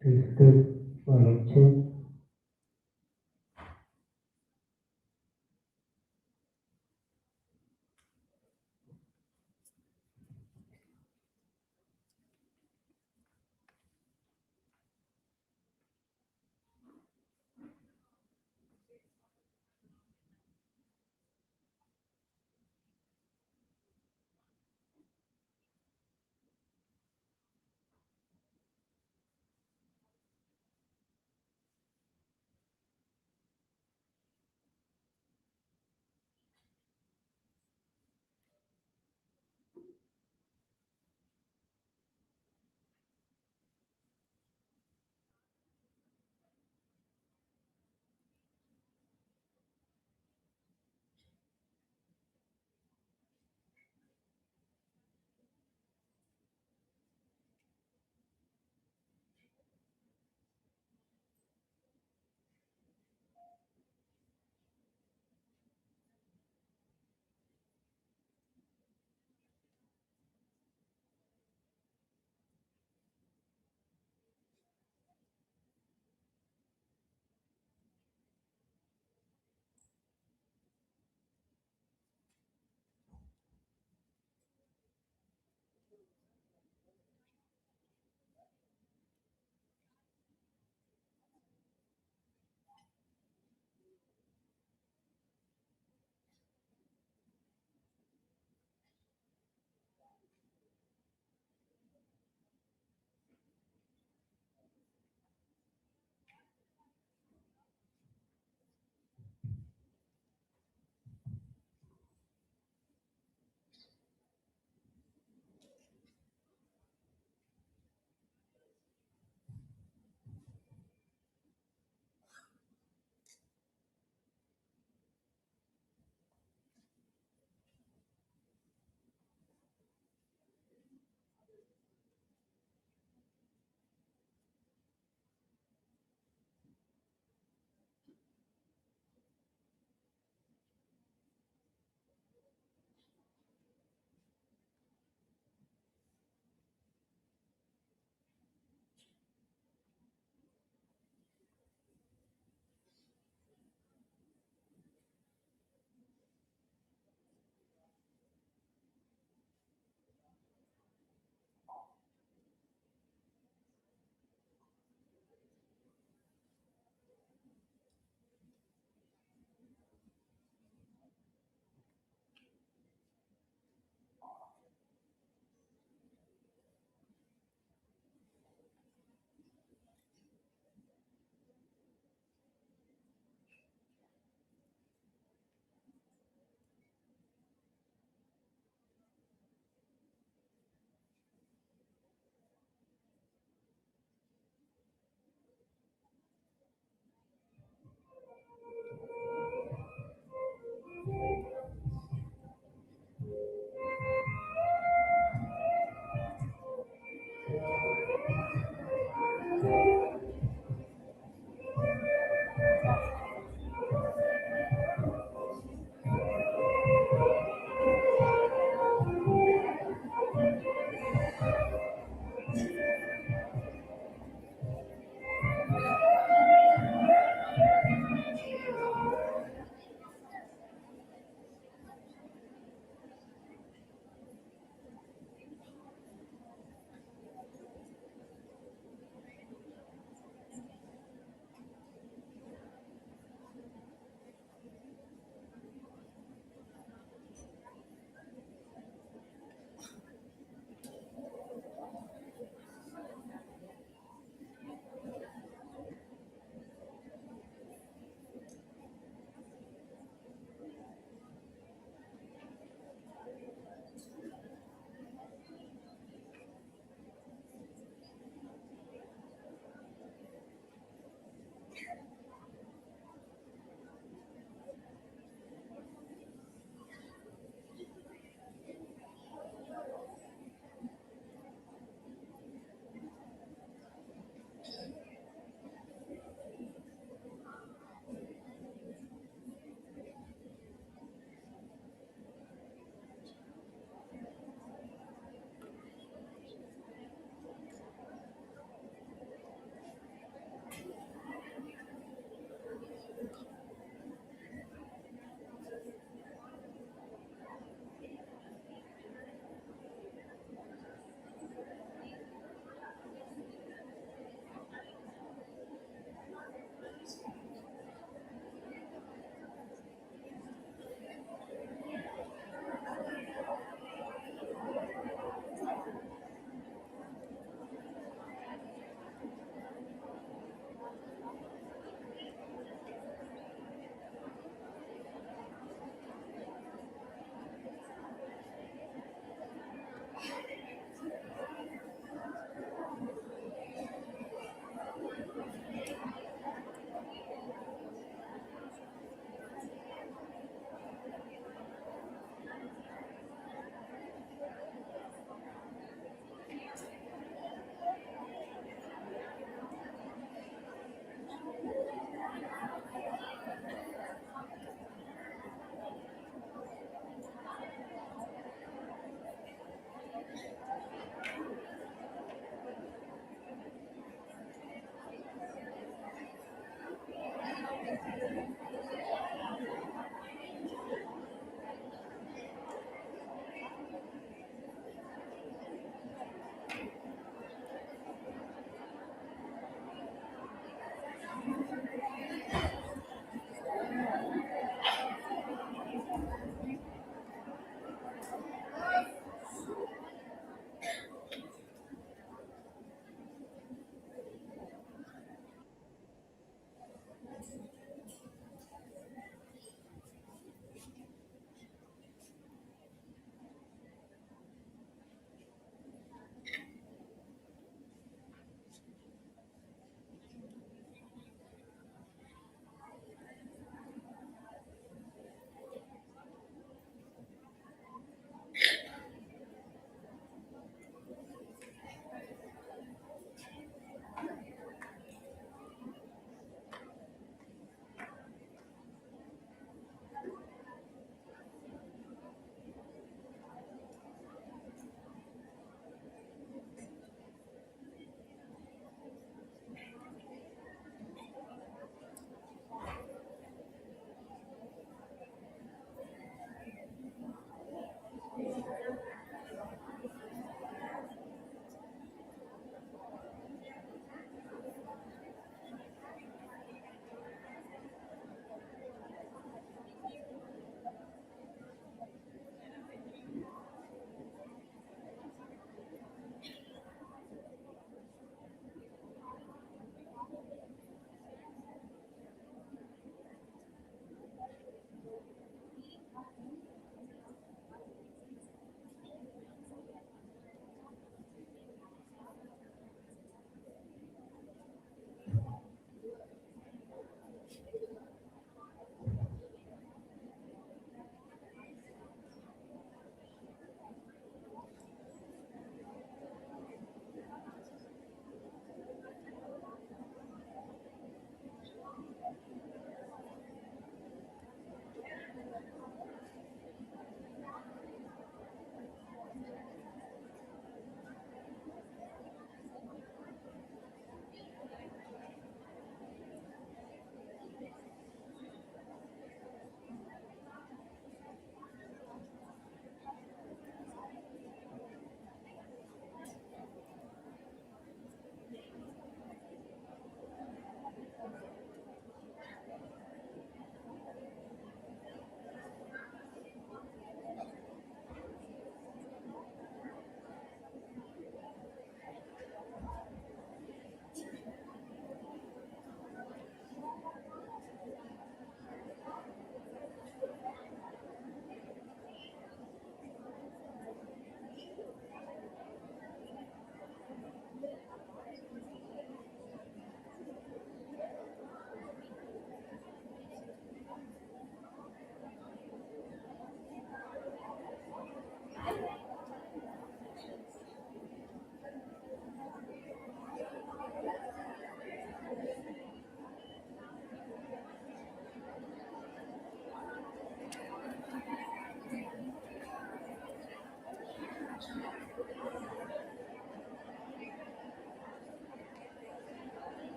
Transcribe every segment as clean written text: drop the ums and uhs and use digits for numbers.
drifted furniture,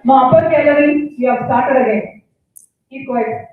Now, upper gallery, you have started again. Keep quiet.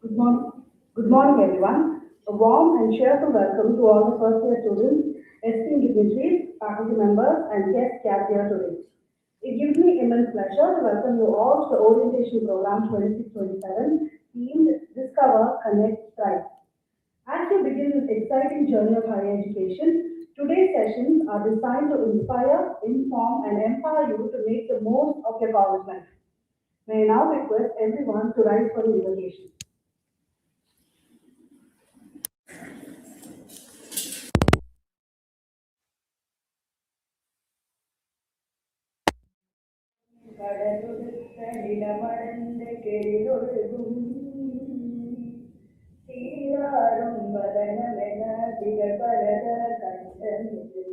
Good morning. Good morning, everyone. A warm and cheerful welcome to all the first year students, esteemed dignitaries, faculty members, and guests gathered here today. It gives me immense pleasure to welcome you all to the orientation program 26-27, themed Discover, Connect, Thrive. As we begin this exciting journey of higher education, today's sessions are designed to inspire, inform, and empower you to make the most of your college life. May I now request everyone to rise for the invocation. கடலுடுத்த நிலமடந்த கெழிலொழுகும் சீராரும் வதனமென திகழ்பரத கண்டமிது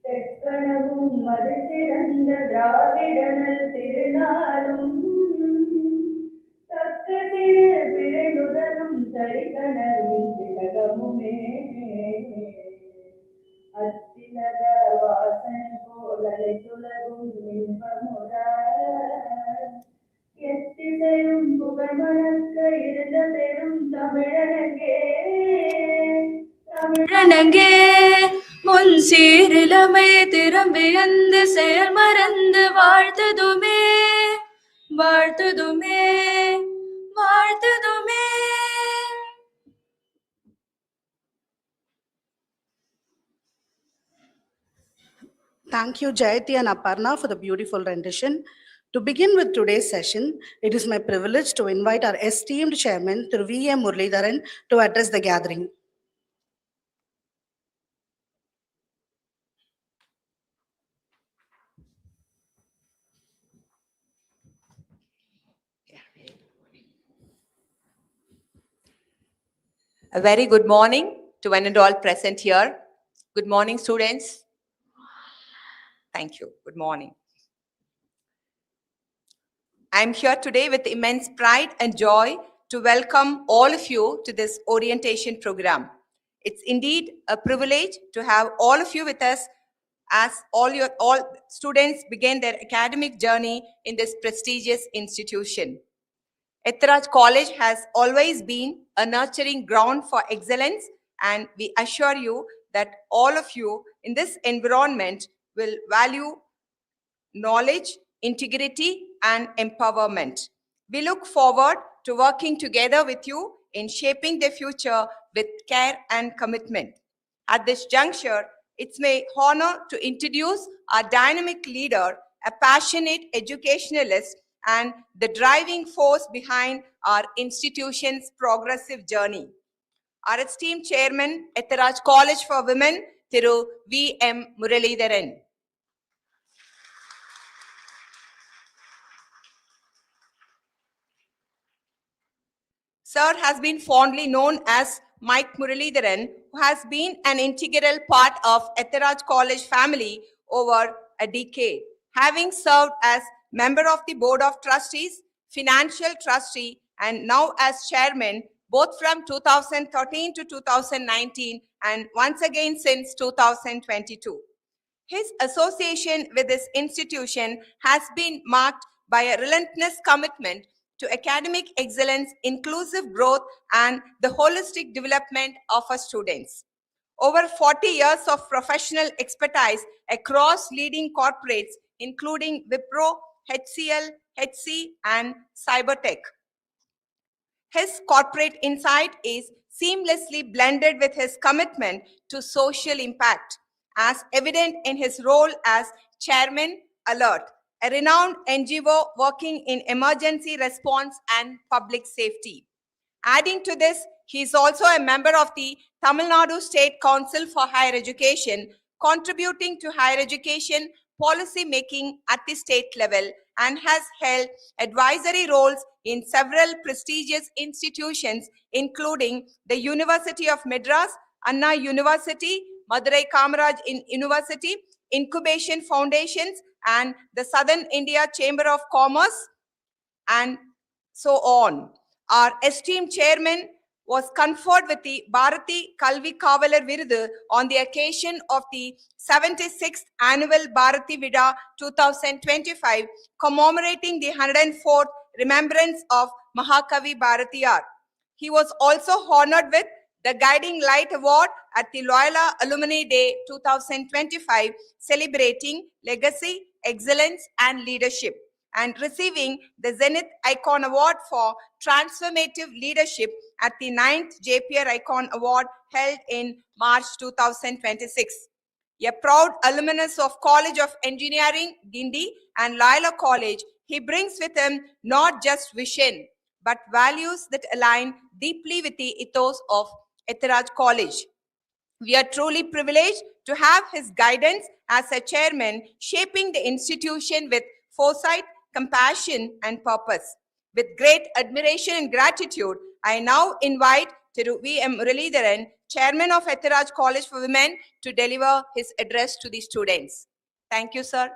தெற்கனவும் அது சிறந்த திராவிடனல் திருநாளும் தக்க திரு பிறனுதலும் சரிகனவும் திலகமுமே அத்திலக வாசனை போலலை துலகும் இன்பமுற எத்திசையும் புகழ் மணக்க இருந்த பெரும் தமிழனங்கே தமிழனங்கே முன் சீரிலமை திரும்பியந்து செயல் மறந்து வாழ்த்ததுமே வாழ்த்ததுமே வாழ்த்ததுமே. Thank you, Jayati and Aparna, for the beautiful rendition. To begin with today's session, it is my privilege to invite our esteemed chairman, Thiru V.M. Muralidharan, to address the gathering. A very good morning to one and all present here. Good morning, students. Thank you. Good morning. I'm here today with immense pride and joy to welcome all of you to this orientation program. It's indeed a privilege to have all of you with us as all students begin their academic journey in this prestigious institution. Ethiraj College has always been a nurturing ground for excellence, and we assure you that all of you in this environment will value knowledge, integrity, and empowerment. We look forward to working together with you in shaping the future with care and commitment. At this juncture, it's my honor to introduce our dynamic leader, a passionate educationalist, and the driving force behind our institution's progressive journey. Our esteemed chairman, Ethiraj College for Women, Thiru V.M. Muralidharan. Sir has been fondly known as Mike Muralidharan, who has been an integral part of Ethiraj College family over a decade, having served as member of the Board of Trustees, financial trustee, and now as chairman, both from 2013 to 2019 and once again since 2022. His association with this institution has been marked by a relentless commitment to academic excellence, inclusive growth, and the holistic development of our students. Over 40 years of professional expertise across leading corporates, including Wipro, HCL, HC, and Cybertech. His corporate insight is seamlessly blended with his commitment to social impact, as evident in his role as Chairman Alert, a renowned NGO working in emergency response and public safety. Adding to this, he is also a member of the Tamil Nadu State Council for Higher Education, contributing to higher education policy making at the state level, and has held advisory roles in several prestigious institutions, including the University of Madras, Anna University, Madurai Kamaraj University, Incubation Foundations, and the Southern India Chamber of Commerce, and so on. Our esteemed chairman was conferred with the Bharati Kalvi Kavalar Virudu on the occasion of the 76th annual Bharati Vida 2025, commemorating the 104th remembrance of Mahakavi Bharatiyar. He was also honored with the Guiding Light Award at the Loyola Alumni Day 2025, celebrating legacy, excellence, and leadership, and receiving the Zenith Icon Award for Transformative Leadership at the 9th JPR Icon Award held in March 2026. A proud alumnus of College of Engineering, Guindy, and Loyola College, he brings with him not just vision, but values that align deeply with the ethos of Ethiraj College. We are truly privileged to have his guidance as a chairman, shaping the institution with foresight, compassion, and purpose. With great admiration and gratitude, I now invite Thiru V.M. Muralidharan, Chairman of Ethiraj College for Women, to deliver his address to the students. Thank you, sir.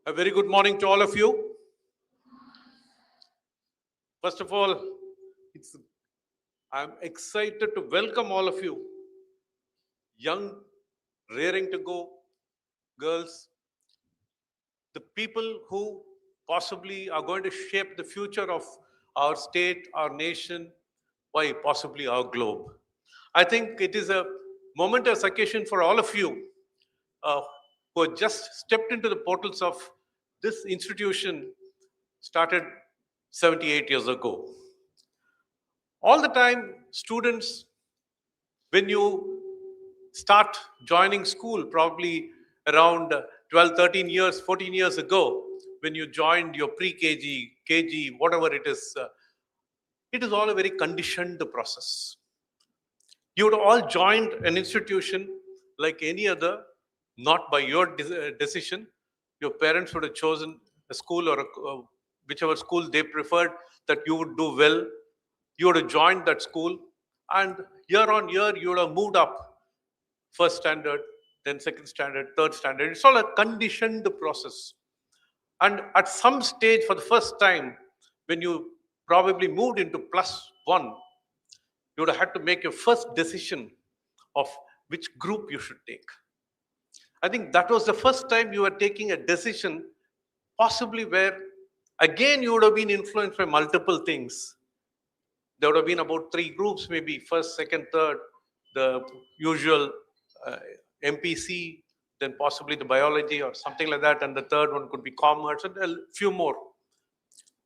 A very good morning to all of you. First of all, I'm excited to welcome all of you, young, raring to go girls, the people who possibly are going to shape the future of our state, our nation, why possibly our globe. I think it is a momentous occasion for all of you who have just stepped into the portals of this institution started 78 years ago. All the time, students, when you start joining school, probably around 12, 13 years, 14 years ago, when you joined your pre-KG, KG, whatever it is all a very conditioned process. You would all joined an institution like any other, not by your decision. Your parents would have chosen a school or whichever school they preferred that you would do well. You would have joined that school, and year on year you would have moved up. First standard, then second standard, third standard. It's all a conditioned process. And at some stage, for the first time, when you probably moved into +1, you would have had to make your first decision of which group you should take. I think that was the first time you were taking a decision, possibly where, again, you would have been influenced by multiple things. There would have been about 3 groups, maybe first, second, third, the usual MPC, then possibly the biology or something like that, and the third one could be commerce, and a few more.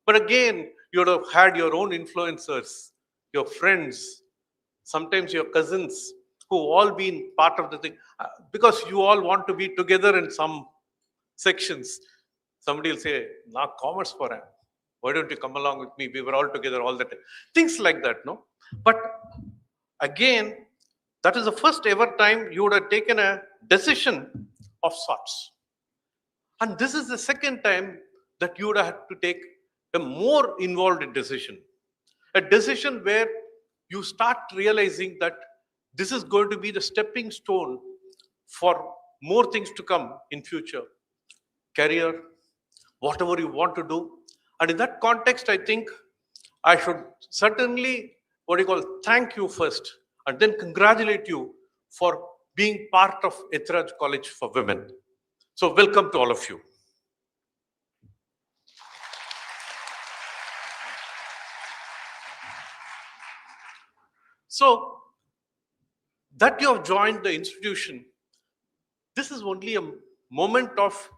But again, you would have had your own influencers, your friends, sometimes your cousins, who all been part of the thing, because you all want to be together in some sections. Somebody will say, "Na commerce for him. Why don't you come along with me? We were all together all the time." Things like that, no? But again, that is the first ever time you would have taken a decision of sorts. And this is the second time that you would have to take a more involved decision. A decision where you start realizing that this is going to be the stepping stone for more things to come in future. Career, whatever you want to do. And in that context, I think I should certainly, thank you first and then congratulate you for being part of Ethiraj College for Women. So welcome to all of you. So that you have joined the institution, this is only a moment of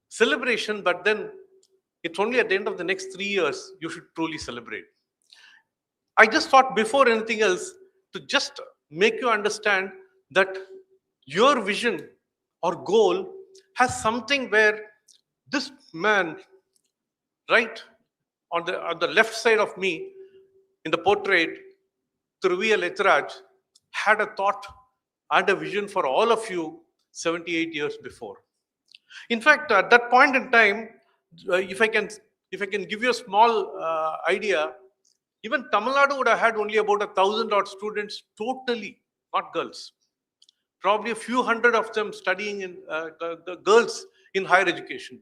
celebration, but then it's only at the end of the next 3 years you should truly celebrate. I just thought before anything else to just make you understand that your vision or goal has something where this man right on the left side of me in the portrait, Thiruviyal Ethiraj, had a thought and a vision for all of you 78 years before. In fact, at that point in time, if I can give you a small idea, even Tamil Nadu would have had only about 1,000 odd students totally, not girls. Probably a few hundred of them studying in the girls in higher education.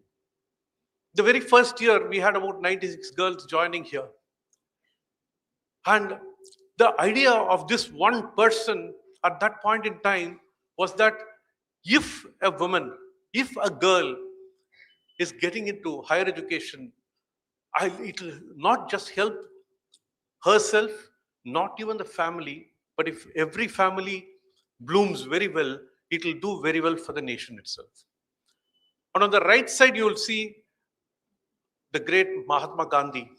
The very first year, we had about 96 girls joining here. And the idea of this one person at that point in time was that if a woman, if a girl is getting into higher education, it will not just help herself, not even the family, but if every family blooms very well, it will do very well for the nation itself. And on the right side, you will see the great Mahatma Gandhi.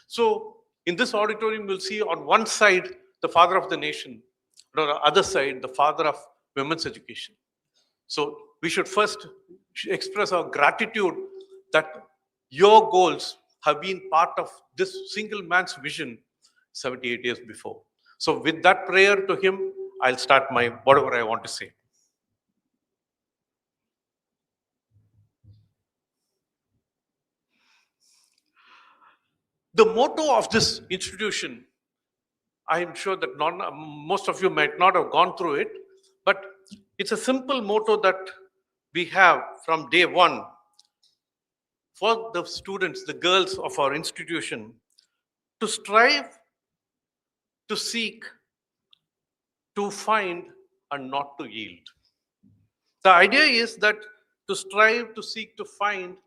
So in this auditorium, you'll see on one side, the father of the nation, and on the other side, the father of women's education. So we should first express our gratitude that your goals have been part of this single man's vision 78 years before. So with that prayer to him, I'll start my whatever I want to say. The motto of this institution, I am sure that most of you might not have gone through it, but it's a simple motto that we have from day one for the students, the girls of our institution, to strive, to seek, to find, and not to yield. The idea is that to strive, to seek, to find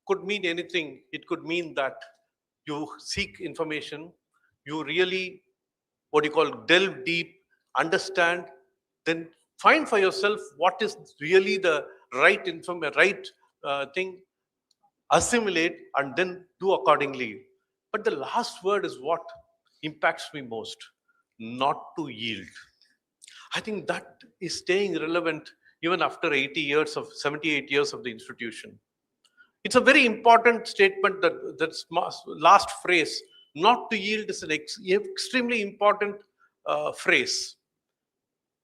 could mean anything. It could mean that you seek information, you really, delve deep, understand, then find for yourself what is really the right thing, assimilate, and then do accordingly. But the last word is what impacts me most: not to yield. I think that is staying relevant even after 78 years of the institution. It's a very important statement that last phrase, not to yield, is an extremely important phrase.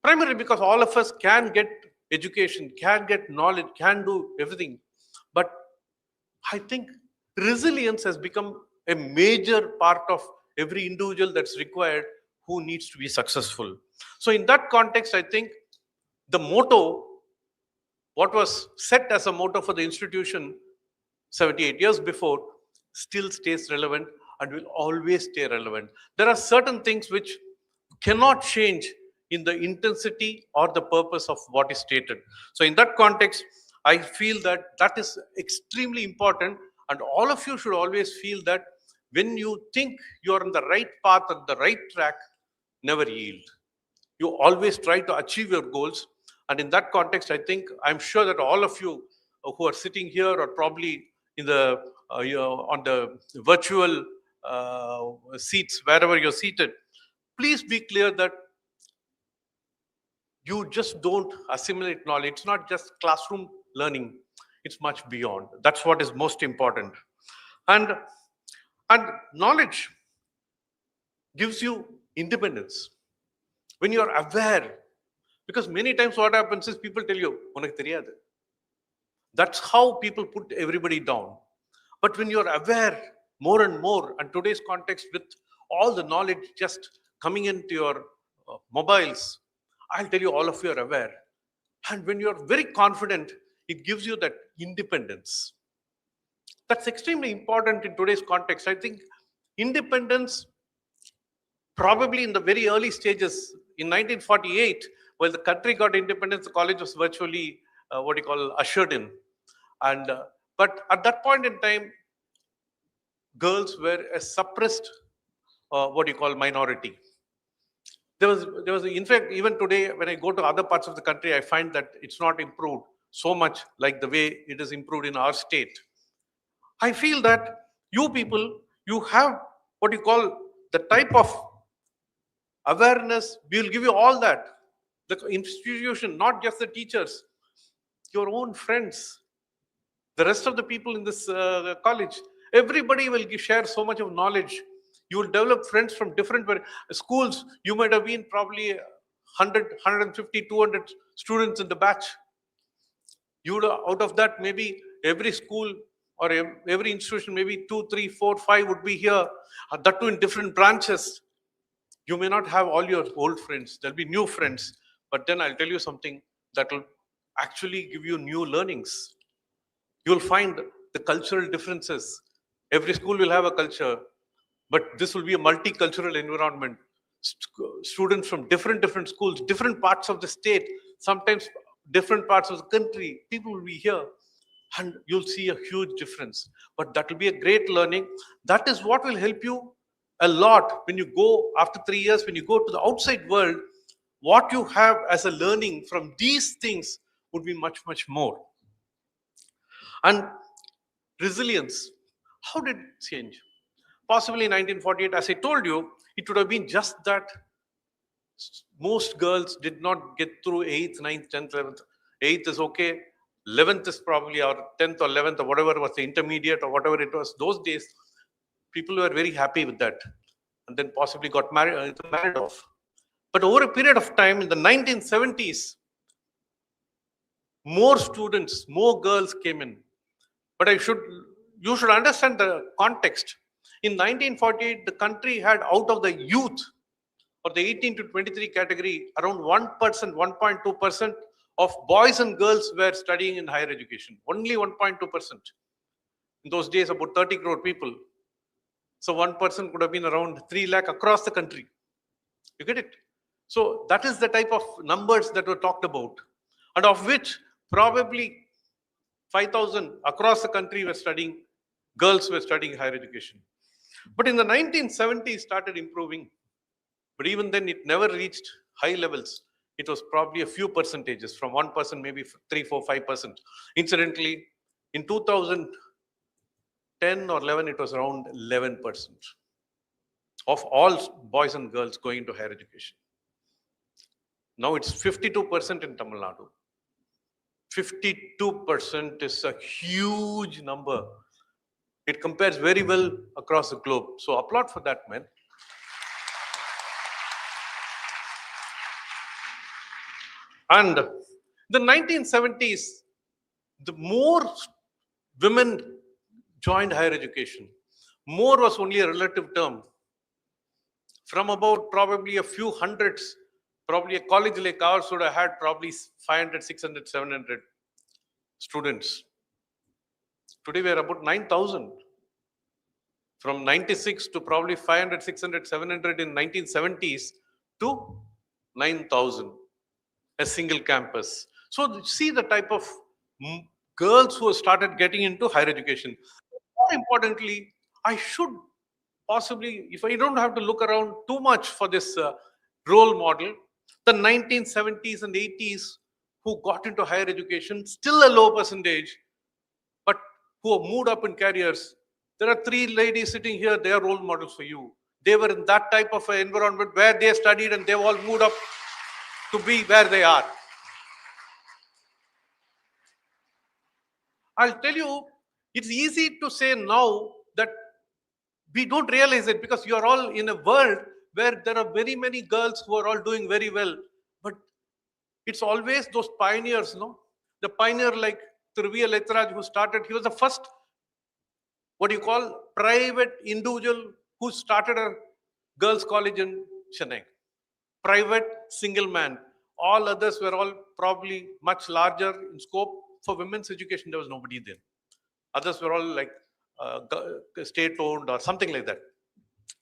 Primarily because all of us can get education, can get knowledge, can do everything. But I think resilience has become a major part of every individual that's required who needs to be successful. So in that context, I think the motto, what was set as a motto for the institution 78 years before, still stays relevant and will always stay relevant. There are certain things which cannot change in the intensity or the purpose of what is stated. So in that context, I feel that that is extremely important, and all of you should always feel that when you think you are on the right path, on the right track, never yield. You always try to achieve your goals. And in that context, I think, I'm sure that all of you who are sitting here or probably in the on the virtual seats, wherever you're seated, please be clear that you just don't assimilate knowledge. It's not just classroom learning. It's much beyond. That's what is most important. And knowledge gives you independence. When you're aware, because many times what happens is people tell you, "Unakku theriyadu." That's how people put everybody down. But when you're aware more and more, and today's context with all the knowledge just coming into your mobiles, I'll tell you, all of you are aware. And when you're very confident, it gives you that independence. That's extremely important in today's context. I think independence, probably in the very early stages in 1948, when the country got independence, the college was virtually ushered in. And but at that point in time, girls were a suppressed minority. There was in fact, even today when I go to other parts of the country, I find that it's not improved so much like the way it is improved in our state. I feel that you people, you have what you call the type of awareness. We will give you all that. The institution, not just the teachers, your own friends, the rest of the people in this college, everybody will share so much of knowledge. You will develop friends from different schools. You might have been probably 100, 150, 200 students in the batch. You would, out of that, maybe every school or every institution, maybe 2, 3, 4, 5 would be here. That too in different branches. You may not have all your old friends. There'll be new friends. But then I'll tell you something that will actually give you new learnings. You'll find the cultural differences. Every school will have a culture, but this will be a multicultural environment. Students from different schools, different parts of the state, sometimes different parts of the country, people will be here, and you'll see a huge difference. But that will be a great learning. That is what will help you a lot when you go after 3 years, when you go to the outside world. What you have as a learning from these things would be much, much more. And resilience, how did it change? Possibly in 1948, as I told you, it would have been just that most girls did not get through 8th, 9th, 10th, 11th. 8th is okay. 11th is probably, or 10th or 11th or whatever was the intermediate or whatever it was. Those days, people were very happy with that. And then possibly got married off. But over a period of time in the 1970s, more students, more girls came in. But you should understand the context. In 1948, the country had, out of the youth or the 18 to 23 category, around 1%, 1.2% of boys and girls were studying in higher education. Only 1.2%. In those days, about 30 crore people. So 1% could have been around 3 lakh across the country. You get it? So that is the type of numbers that were talked about, and of which probably 5,000 across the country were studying, girls were studying higher education. But in the 1970s, started improving. But even then, it never reached high levels. It was probably a few percentages, from 1%, maybe 3, 4, 5%. Incidentally, in 2010 or 11, it was around 11% of all boys and girls going into higher education. Now it's 52% in Tamil Nadu. 52% is a huge number. It compares very well across the globe. So applaud for that, man. And the 1970s, the more women joined higher education. More was only a relative term. From about probably a few hundreds, probably a college like ours would have had probably 500, 600, 700 students. Today we are about 9,000. From 96 to probably 500, 600, 700 in 1970s to 9,000, a single campus. So see the type of girls who have started getting into higher education. More importantly, I should possibly, if I don't have to look around too much for this role model, the 1970s and 80s who got into higher education, still a low percentage, but who have moved up in careers. There are 3 ladies sitting here, they are role models for you. They were in that type of an environment where they studied and they've all moved up to be where they are. I'll tell you, it's easy to say now that we don't realize it because you are all in a world where there are very many girls who are all doing very well. But it's always those pioneers, no? The pioneer like Ethiraj, who started, he was the first, what you call, private individual who started a girls' college in Chennai. Private, single man. All others were all probably much larger in scope. For women's education, there was nobody then. Others were all like state-owned or something like that.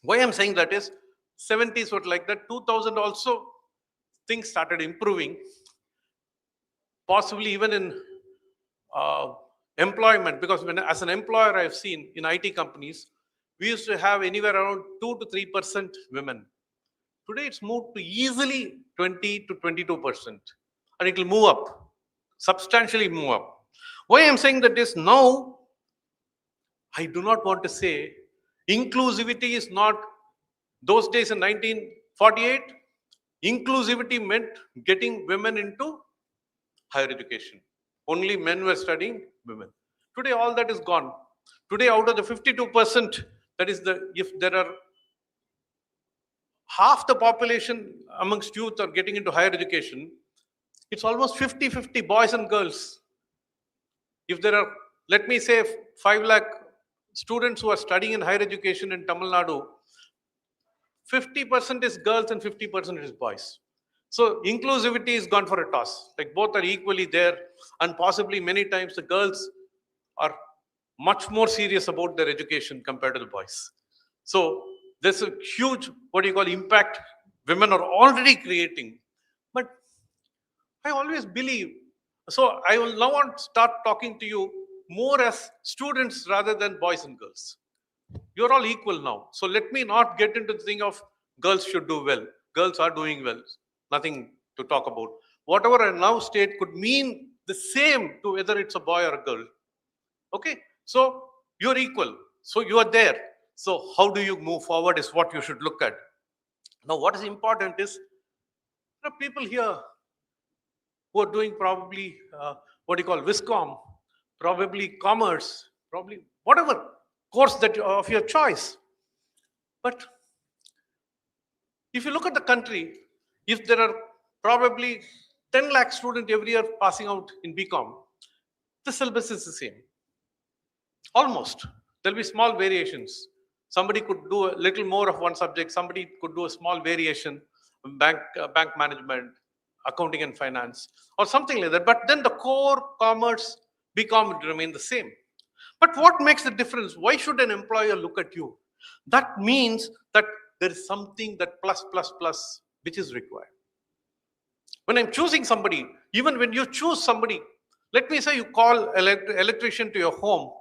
Why I'm saying that is, 70s were like that. 2000 also, things started improving. Possibly even in employment, because when as an employer, I've seen in IT companies, we used to have anywhere around 2 to 3% women. Today, it's moved to easily 20 to 22%, and it will move up, substantially move up. Why I'm saying that is, now, I do not want to say inclusivity is not, those days in 1948, inclusivity meant getting women into higher education. Only men were studying, women. Today, all that is gone. Today, out of the 52%, that is if there are half the population amongst youth are getting into higher education, it's almost 50-50 boys and girls. If there are, let me say, 5 lakh students who are studying in higher education in Tamil Nadu, 50% is girls and 50% is boys. So inclusivity is gone for a toss. Like both are equally there, and possibly many times the girls are much more serious about their education compared to the boys. So there's a huge, what you call, impact women are already creating. But I always believe, so I will now want to start talking to you more as students rather than boys and girls. You're all equal now. So let me not get into the thing of girls should do well. Girls are doing well. Nothing to talk about. Whatever I now state could mean the same to whether it's a boy or a girl. Okay? So you're equal. So you are there. So how do you move forward is what you should look at. Now, what is important is there are people here who are doing probably what do you call Viscom, probably commerce, probably whatever course that of your choice. But if you look at the country, if there are probably 10 lakh students every year passing out in BCom, the syllabus is the same. Almost. There'll be small variations. Somebody could do a little more of one subject. Somebody could do a small variation, bank management, accounting and finance, or something like that. But then the core commerce, BCom would remain the same. But what makes the difference? Why should an employer look at you? That means that there is something that plus which is required. When I'm choosing somebody, even when you choose somebody, let me say you call electrician to your home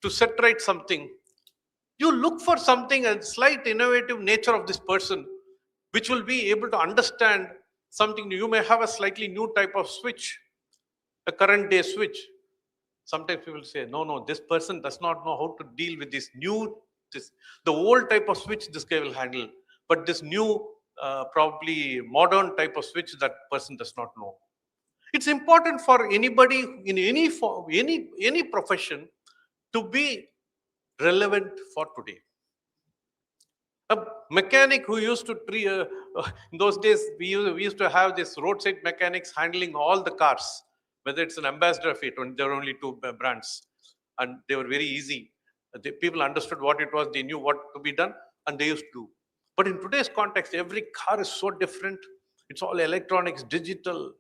to set right something, you look for something, a slight innovative nature of this person, which will be able to understand something. You may have a slightly new type of switch, a current day switch. Sometimes people say, no, this person does not know how to deal with this new, the old type of switch this guy will handle, but this new, probably modern type of switch that person does not know. It's important for anybody in any form, any profession to be relevant for today. A mechanic who used to in those days, we used to have this roadside mechanics handling all the cars, whether it's an Ambassador of it, when there were only 2 brands, and they were very easy. People understood what it was, they knew what to be done, and they used to. But in today's context, every car is so different. It's all electronics, digital.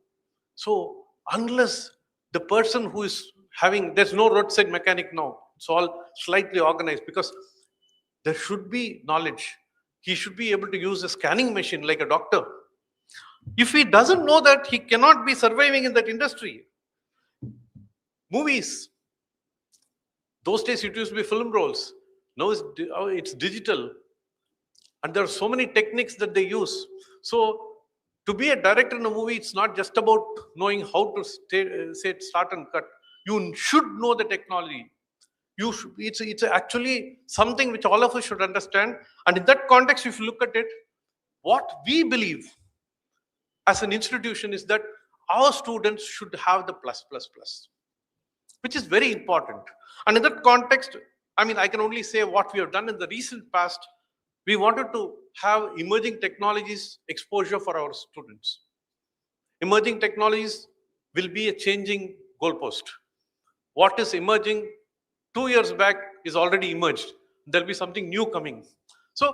So unless the person who is having, there's no roadside mechanic now. It's all slightly organized, because there should be knowledge. He should be able to use a scanning machine like a doctor. If he doesn't know that, he cannot be surviving in that industry. Movies. Those days it used to be film rolls. Now it's digital. And there are so many techniques that they use. So to be a director in a movie, it's not just about knowing how to start and cut. You should know the technology. It's actually something which all of us should understand. And in that context, if you look at it, what we believe as an institution is that our students should have the plus, which is very important. And in that context, I can only say what we have done in the recent past. We wanted to have emerging technologies exposure for our students. Emerging technologies will be a changing goalpost. What is emerging 2 years back is already emerged. There'll be something new coming. So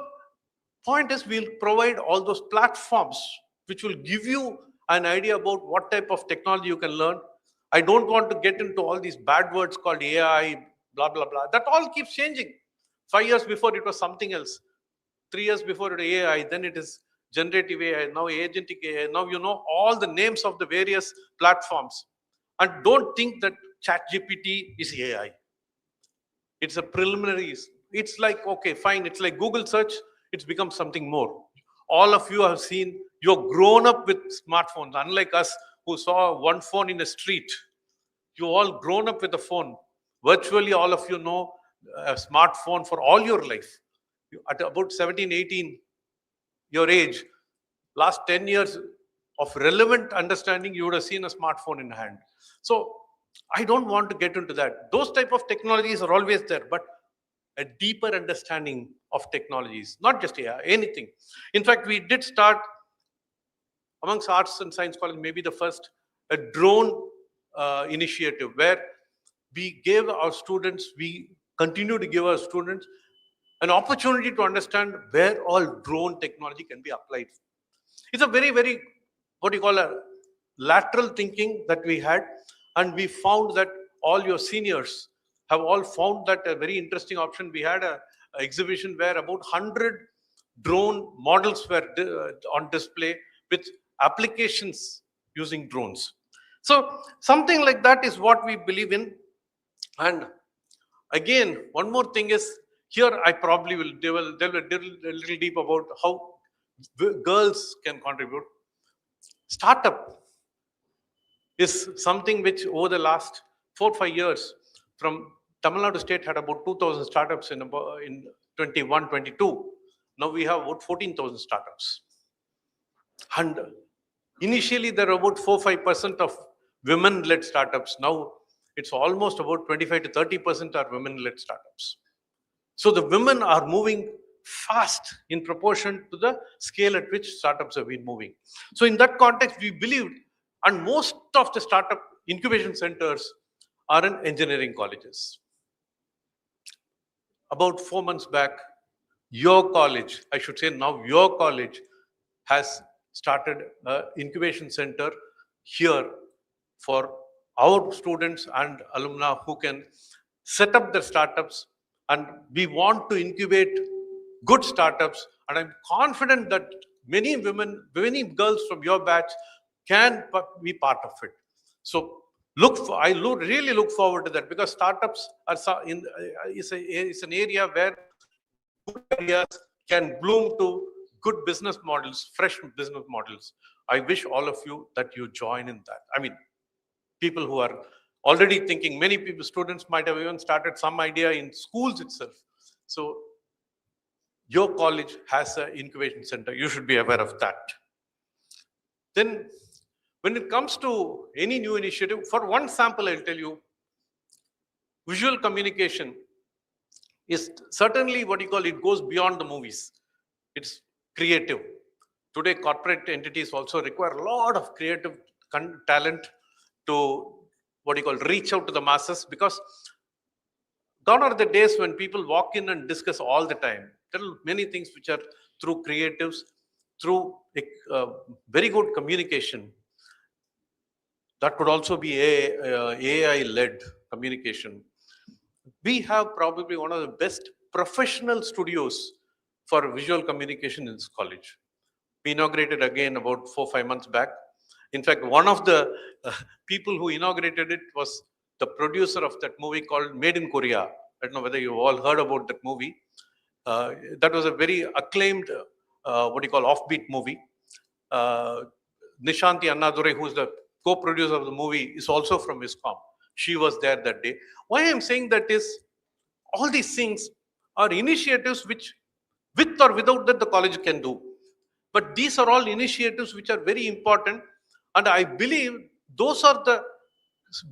point is, we'll provide all those platforms which will give you an idea about what type of technology you can learn. I don't want to get into all these bad words called AI, blah, blah, blah. That all keeps changing. 5 years before it was something else. 3 years before it was AI, then it is generative AI, now agentic AI. Now you know all the names of the various platforms. And don't think that ChatGPT is AI. It's a preliminary. It's like, okay, fine. It's like Google search. It's become something more. All of you have seen, you're grown up with smartphones, unlike us who saw one phone in the street. You all grown up with a phone. Virtually all of you know a smartphone for all your life. At about 17, 18, your age, last 10 years of relevant understanding, you would have seen a smartphone in hand. So I don't want to get into that. Those type of technologies are always there, but a deeper understanding of technologies, not just AI, anything. In fact, we did start amongst arts and science college, maybe the first, a drone initiative where we gave our students, we continue to give our students an opportunity to understand where all drone technology can be applied. It's a very, very, what you call a lateral thinking that we had, and we found that all your seniors have all found that a very interesting option. We had a exhibition where about 100 drone models were on display with applications using drones. So something like that is what we believe in. And again, one more thing is, here I probably will delve a little deep about how girls can contribute. Startup is something which over the last 4 or 5 years, from Tamil Nadu state had about 2,000 startups in 21, 22. Now we have about 14,000 startups. And initially there were about 4-5% of women-led startups. Now it's almost about 25 to 30% are women-led startups. So the women are moving fast in proportion to the scale at which startups have been moving. So in that context, we believed, and most of the startup incubation centers are in engineering colleges. About 4 months back, your college, I should say now your college, has started an incubation center here for our students and alumni who can set up their startups. And we want to incubate good startups. And I'm confident that many women, many girls from your batch can be part of it. So I really look forward to that, because startups are is an area where good ideas can bloom to good business models, fresh business models. I wish all of you that you join in that. I mean, people who are already thinking, many people, students might have even started some idea in schools itself. So your college has an incubation center. You should be aware of that. Then when it comes to any new initiative, for one sample, I'll tell you, visual communication is certainly what you call, it goes beyond the movies. It's creative. Today, corporate entities also require a lot of creative talent to what you call reach out to the masses, because gone are the days when people walk in and discuss all the time. There are many things which are through creatives, through very good communication. That could also be AI-led communication. We have probably one of the best professional studios for visual communication in this college. We inaugurated again about 4 or 5 months back. In fact, one of the people who inaugurated it was the producer of that movie called Made in Korea. I don't know whether you've all heard about that movie. That was a very acclaimed, what you call, offbeat movie. Nishanti Annadure, who is the co-producer of the movie, is also from ISCOM. She was there that day. Why I'm saying that is, all these things are initiatives which, with or without that, the college can do. But these are all initiatives which are very important. And I believe those are the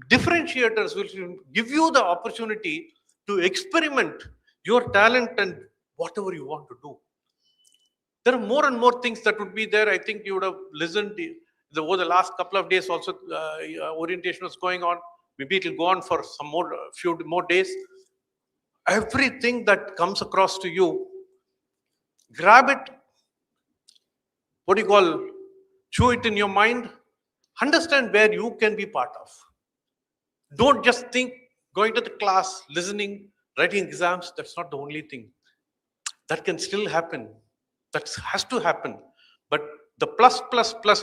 differentiators which will give you the opportunity to experiment your talent and whatever you want to do. There are more and more things that would be there. I think you would have listened over the last couple of days also. Orientation was going on. maybe it will go on for some more, few more days. Everything that comes across to you, grab it, what do you call, chew it in your mind, understand where you can be part of. Don't just think going to the class, listening, writing exams, that's not the only thing. That can still happen. That has to happen. But the plus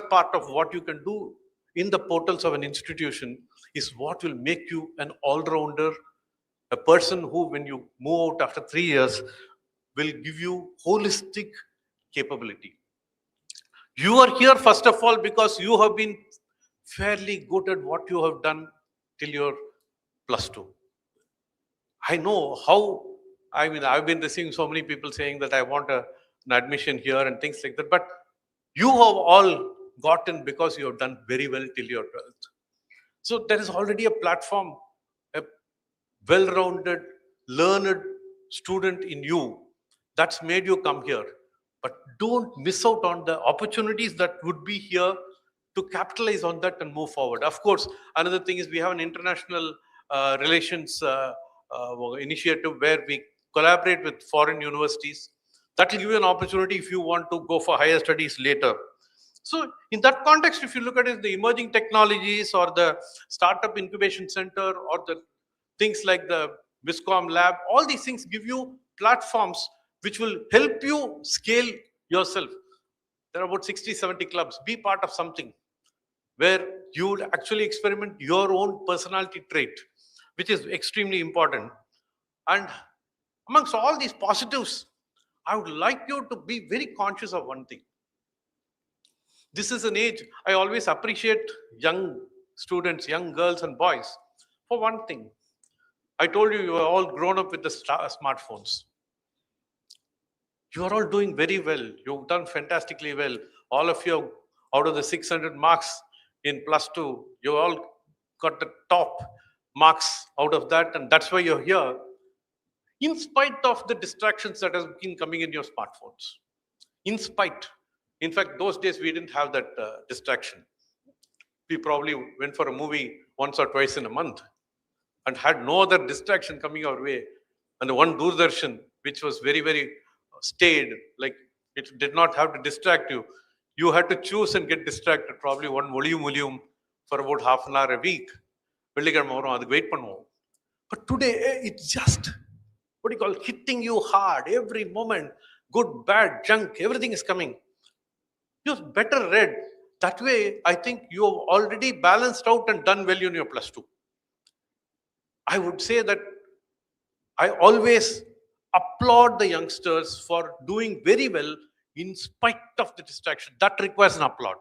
part of what you can do in the portals of an institution is what will make you an all-rounder, a person who, when you move out after 3 years, will give you holistic capability. You are here, first of all, because you have been fairly good at what you have done till your +2. I know how, I mean, I've been receiving so many people saying that I want an admission here and things like that, but you have all gotten because you have done very well till your 12th. So there is already a platform, a well-rounded, learned student in you that's made you come here. But don't miss out on the opportunities that would be here to capitalize on that and move forward. Of course, another thing is we have an international relations initiative where we collaborate with foreign universities. That will give you an opportunity if you want to go for higher studies later. So in that context, if you look at it, the emerging technologies or the startup incubation center or the things like the Viscom lab, all these things give you platforms which will help you scale yourself. There are about 60, 70 clubs. Be part of something where you would actually experiment your own personality trait, which is extremely important. And amongst all these positives, I would like you to be very conscious of one thing. This is an age, I always appreciate young students, young girls and boys, for one thing. I told you, you are all grown up with the smartphones. You are all doing very well. You've done fantastically well. All of you, out of the 600 marks in +2, you all got the top marks out of that, and that's why you're here, in spite of the distractions that have been coming in your smartphones. In spite. In fact, those days we didn't have that distraction. We probably went for a movie once or twice in a month and had no other distraction coming our way. And the one Doordarshan, which was very, very stayed, like it did not have to distract you. You had to choose and get distracted, probably one volume for about half an hour a week. But today, it's just, what do you call, hitting you hard every moment. Good, bad, junk, everything is coming. You're better read. That way, I think you have already balanced out and done well in your +2. I would say that I always applaud the youngsters for doing very well in spite of the distraction. That requires an applaud.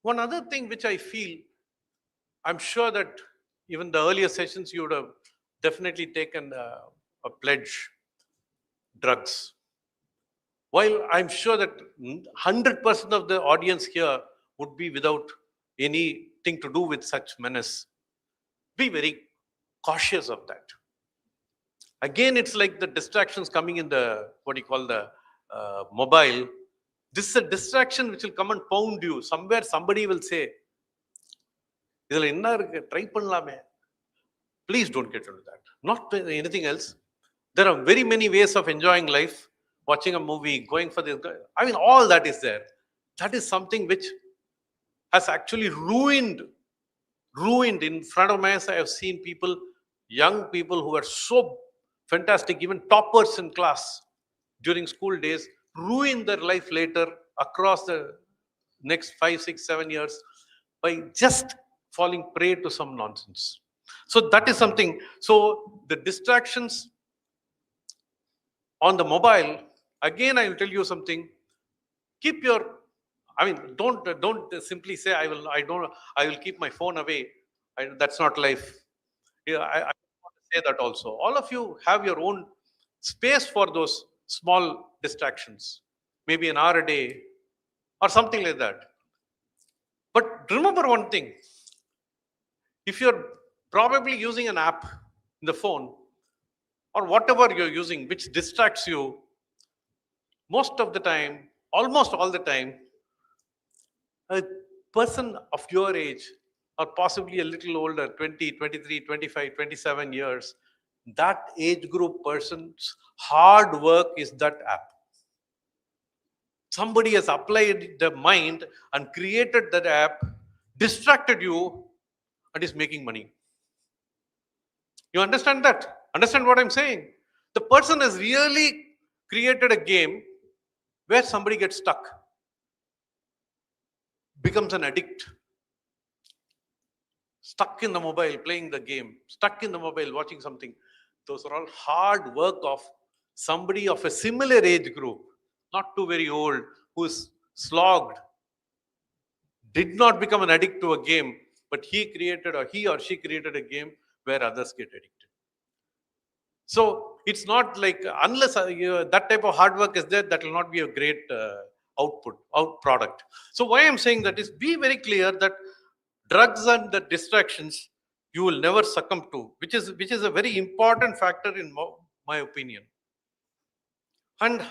One other thing which I feel, I'm sure that even the earlier sessions you would have definitely taken a pledge, drugs. While I'm sure that 100% of the audience here would be without anything to do with such menace, be very cautious of that. Again, it's like the distractions coming in the, what do you call, the mobile. This is a distraction which will come and pound you. Somewhere somebody will say, try pannalame. Please don't get into that. Not anything else. There are very many ways of enjoying life. Watching a movie, going for this. I mean, all that is there. That is something which has actually ruined in front of my eyes. I have seen people, young people who are so fantastic, even toppers in class during school days, ruin their life later across the next 5, 6, 7 years by just falling prey to some nonsense. So that is something. So the distractions on the mobile, again, I will tell you something. Keep your, I mean, don't simply say I will keep my phone away. That's not life. Yeah, I want to say that also. All of you have your own space for those small distractions, maybe an hour a day or something like that. But remember one thing, if you're probably using an app in the phone or whatever you're using which distracts you, most of the time, almost all the time, a person of your age or possibly a little older, 20, 23, 25, 27 years, that age group person's hard work is that app. Somebody has applied the mind and created that app, distracted you, and is making money. You understand that? Understand what I'm saying? The person has really created a game where somebody gets stuck, becomes an addict, stuck in the mobile playing the game, stuck in the mobile watching something. Those are all hard work of somebody of a similar age group, not too very old, who's slogged, did not become an addict to a game, but he or she created a game where others get addicted. So it's not like, unless that type of hard work is there, that will not be a great out product. So why I'm saying that is, be very clear that drugs and the distractions you will never succumb to, which is a very important factor in my opinion. And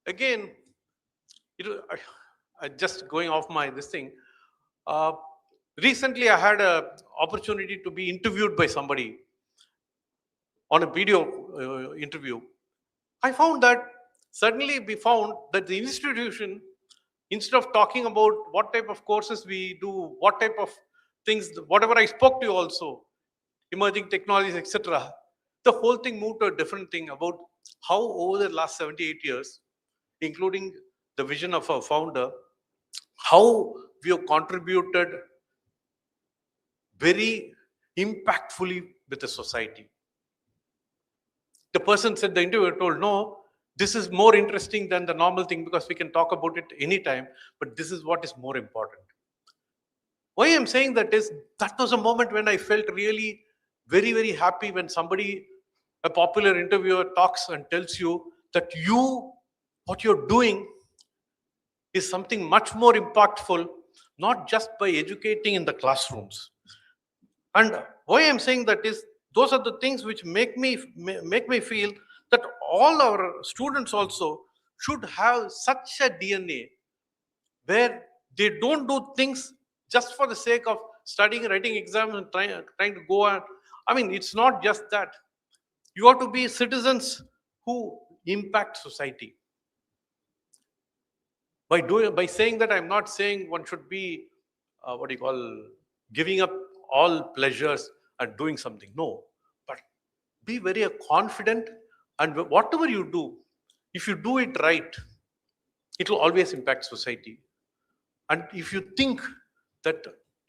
again, just going off my this thing. Recently, I had an opportunity to be interviewed by somebody on a video interview. I found that suddenly we found that the institution, instead of talking about what type of courses we do, what type of things, whatever I spoke to you also, emerging technologies, etc., the whole thing moved to a different thing about how over the last 78 years, including the vision of our founder, how we have contributed very impactfully with the society. The person said, the interviewer told, no, this is more interesting than the normal thing because we can talk about it anytime, but this is what is more important. Why I'm saying that is, that was a moment when I felt really very, very happy when somebody, a popular interviewer, talks and tells you that what you're doing is something much more impactful, not just by educating in the classrooms. And why I'm saying that is, those are the things which make me feel that all our students also should have such a DNA where they don't do things just for the sake of studying, writing exams, and trying to go on. I mean, it's not just that. You have to be citizens who impact society. By saying that, I'm not saying one should be giving up all pleasures and doing something. No, but be very confident, and whatever you do, if you do it right, it will always impact society. And if you think that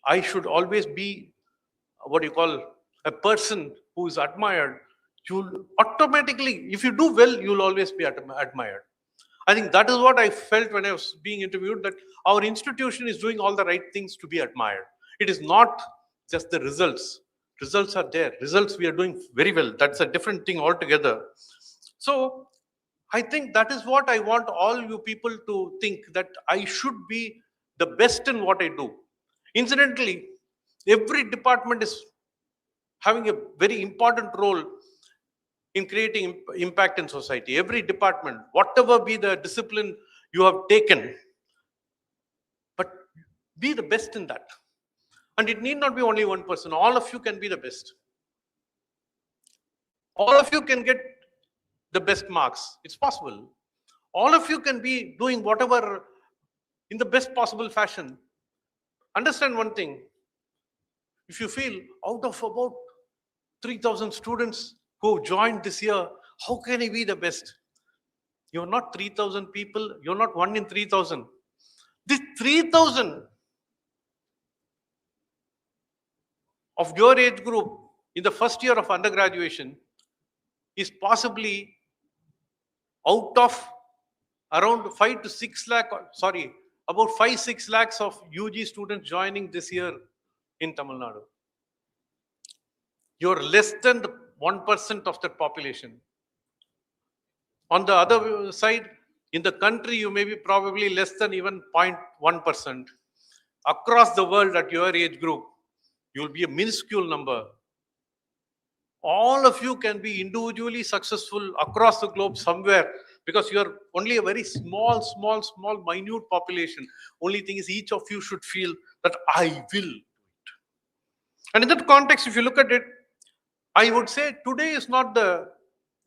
I should always be a person who is admired, you'll automatically, if you do well, you'll always be admired. I think that is what I felt when I was being interviewed, that our institution is doing all the right things to be admired. It is not just the results. Results are there. Results we are doing very well. That's a different thing altogether. So I think that is what I want all you people to think, that I should be the best in what I do. Incidentally, every department is having a very important role in creating impact in society. Every department, whatever be the discipline you have taken, but be the best in that. And it need not be only one person. All of you can be the best. All of you can get the best marks. It's possible. All of you can be doing whatever in the best possible fashion. Understand one thing. If you feel out of about 3,000 students who joined this year, how can he be the best? You're not 3,000 people. You're not 1 in 3,000. This 3,000 of your age group in the first year of undergraduation is possibly out of around about 5-6 lakhs of UG students joining this year in Tamil Nadu. You're less than the 1% of that population. On the other side, in the country, you may be probably less than even 0.1%. Across the world at your age group, you'll be a minuscule number. All of you can be individually successful across the globe somewhere because you're only a very small, minute population. Only thing is, each of you should feel that I will. And in that context, if you look at it, I would say today is not the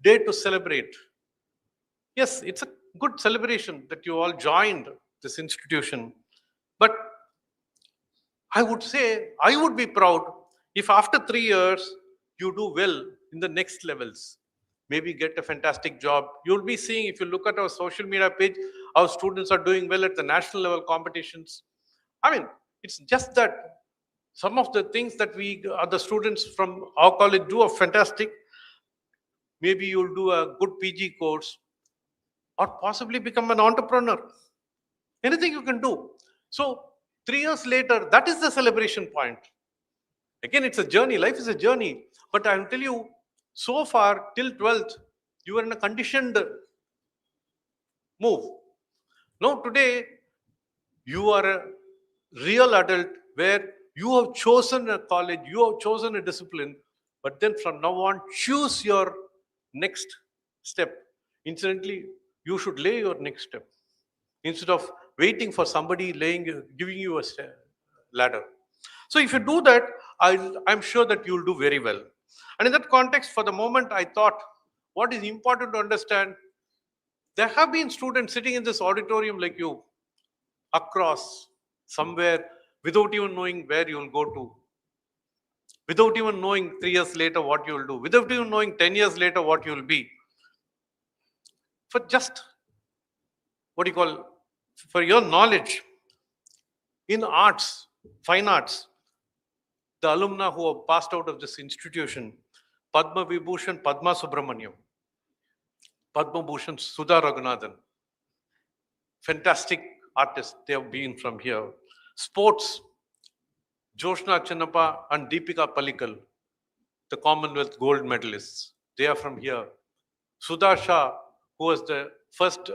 day to celebrate. Yes, it's a good celebration that you all joined this institution. But I would say I would be proud if after 3 years you do well in the next levels. Maybe get a fantastic job. You'll be seeing, if you look at our social media page, our students are doing well at the national level competitions. I mean, it's just that some of the things that the students from our college do are fantastic. Maybe you'll do a good PG course or possibly become an entrepreneur. Anything you can do. So 3 years later, that is the celebration point. Again, it's a journey. Life is a journey. But I'll tell you, so far till 12th, you were in a conditioned move. Now today, you are a real adult where you have chosen a college, you have chosen a discipline, but then from now on, choose your next step. Incidentally, you should lay your next step instead of waiting for somebody giving you a ladder. So if you do that, I'm sure that you'll do very well. And in that context, for the moment, I thought what is important to understand, there have been students sitting in this auditorium like you across somewhere without even knowing where you'll go to, without even knowing 3 years later what you'll do, without even knowing 10 years later what you'll be. For just, what do you call, for your knowledge, in arts, fine arts, the alumna who have passed out of this institution, Padma Vibhushan Padma Subramaniam, Padma Bhushan Sudha Raghunathan, fantastic artists, they have been from here. Sports, Joshna Channappa and Deepika Palikal, the Commonwealth gold medalists, they are from here. Sudha Shah, who was the first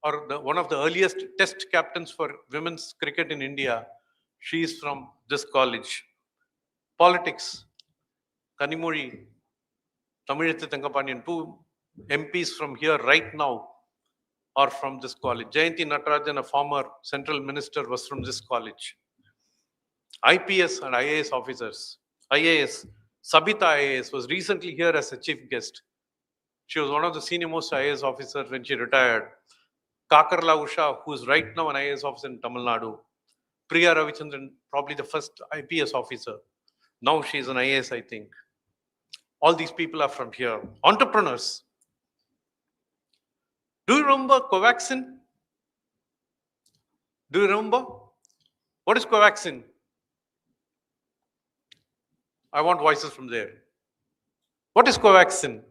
or one of the earliest test captains for women's cricket in India, she is from this college. Politics, Kanimuri, Tamilithu Tangapanian, two MPs from here right now are from this college. Jayanti Natarajan, a former central minister, was from this college. IPS and IAS officers. IAS, Sabita IAS was recently here as a chief guest. She was one of the senior most IAS officers when she retired. Kakarla Usha, who is right now an IAS officer in Tamil Nadu. Priya Ravichandran, probably the first IPS officer. Now she is an IAS, I think. All these people are from here. Entrepreneurs. Do you remember Covaxin? Do you remember? What is Covaxin? I want voices from there. What is Covaxin?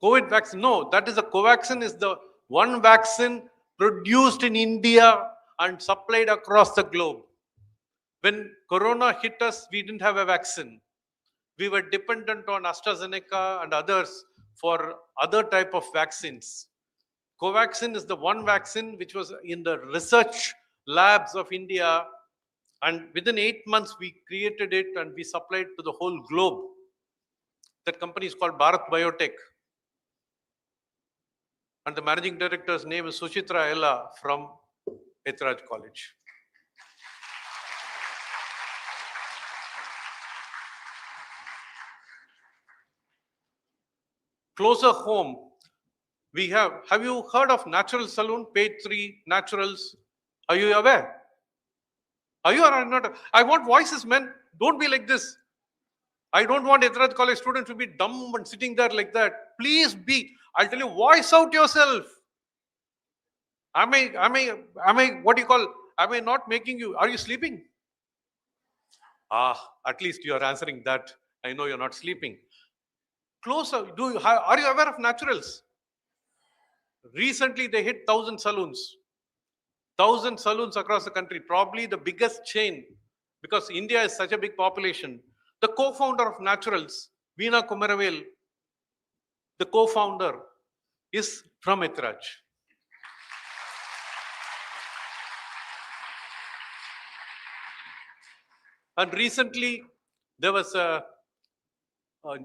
COVID vaccine? No, that is the Covaxin is the one vaccine produced in India and supplied across the globe. When Corona hit us, we didn't have a vaccine. We were dependent on AstraZeneca and others for other type of vaccines. Covaxin is the one vaccine which was in the research labs of India, and within 8 months we created it and we supplied to the whole globe. That company is called Bharat Biotech. And the managing director's name is Suchitra Ella from Ethiraj College. Closer home, we have you heard of Natural Saloon, page 3, Naturals? Are you aware? Are you or not? I want voices, men. Don't be like this. I don't want Ethiraj College students to be dumb and sitting there like that. Please be. I'll tell you, voice out yourself. Am I, what do you call, am I not making you, are you sleeping? At least you are answering that. I know you're not sleeping. Closer, are you aware of Naturals? Recently, they hit 1,000 saloons. 1,000 saloons across the country, probably the biggest chain, because India is such a big population. The co-founder of Naturals, Veena Kumaravel, the co-founder, is from Ethiraj. And recently, there was a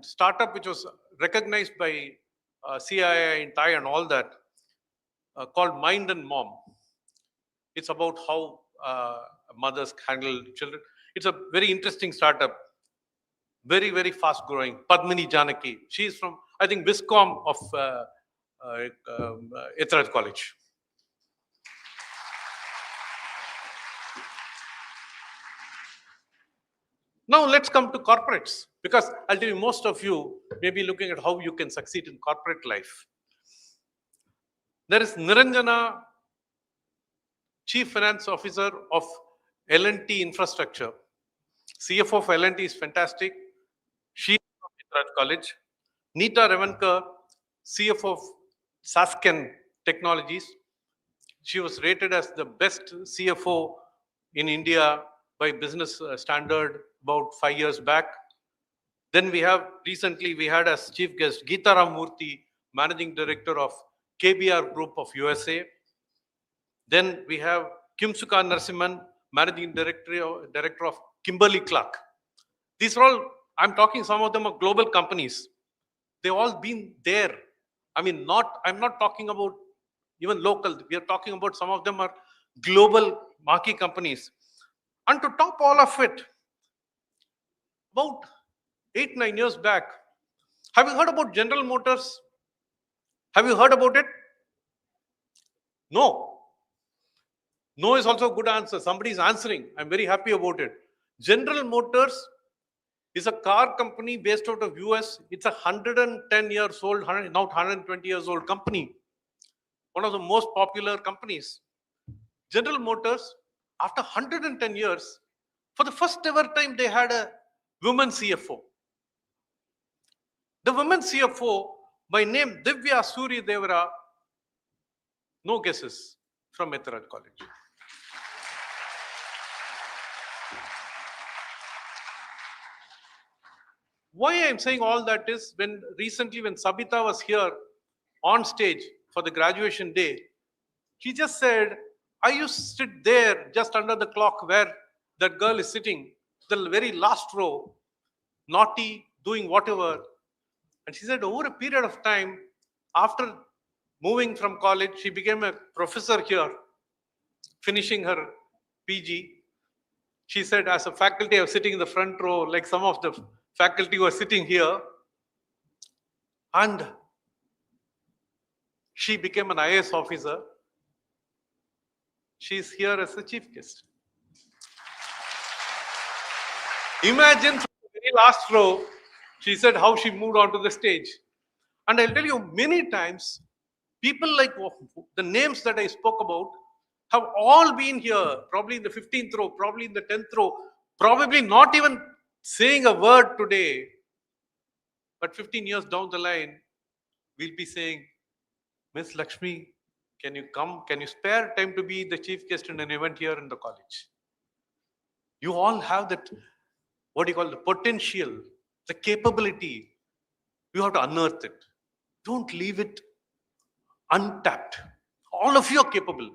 startup which was recognized by CII in Thai and all that, called Mind and Mom. It's about how mothers handle children. It's a very interesting startup, very, very fast growing. Padmini Janaki, she's from, I think, Viscom of Ethiraj College. Now let's come to corporates, because I'll tell you, most of you may be looking at how you can succeed in corporate life. There is Niranjana, Chief Finance Officer of L&T Infrastructure. CFO of L&T is fantastic. She is from Ethiraj College. Neeta Revankar, CFO of Sasken Technologies. She was rated as the best CFO in India by Business Standard about 5 years back. Then we have, recently we had as chief guest Geeta Ramurthy, Managing Director of KBR Group of USA. Then we have Kimsuka Narasimhan, Managing Director of Kimberly Clark. These are all, I'm talking, some of them are global companies. They've all been there. I mean, I'm not talking about even local. We are talking about some of them are global marquee companies. And to top all of it, about 8-9 years back, have you heard about General Motors? Have you heard about it? No. No is also a good answer. Somebody is answering. I'm very happy about it. General Motors is a car company based out of US. It's a 110 years old, now 120 years old company. One of the most popular companies. General Motors, after 110 years, for the first ever time, they had a woman CFO. The woman CFO, by name Divya Suri Devara, no guesses, from Ethiraj College. Why I'm saying all that is, recently when Sabita was here on stage for the graduation day, he just said, I used to sit there just under the clock where that girl is sitting, the very last row, naughty, doing whatever. And she said, over a period of time, after moving from college, she became a professor here, finishing her PG. She said, as a faculty, I was sitting in the front row, like some of the faculty who are sitting here. And she became an IAS officer. She's here as a chief guest. Imagine from the very last row, she said how she moved onto the stage. And I'll tell you, many times, people like the names that I spoke about have all been here, probably in the 15th row, probably in the 10th row, probably not even saying a word today. But 15 years down the line, we'll be saying, Miss Lakshmi, can you come? Can you spare time to be the chief guest in an event here in the college? You all have that, what do you call, the potential, the capability. You have to unearth it. Don't leave it untapped. All of you are capable.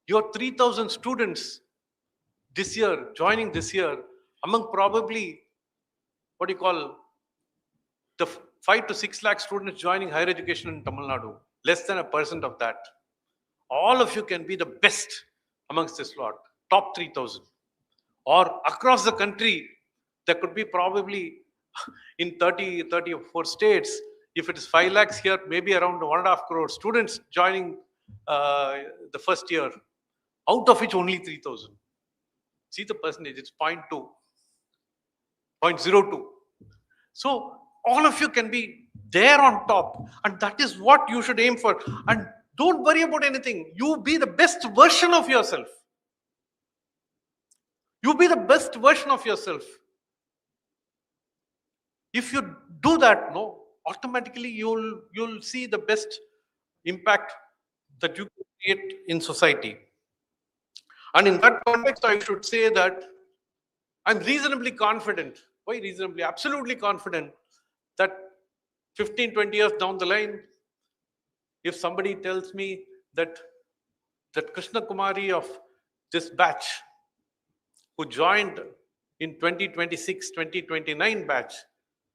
Your 3,000 students this year, joining this year, among probably, what do you call, the 5 to 6 lakh students joining higher education in Tamil Nadu, less than 1% of that. All of you can be the best amongst this lot, top 3,000. Or across the country, there could be probably in 30 or 4 states, if it is 5 lakhs here, maybe around 1.5 crore students joining the first year, out of which only 3,000. See the percentage, it's 0.2, 0.02. So all of you can be there on top, and that is what you should aim for. And don't worry about anything. You be the best version of yourself. You be the best version of yourself. If you do that, automatically you'll see the best impact that you create in society. And in that context, I should say that I'm reasonably confident. Why reasonably? Absolutely confident that 15-20 years down the line, if somebody tells me that Krishna Kumari of this batch, who joined in 2026-2029 batch,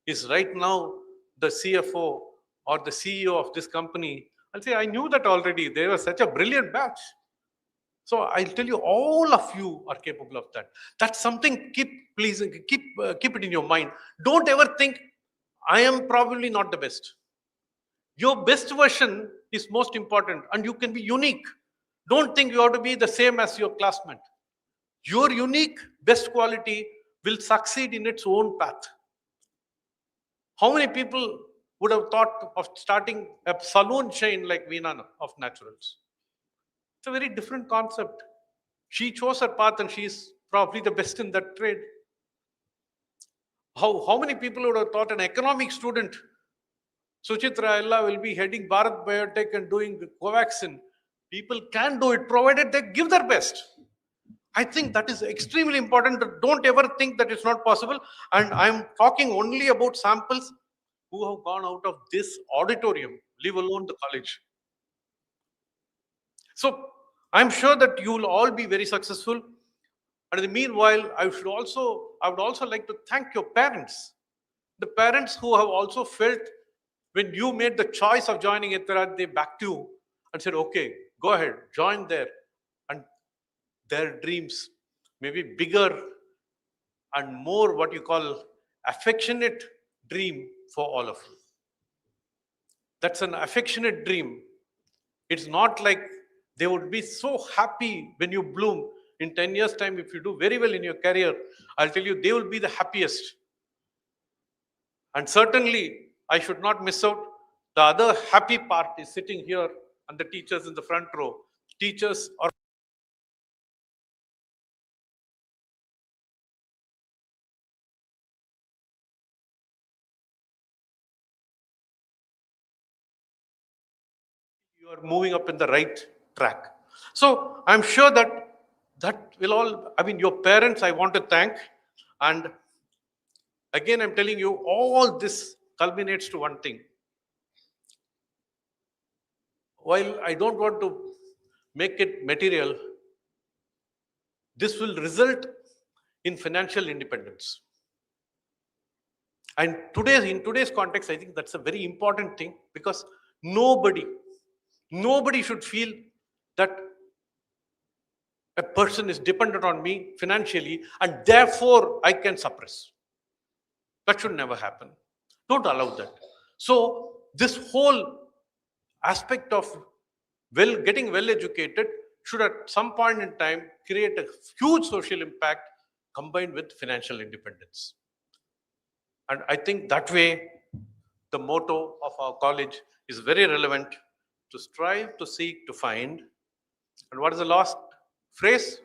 is right now the CFO or the CEO of this company, I'll say, I knew that already. They were such a brilliant batch. So I'll tell you, all of you are capable of that. That's something, please keep it in your mind. Don't ever think, I am probably not the best. Your best version is most important, and you can be unique. Don't think you have to be the same as your classmate. Your unique best quality will succeed in its own path. How many people would have thought of starting a saloon chain like Veena of Naturals? It's a very different concept. She chose her path and she's probably the best in that trade. How many people would have thought an economic student, Suchitra Ella, will be heading Bharat Biotech and doing Covaxin? People can do it provided they give their best. I think that is extremely important. Don't ever think that it's not possible. And I'm talking only about samples who have gone out of this auditorium, leave alone the college. So I'm sure that you will all be very successful. And in the meanwhile, I would also like to thank your parents. The parents who have also felt when you made the choice of joining Ethiraj, they backed you and said, okay, go ahead, join there. And their dreams may be bigger and more what you call affectionate dream for all of you. That's an affectionate dream. It's not like they would be so happy when you bloom. In 10 years' time, if you do very well in your career, I'll tell you, they will be the happiest. And certainly, I should not miss out. The other happy part is sitting here and the teachers in the front row. Teachers are you are moving up in the right track. So I'm sure that will all, I mean, your parents, I want to thank. And again, I'm telling you, all this culminates to one thing. While I don't want to make it material, this will result in financial independence. And in today's context, I think that's a very important thing, because nobody should feel that a person is dependent on me financially and therefore I can suppress. That should never happen. Don't allow that. So this whole aspect of getting well educated should at some point in time create a huge social impact combined with financial independence. And I think that way the motto of our college is very relevant: to strive, to seek, to find. And what is the last phrase?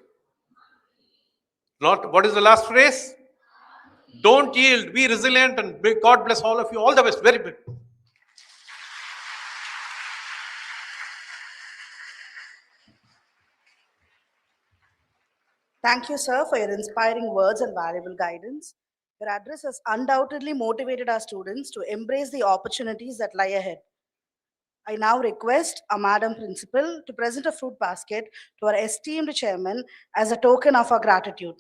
What is the last phrase? Don't yield, be resilient, and God bless all of you. All the best. Very good. Thank you, sir, for your inspiring words and valuable guidance. Your address has undoubtedly motivated our students to embrace the opportunities that lie ahead. I now request our Madam Principal to present a fruit basket to our esteemed chairman as a token of our gratitude.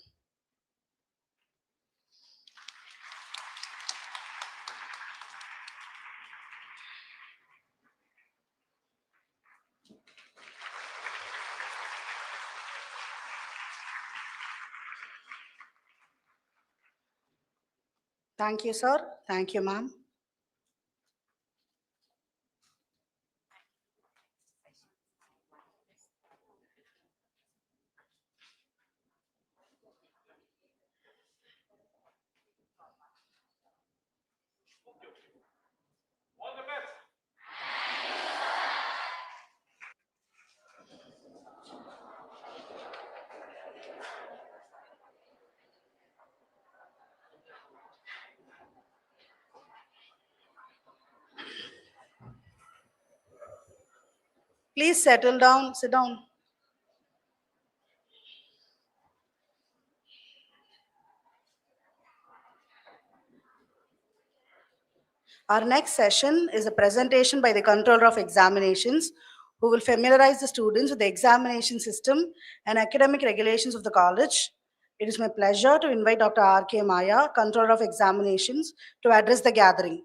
Thank you, sir. Thank you, ma'am. All the best. Please settle down, sit down. Our next session is a presentation by the Controller of Examinations, who will familiarize the students with the examination system and academic regulations of the college. It is my pleasure to invite Dr. R.K. Maya, Controller of Examinations, to address the gathering.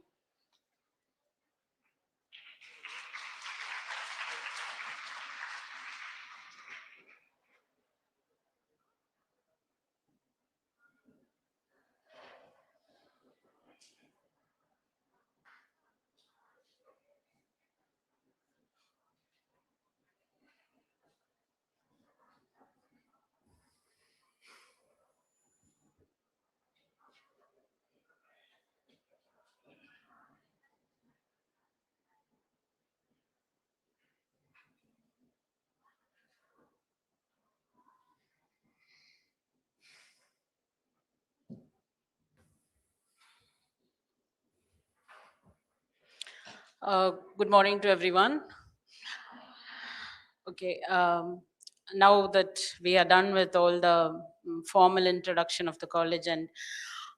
Good morning to everyone. Okay, now that we are done with all the formal introduction of the college, and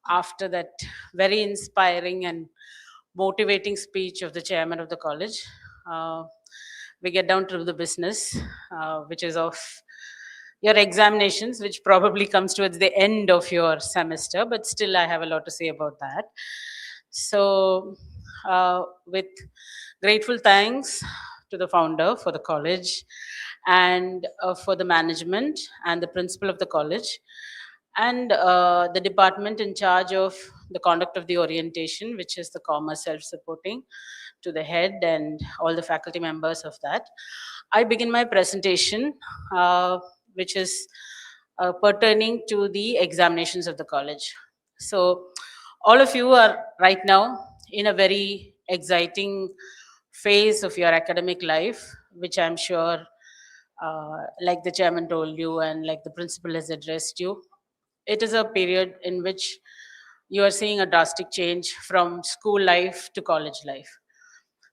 after that very inspiring and motivating speech of the chairman of the college, uh, we get down to the business, which is of your examinations, which probably comes towards the end of your semester, but still I have a lot to say about that. So, with grateful thanks to the founder for the college and for the management and the principal of the college and the department in charge of the conduct of the orientation, which is the commerce self-supporting, to the head and all the faculty members of that. I begin my presentation, which is pertaining to the examinations of the college. So, all of you are right now in a very exciting phase of your academic life, which I'm sure, like the chairman told you and like the principal has addressed you, it is a period in which you are seeing a drastic change from school life to college life.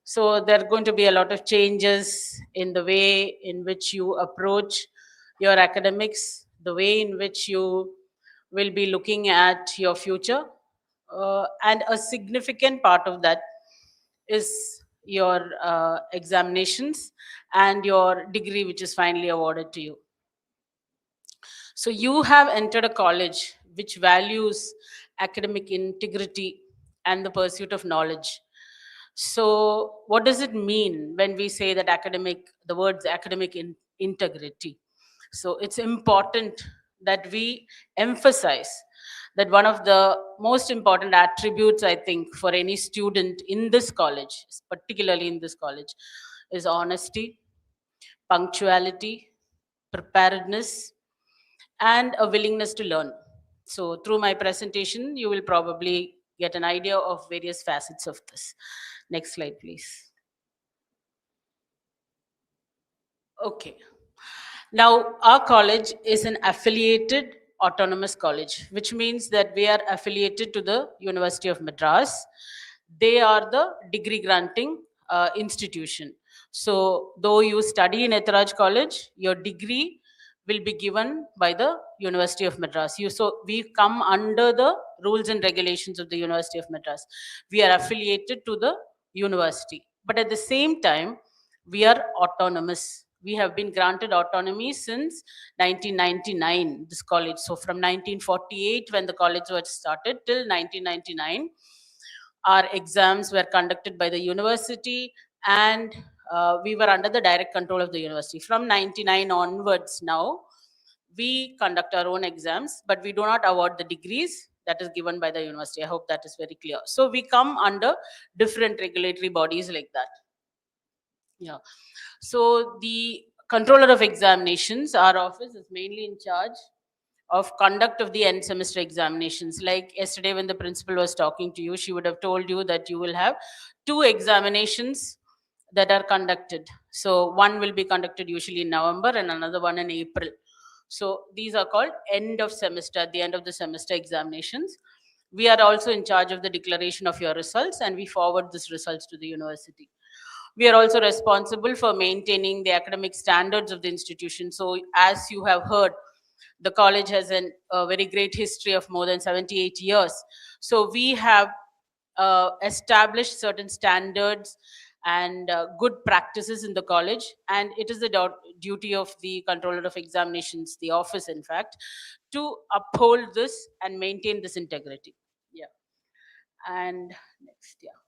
So there are going to be a lot of changes in the way in which you approach your academics, the way in which you will be looking at your future. And a significant part of that is your examinations and your degree, which is finally awarded to you. So you have entered a college which values academic integrity and the pursuit of knowledge. So what does it mean when we say that the words academic integrity? So it's important that we emphasize that one of the most important attributes, I think, for any student in this college, particularly in this college, is honesty, punctuality, preparedness, and a willingness to learn. So through my presentation, you will probably get an idea of various facets of this. Next slide, please. Okay. Now, our college is an affiliated autonomous college, which means that we are affiliated to the University of Madras. They are the degree granting institution. So, though you study in Ethiraj College, your degree will be given by the University of Madras. So, we come under the rules and regulations of the University of Madras. We are affiliated to the university, but at the same time, we are autonomous. We have been granted autonomy since 1999, this college. So from 1948, when the college was started, till 1999, our exams were conducted by the university, and we were under the direct control of the university. From 99 onwards now, we conduct our own exams, but we do not award the degrees that is given by the university. I hope that is very clear. So we come under different regulatory bodies like that. Yeah. So the controller of examinations, our office is mainly in charge of conduct of the end semester examinations. Like yesterday when the principal was talking to you, she would have told you that you will have 2 examinations that are conducted. So one will be conducted usually in November and another one in April. So these are called end of semester, at the end of the semester examinations. We are also in charge of the declaration of your results, and we forward these results to the university. We are also responsible for maintaining the academic standards of the institution. So as you have heard, the college has a very great history of more than 78 years. So we have established certain standards and good practices in the college, and it is the duty of the controller of examinations, the office in fact, to uphold this and maintain this integrity. Yeah. And next, yeah.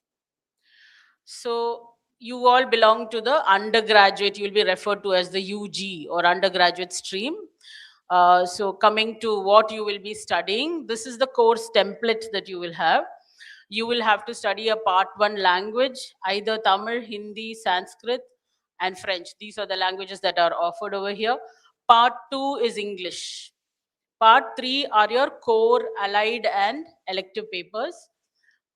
So you all belong to the undergraduate, you will be referred to as the UG or undergraduate stream. So coming to what you will be studying, this is the course template that you will have. You will have to study a part 1 language, either Tamil, Hindi, Sanskrit, and French. These are the languages that are offered over here. Part 2 is English. Part 3 are your core, allied, and elective papers.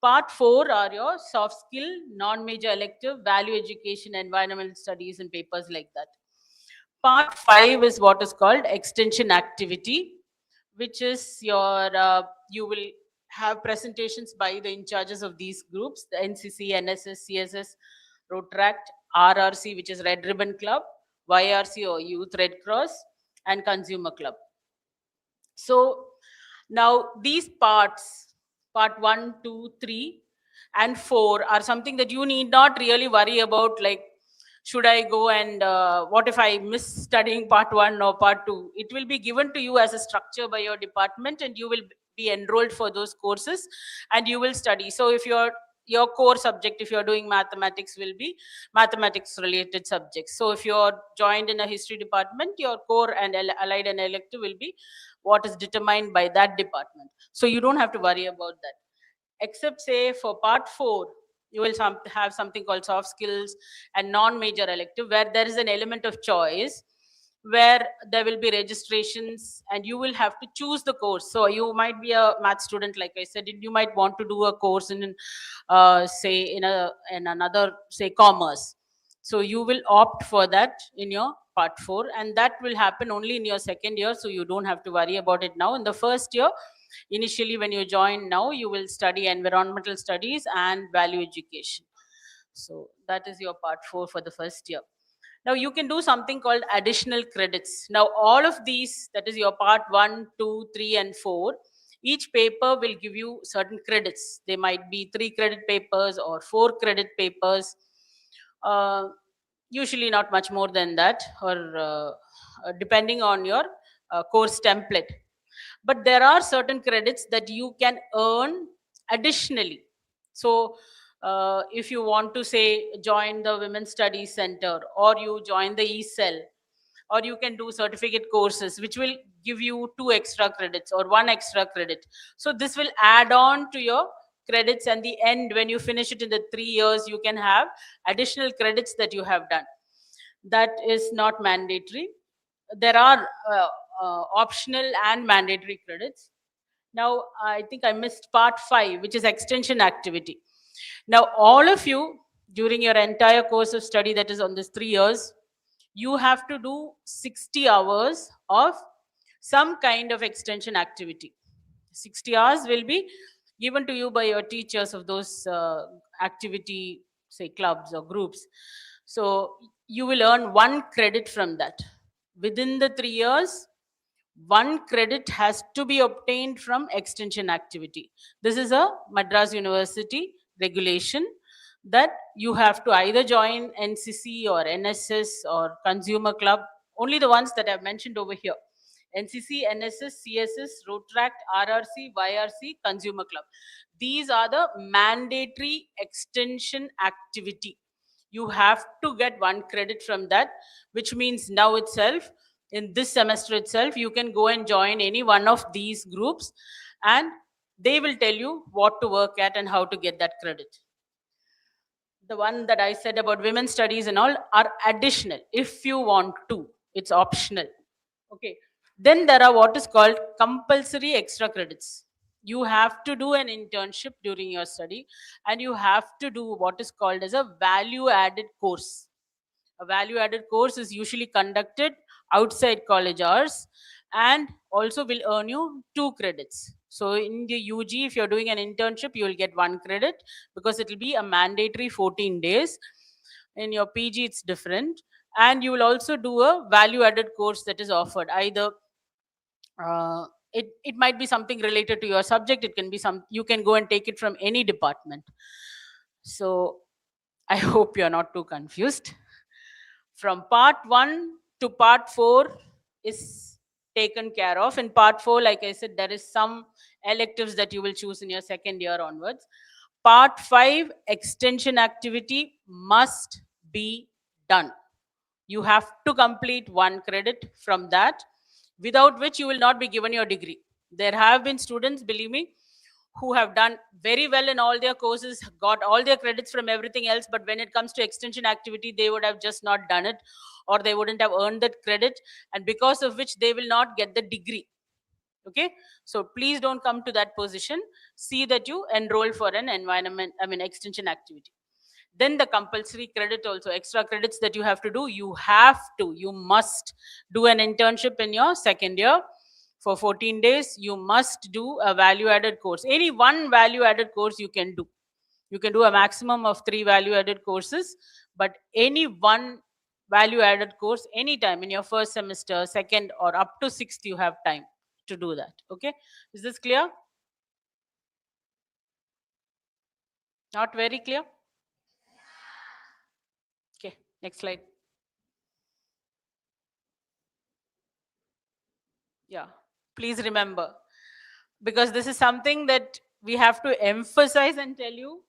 Part 4 are your soft skill, non-major elective, value education, environmental studies, and papers like that. Part 5 is what is called extension activity, which is your, you will have presentations by the in charges of these groups, the NCC, NSS, CSS, Rotaract, RRC, which is Red Ribbon Club, YRC or Youth Red Cross, and Consumer Club. So now these parts, part 1, 2, 3, and 4 are something that you need not really worry about, like, should I go and what if I miss studying part 1 or part 2? It will be given to you as a structure by your department, and you will be enrolled for those courses and you will study. So if your core subject, if you're doing mathematics, will be mathematics related subjects. So if you're joined in a history department, your core and allied and elective will be what is determined by that department. So you don't have to worry about that. Except say for part 4, you will have something called soft skills and non-major elective, where there is an element of choice, where there will be registrations and you will have to choose the course. So you might be a math student, like I said, you might want to do a course in say in another, say, commerce. So you will opt for that in your part 4, and that will happen only in your second year, so you don't have to worry about it now. In the first year, initially when you join now, you will study environmental studies and value education. So that is your part 4 for the first year. Now you can do something called additional credits. Now all of these, that is your part 1, 2, 3, and 4, each paper will give you certain credits. They might be 3 credit papers or 4 credit papers. Usually not much more than that, or depending on your course template. But there are certain credits that you can earn additionally. So if you want to, say, join the Women's Studies Center, or you join the ECEL, or you can do certificate courses which will give you 2 extra credits or 1 extra credit. So this will add on to your credits, and the end, when you finish it in the 3 years, you can have additional credits that you have done. That is not mandatory. There are optional and mandatory credits. Now I think I missed part 5, which is extension activity. Now all of you, during your entire course of study, that is on this 3 years, you have to do 60 hours of some kind of extension activity. 60 hours will be given to you by your teachers of those activity, say, clubs or groups. So you will earn 1 credit from that. Within the 3 years, 1 credit has to be obtained from extension activity. This is a Madras University regulation, that you have to either join NCC or NSS or Consumer Club, only the ones that I've mentioned over here: NCC, NSS, CSS, Rotaract, RRC, YRC, Consumer Club. These are the mandatory extension activity. You have to get 1 credit from that, which means now itself, in this semester itself, you can go and join any one of these groups, and they will tell you what to work at and how to get that credit. The one that I said about women's studies and all are additional. If you want to, it's optional. Okay. Then there are what is called compulsory extra credits. You have to do an internship during your study, and you have to do what is called as a value added course. A value added course is usually conducted outside college hours and also will earn you 2 credits. So in the UG, if you're doing an internship, you will get 1 credit because it will be a mandatory 14 days. In your PG, it's different. And you will also do a value added course that is offered. Either it might be something related to your subject. It can be you can go and take it from any department. So I hope you're not too confused. From part 1 to part 4 is taken care of. In part 4, like I said, there is some electives that you will choose in your second year onwards. Part 5, extension activity must be done. You have to complete 1 credit from that, without which you will not be given your degree. There have been students, believe me, who have done very well in all their courses, got all their credits from everything else, but when it comes to extension activity, they would have just not done it, or they wouldn't have earned that credit, and because of which they will not get the degree. Okay, so please don't come to that position. See that you enroll for an extension activity. Then the compulsory credit, also extra credits that you have to do, you must do an internship in your second year for 14 days. You must do a value added course, any one value added course you can do. You can do a maximum of 3 value added courses, but any one value added course anytime in your first semester, second, or up to 6th, you have time to do that. Okay, is this clear? Not very clear? Okay, next slide. Yeah, please remember, because this is something that we have to emphasize and tell you.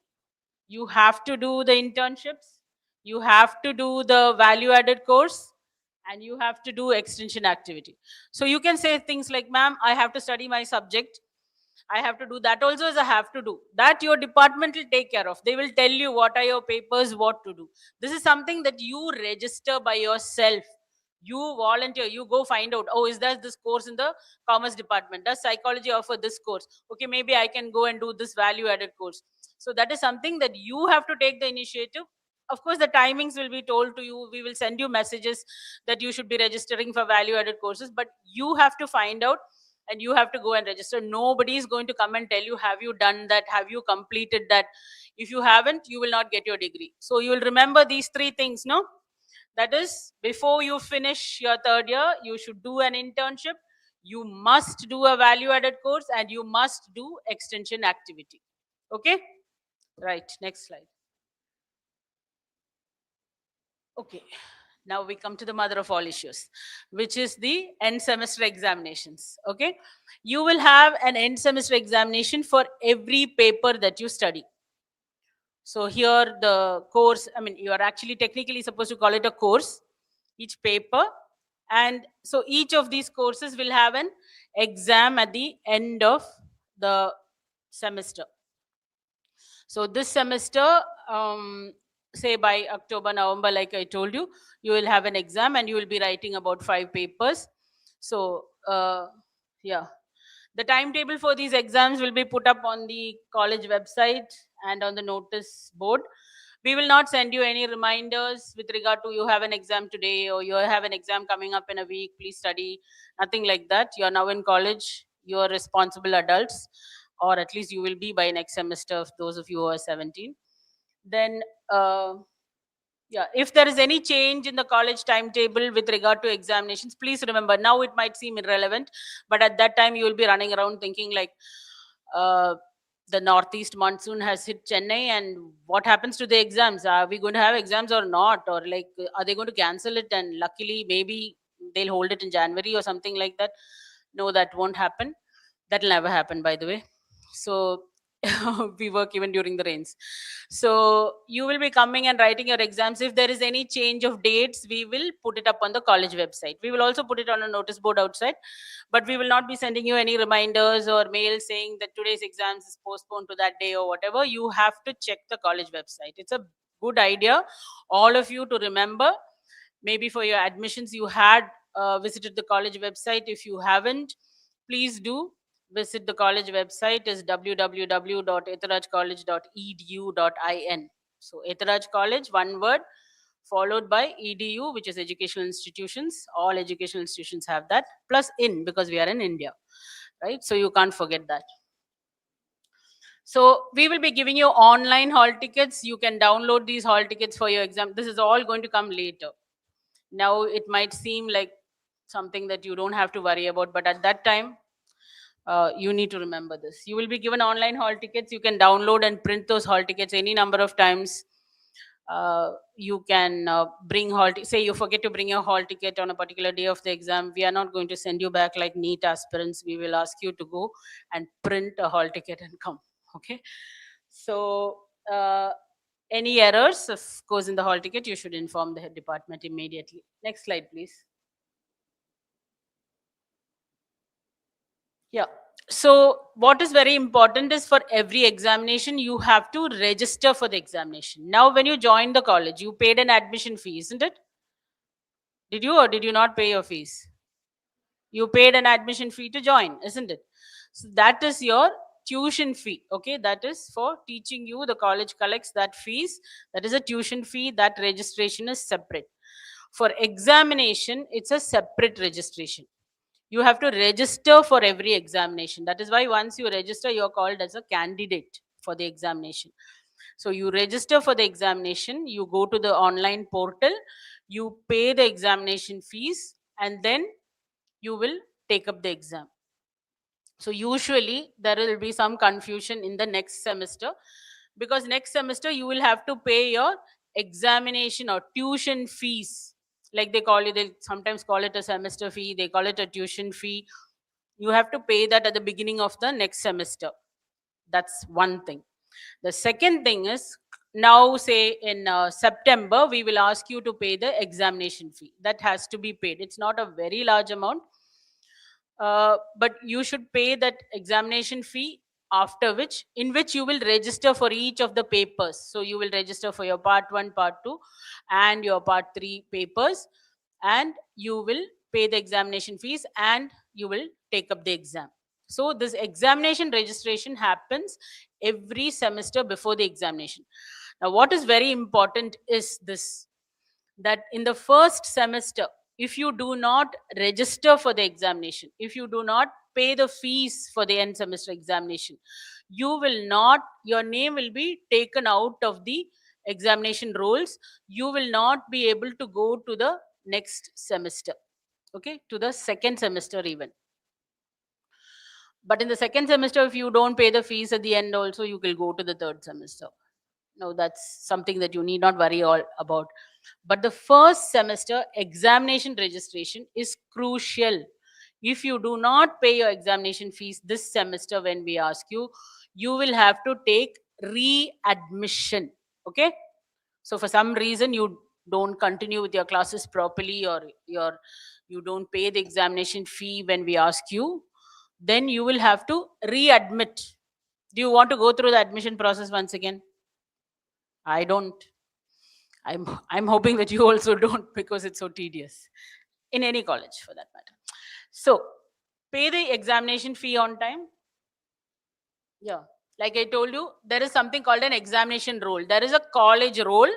You have to do the internships, you have to do the value added course, and you have to do extension activity. So you can say things like, ma'am, I have to study my subject, I have to do that also as I have to do. That your department will take care of. They will tell you what are your papers, what to do. This is something that you register by yourself. You volunteer, you go find out, oh, is there this course in the commerce department? Does psychology offer this course? Okay, maybe I can go and do this value added course. So that is something that you have to take the initiative. Of course, the timings will be told to you. We will send you messages that you should be registering for value added courses, but you have to find out and you have to go and register. Nobody is going to come and tell you, have you done that? Have you completed that? If you haven't, you will not get your degree. So you will remember these 3 things, no? That is, before you finish your third year, you should do an internship, you must do a value added course, and you must do extension activity. Okay? Right, next slide. Okay, now we come to the mother of all issues, which is the end semester examinations. Okay, you will have an end semester examination for every paper that you study. So here the course, you are actually technically supposed to call it a course, each paper. And so each of these courses will have an exam at the end of the semester. So this semester, say by October, November, like I told you, you will have an exam and you will be writing about 5 papers. So yeah, the timetable for these exams will be put up on the college website and on the notice board. We will not send you any reminders with regard to you have an exam today or you have an exam coming up in a week, please study. Nothing like that. You are now in college, you are responsible adults, or at least you will be by next semester, those of you who are 17. Then yeah, if there is any change in the college timetable with regard to examinations, please remember, now it might seem irrelevant, but at that time you will be running around thinking like, the northeast monsoon has hit Chennai, and what happens to the exams? Are we going to have exams or not? Or like, are they going to cancel it? And luckily, maybe they'll hold it in January or something like that. No, that won't happen. That'll never happen, by the way. So we work even during the rains. So you will be coming and writing your exams. If there is any change of dates, we will put it up on the college website. We will also put it on a notice board outside, but we will not be sending you any reminders or mails saying that today's exams is postponed to that day or whatever. You have to check the college website. It's a good idea, all of you, to remember. Maybe for your admissions, you had visited the college website. If you haven't, please do visit the college website. Is www.ethirajcollege.edu.in. So Ethiraj College, one word, followed by edu, which is educational institutions. All educational institutions have that, plus in, because we are in India, right? So you can't forget that. So we will be giving you online hall tickets. You can download these hall tickets for your exam. This is all going to come later. Now it might seem like something that you don't have to worry about, but at that time, you need to remember this. You will be given online hall tickets. You can download and print those hall tickets any number of times. You can bring say you forget to bring your hall ticket on a particular day of the exam. We are not going to send you back like NEET aspirants. We will ask you to go and print a hall ticket and come. Okay. So any errors, of course, in the hall ticket, you should inform the head department immediately. Next slide, please. Yeah. So what is very important is for every examination, you have to register for the examination. Now, when you join the college, you paid an admission fee, isn't it? Did you or did you not pay your fees? You paid an admission fee to join, isn't it? So that is your tuition fee. Okay, that is for teaching you. The college collects that fees. That is a tuition fee. That registration is separate. For examination, it's a separate registration. You have to register for every examination. That is why once you register, you're called as a candidate for the examination. So you register for the examination, you go to the online portal, you pay the examination fees, and then you will take up the exam. So usually there will be some confusion in the next semester, because next semester you will have to pay your examination or tuition fees. Like they sometimes call it a semester fee, they call it a tuition fee. You have to pay that at the beginning of the next semester. That's one thing. The second thing is, now say in September, we will ask you to pay the examination fee. That has to be paid. It's not a very large amount, but you should pay that examination fee, after which, in which you will register for each of the papers. So you will register for your part 1, part 2 and your part 3 papers, and you will pay the examination fees and you will take up the exam. So this examination registration happens every semester before the examination. Now what is very important is this, that in the first semester, if you do not register for the examination, if you do not pay the fees for the end semester examination, your name will be taken out of the examination rolls. You will not be able to go to the next semester, okay, to the second semester even. But in the second semester, if you don't pay the fees at the end also, you will go to the third semester. No, that's something that you need not worry all about. But the first semester examination registration is crucial. If you do not pay your examination fees this semester, when we ask you, you will have to take readmission. Okay. So for some reason you don't continue with your classes properly, or you don't pay the examination fee when we ask you, then you will have to readmit. Do you want to go through the admission process once again? I don't. I'm hoping that you also don't, because it's so tedious in any college for that matter. So pay the examination fee on time. Yeah, like I told you, there is something called an examination roll. There is a college roll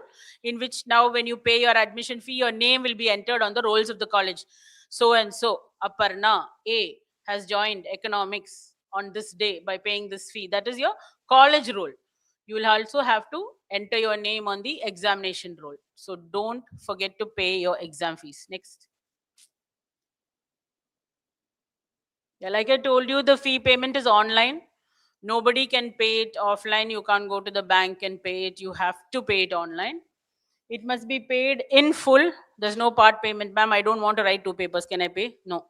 in which now when you pay your admission fee, your name will be entered on the rolls of the college. So and so Aparna A has joined economics on this day by paying this fee. That is your college roll. You will also have to enter your name on the examination roll. So don't forget to pay your exam fees. Next. Yeah, like I told you, the fee payment is online. Nobody can pay it offline. You can't go to the bank and pay it. You have to pay it online. It must be paid in full. There's no part payment. Ma'am, I don't want to write 2 papers. Can I pay? No.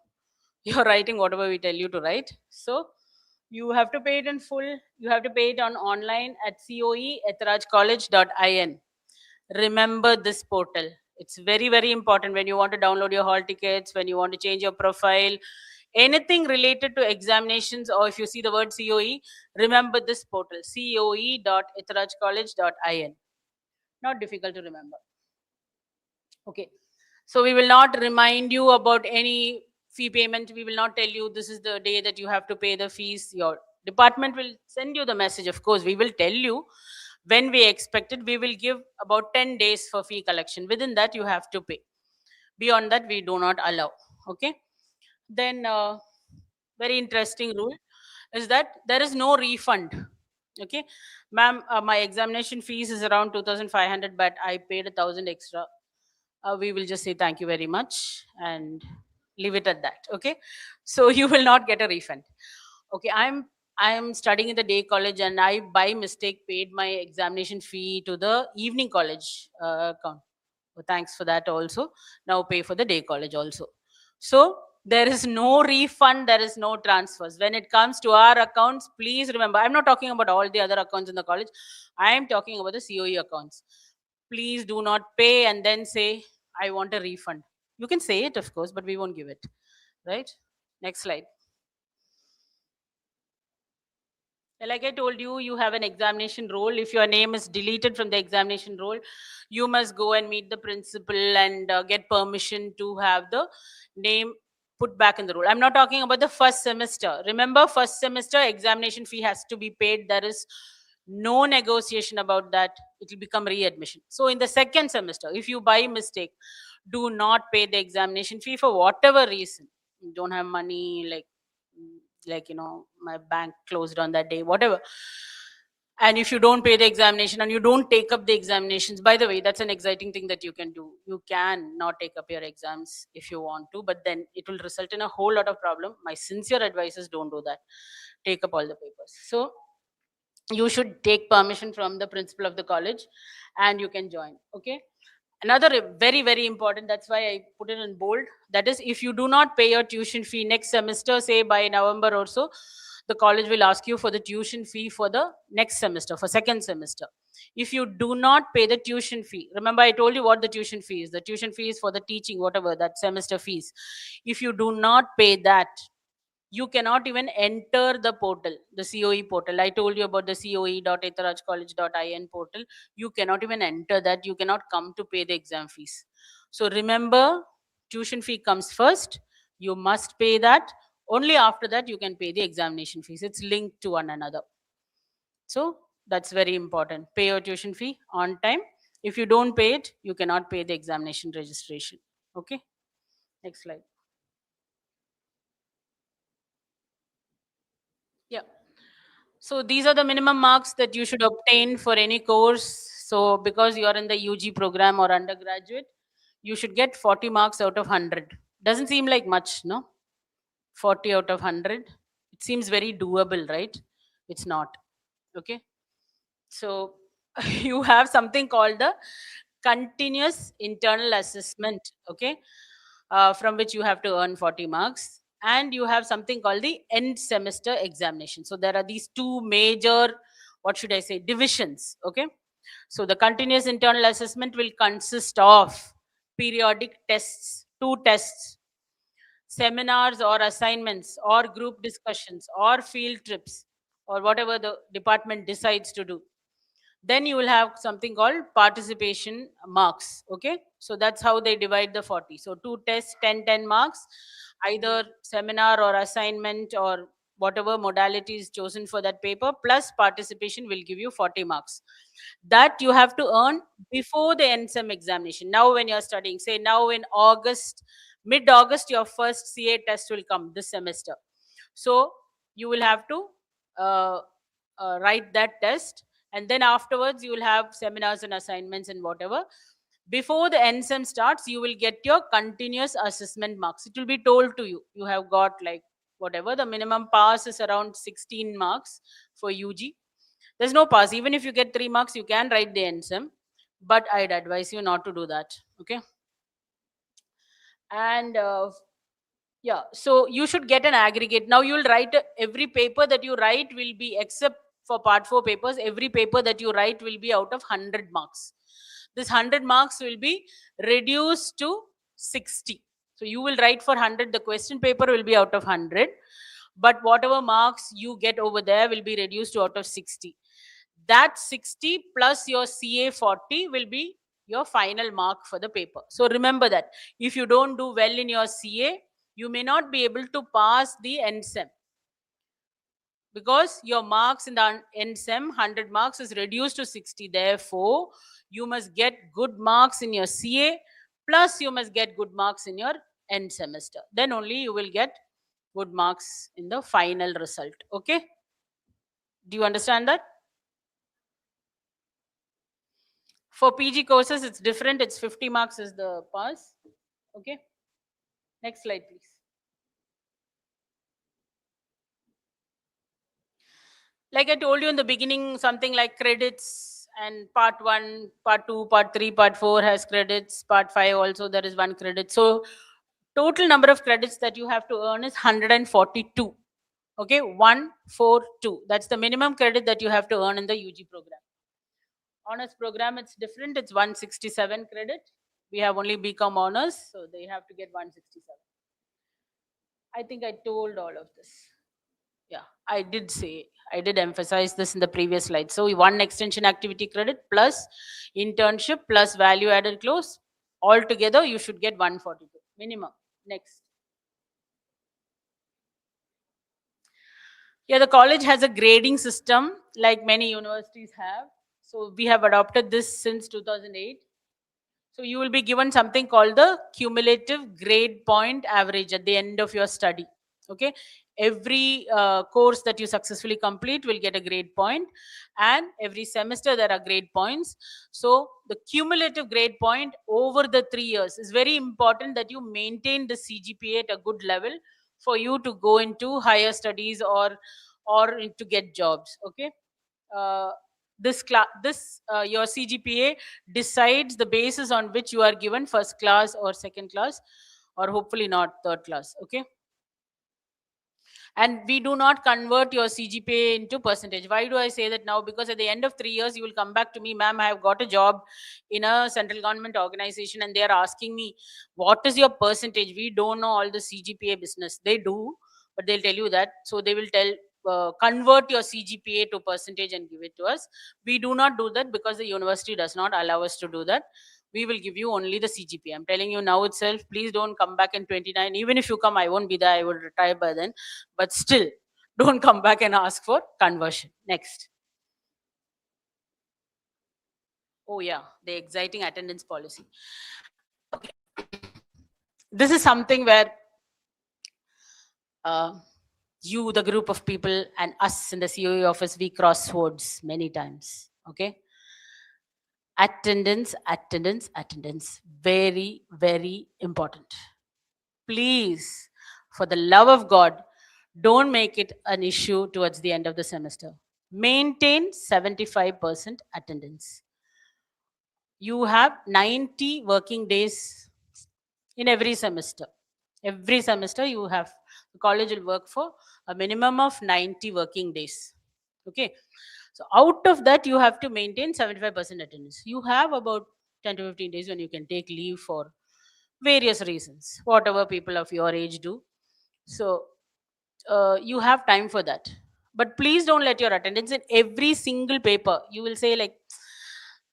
You're writing whatever we tell you to write. So you have to pay it in full. You have to pay it on online at coe@ethirajcollege.in. Remember this portal. It's very, very important when you want to download your hall tickets, when you want to change your profile, anything related to examinations, or if you see the word COE, remember this portal, coe.ethirajcollege.in. Not difficult to remember. Okay. So we will not remind you about any fee payment. We will not tell you this is the day that you have to pay the fees. Your department will send you the message. Of course, we will tell you when we expect it. We will give about 10 days for fee collection. Within that, you have to pay. Beyond that, we do not allow. Okay. Then very interesting rule is that there is no refund. Okay, ma'am, my examination fees is around 2,500, but I paid 1,000 extra. We will just say thank you very much and leave it at that. Okay, so you will not get a refund. Okay, I'm I am studying in the day college and I by mistake paid my examination fee to the evening college account. So thanks for that also. Now pay for the day college also. So there is no refund, there is no transfers. When it comes to our accounts, please remember, I'm not talking about all the other accounts in the college. I am talking about the COE accounts. Please do not pay and then say, I want a refund. You can say it, of course, but we won't give it. Right? Next slide. Like I told you, you have an examination roll. If your name is deleted from the examination roll, you must go and meet the principal and get permission to have the name put back in the roll. I'm not talking about the first semester. Remember, first semester examination fee has to be paid. There is no negotiation about that. It will become readmission. So in the second semester, if you by mistake do not pay the examination fee for whatever reason, you don't have money, like my bank closed on that day, whatever, and if you don't pay the examination and you don't take up the examinations, by the way, that's an exciting thing that you can do. You can not take up your exams if you want to, but then it will result in a whole lot of problem. My sincere advice is don't do that. Take up all the papers. So you should take permission from the principal of the college and you can join. Okay, another very very important, that's why I put it in bold, that is, if you do not pay your tuition fee next semester, say by November or so, the college will ask you for the tuition fee for the next semester, for second semester. If you do not pay the tuition fee, remember I told you what the tuition fee is. The tuition fee is for the teaching, whatever that semester fees. If you do not pay that, you cannot even enter the portal, the COE portal. I told you about the coe.ethirajcollege.in portal. You cannot even enter that. You cannot come to pay the exam fees. So remember, tuition fee comes first. You must pay that. Only after that you can pay the examination fees. It's linked to one another. So that's very important. Pay your tuition fee on time. If you don't pay it, you cannot pay the examination registration. Okay. Next slide. Yeah. So these are the minimum marks that you should obtain for any course. So because you are in the UG program or undergraduate, you should get 40 marks out of 100. Doesn't seem like much, no? 40 out of 100. It seems very doable, right? It's not. Okay. So you have something called the continuous internal assessment, okay, from which you have to earn 40 marks. And you have something called the end semester examination. So there are these two major, what should I say, divisions, okay. So the continuous internal assessment will consist of periodic tests, two tests, seminars or assignments or group discussions or field trips or whatever the department decides to do. Then you will have something called participation marks. Okay, so that's how they divide the 40. So two tests, 10 marks, either seminar or assignment or whatever modality is chosen for that paper, plus participation will give you 40 marks. That you have to earn before the NSEM examination. Now when you're studying, say now in August, mid-August, your first CA test will come this semester. So you will have to write that test, and then afterwards you will have seminars and assignments and whatever. Before the NSEM starts, you will get your continuous assessment marks. It will be told to you, you have got like whatever, the minimum pass is around 16 marks for UG. There's no pass. Even if you get 3 marks, you can write the NSEM, but I'd advise you not to do that. Okay. And yeah, so you should get an aggregate. Now you'll write every paper that you write will be, except for part 4 papers, every paper that you write will be out of 100 marks. This 100 marks will be reduced to 60. So you will write for 100, the question paper will be out of 100, but whatever marks you get over there will be reduced to out of 60. That 60 plus your CA 40 will be your final mark for the paper. So remember that if you don't do well in your CA, you may not be able to pass the NSEM, because your marks in the NSEM, 100 marks, is reduced to 60. Therefore, you must get good marks in your CA, plus you must get good marks in your end semester. Then only you will get good marks in the final result. Okay? Do you understand that? For PG courses, it's different. It's 50 marks is the pass. Okay? Next slide, please. like I told you in the beginning, something like credits and part 1, part 2, part 3, part 4 has credits, part 5 also there is 1 credit. So total number of credits that you have to earn is 142. Okay, 142. That's the minimum credit that you have to earn in the UG program. Honors program, it's different. It's 167 credit. We have only BCom honors, so they have to get 167. I think I told all of this. Yeah, I did emphasize this in the previous slide. So 1 extension activity credit plus internship plus value added close, altogether you should get 142 minimum. Next. Yeah, the college has a grading system like many universities have. So we have adopted this since 2008. So you will be given something called the cumulative grade point average at the end of your study. Okay, every course that you successfully complete will get a grade point, and every semester there are grade points. So the cumulative grade point over the 3 years is very important, that you maintain the CGPA at a good level for you to go into higher studies or to get jobs. Okay, uh, your CGPA decides the basis on which you are given first class or second class, or hopefully not third class. Okay, and we do not convert your CGPA into percentage. Why do I say that now? Because at the end of 3 years you will come back to me, ma'am, I have got a job in a central government organization, and they are asking me, what is your percentage? We don't know all the CGPA business. They do, but they'll tell you that. So they will tell, convert your CGPA to percentage and give it to us. We do not do that because the university does not allow us to do that. We will give you only the CGPA. I'm telling you now itself, please don't come back in 29. Even if you come, I won't be there. I will retire by then. But still, don't come back and ask for conversion. Next. Oh yeah, the exciting attendance policy. Okay. This is something where you, the group of people, and us in the COE office, we cross swords many times. Okay. Attendance, attendance, attendance. Very, very important. Please, for the love of God, don't make it an issue towards the end of the semester. Maintain 75% attendance. You have 90 working days in every semester. Every semester you have, the college will work for a minimum of 90 working days. Okay. So out of that, you have to maintain 75% attendance. You have about 10 to 15 days when you can take leave for various reasons, whatever people of your age do. So you have time for that. But please don't let your attendance in every single paper. You will say like,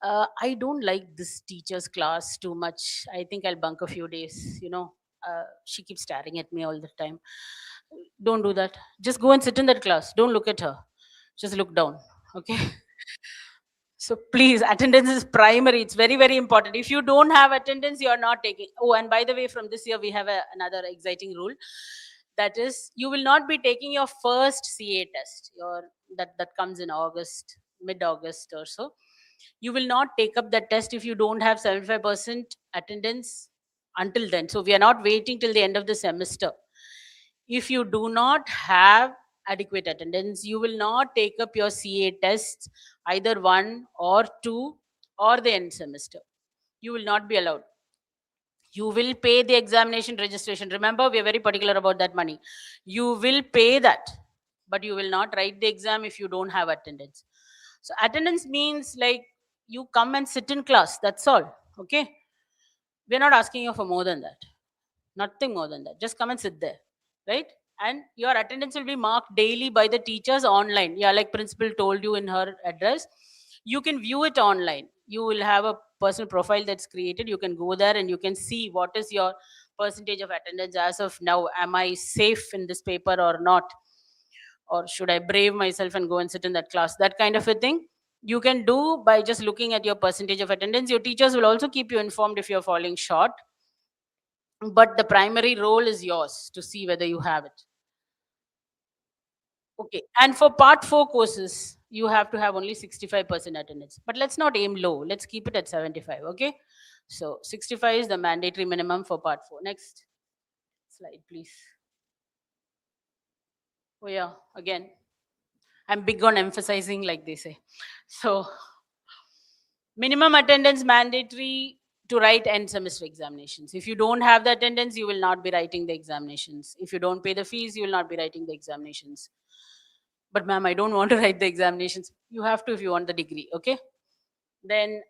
I don't like this teacher's class too much. I think I'll bunk a few days. She keeps staring at me all the time. Don't do that. Just go and sit in that class. Don't look at her. Just look down. Okay. So please, attendance is primary. It's very, very important. If you don't have attendance, you are not taking. Oh, and by the way, from this year, we have another exciting rule. That is, you will not be taking your first CA test. That comes in August, mid-August or so. You will not take up that test if you don't have 75% attendance until then. So we are not waiting till the end of the semester. If you do not have adequate attendance, you will not take up your CA tests, either 1 or 2 or the end semester. You will not be allowed. You will pay the examination registration. Remember, we are very particular about that money. You will pay that, but you will not write the exam if you don't have attendance. So attendance means like you come and sit in class. That's all. Okay. We're not asking you for more than that. Nothing more than that. Just come and sit there. Right? And your attendance will be marked daily by the teachers online. Yeah, like principal told you in her address. You can view it online. You will have a personal profile that's created. You can go there and you can see what is your percentage of attendance as of now. Am I safe in this paper or not? Or should I brave myself and go and sit in that class? That kind of a thing you can do by just looking at your percentage of attendance. Your teachers will also keep you informed if you're falling short, but the primary role is yours to see whether you have it. Okay, and for part 4 courses, you have to have only 65% attendance. But let's not aim low. Let's keep it at 75. Okay, so 65 is the mandatory minimum for part 4. Next slide, please. Oh yeah, again, I'm big on emphasizing, like they say. So, minimum attendance mandatory to write end semester examinations. If you don't have the attendance, you will not be writing the examinations. If you don't pay the fees, you will not be writing the examinations. But ma'am, I don't want to write the examinations. You have to if you want the degree, okay? Then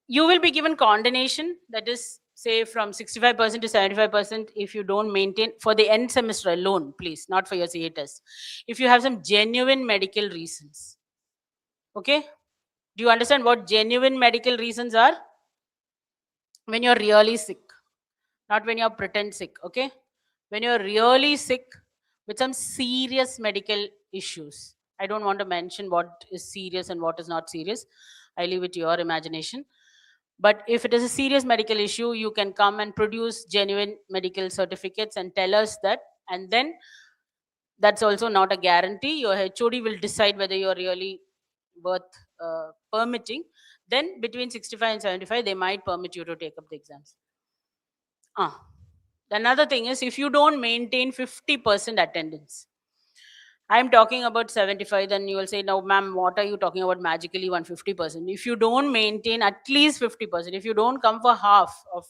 you will be given condonation, that is, say from 65% to 75% if you don't maintain for the end semester alone, please, not for your CA test. If you have some genuine medical reasons, okay? Do you understand what genuine medical reasons are? When you're really sick, not when you're pretend sick, okay? When you're really sick with some serious medical issues. I don't want to mention what is serious and what is not serious. I leave it to your imagination. But if it is a serious medical issue, you can come and produce genuine medical certificates and tell us that. And then that's also not a guarantee. Your HOD will decide whether you're really worth permitting. Then between 65 and 75, they might permit you to take up the exams. Another thing is, if you don't maintain 50% attendance, I'm talking about 75, then you will say, now, ma'am, what are you talking about magically 150%? If you don't maintain at least 50%, if you don't come for half of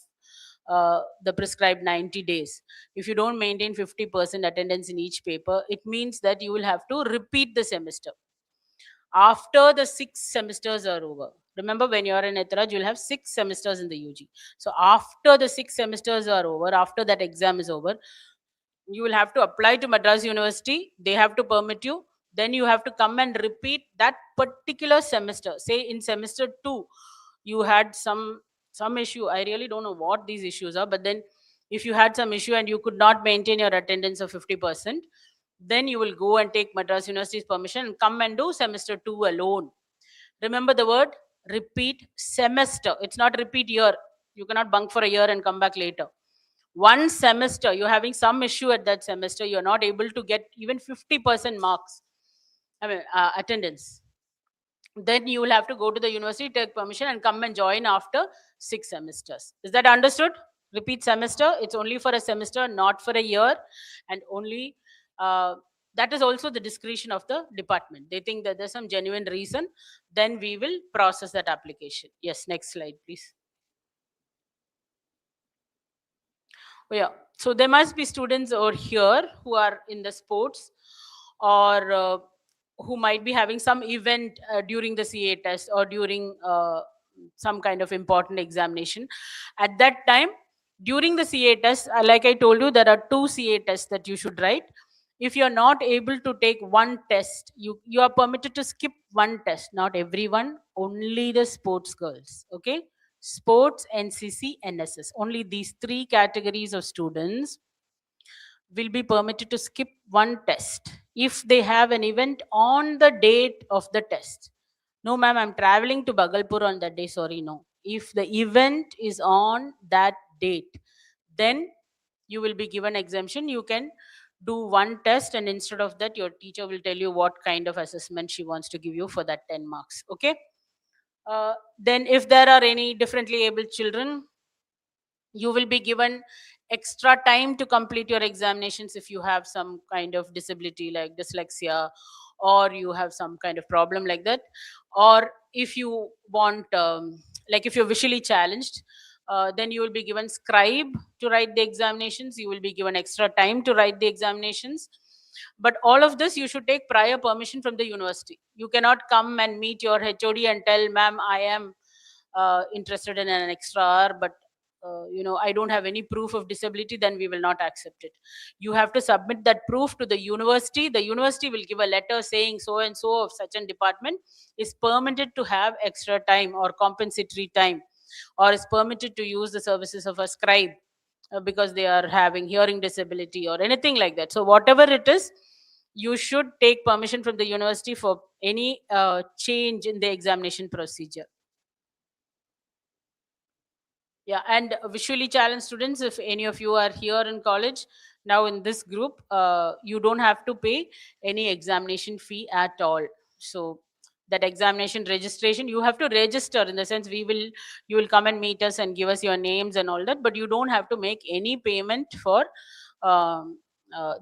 the prescribed 90 days, if you don't maintain 50% attendance in each paper, it means that you will have to repeat the semester. After the 6 semesters are over, remember when you are in Ethiraj, you'll have 6 semesters in the UG. So after the 6 semesters are over, after that exam is over, you will have to apply to Madras University. They have to permit you. Then you have to come and repeat that particular semester. Say in semester 2, you had some issue. I really don't know what these issues are, but then if you had some issue and you could not maintain your attendance of 50%, then you will go and take Madras University's permission and come and do semester 2 alone. Remember the word repeat semester. It's not repeat year. You cannot bunk for a year and come back later. One semester, you're having some issue at that semester, you're not able to get even 50% marks, attendance. Then you will have to go to the university, take permission, and come and join after 6 semesters. Is that understood? Repeat semester. It's only for a semester, not for a year, and only that is also the discretion of the department. They think that there's some genuine reason, then we will process that application. Yes, next slide, please. Oh, yeah. So there must be students over here who are in the sports or who might be having some event during the CA test or during some kind of important examination. At that time, during the CA test, like I told you, there are 2 CA tests that you should write. If you're not able to take one test, you are permitted to skip one test. Not everyone, only the sports girls. Okay? Sports, NCC, NSS. Only these 3 categories of students will be permitted to skip one test if they have an event on the date of the test. No, ma'am, I'm traveling to Bhagalpur on that day. Sorry, no. If the event is on that date, then you will be given exemption. You can do one test, and instead of that, your teacher will tell you what kind of assessment she wants to give you for that 10 marks. Okay? Then if there are any differently abled children, you will be given extra time to complete your examinations if you have some kind of disability like dyslexia, or you have some kind of problem like that, or if you want like if you're visually challenged, then you will be given scribe to write the examinations. You will be given extra time to write the examinations. But all of this you should take prior permission from the university. You cannot come and meet your HOD and tell, ma'am, I am interested in an extra hour, but I don't have any proof of disability, then we will not accept it. You have to submit that proof to the university. The university will give a letter saying so and so of such a department is permitted to have extra time or compensatory time, or is permitted to use the services of a scribe because they are having hearing disability or anything like that. So whatever it is, you should take permission from the university for any change in the examination procedure. Yeah, and visually challenged students, if any of you are here in college, now in this group, you don't have to pay any examination fee at all. So that examination registration, you have to register, in the sense you will come and meet us and give us your names and all that, but you don't have to make any payment for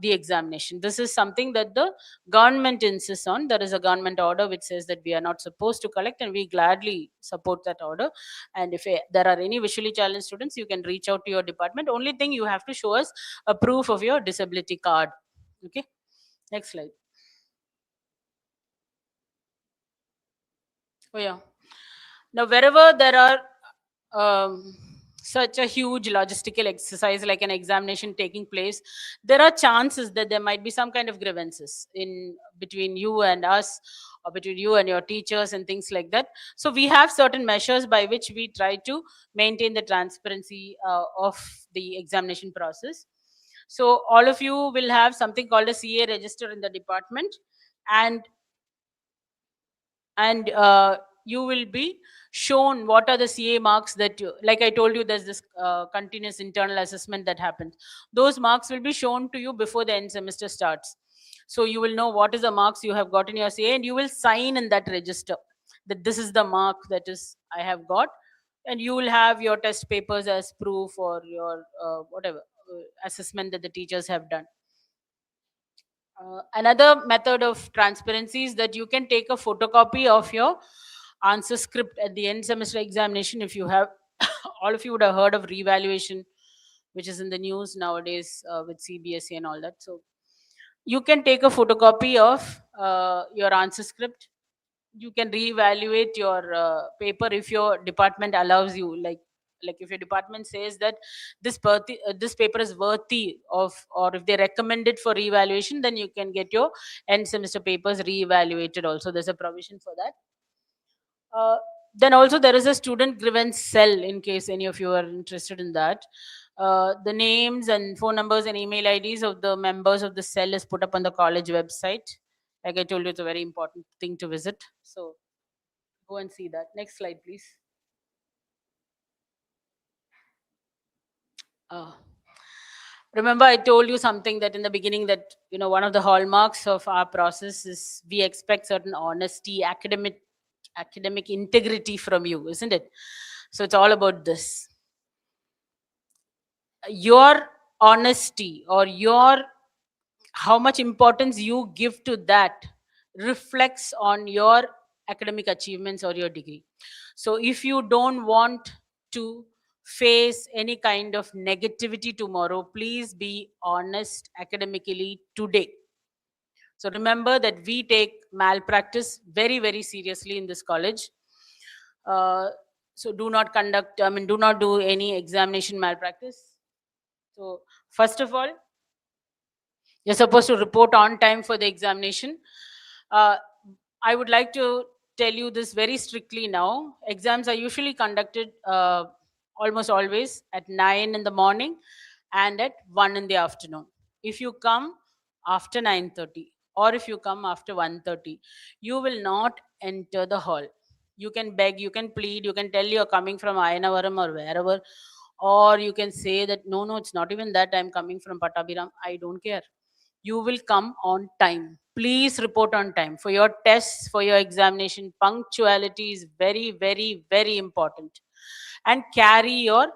the examination. This is something that the government insists on. There is a government order which says that we are not supposed to collect, and we gladly support that order. And if there are any visually challenged students, you can reach out to your department. Only thing, you have to show us a proof of your disability card. Okay, next slide. Oh yeah. Now, wherever there are such a huge logistical exercise like an examination taking place, there are chances that there might be some kind of grievances in between you and us, or between you and your teachers and things like that. So we have certain measures by which we try to maintain the transparency of the examination process. So all of you will have something called a CA register in the department, and you will be shown what are the CA marks that you, like I told you, there's this continuous internal assessment that happens. Those marks will be shown to you before the end semester starts. So you will know what is the marks you have got in your CA, and you will sign in that register that this is the mark that is I have got, and you will have your test papers as proof, or your whatever assessment that the teachers have done. Another method of transparency is that you can take a photocopy of your answer script at the end semester examination. If you have, all of you would have heard of revaluation, which is in the news nowadays with CBSE and all that. So you can take a photocopy of your answer script. You can reevaluate your paper if your department allows you, like if your department says that this paper is worthy of, or if they recommend it for reevaluation, then you can get your end semester papers reevaluated also. There's a provision for that. Then also there is a student grievance cell, in case any of you are interested in that. The names and phone numbers and email IDs of the members of the cell is put up on the college website. Like I told you, it's a very important thing to visit. So go and see that. Next slide, please. Remember, I told you something that in the beginning, that one of the hallmarks of our process is we expect certain honesty, academic integrity from you, isn't it? So it's all about this. Your honesty, or your how much importance you give to that, reflects on your academic achievements or your degree. So if you don't want to face any kind of negativity tomorrow, please be honest academically today. So remember that we take malpractice very, very seriously in this college. So do not do not do any examination malpractice. So first of all, you're supposed to report on time for the examination. I would like to tell you this very strictly now. Exams are usually conducted almost always at 9 in the morning and at 1 in the afternoon. If you come after 9:30, or if you come after 1:30, you will not enter the hall. You can beg, you can plead, you can tell you're coming from Ayanavaram or wherever, or you can say that no, it's not even that, I'm coming from Patabiram. I don't care. You will come on time. Please report on time. For your tests, for your examination, punctuality is very, very, very important. And carry your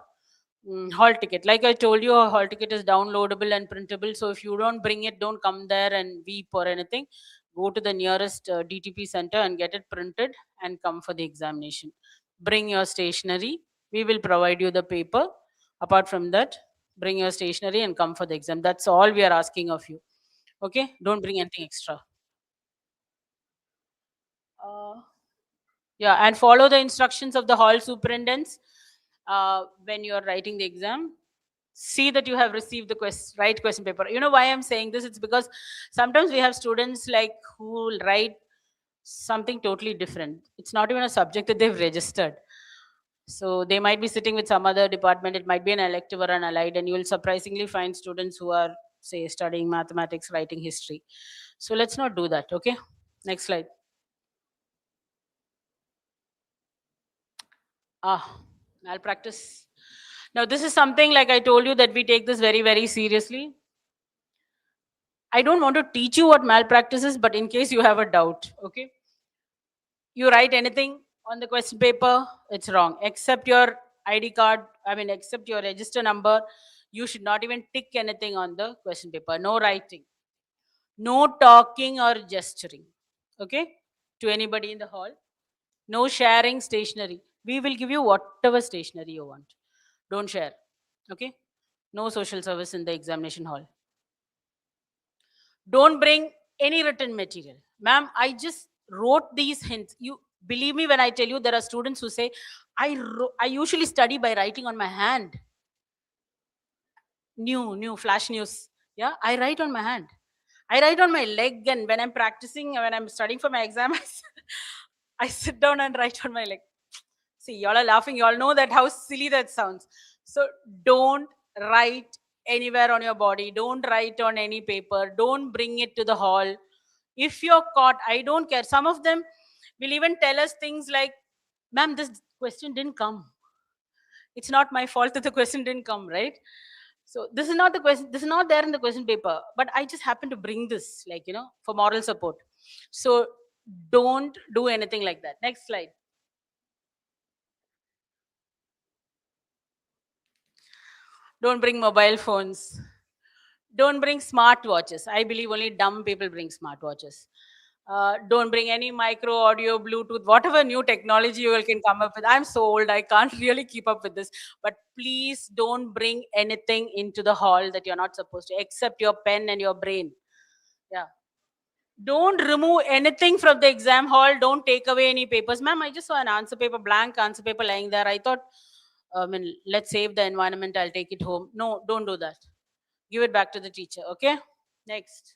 hall ticket. Like I told you, a hall ticket is downloadable and printable. So if you don't bring it, don't come there and weep or anything. Go to the nearest DTP center and get it printed and come for the examination. Bring your stationery. We will provide you the paper. Apart from that, bring your stationery and come for the exam. That's all we are asking of you. Okay, don't bring anything extra. Yeah, and follow the instructions of the hall superintendents when you're writing the exam. See that you have received the right question paper. You know why I'm saying this? It's because sometimes we have students like who will write something totally different. It's not even a subject that they've registered. So they might be sitting with some other department. It might be an elective or an allied, and you will surprisingly find students who are, say, studying mathematics, writing history. So let's not do that. Okay, next slide. Malpractice. Now this is something, like I told you, that we take this very, very seriously. I don't want to teach you what malpractice is, but in case you have a doubt, okay, you write anything on the question paper, it's wrong, except your ID card, except your register number, You should not even tick anything on the question paper. No writing, no talking or gesturing. Okay? To anybody in the hall. No sharing stationery. We will give you whatever stationery you want. Don't share. Okay? No social service in the examination hall. Don't bring any written material. Ma'am, I just wrote these hints. You believe me when I tell you there are students who say, I usually study by writing on my hand. New flash news. Yeah, I write on my hand. I write on my leg, and when I'm practicing, when I'm studying for my exam, I sit down and write on my leg. See, y'all are laughing. Y'all know that how silly that sounds. So don't write anywhere on your body. Don't write on any paper. Don't bring it to the hall. If you're caught, I don't care. Some of them will even tell us things like, ma'am, this question didn't come. It's not my fault that the question didn't come, right? So this is not the question, this is not there in the question paper, but I just happen to bring this, like, for moral support. So don't do anything like that. Next slide. Don't bring mobile phones. Don't bring smart watches. I believe only dumb people bring smart watches. Don't bring any micro audio, Bluetooth, whatever new technology you can come up with. I'm so old, I can't really keep up with this. But please don't bring anything into the hall that you're not supposed to, except your pen and your brain. Yeah. Don't remove anything from the exam hall. Don't take away any papers. Ma'am, I just saw an answer paper, blank answer paper lying there. I thought, let's save the environment. I'll take it home. No, don't do that. Give it back to the teacher. Okay. Next.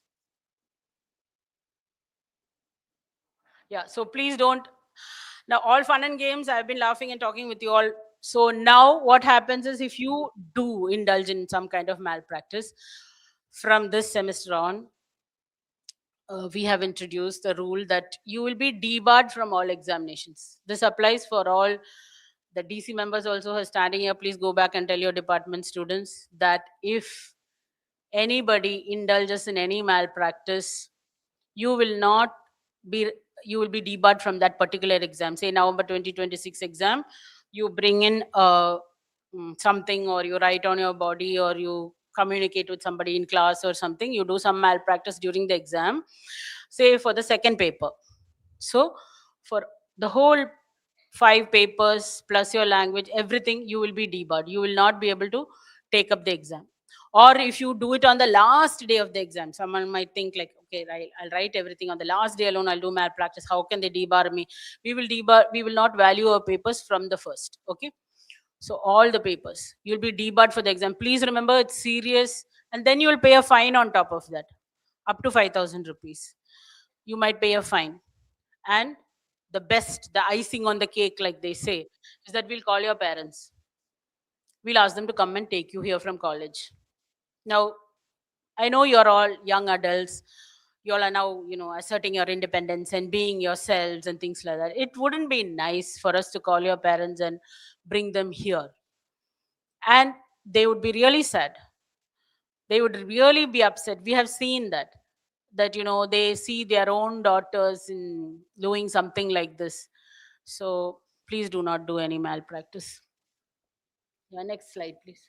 Yeah, so please don't. Now, all fun and games, I've been laughing and talking with you all. So now what happens is, if you do indulge in some kind of malpractice from this semester on, we have introduced the rule that you will be debarred from all examinations. This applies for all the DC members also who are standing here. Please go back and tell your department students that if anybody indulges in any malpractice, you will not be you will be debarred from that particular exam. Say November 2026 exam, you bring in something, or you write on your body, or you communicate with somebody in class or something, you do some malpractice during the exam, say for the second paper. So for the whole 5 papers plus your language, everything, you will be debarred. You will not be able to take up the exam. Or if you do it on the last day of the exam, someone might think like, okay, I'll write everything on the last day alone, I'll do malpractice. How can they debar me? We will not value our papers from the first. Okay. So all the papers, you'll be debarred for the exam. Please remember, it's serious. And then you will pay a fine on top of that, up to 5,000 rupees. You might pay a fine. And the best, the icing on the cake, like they say, is that we'll call your parents. We'll ask them to come and take you here from college. Now, I know you're all young adults. You all are now, asserting your independence and being yourselves and things like that. It wouldn't be nice for us to call your parents and bring them here. And they would be really sad. They would really be upset. We have seen that they see their own daughters in doing something like this. So please do not do any malpractice. Yeah, next slide, please.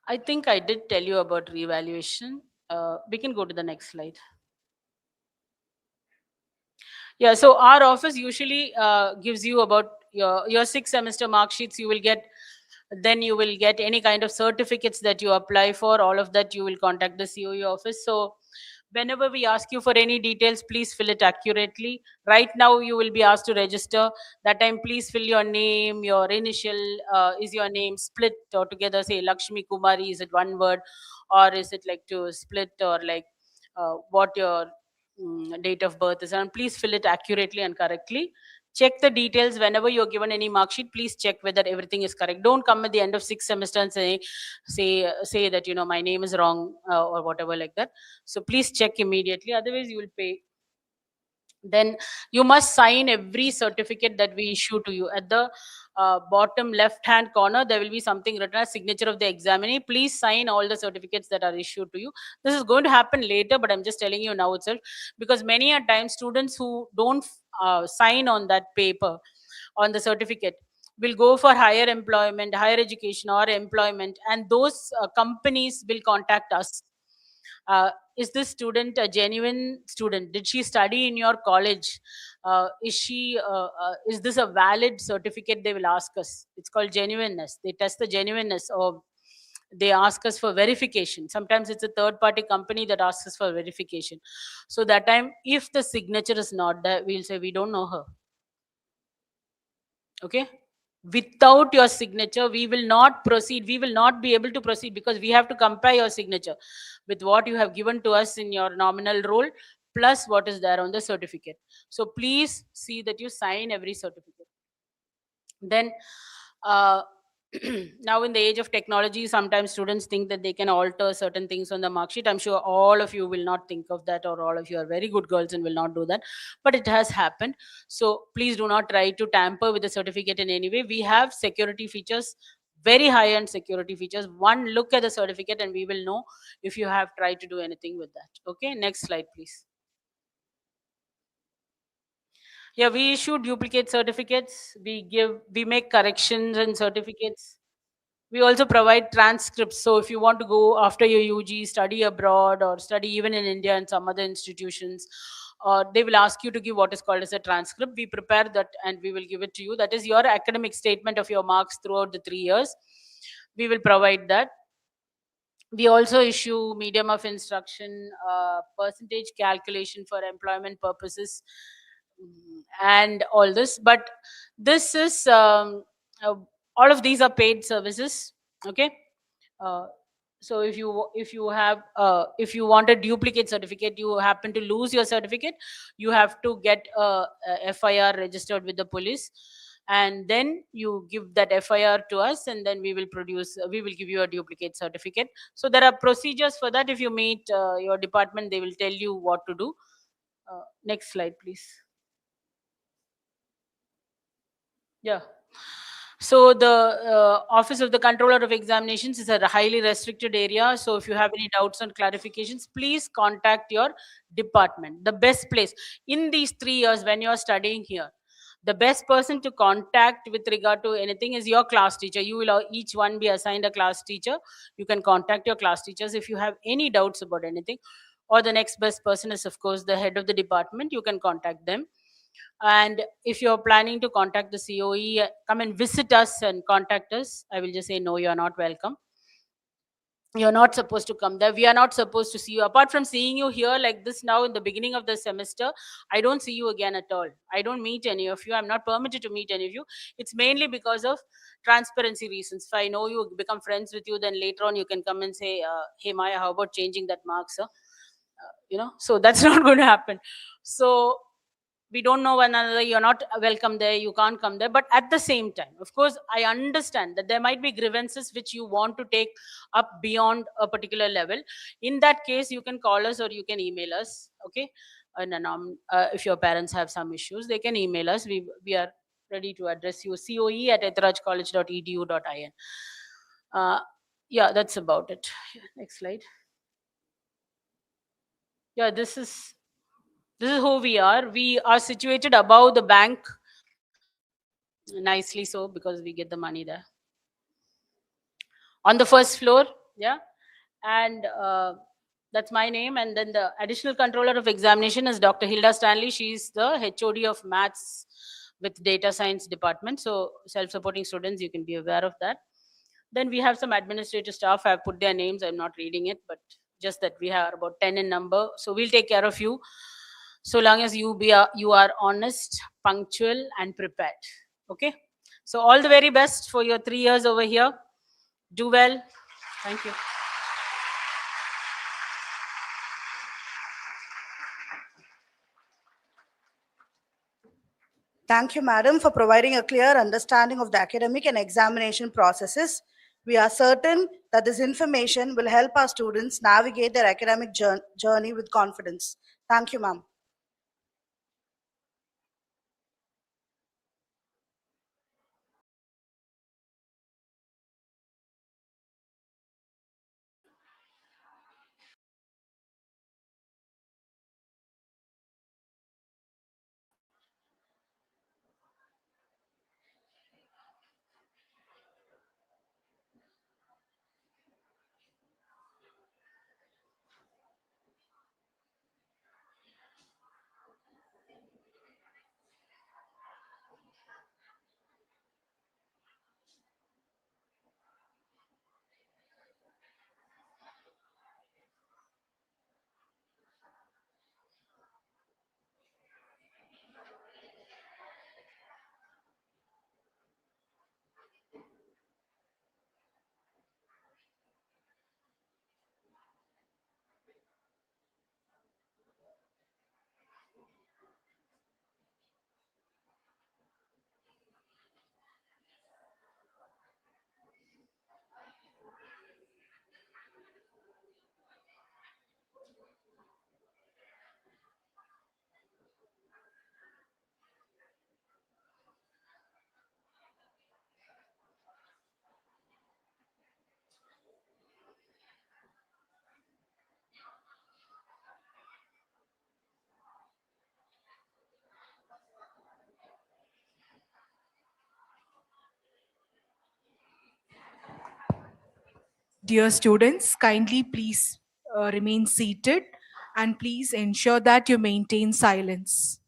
I think I did tell you about reevaluation. We can go to the next slide. Yeah, so our office usually gives you about your 6 semester mark sheets. You will get, then you will get any kind of certificates that you apply for. All of that you will contact the COE office. So whenever we ask you for any details, please fill it accurately. Right now you will be asked to register. That time, please fill your name, your initial, is your name split or together, say Lakshmi Kumari, is it one word, or is it like to split, or like what your date of birth is, and please fill it accurately and correctly. Check the details whenever you're given any mark sheet. Please check whether everything is correct. Don't come at the end of 6th semester and say that my name is wrong, or whatever like that. So please check immediately, otherwise you will pay. Then you must sign every certificate that we issue to you. At the bottom left hand corner, there will be something written as signature of the examinee. Please sign all the certificates that are issued to you. This is going to happen later, but I'm just telling you now itself, because many a time students who don't sign on that paper, on the certificate, will go for higher employment, higher education or employment, and those companies will contact us. Is this student a genuine student? Did she study in your college? Is this a valid certificate? They will ask us. It's called genuineness. They test the genuineness, or they ask us for verification. Sometimes it's a third party company that asks us for verification. So that time, if the signature is not there, we'll say we don't know her. Okay, without your signature we will not proceed, we will not be able to proceed, because we have to compare your signature with what you have given to us in your nominal role plus what is there on the certificate. So please see that you sign every certificate. Then now in the age of technology, sometimes students think that they can alter certain things on the mark sheet. I'm sure all of you will not think of that, or all of you are very good girls and will not do that, but it has happened. So please do not try to tamper with the certificate in any way. We have security features, very high end security features. One look at the certificate and we will know if you have tried to do anything with that. Okay, next slide please. Yeah, we issue duplicate certificates. We make corrections and certificates. We also provide transcripts. So if you want to go after your UG, study abroad, or study even in India and some other institutions, they will ask you to give what is called as a transcript. We prepare that and we will give it to you. That is your academic statement of your marks throughout the 3 years. We will provide that. We also issue medium of instruction, percentage calculation for employment purposes, and all this. But this is uh, all of these are paid services. Okay. uh, so if you want a duplicate certificate, you happen to lose your certificate, you have to get a FIR registered with the police, and then you give that FIR to us, and then we will give you a duplicate certificate. So there are procedures for that. If you meet your department, they will tell you what to do. Next slide please. Yeah. So the Office of the Controller of Examinations is a highly restricted area. So if you have any doubts and clarifications, please contact your department. The best place in these 3 years when you are studying here, the best person to contact with regard to anything is your class teacher. You will each one be assigned a class teacher. You can contact your class teachers if you have any doubts about anything. Or the next best person is, of course, the head of the department. You can contact them. And if you're planning to contact the COE, come and visit us and contact us. I will just say, no, you're not welcome. You're not supposed to come there. We are not supposed to see you. Apart from seeing you here like this now in the beginning of the semester, I don't see you again at all. I don't meet any of you. I'm not permitted to meet any of you. It's mainly because of transparency reasons. If I know you, become friends with you, then later on you can come and say, hey Maya, how about changing that mark, sir? So that's not going to happen. So we don't know one another, you're not welcome there, you can't come there. But at the same time, of course, I understand that there might be grievances which you want to take up beyond a particular level. In that case, you can call us or you can email us. Okay. And if your parents have some issues, they can email us. We are ready to address you. coe@ethirajcollege.edu.in. Yeah, that's about it. Next slide. Yeah, this is who we are. We are situated above the bank, nicely so, because we get the money there on the first floor. Yeah. And that's my name. And then the additional controller of examination is Dr. Hilda Stanley. She's the HOD of maths with data science department. So self-supporting students, you can be aware of that. Then we have some administrative staff. I've put their names, I'm not reading it, but just that we have about 10 in number. So we'll take care of you so long as you are honest, punctual, and prepared. Okay. So all the very best for your 3 years over here. Do well. Thank you. Thank you, madam, for providing a clear understanding of the academic and examination processes. We are certain that this information will help our students navigate their academic journey with confidence. Thank you, ma'am. Dear students, kindly please remain seated and please ensure that you maintain silence.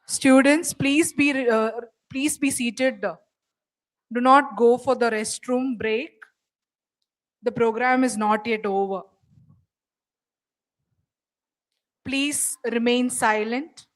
Students, please be seated. Do not go for the restroom break. The program is not yet over. please remain silent.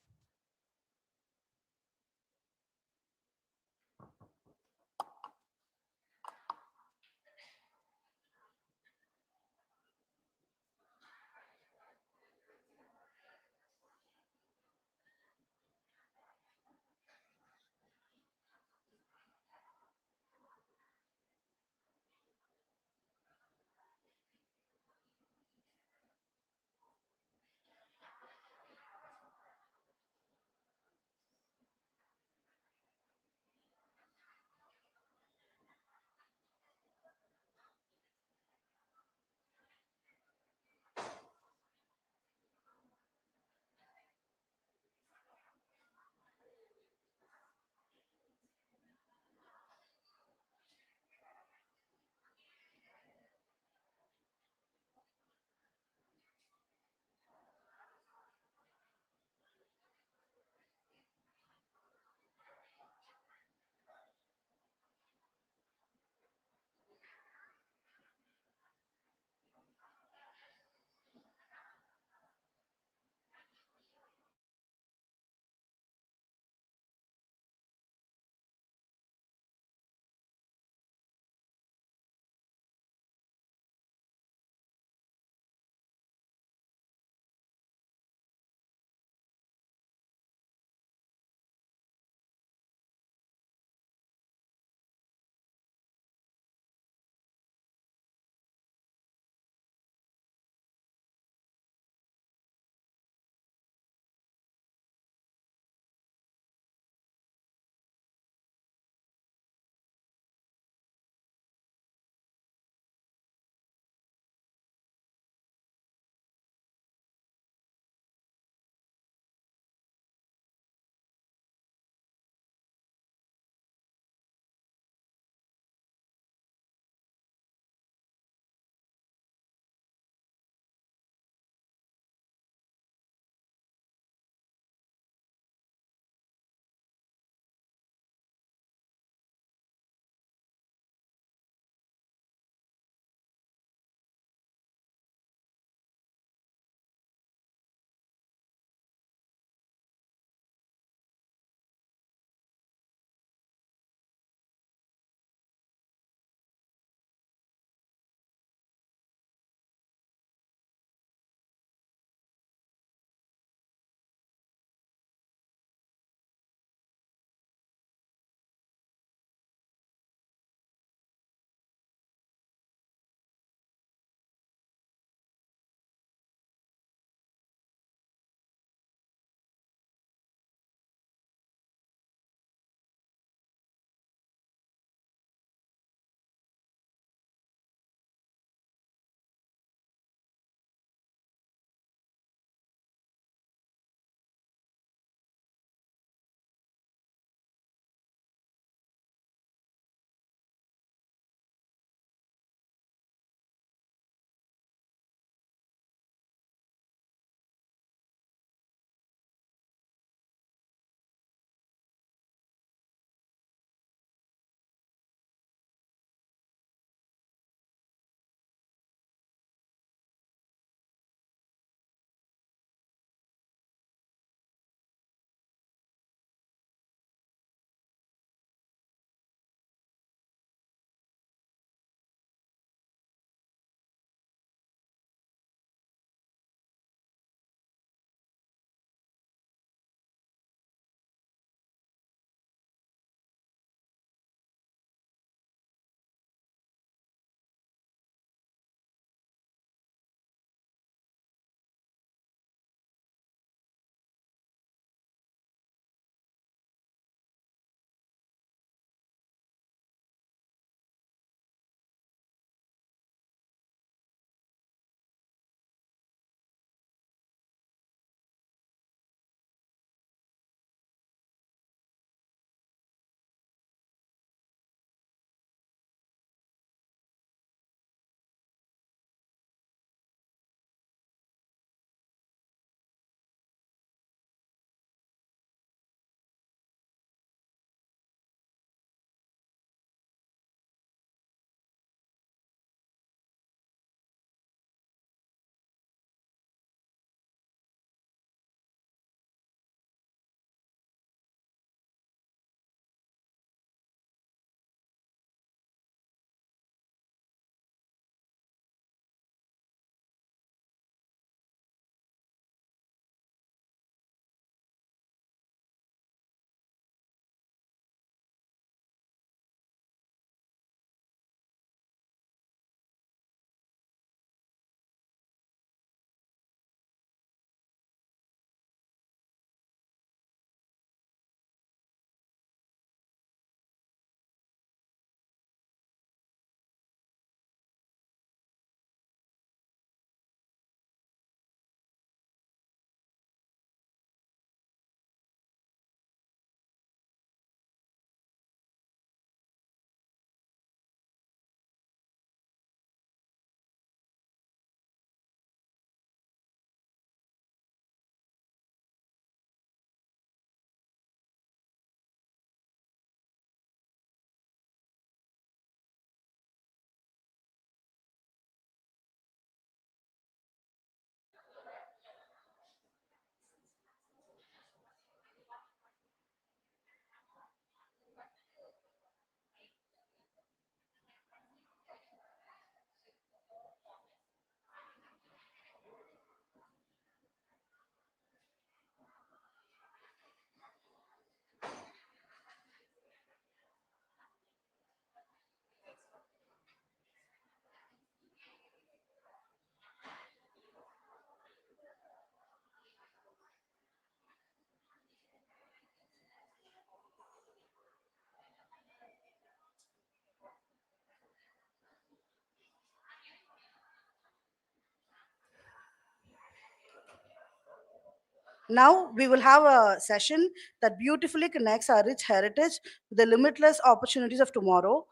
Now we will have a session that beautifully connects our rich heritage with the limitless opportunities of tomorrow.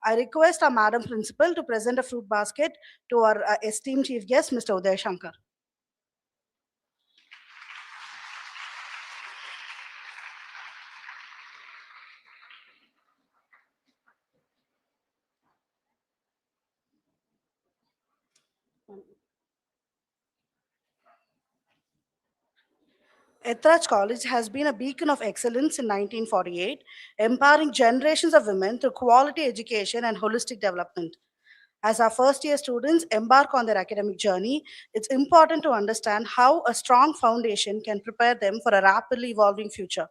I request our Madam Principal to present a fruit basket to our esteemed chief guest, Mr. Uday Shankar. Ethiraj College has been a beacon of excellence in 1948, empowering generations of women through quality education and holistic development. As our first year students embark on their academic journey, it's important to understand how a strong foundation can prepare them for a rapidly evolving future.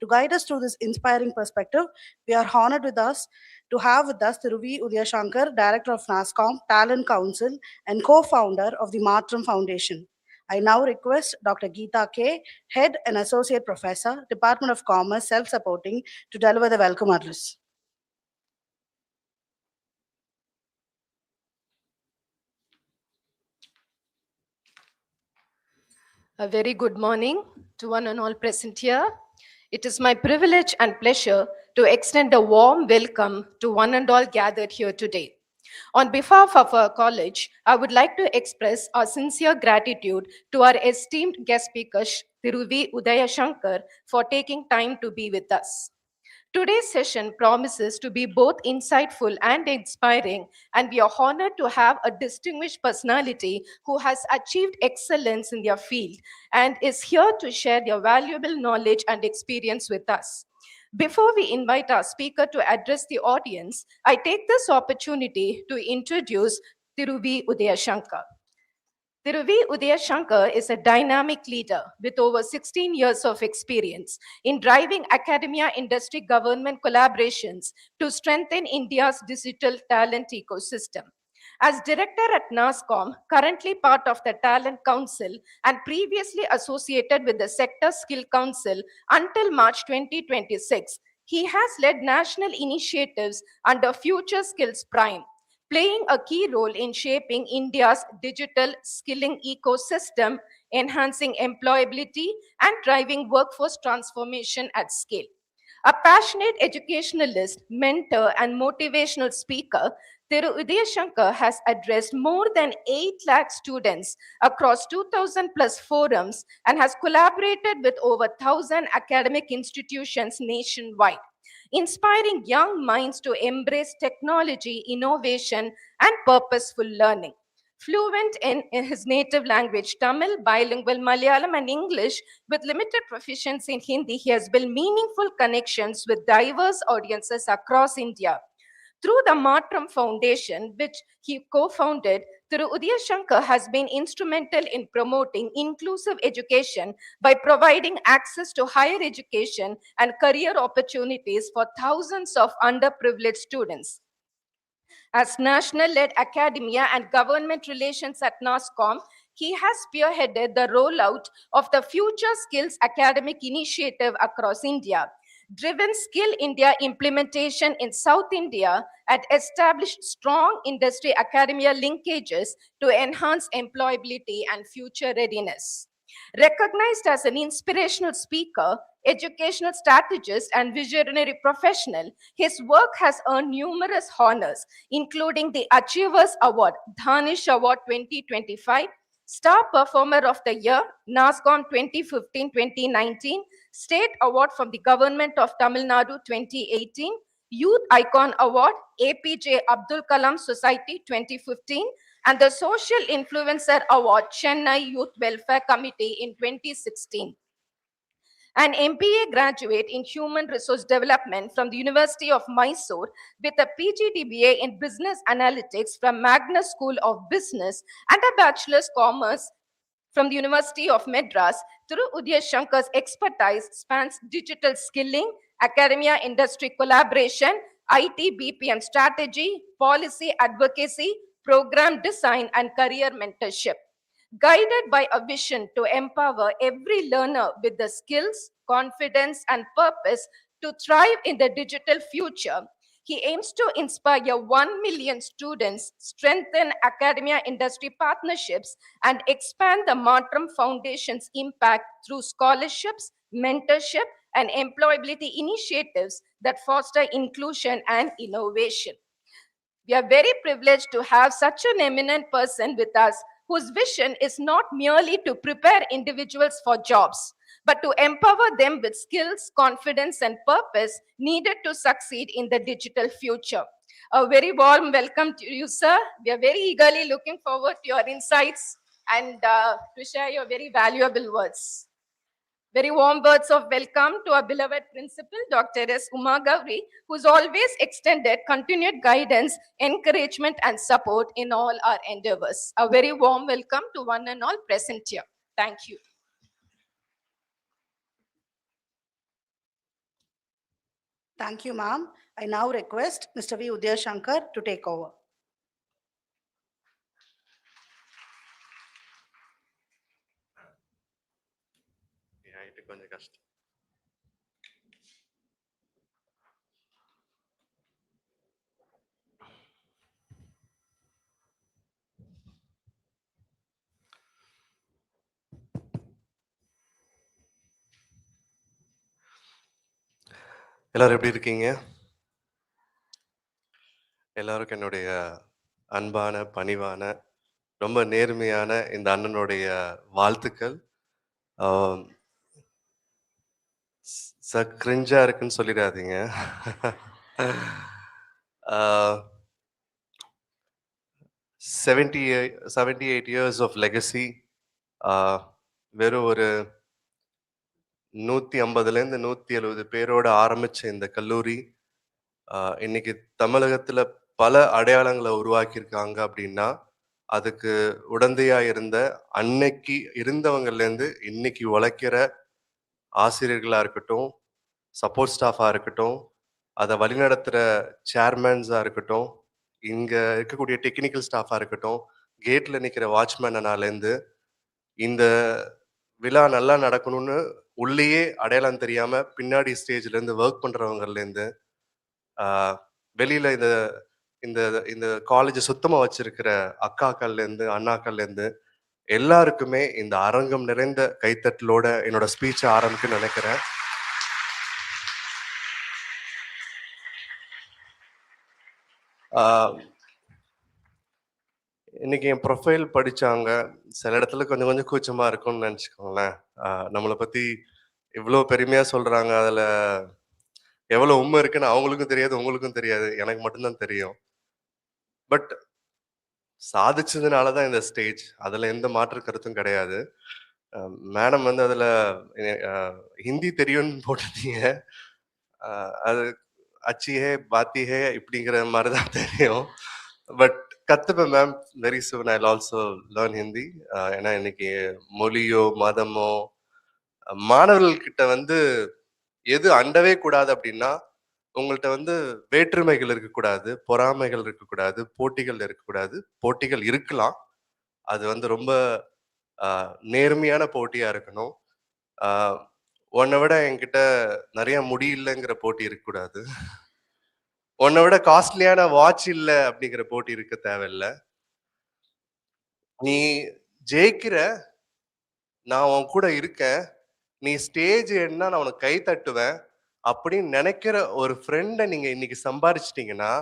To guide us through this inspiring perspective, we are honored to have with us Thiruvi Udayashankar, Director of NASCOM, Talent Council, and co-founder of the Matram Foundation. I now request Dr. Geeta K., Head and Associate Professor, Department of Commerce, Self-Supporting, to deliver the welcome address. A very good morning to one and all present here. It is my privilege and pleasure to extend a warm welcome to one and all gathered here today. On behalf of our college, I would like to express our sincere gratitude to our esteemed guest speaker, Thiruvi Udayashankar, for taking time to be with us. Today's session promises to be both insightful and inspiring, and we are honored to have a distinguished personality who has achieved excellence in their field and is here to share their valuable knowledge and experience with us. Before we invite our speaker to address the audience, I take this opportunity to introduce Thiruvi Udayashankar. Thiruvi Udayashankar is a dynamic leader with over 16 years of experience in driving academia industry government collaborations to strengthen India's digital talent ecosystem. As director at NASCOM, currently part of the Talent Council and previously associated with the Sector Skill Council until March 2026, he has led national initiatives under Future Skills Prime, playing a key role in shaping India's digital skilling ecosystem, enhancing employability, and driving workforce transformation at scale. A passionate educationalist, mentor, and motivational speaker, Thiru Udayashankar has addressed more than 8 lakh students across 2,000 plus forums and has collaborated with over 1,000 academic institutions nationwide, inspiring young minds to embrace technology, innovation, and purposeful learning. Fluent in his native language, Tamil, bilingual Malayalam, and English, with limited proficiency in Hindi, he has built meaningful connections with diverse audiences across India. Through the Matram Foundation, which he co-founded, Thiru Udayashankar has been instrumental in promoting inclusive education by providing access to higher education and career opportunities for thousands of underprivileged students. As national-led academia and government relations at NASCOM, he has spearheaded the rollout of the Future Skills Academic Initiative across India, driven Skill India implementation in South India, and established strong industry academia linkages to enhance employability and future readiness. Recognized as an inspirational speaker, educational strategist, and visionary professional, his work has earned numerous honors, including the Achievers Award, Dhanish Award 2025, Star Performer of the Year, NASCOM 2015-2019, State Award from the Government of Tamil Nadu 2018, Youth Icon Award, APJ Abdul Kalam Society 2015, and the Social Influencer Award, Chennai Youth Welfare Committee in 2016. An MBA graduate in Human Resource Development from the University of Mysore with a PGDBA in Business Analytics from Magnus School of Business and a Bachelor's Commerce from the University of Madras, Thiru Udayashankar's expertise spans digital skilling, academia industry collaboration, IT BPM strategy, policy advocacy, program design, and career mentorship. Guided by a vision to empower every learner with the skills, confidence, and purpose to thrive in the digital future, He aims to inspire 1 million students, strengthen academia industry partnerships, and expand the Matram Foundation's impact through scholarships, mentorship, and employability initiatives that foster inclusion and innovation. We are very privileged to have such an eminent person with us whose vision is not merely to prepare individuals for jobs, but to empower them with skills, confidence, and purpose needed to succeed in the digital future. A very warm welcome to you, sir. We are very eagerly looking forward to your insights and to share your very valuable words. Very warm words of welcome to our beloved principal, Dr. S. Uma Gauri, who's always extended continued guidance, encouragement, and support in all our endeavors. A very warm welcome to one and all present here. Thank you. Thank you, ma'am. I now request Mr. V. Udaya Shankar to take over. கொஞ்சம் கஷ்டம். எல்லாரும் எப்படி இருக்கீங்க? எல்லாருக்கும் என்னுடைய அன்பான, பணிவான, ரொம்ப நேர்மையான இந்த அண்ணனுடைய வாழ்த்துக்கள். கிரிஞ்சா இருக்குன்னு சொல்லிடாதீங்க. 78 years of legacy. வெறும் ஒரு 150லேருந்து 170 பேரோட ஆரம்பிச்ச இந்த கல்லூரி இன்னைக்கு தமிழகத்துல பல அடையாளங்களை உருவாக்கியிருக்காங்க அப்படின்னா அதுக்கு உடந்தையா இருந்த அன்னைக்கு இருந்தவங்கலேருந்து இன்னைக்கு உழைக்கிற ஆசிரியர்களா இருக்கட்டும், சப்போர்ட் ஸ்டாஃபா இருக்கட்டும், அதை வழிநடத்துகிற சேர்மேன்ஸாக இருக்கட்டும், இங்கே இருக்கக்கூடிய டெக்னிக்கல் ஸ்டாஃபாக இருக்கட்டும், கேட்டில் நிற்கிற வாட்ச்மேனாலேருந்து இந்த விழா நல்லா நடக்கணும்னு உள்ளேயே அடையாளம் தெரியாமல் பின்னாடி ஸ்டேஜ்லேருந்து ஒர்க் பண்ணுறவங்கலேருந்து வெளியில் இந்த இந்த இந்த காலேஜை சுத்தமாக வச்சிருக்கிற அக்காக்கள்லேருந்து அண்ணாக்கள்லேருந்து எல்லாருக்குமே இந்த அரங்கம் நிறைந்த கைத்தட்டலோட என்னோட ஸ்பீச்சை ஆரம்பிக்குன்னு நினைக்கிறேன். இன்னைக்கு என் ப்ரொஃபைல் படித்தாங்க, சில இடத்துல கொஞ்சம் கொஞ்சம் கூச்சமாக இருக்கும்னு நினச்சிக்கோங்களேன். நம்மளை பற்றி இவ்வளோ பெருமையாக சொல்கிறாங்க, அதில் எவ்வளோ உண்மை இருக்குன்னு அவங்களுக்கும் தெரியாது, உங்களுக்கும் தெரியாது, எனக்கு மட்டும்தான் தெரியும். பட் சாதிச்சதுனால தான் இந்த ஸ்டேஜ், அதில் எந்த மாற்று கருத்தும் கிடையாது. மேடம் வந்து அதில் ஹிந்தி தெரியும்னு போட்டிருந்தீங்க, அது அச்சி ஹே பாத்தி ஹே இப்படிங்கிற மாதிரி தான் தெரியும். பட் கத்துப்பேன் ma'am, very soon I also learn Hindi. ஏன்னா இன்னைக்கு மொழியோ மதமோ மாணவர்கள்கிட்ட வந்து எது அண்டவே கூடாது அப்படின்னா, உங்கள்கிட்ட வந்து வேற்றுமைகள் இருக்கக்கூடாது, பொறாமைகள் இருக்கக்கூடாது, போட்டிகள் இருக்கக்கூடாது. போட்டிகள் இருக்கலாம், அது வந்து ரொம்ப நேர்மையான போட்டியா இருக்கணும். உன்னை விட என்கிட்ட நிறைய முடியலங்கிற போட்டி இருக்கக்கூடாது, உன்னை விட காஸ்ட்லியான வாட்ச் இல்லை அப்படிங்கிற போட்டி இருக்க தேவையில்லை. நீ ஜெயிக்கிற, நான் உன் கூட இருக்கேன், நீ ஸ்டேஜ் ஏறினா நான் உனக்கு கை தட்டுவேன் அப்படின்னு நினைக்கிற ஒரு ஃப்ரெண்டை நீங்க இன்னைக்கு சம்பாதிச்சிட்டீங்கன்னா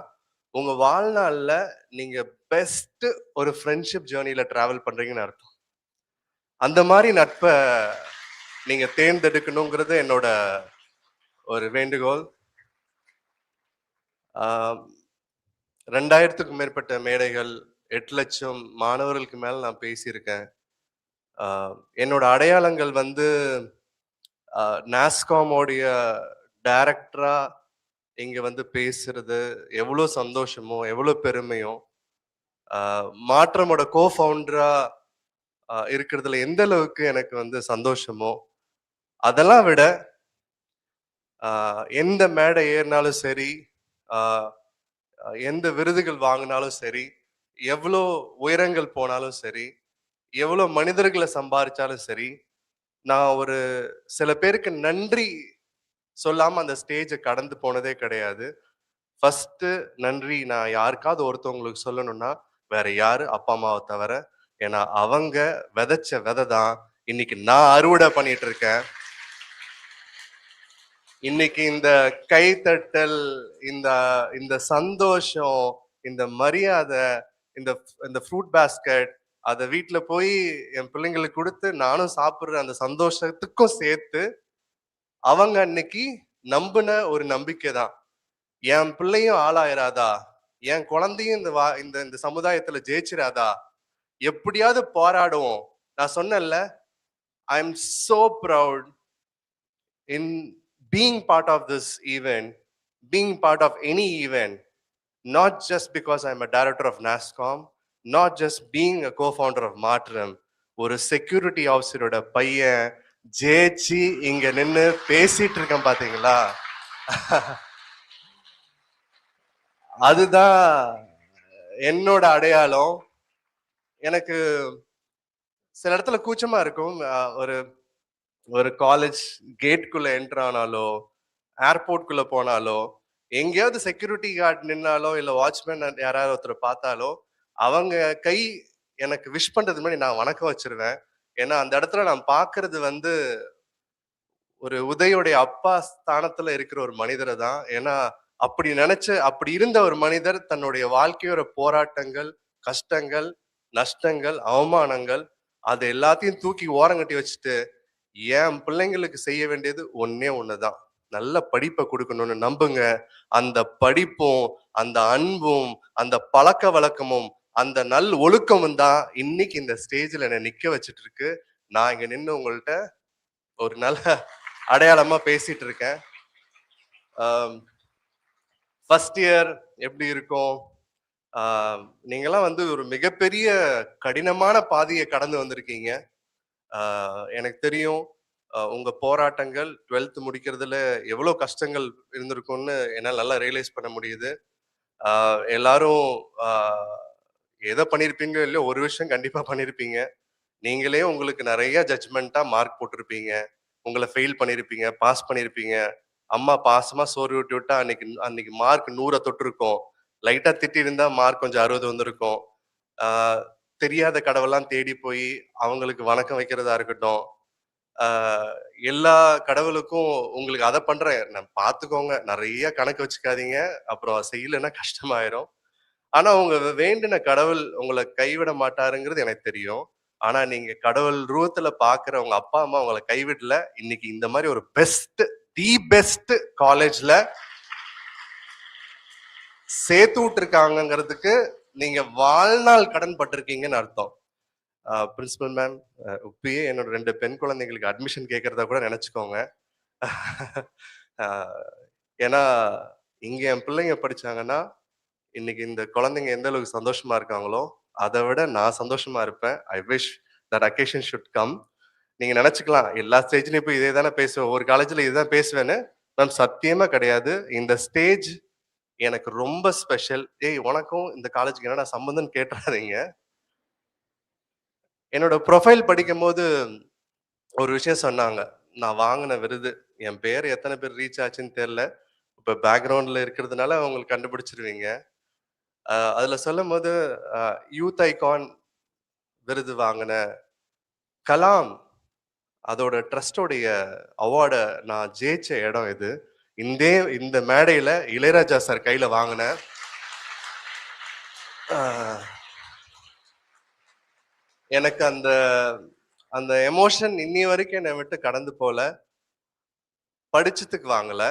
உங்க வாழ்நாள்ல நீங்க பெஸ்ட் ஒரு ஃப்ரெண்ட்ஷிப் ஜேர்னில டிராவல் பண்றீங்கன்னு அர்த்தம். அந்த மாதிரி நட்பை நீங்க தேர்ந்தெடுக்கணுங்கிறது என்னோட ஒரு வேண்டுகோள். 2000க்கும் மேற்பட்ட மேடைகள், 8 லட்சம் மாணவர்களுக்கு மேல நான் பேசியிருக்கேன். என்னோட அடையாளங்கள் வந்து நாஸ்காமோடைய டைரக்டரா இங்க வந்து பேசுறது எவ்வளோ சந்தோஷமோ எவ்வளோ பெருமையோ, மாற்றமோட கோஃபவுண்டரா இருக்கிறதுல எந்த அளவுக்கு எனக்கு வந்து சந்தோஷமோ, அதெல்லாம் விட எந்த மேடை ஏறினாலும் சரி, எந்த விருதுகள் வாங்கினாலும் சரி, எவ்வளோ உயரங்கள் போனாலும் சரி, எவ்வளோ மனிதர்களை சம்பாதிச்சாலும் சரி, நான் ஒரு சில பேருக்கு நன்றி சொல்லாம அந்த ஸ்டேஜை கடந்து போனதே கிடையாது. ஃபர்ஸ்ட் நன்றி நான் யாருக்காவது ஒருத்தவங்களுக்கு சொல்லணும்னா வேற யாரு அப்பா அம்மாவை தவிர. ஏன்னா அவங்க விதைச்ச விதை தான் இன்னைக்கு நான் அறுவடை பண்ணிட்டு இருக்கேன். இன்னைக்கு இந்த கைத்தட்டல், இந்த இந்த சந்தோஷம், இந்த மரியாதை, இந்த இந்த ஃப்ரூட் பாஸ்கெட் அதை வீட்டுல போய் என் பிள்ளைங்களுக்கு கொடுத்து நானும் சாப்பிடுற அந்த சந்தோஷத்துக்கும் சேர்த்து அவங்க அன்னைக்கு நம்பின ஒரு நம்பிக்கை தான். என் பிள்ளையும் ஆளாயிராதா, என் குழந்தையும் இந்த இந்த சமுதாயத்துல ஜெயிச்சிராதா, எப்படியாவது போராடுவோம். நான் சொன்னேன்ல, I am so proud in being part of this event, being part of any event, not just because I'm a director of NASCOM, not just being a co-founder of Martyrum, ஒரு செக்யூரிட்டி ஆஃபீஸரோட பையன் ஜெயிச்சு இங்க நின்று பேசிட்டு இருக்கேன் பாத்தீங்களா? அதுதான் என்னோட அடையாளம். எனக்கு சில இடத்துல கூச்சமா இருக்கும். ஒரு ஒரு காலேஜ் கேட்குள்ள என்டர் ஆனாலோ, ஏர்போர்ட்குள்ள போனாலோ, எங்கேயாவது செக்யூரிட்டி கார்டு நின்னாலோ இல்ல வாட்ச்மேன் யாராவது ஒருத்தர் பார்த்தாலோ அவங்க கை எனக்கு விஷ் பண்றது மாதிரி நான் வணக்கம் வச்சிருவேன். ஏன்னா அந்த இடத்துல நான் பாக்குறது ஒரு உதயோடைய அப்பா ஸ்தானத்துல இருக்கிற ஒரு மனிதரை தான். ஏன்னா அப்படி இருந்த ஒரு மனிதர் தன்னுடைய வாழ்க்கையோட போராட்டங்கள், கஷ்டங்கள், நஷ்டங்கள், அவமானங்கள் அது எல்லாத்தையும் தூக்கி ஓரங்கட்டி வச்சுட்டு என் பிள்ளைங்களுக்கு செய்ய வேண்டியது ஒன்னே ஒண்ணுதான், நல்ல படிப்பை கொடுக்கணும்னு நம்புங்க. அந்த படிப்பும் அந்த அன்பும் அந்த பழக்க வழக்கமும் அந்த நல் ஒழுக்கமும் தான் இன்னைக்கு இந்த ஸ்டேஜ்ல என்ன நிக்க வச்சுட்டு இருக்கு. நான் இங்க நின்று உங்கள்கிட்ட ஒரு நல்ல அடையாளமா பேசிட்டு இருக்கேன். ஃபர்ஸ்ட் இயர் எப்படி இருக்கும்? நீங்கெல்லாம் ஒரு மிகப்பெரிய கடினமான பாதையை கடந்து வந்திருக்கீங்க. எனக்கு தெரியும் உங்க போராட்டங்கள் 12th முடிக்கிறதுல எவ்வளவு கஷ்டங்கள் இருந்திருக்கும்னு என்னால் நல்லா ரியலைஸ் பண்ண முடியுது. எல்லாரும் எதை பண்ணியிருப்பீங்களோ இல்லையோ ஒரு விஷயம் கண்டிப்பா பண்ணியிருப்பீங்க. நீங்களே உங்களுக்கு நிறைய ஜட்ஜ்மெண்டா மார்க் போட்டிருப்பீங்க, உங்களை ஃபெயில் பண்ணியிருப்பீங்க, பாஸ் பண்ணியிருப்பீங்க. அம்மா பாசமா சோறு ஊட்டி விட்டா அன்னைக்கு மார்க் 100 தொட்டிருக்கும். லைட்டா திட்டி இருந்தா மார்க் கொஞ்சம் 60 வந்திருக்கும். தெரியாத கடவுள்லாம் தேடி போய் அவங்களுக்கு வணக்கம் வைக்கிறதா இருக்கட்டும். எல்லா கடவுளுக்கும் உங்களுக்கு அதை பண்றேன் நான் பார்த்துக்கோங்க, நிறைய கணக்கு வச்சுக்காதீங்க, அப்புறம் செய்யலைன்னா கஷ்டமாயிரும். ஆனா உங்க வேண்டின கடவுள் உங்களை கைவிட மாட்டாருங்கிறது எனக்கு தெரியும். ஆனா நீங்க கடவுள் ரூபத்துல பாக்குற உங்க அப்பா அம்மா உங்களை கைவிடல. இன்னைக்கு இந்த மாதிரி ஒரு தி பெஸ்ட் காலேஜ்ல சேர்த்து விட்டுருக்காங்கிறதுக்கு நீங்க வாழ்நாள் கடன் பட்டிருக்கீங்கன்னு அர்த்தம். பிரின்சிபல் மேம், இப்பயே என்னோட 2 பெண் குழந்தைங்களுக்கு அட்மிஷன் கேட்கறதா கூட நினைச்சுக்கோங்க. ஏன்னா இங்க என் பிள்ளைங்க படிச்சாங்கன்னா இன்னைக்கு இந்த குழந்தைங்க எந்த அளவுக்கு சந்தோஷமா இருக்காங்களோ அதை விட நான் சந்தோஷமா இருப்பேன். I wish that occasion should come. நீங்க நினைச்சுக்கலாம் எல்லா ஸ்டேஜ்லயும் இப்போ இதே தானே பேசுவேன், ஒரு காலேஜ்ல இதுதான் பேசுவேன்னு. மேம் சத்தியமா கிடையாது. இந்த ஸ்டேஜ் எனக்கு ரொம்ப ஸ்பெஷல். உனக்கும் இந்த காலேஜுக்கு என்னடா சம்பந்தம் கேட்டுறாதீங்க. என்னோட ப்ரொஃபைல் படிக்கும் போது ஒரு விஷயம் சொன்னாங்க. நான் வாங்கின விருது, என் பேர் எத்தனை பேர் ரீச் ஆச்சுன்னு தெரியல, இப்ப பேக்ரவுண்ட்ல இருக்கிறதுனால அவங்களுக்கு கண்டுபிடிச்சிருவீங்க. அதுல சொல்லும் போது யூத் ஐகான் விருது வாங்கின கலாம் அதோட ட்ரஸ்டோடைய அவார்டை நான் ஜெயிச்ச இடம் இது. இந்த மேடையில இளையராஜா சார் கையில வாங்கின எனக்கு அந்த அந்த எமோஷன் இன்னி வரைக்கும் என்னை விட்டு கடந்து போல. படிச்சதுக்கு வாங்கல,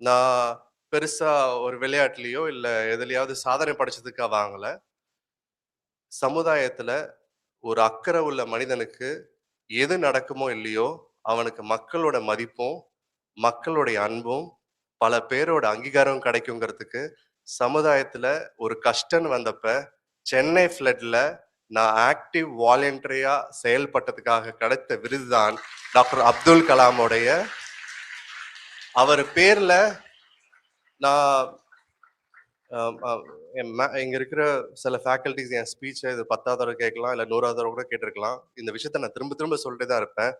நான் பெருசா ஒரு விளையாட்டுலயோ இல்ல எதுலயாவது சாதனை படிச்சதுக்காக வாங்கல. சமுதாயத்துல ஒரு அக்கறை உள்ள மனிதனுக்கு எது நடக்குமோ இல்லையோ அவனுக்கு மக்களோட மதிப்பும் மக்களுடைய அன்பும் பல பேரோட அங்கீகாரம் கிடைக்குங்கிறதுக்கு சமுதாயத்துல ஒரு கஷ்டம் வந்தப்ப சென்னை ஃபிளட்ல நான் ஆக்டிவ் வாலண்டியரா செயல்பட்டதுக்காக கிடைத்த விருதுதான் டாக்டர் அப்துல் கலாமுடைய. அவர் பேர்ல நான் இங்க இருக்கிற சில ஃபேக்கல்டிஸ் என் ஸ்பீச் இது 10வது தடவை கேட்கலாம் இல்ல 100வது தடவை கூட கேட்டிருக்கலாம். இந்த விஷயத்த நான் திரும்ப திரும்ப சொல்லிட்டே தான் இருப்பேன்.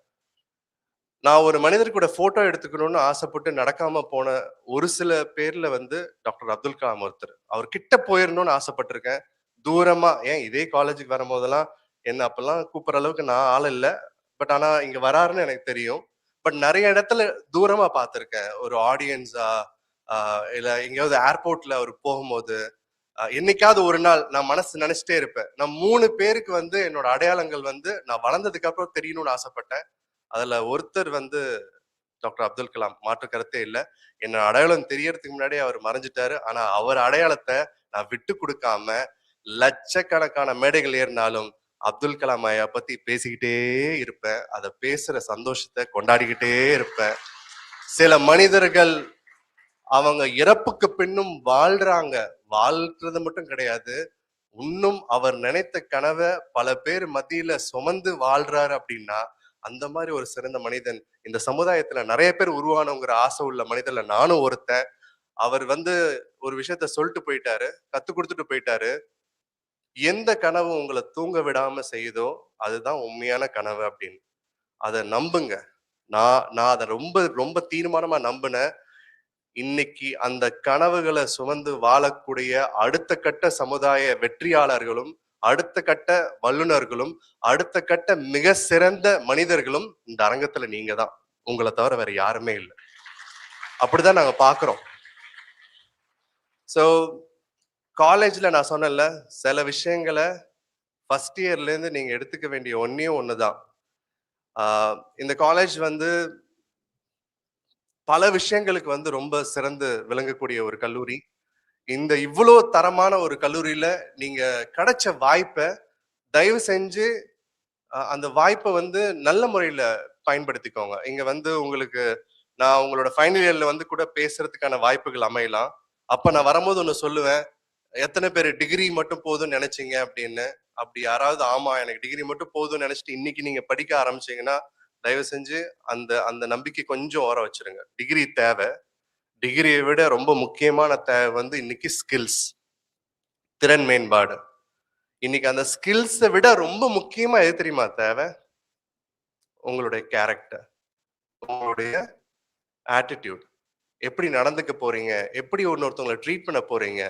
நான் ஒரு மனிதர் கூட போட்டோ எடுத்துக்கணும்னு ஆசைப்பட்டு நடக்காம போன ஒரு சில பேர்ல வந்து டாக்டர் அப்துல் கலாம் ஒருத்தர். அவர் கிட்ட போயிடணும்னு ஆசைப்பட்டிருக்கேன். தூரமா ஏன் இதே காலேஜுக்கு வரும்போதெல்லாம் என்ன அப்பெல்லாம் கூப்பிடுற அளவுக்கு நான் ஆள் இல்ல. பட் ஆனா இங்க வராருன்னு எனக்கு தெரியும். பட் நிறைய இடத்துல தூரமா பார்த்திருக்கேன். ஒரு ஆடியன்ஸா இல்ல எங்கேயாவது ஏர்போர்ட்ல அவர் போகும்போது என்னைக்காவது ஒரு நாள் நான் மனசு நினைச்சிட்டே இருப்பேன். நான் 3 பேருக்கு வந்து என்னோட அடையாளங்கள் வந்து நான் வளர்ந்ததுக்கு அப்புறம் தெரியணும்னு ஆசைப்பட்டேன். அதுல ஒருத்தர் வந்து டாக்டர் அப்துல் கலாம், மாற்று கருத்தே இல்ல. என்ன அடையாளம் தெரியறதுக்கு முன்னாடியே அவர் மறைஞ்சிட்டாரு. ஆனா அவர் அடையாளத்தை நான் விட்டு கொடுக்காம லட்சக்கணக்கான மேடைகள் ஏறினாலும் அப்துல் கலாம் ஐயா பத்தி பேசிக்கிட்டே இருப்பேன். அதை பேசுற சந்தோஷத்தை கொண்டாடிக்கிட்டே இருப்பேன். சில மனிதர்கள் அவங்க இறப்புக்கு பின்னும் வாழ்றாங்க. வாழ்றது மட்டும் கிடையாது, இன்னும் அவர் நினைத்த கனவை பல பேர் மத்தியில சுமந்து வாழ்றாரு அப்படின்னா அந்த மாதிரி ஒரு சிறந்த மனிதன் இந்த சமுதாயத்துல நிறைய பேர் உருவானவங்கிற ஆசை உள்ள மனிதர்ல நானும் ஒருத்தன். அவர் வந்து ஒரு விஷயத்த சொல்லிட்டு போயிட்டாரு, கத்து கொடுத்துட்டு போயிட்டாரு. எந்த கனவு உங்களை தூங்க விடாம செய்யுதோ அதுதான் உண்மையான கனவு அப்படின்னு. அதை நம்புங்க. நான் அதை ரொம்ப ரொம்ப தீர்மானமா நம்பினேன். இன்னைக்கு அந்த கனவுகளை சுமந்து வாழக்கூடிய அடுத்த கட்ட சமுதாய வெற்றியாளர்களும், அடுத்த கட்ட வல்லுநர்களும், அடுத்த கட்ட மிக சிறந்த மனிதர்களும் இந்த அரங்கத்துல நீங்க தான். உங்களை தவிர வேற யாருமே இல்லை. அப்படிதான் நாங்க பாக்குறோம். ஸோ காலேஜ்ல நான் சொன்னேன்ல, சில விஷயங்களை ஃபர்ஸ்ட் இயர்ல இருந்து நீங்க எடுத்துக்க வேண்டிய ஒண்ணுதான். இந்த காலேஜ் வந்து பல விஷயங்களுக்கு வந்து ரொம்ப சிறந்து விளங்கக்கூடிய ஒரு கல்லூரி. இந்த இவ்வளோ தரமான ஒரு கல்லூரியில நீங்க கிடைச்ச வாய்ப்பை தயவு செஞ்சு அந்த வாய்ப்பை வந்து நல்ல முறையில பயன்படுத்திக்கோங்க. இங்க வந்து உங்களுக்கு நான் உங்களோட ஃபைனல் இயர்ல வந்து கூட பேசுறதுக்கான வாய்ப்புகள் அமையலாம். அப்ப நான் வரும்போது ஒண்ணு சொல்லுவேன், எத்தனை பேர் டிகிரி மட்டும் போதும்னு நினைச்சீங்க அப்படின்னு. அப்படி யாராவது ஆமா எனக்கு டிகிரி மட்டும் போதும்னு நினைச்சிட்டு இன்னைக்கு நீங்க படிக்க ஆரம்பிச்சீங்கன்னா தயவு செஞ்சு அந்த அந்த நம்பிக்கை கொஞ்சம் ஓர வச்சிருங்க. டிகிரி தேவை. டிகிரியை விட ரொம்ப முக்கியமான தேவை வந்து இன்னைக்கு ஸ்கில்ஸ், திறன் மேம்பாடு. இன்னைக்கு அந்த ஸ்கில்ஸை விட ரொம்ப முக்கியமா எது தெரியுமா தேவை? உங்களுடைய கேரக்டர், உங்களுடைய ஆட்டிடியூட். எப்படி நடந்துக்க போறீங்க, எப்படி இன்னொருத்தவங்களை ட்ரீட் பண்ண போறீங்க.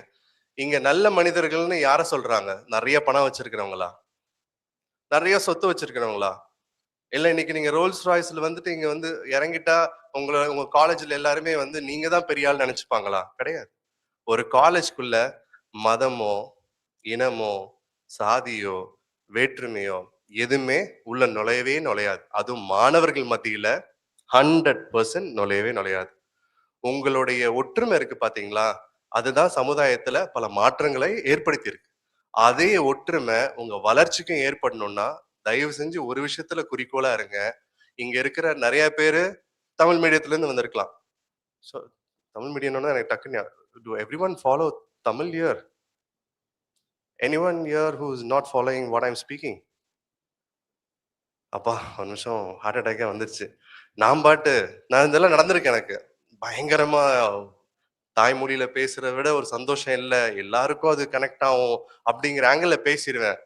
இங்க நல்ல மனிதர்கள்னு யார சொல்றாங்க? நிறைய பணம் வச்சிருக்கிறவங்களா, நிறைய சொத்து வச்சிருக்கிறவங்களா, இல்ல இன்னைக்கு நீங்க ரோல்ஸ் ராய்ஸ்ல வந்துட்டு இங்க வந்து இறங்கிட்டா உங்க காலேஜ்ல எல்லாருமே வந்து நீங்க தான் பெரிய ஆள் நினைச்சுப்பாங்களா? கிடையாது. ஒரு காலேஜ்க்குள்ள மதமோ இனமோ சாதியோ வேற்றுமையோ எதுவுமே உள்ள நுழையவே நுழையாது. அதுவும் மாணவர்கள் மத்தியில 100% நுழையவே நுழையாது. உங்களுடைய ஒற்றுமை இருக்கு பாத்தீங்களா, அதுதான் சமுதாயத்துல பல மாற்றங்களை ஏற்படுத்தி இருக்கு. அதே ஒற்றுமை உங்க வளர்ச்சிக்கும் ஏற்படணும்னா தயவு செஞ்சு ஒரு விஷயத்துல குறிக்கோளா இருங்க. இங்க இருக்கிற நிறைய பேரு தமிழ் மீடியத்துல இருந்து வந்திருக்கலாம். ஸோ தமிழ் மீடியம்னா எனக்கு டக்குன்னு do everyone follow Tamil here? Anyone here who is not following what I'm speaking? அப்பா ஒரு நிமிஷம் ஹார்ட் அட்டாக்கே வந்துருச்சு. நான் இதெல்லாம் நடந்திருக்கு எனக்கு. பயங்கரமா தாய்மொழியில பேசுறத விட ஒரு சந்தோஷம் இல்லை, எல்லாருக்கும் அது கனெக்ட் ஆகும் அப்படிங்கிற ஆங்கிள் பேசிடுவேன்.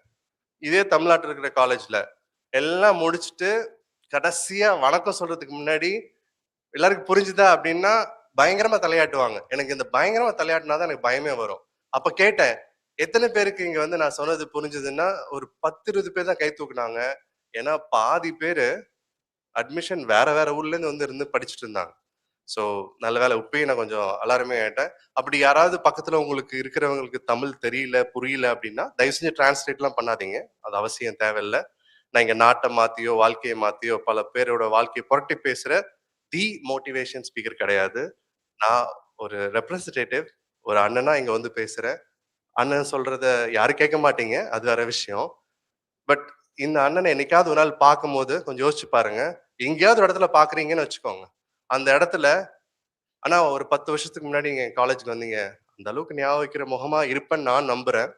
இதே தமிழ்நாட்டில் இருக்கிற காலேஜ்ல எல்லாம் முடிச்சுட்டு கடைசியா வணக்கம் சொல்றதுக்கு முன்னாடி எல்லாருக்கும் புரிஞ்சுதா அப்படின்னா பயங்கரமா தலையாட்டுவாங்க. எனக்கு இந்த பயங்கரமா தலையாட்டினாதான் எனக்கு பயமே வரும். அப்ப கேட்டேன், எத்தனை பேருக்கு இங்க வந்து நான் சொன்னது புரிஞ்சுதுன்னா ஒரு 10-20 பேர் தான் கை தூக்குனாங்க. ஏன்னா பாதி பேரு அட்மிஷன் வேற வேற ஊர்ல இருந்து இருந்து படிச்சுட்டு இருந்தாங்க. ஸோ நல்ல வேலை உப்பையும் நான் கொஞ்சம் அலாரமே ஆயிட்டேன். அப்படி யாராவது பக்கத்துல உங்களுக்கு இருக்கிறவங்களுக்கு தமிழ் தெரியல புரியல அப்படின்னா தயவு செஞ்சு டிரான்ஸ்லேட்லாம் பண்ணாதீங்க. அது அவசியம் தேவையில்லை. நான் இங்க நாட்டை மாத்தியோ வாழ்க்கையை மாத்தியோ பல பேரோட வாழ்க்கையை புரட்டி பேசுற தி மோட்டிவேஷன் ஸ்பீக்கர் கிடையாது. நான் ஒரு ரெப்ரசன்டேட்டிவ், ஒரு அண்ணனா இங்க வந்து பேசுறேன். அண்ணன் சொல்றத யாரும் கேட்க மாட்டீங்க, அது வேற விஷயம். பட் இந்த அண்ணனை என்னைக்காவது ஒரு நாள் பார்க்கும்போது கொஞ்சம் யோசிச்சு பாருங்க. எங்கேயாவது ஒரு இடத்துல பாக்குறீங்கன்னு வச்சுக்கோங்க, அந்த இடத்துல ஆனா ஒரு 10 வருஷத்துக்கு முன்னாடி நீங்க காலேஜ்க்கு வந்தீங்க, அந்த அளவுக்கு ஞாபகம் வைக்கிற முகமா இருப்பேன்னு நான் நம்புறேன்.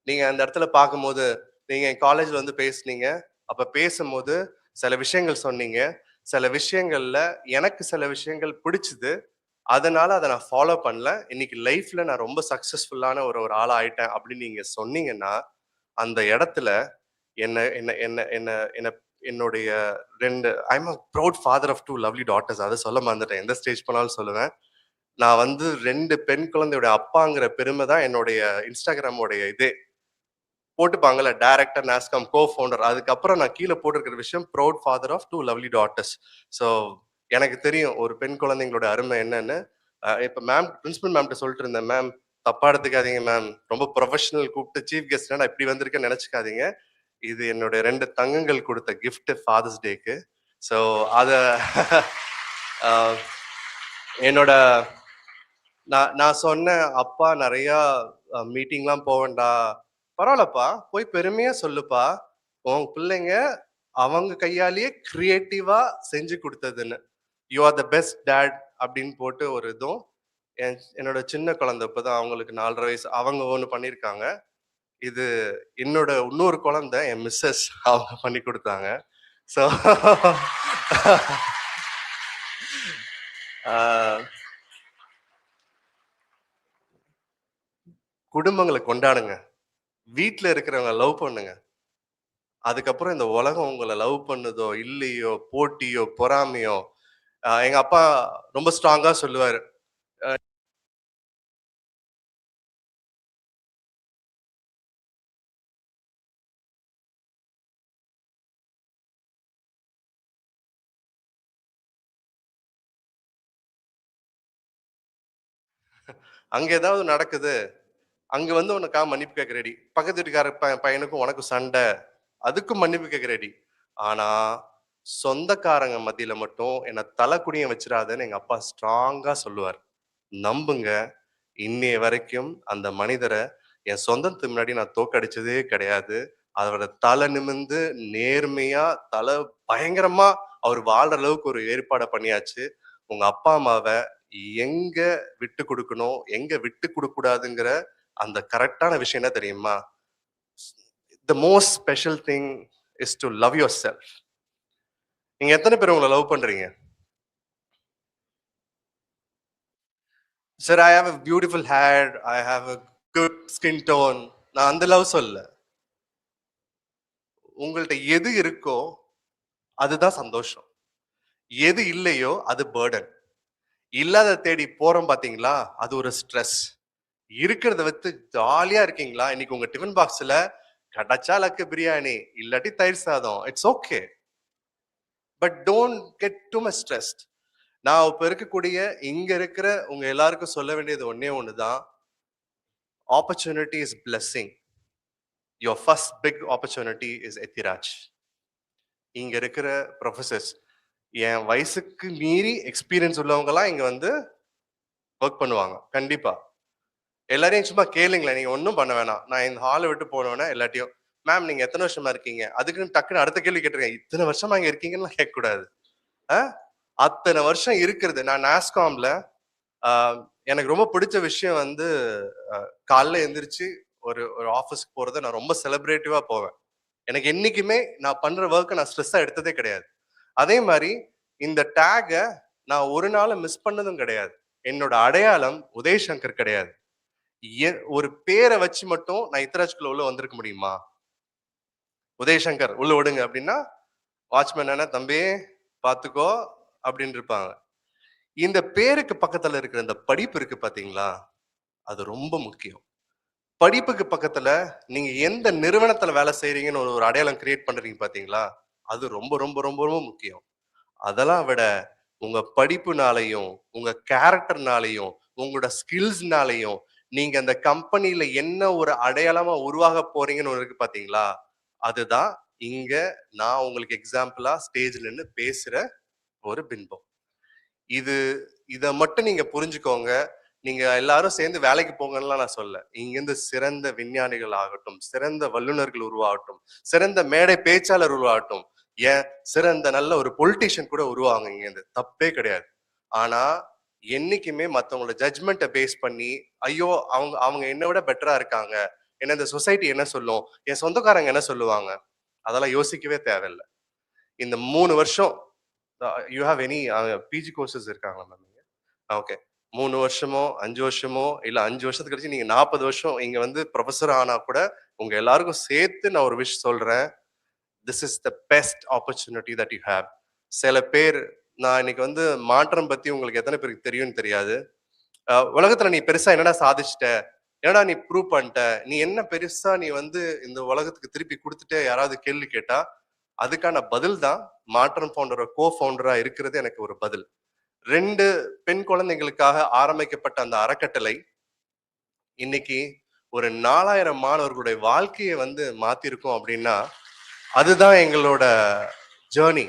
நீங்க அந்த இடத்துல பார்க்கும்போது நீங்க காலேஜ்ல வந்து பேசுனீங்க. அப்ப பேசும்போது சில விஷயங்கள் சொன்னீங்க. சில விஷயங்கள்ல எனக்கு சில விஷயங்கள் பிடிச்சது. அதனால அதை நான் ஃபாலோ பண்ணல. இன்னைக்கு லைஃப்ல நான் ரொம்ப சக்சஸ்ஃபுல்லான ஒரு ஒரு ஆளா ஆயிட்டேன் அப்படின்னு நீங்க சொன்னீங்கன்னா அந்த இடத்துல என்ன என்ன என்ன என்ன என்ன என்னுடைய 2 I'm a proud father of 2 lovely daughters. அத சொல்ல மறந்துட்டேன். எந்த ஸ்டேஜ் போனாலும் சொல்லுவேன். நான் வந்து 2 பெண் குழந்தையோட அப்பாங்கிற பெருமை தான் என்னுடைய இன்ஸ்டாகிராமோடைய இதே. போட்டுப்பாங்கல்ல டைரக்டர், நாஸ்காம் கோ-ஃபவுண்டர். அதுக்கப்புறம் நான் கீழ போட்டிருக்கிற விஷயம் proud father of 2 lovely daughters. So எனக்கு தெரியும் ஒரு பெண் குழந்தைங்களோட அருமை என்னன்னு. இப்ப பிரின்சிபல் மேம்கிட்ட சொல்லிட்டு இருந்தேன், மேம் தப்பா எடுத்துக்காதீங்க மேம். ரொம்ப ப்ரொஃபஷனல் கூப்பிட்டு சீஃப் கெஸ்ட்னா நான் இப்படி வந்திருக்கேன்னு நினைச்சுக்காதீங்க. இது என்னுடைய 2 தங்கங்கள் கொடுத்த கிஃப்ட் ஃபாதர்ஸ் டேக்கு. ஸோ அத என்னோட நான் சொன்னேன், அப்பா நிறையா மீட்டிங்லாம் போவேன்டா. பரவாயில்லப்பா, போய் பெருமையா சொல்லுப்பா. உன் பிள்ளைங்க அவங்க கையாலேயே கிரியேட்டிவா செஞ்சு கொடுத்ததுன்னு. You are the best dad அப்படின்னு போட்டு ஒரு இதுவும். என்னோட சின்ன குழந்தை இப்பதான் அவங்களுக்கு 4.5 வயசு. அவங்க ஒன்று பண்ணியிருக்காங்க. இது என்னோட இன்னொரு குழந்தை என் மிஸ்ஸஸ் அவங்க பண்ணி கொடுத்தாங்க. ஸோ குடும்பங்களை கொண்டாடுங்க. வீட்டில் இருக்கிறவங்க லவ் பண்ணுங்க. அதுக்கப்புறம் இந்த உலகம் உங்களை லவ் பண்ணுதோ இல்லையோ, போட்டியோ பொறாமையோ, எங்க அப்பா ரொம்ப ஸ்ட்ராங்கா சொல்லுவாரு, அங்க ஏதாவது நடக்குது, அங்க வந்து உனக்காக மன்னிப்பு கேட்க ரெடி. பக்கத்து வீட்டுக்கார பையனுக்கும் உனக்கும் சண்டை, அதுக்கும் மன்னிப்பு கேட்க ரெடி. ஆனா சொந்தக்காரங்க மத்தியில மட்டும் என்ன தலைக்குடிய வச்சிடாதன்னு எங்க அப்பா ஸ்ட்ராங்கா சொல்லுவார். நம்புங்க, இன்னைய வரைக்கும் அந்த மனிதரை என் சொந்தத்துக்கு முன்னாடி நான் தோக்கடிச்சதே கிடையாது. அவரோட தலை நிமிர்ந்து நேர்மையா தலை பயங்கரமா அவர் வாழ்ற அளவுக்கு ஒரு ஏற்பாடை பண்ணியாச்சு. உங்க அப்பா அம்மாவை எங்க விட்டு கொடுக்கணும், எங்க விட்டு கொடுக்க கூடாதுங்கிற அந்த கரெக்டான விஷயம் என்ன தெரியுமா? The most special thing is to love yourself. நீங்க எத்தனை பேர் உங்களை லவ் பண்றீங்க? Sir, I have a beautiful hair, I have a good skin tone. நான் அந்த லவ் சொல்ல. உங்கள்ட்ட எது இருக்கோ அதுதான் சந்தோஷம். எது இல்லையோ அது பேர்டன். இல்லாத தேடி போறோம் பாத்தீங்களா, அது ஒரு ஸ்ட்ரெஸ். இருக்கிறத வச்சு ஜாலியா இருக்கீங்களா? இன்னைக்கு உங்க டிஃபன் பாக்ஸ்ல கிடைச்சா லக்கு பிரியாணி, இல்லாட்டி தயிர் சாதம், it's okay. But don't get too much stressed. நான் இப்ப இருக்கக்கூடிய இங்க இருக்கிற உங்க எல்லாருக்கும் சொல்ல வேண்டியது ஒன்னே ஒண்ணுதான். Opportunity is blessing. Your first big opportunity is Ethiraj. இங்க இருக்கிற ப்ரொஃபசர்ஸ், என் வயசுக்கு மீறி எக்ஸ்பீரியன்ஸ் உள்ளவங்கலாம் இங்க வந்து ஒர்க் பண்ணுவாங்க கண்டிப்பா. எல்லாரையும் சும்மா கேளுங்களேன், நீங்க ஒன்றும் பண்ண வேணாம். நான் இந்த ஹாலை விட்டு போனோன்னே எல்லாத்தையும், மேம் நீங்க எத்தனை வருஷமா இருக்கீங்க? அதுக்குன்னு டக்குன்னு அடுத்த கேள்வி கேட்டிருக்கேன். இத்தனை வருஷமா இங்க இருக்கீங்கன்னு கேட்கக்கூடாது. அத்தனை வருஷம் இருக்கிறது. நான் நாஸ்காம்ல எனக்கு ரொம்ப பிடிச்ச விஷயம் வந்து காலைல எந்திரிச்சு ஒரு ஒரு ஆஃபீஸ்க்கு போறதை நான் ரொம்ப செலிப்ரேட்டிவா போவேன். எனக்கு என்னைக்குமே நான் பண்ற ஒர்க்கை நான் ஸ்ட்ரெஸ்ஸா எடுத்ததே கிடையாது. அதே மாதிரி இந்த டேகை நான் ஒரு நாள் மிஸ் பண்ணதும் கிடையாது. என்னோட அடையாளம் உதயசங்கர் கிடையாது. ஒரு பேரை வச்சு மட்டும் நான் இத்தராஜ்குள்ள உள்ள வந்திருக்க முடியுமா? உதயசங்கர் உள்ள விடுங்க அப்படின்னா வாட்ச்மேன் என்ன தம்பி பாத்துக்கோ அப்படின்னு இருப்பாங்க. இந்த பேருக்கு பக்கத்துல இருக்கிற இந்த படிப்பு இருக்கு பாத்தீங்களா, அது ரொம்ப முக்கியம். படிப்புக்கு பக்கத்துல நீங்க எந்த நிறுவனத்துல வேலை செய்யறீங்கன்னு ஒரு அடையாளம் கிரியேட் பண்றீங்க பாத்தீங்களா, அது ரொம்ப ரொம்ப ரொம்ப ரொம்ப முக்கியம். அதெல்லாம் விட உங்க படிப்புனாலையும் உங்க கேரக்டர்னாலையும் உங்களோட ஸ்கில்ஸ்னாலையும் நீங்க அந்த கம்பெனில என்ன ஒரு அடையாளமா உருவாக போறீங்கன்னு இருக்கு பாத்தீங்களா, அதுதான் இங்க நான் உங்களுக்கு எக்ஸாம்பிளா ஸ்டேஜ்ல நின்று பேசுற ஒரு பின்பம். இத மட்டும் நீங்க புரிஞ்சுக்கோங்க. நீங்க எல்லாரும் சேர்ந்து வேலைக்கு போங்கன்னு நான் சொல்ல. இங்கிருந்து சிறந்த விஞ்ஞானிகள் ஆகட்டும், சிறந்த வல்லுநர்கள் உருவாகட்டும், சிறந்த மேடை பேச்சாளர் உருவாகட்டும், ஏன் சிறந்த நல்ல ஒரு பொலிட்டீஷியன் கூட உருவாங்க இங்கிருந்து, தப்பே கிடையாது. ஆனா என்னைக்குமே மத்தவங்களோட ஜட்ஜ்மெண்ட்டை பேஸ் பண்ணி, ஐயோ அவங்க அவங்க என்னை விட பெட்டரா இருக்காங்க, என்ன இந்த சொசைட்டி என்ன சொல்லும், என் சொந்தக்காரங்க என்ன சொல்லுவாங்க, அதெல்லாம் யோசிக்கவே தேவையில்லை. இந்த 3 வருஷம் you have any PG courses இருக்காங்களா மேம்? ஓகே, 3 வருஷமோ 5 வருஷமோ இல்ல 5 வருஷத்துக்கு கழிச்சு நீங்க 40 வருஷம் இங்க வந்து ப்ரொஃபஸர் ஆனா கூட உங்க எல்லாருக்கும் சேர்த்து நான் ஒரு விஷயம் சொல்றேன். This is the best opportunity that you have. சில பேர், நான் இன்னைக்கு வந்து மாற்றம் பத்தி உங்களுக்கு எத்தனை பேருக்கு தெரியும்னு தெரியாது. உலகத்துல நீ பெருசா என்னடா சாதிச்சிட்ட, என்னடா நீ ப்ரூவ் பண்ணிட்ட, நீ என்ன பெருசா நீ வந்து இந்த உலகத்துக்கு திருப்பி கொடுத்துட்டு யாராவது கேள்வி கேட்டா அதுக்கான பதில் தான் மாற்றம் ஃபவுண்டர் கோ ஃபவுண்டரா இருக்கிறது எனக்கு ஒரு பதில். 2 பெண் குழந்தைகளுக்காக ஆரம்பிக்கப்பட்ட அந்த அறக்கட்டளை இன்னைக்கு ஒரு 4000 மாணவர்களுடைய வாழ்க்கையை வந்து மாத்திருக்கோம் அப்படின்னா அதுதான் எங்களோட ஜேர்னி.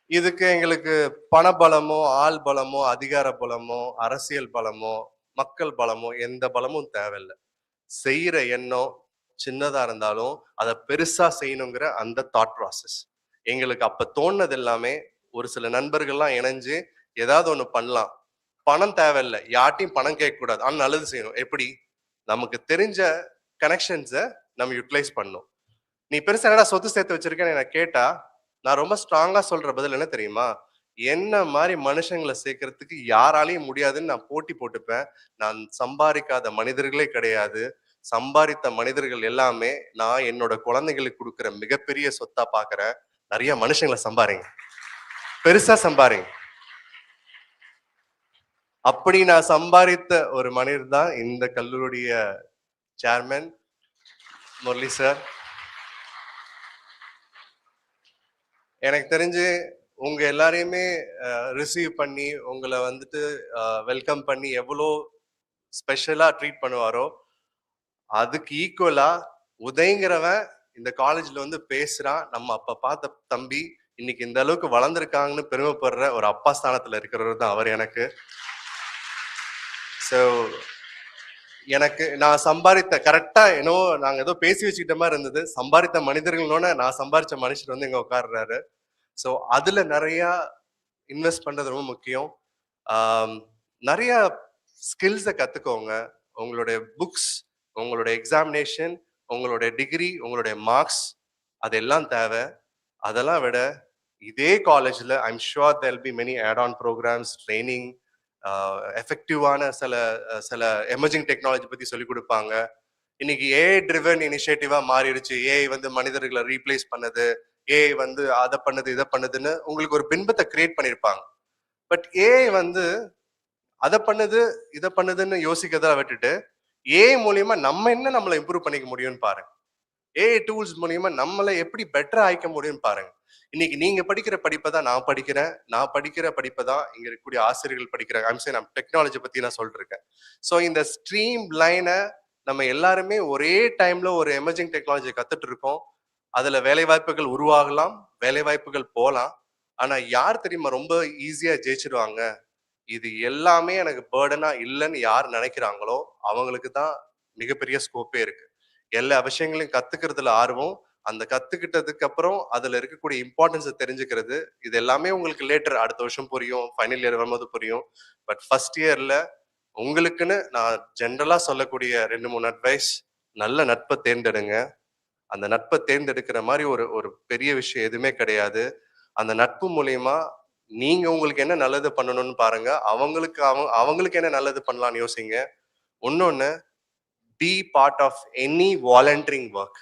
இதுக்கு எங்களுக்கு பணபலமோ, ஆள் பலமோ, அதிகார பலமோ, அரசியல் பலமோ, மக்கள் பலமோ எந்த பலமும் தேவையில்லை. செய்யற எண்ணம் சின்னதா இருந்தாலும் அதை பெருசா செய்யணுங்கிற அந்த தாட் ப்ராசஸ் எங்களுக்கு அப்ப தோணுனது எல்லாமே. ஒரு சில நண்பர்கள்லாம் இணைஞ்சு ஏதாவது ஒண்ணு பண்ணலாம், பணம் தேவையில்லை, யார்ட்டையும் பணம் கேட்க கூடாது, ஆனா நல்லது செய்யணும். எப்படி? நமக்கு தெரிஞ்ச கனெக்ஷன்ஸை நம்ம யூட்டிலைஸ் பண்ணணும். நீ பெருசா என்னடா சொத்து சேர்த்து வச்சிருக்கேன்னு எனக்கு கேட்டா நான் ரொம்ப ஸ்ட்ராங்கா சொல்ற பதில் என்ன தெரியுமா? என்ன மாதிரி மனுஷங்களை சேர்க்கறதுக்கு யாராலையும் முடியாதுன்னு நான் போட்டி போட்டுப்பேன். நான் சம்பாதிக்காத மனிதர்களே கிடையாது. சம்பாதித்த மனிதர்கள் எல்லாமே நான் என்னோட குழந்தைகளுக்கு கொடுக்குற மிகப்பெரிய சொத்தா பாக்குறேன். நிறைய மனுஷங்களை சம்பாரிங்க, பெருசா சம்பாரிங்க. அப்படி நான் சம்பாதித்த ஒரு மனிதர் தான் இந்த கல்லூரிய சேர்மன் முரளி சார். எனக்கு தெரிஞ்சு உங்க எல்லாரையுமே ரிசீவ் பண்ணி உங்களை வந்துட்டு வெல்கம் பண்ணி எவ்வளோ ஸ்பெஷலா ட்ரீட் பண்ணுவாரோ அதுக்கு ஈக்குவலா உதயங்கிறவன் இந்த காலேஜ்ல வந்து பேசுறான். நம்ம அப்ப பார்த்த தம்பி இன்னைக்கு இந்த அளவுக்கு வளர்ந்துருக்காங்கன்னு பெருமைப்படுற ஒரு அப்பா ஸ்தானத்துல இருக்கிறவர் தான் அவர் எனக்கு. ஸோ எனக்கு நான் சம்பாதித்த கரெக்டா நாங்க ஏதோ பேசி வச்சுக்கிட்ட மாதிரி இருந்தது. சம்பாதித்த மனிதர்களோட நான் சம்பாதிச்ச மனுஷர் வந்து இங்க உட்கார்றாரு. ஸோ அதுல நிறைய இன்வெஸ்ட் பண்றது ரொம்ப முக்கியம். நிறைய ஸ்கில்ஸை கத்துக்கோங்க. உங்களுடைய புக்ஸ், உங்களுடைய எக்ஸாமினேஷன், உங்களுடைய டிகிரி, உங்களுடைய மார்க்ஸ் அதெல்லாம் தேவை. அதெல்லாம் விட இதே காலேஜ்ல I'm sure there will be many add on programs, training, எஃபெக்டிவான சில எமர்ஜிங் டெக்னாலஜி பத்தி சொல்லிக் கொடுப்பாங்க. இன்னைக்கு ஏஐ ட்ரிவன் இனிஷியேட்டிவா மாறிடுச்சு. ஏஐ வந்து மனிதர்களை ரீப்ளேஸ் பண்ணது, ஏஐ வந்து அதை பண்ணுது இதை பண்ணுதுன்னு உங்களுக்கு ஒரு பின்பத்தை கிரியேட் பண்ணியிருப்பாங்க. பட் ஏஐ வந்து அதை பண்ணுது இதை பண்ணுதுன்னு யோசிக்கிறதா விட்டுட்டு ஏஐ மூலியமா நம்ம என்ன நம்மளை இம்ப்ரூவ் பண்ணிக்க முடியும்னு பாருங்க. ஏஐ டூல்ஸ் மூலியமா நம்மளை எப்படி பெட்டரா ஆயிக்க முடியும்னு பாருங்க. இன்னைக்கு நீங்க படிக்கிற படிப்பை தான் நான் படிக்கிறேன், நான் படிக்கிற படிப்பை தான் இங்க இருக்கக்கூடிய ஆசிரியர்கள் படிக்கிறாங்க. நான் டெக்னாலஜி பத்தி நான் சொல்லிருக்கேன். ஸோ இந்த ஸ்ட்ரீம் லைனை நம்ம எல்லாருமே ஒரே டைம்ல ஒரு எமர்ஜிங் டெக்னாலஜி கத்துட்டு இருக்கோம். அதுல வேலை வாய்ப்புகள் உருவாகலாம், வேலை வாய்ப்புகள் போகலாம். ஆனா யார் தெரியுமா ரொம்ப ஈஸியா ஜெயிச்சிடுவாங்க? இது எல்லாமே எனக்கு பேர்டனா இல்லைன்னு யார் நினைக்கிறாங்களோ அவங்களுக்கு தான் மிகப்பெரிய ஸ்கோப்பே இருக்கு. எல்லா விஷயங்களையும் கத்துக்கிறதுல ஆர்வம், அந்த கத்துக்கிட்டதுக்கு அப்புறம் அதுல இருக்கக்கூடிய இம்பார்ட்டன்ஸை தெரிஞ்சுக்கிறது, இது எல்லாமே உங்களுக்கு லேட்டர் அடுத்த வருஷம் புரியும், ஃபைனல் இயர் வரும்போது புரியும். பட் ஃபர்ஸ்ட் இயர்ல உங்களுக்குன்னு நான் ஜென்ரலா சொல்லக்கூடிய 2-3 அட்வைஸ்: நல்ல நட்பை தேர்ந்தெடுங்க. அந்த நட்பை தேர்ந்தெடுக்கிற மாதிரி ஒரு பெரிய விஷயம் எதுவுமே கிடையாது. அந்த நட்பு மூலியமா நீங்க உங்களுக்கு என்ன நல்லது பண்ணணும்னு பாருங்க, அவங்களுக்கு என்ன நல்லது பண்ணலாம்னு யோசிங்க. இன்னொன்னு, be part of any volunteering work.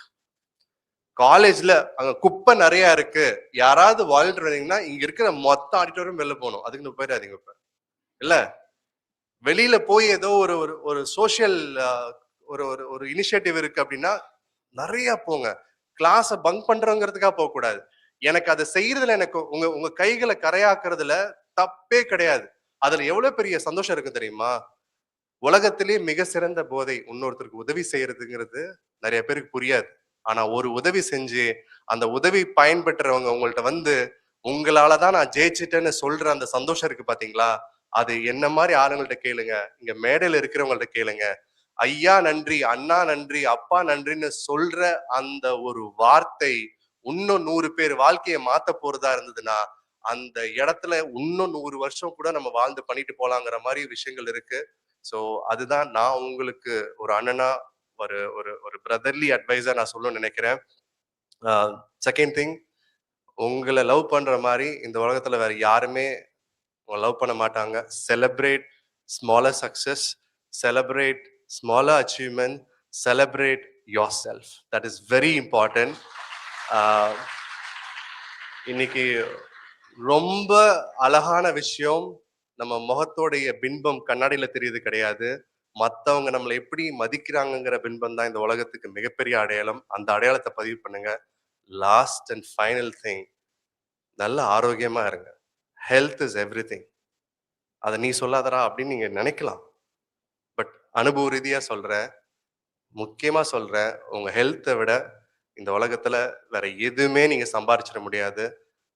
காலேஜ்ல அங்க குப்பை நிறைய இருக்கு, யாராவது வாலண்டியர் இருந்தீங்கன்னா இங்க இருக்கிற மொத்த ஆடிட்டோரியம் வெளில போகணும், அதுக்கு போயிடாதீங்க. இப்ப இல்ல வெளியில போய் ஏதோ ஒரு சோசியல் ஒரு ஒரு இனிஷியேட்டிவ் இருக்கு அப்படின்னா நிறைய போங்க. கிளாஸை பங்க் பண்றோங்கிறதுக்காக போக கூடாது. எனக்கு அதை செய்யறதுல எனக்கு உங்க கைகளை கரையாக்குறதுல தப்பே கிடையாது. அதுல எவ்வளவு பெரிய சந்தோஷம் இருக்கு தெரியுமா? உலகத்திலேயே மிக சிறந்த போதை இன்னொருத்தருக்கு உதவி செய்யறதுங்கிறது நிறைய பேருக்கு புரியாது. ஆனா ஒரு உதவி செஞ்சு அந்த உதவி பயன்பெற்றவங்க உங்கள்ட்ட வந்து உங்களாலதான் நான் ஜெயிச்சிட்டேன்னு சொல்ற அந்த சந்தோஷம் இருக்கு பாத்தீங்களா? அது என்ன மாதிரி ஆளுங்கள்ட்ட கேளுங்க, இங்க மேடையில இருக்கிறவங்கள்ட்ட கேளுங்க. ஐயா நன்றி, அண்ணா நன்றி, அப்பா நன்றின்னு சொல்ற அந்த ஒரு வார்த்தை இன்னும் 100 பேர் வாழ்க்கையை மாத்த போறதா இருந்ததுன்னா அந்த இடத்துல இன்னும் 100 வருஷம் கூட நம்ம வாழ்ந்து பண்ணிட்டு போலாங்கிற மாதிரி விஷயங்கள் இருக்கு. ஸோ அதுதான் நான் உங்களுக்கு ஒரு அண்ணனா ஒரு ஒரு ஒரு பிரதர்லி அட்வைஸா நான் சொல்லணும்னு நினைக்கிறேன். செகண்ட் திங், உங்களை லவ் பண்ற மாதிரி இந்த உலகத்துல வேற யாருமே உங்களை லவ் பண்ண மாட்டாங்க. Celebrate smaller success, celebrate smaller achievement, celebrate yourself. That is very important. ஆஹ் இன்னைக்கு ரொம்ப அழகான விஷயம், நம்ம முகத்தோடைய பின்பம் கண்ணாடியில தெரியுது கிடையாது. மத்தவங்க நம்மளை எப்படி மதிக்கிறாங்கங்கிற பின்பம் தான் இந்த உலகத்துக்கு மிகப்பெரிய அடையாளம். அந்த அடையாளத்தை பதிவு பண்ணுங்க. லாஸ்ட் அண்ட் ஃபைனல் திங், நல்ல ஆரோக்கியமா இருங்க. Health is everything. அதை நீ சொல்லாதடா அப்படின்னு நீங்க நினைக்கலாம். பட் அனுபவ ரீதியா சொல்றேன், முக்கியமா சொல்றேன், உங்க ஹெல்த்தை விட இந்த உலகத்துல வேற எதுவுமே நீங்க சம்பாரிச்சிட முடியாது.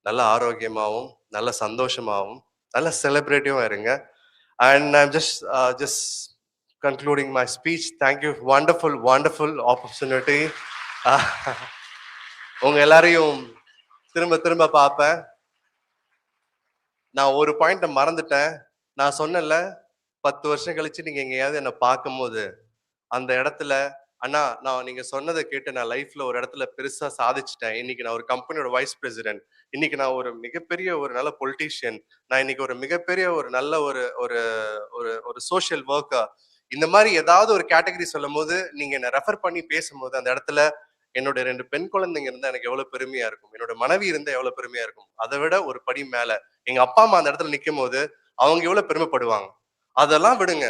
நல்ல ஆரோக்கியமாகவும், நல்ல சந்தோஷமாகவும், நல்ல செலிப்ரேட்டிவாக இருங்க. And I'm just concluding my speech. Thank you. Wonderful wonderful opportunity. உங்க எல்லாரையும் திரும்ப திரும்ப பார்ப்பேன். நான் ஒரு பாயிண்ட்டை மறந்துட்டேன். நான் சொன்னேன்ல, 10 வருஷம் கழிச்சு நீங்க எங்கேயாவது என்னை பார்க்கும்போது அந்த இடத்துல, அண்ணா நான் நீங்க சொன்னதை கேட்டு நான் லைஃப்ல ஒரு இடத்துல பெருசா சாதிச்சிட்டேன். இன்னைக்கு நான் ஒரு கம்பெனியோட வைஸ் பிரசிடென்ட், இன்னைக்கு நான் ஒரு மிகப்பெரிய ஒரு நல்ல பொலிட்டீஷியன், நான் இன்னைக்கு ஒரு மிகப்பெரிய ஒரு நல்ல ஒரு ஒரு ஒரு ஒரு சோஷியல் ஒர்க்கர், இந்த மாதிரி ஏதாவது ஒரு கேட்டகரி சொல்லும் போது நீங்க என்ன ரெஃபர் பண்ணி பேசும்போது அந்த இடத்துல என்னோட 2 பெண் குழந்தைங்க இருந்தா எனக்கு எவ்வளவு பெருமையா இருக்கும், என்னோட மனைவி இருந்தா எவ்வளவு பெருமையா இருக்கும். அதை விட ஒரு படி மேல எங்க அப்பா அம்மா அந்த இடத்துல நிக்கும் போது அவங்க எவ்வளவு பெருமைப்படுவாங்க. அதெல்லாம் விடுங்க.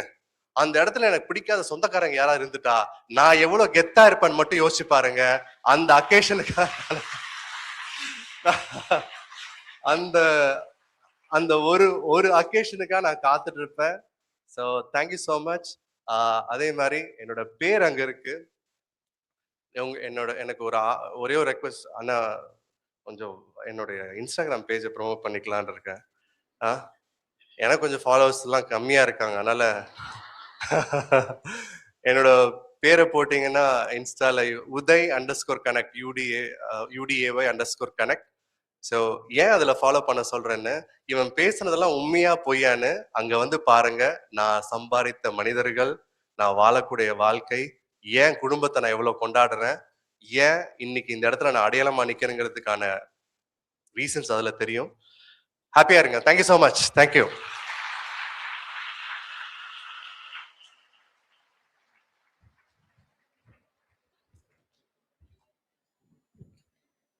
அந்த இடத்துல எனக்கு பிடிக்காத சொந்தக்காரங்க யாராவது இருந்துட்டா நான் எவ்வளவு கெத்தா இருப்பேன்னு மட்டும் யோசிச்சு பாருங்க. அந்த அக்கேஷனுக்காக அந்த அந்த ஒரு ஒரு அக்கேஷனுக்காக நான் காத்துட்டு இருப்பேன். So thank you so much. அதே மாதிரி என்னோட பேர் அங்க இருக்கு. எனக்கு ஒரே ஒரு ரெக்வஸ்ட், அண்ணா கொஞ்சம் என்னுடைய இன்ஸ்டாகிராம் பேஜை ப்ரொமோட் பண்ணிக்கலான் இருக்கேன். எனக்கு கொஞ்சம் ஃபாலோவர்ஸ் எல்லாம் கம்மியா இருக்காங்க, அதனால என்னோட பேரை போட்டீங்கன்னா இன்ஸ்டால uday_connect UDAY_connect. ஸோ ஏன் அதுல ஃபாலோ பண்ண சொல்றேன்னு, இவன் பேசுனதெல்லாம் உண்மையா பொய்யான்னு அங்க வந்து பாருங்க. நான் சம்பாதித்த மனிதர்கள், நான் வாழக்கூடிய வாழ்க்கை, ஏன் குடும்பத்தை நான் எவ்வளவு கொண்டாடுறேன், ஏன் இன்னைக்கு இந்த இடத்துல நான் அடையாளமா நிக்கிறேங்கிறதுக்கான ரீசன்ஸ் அதுல தெரியும். ஹாப்பியா இருங்க. Thank you so much. Thank you.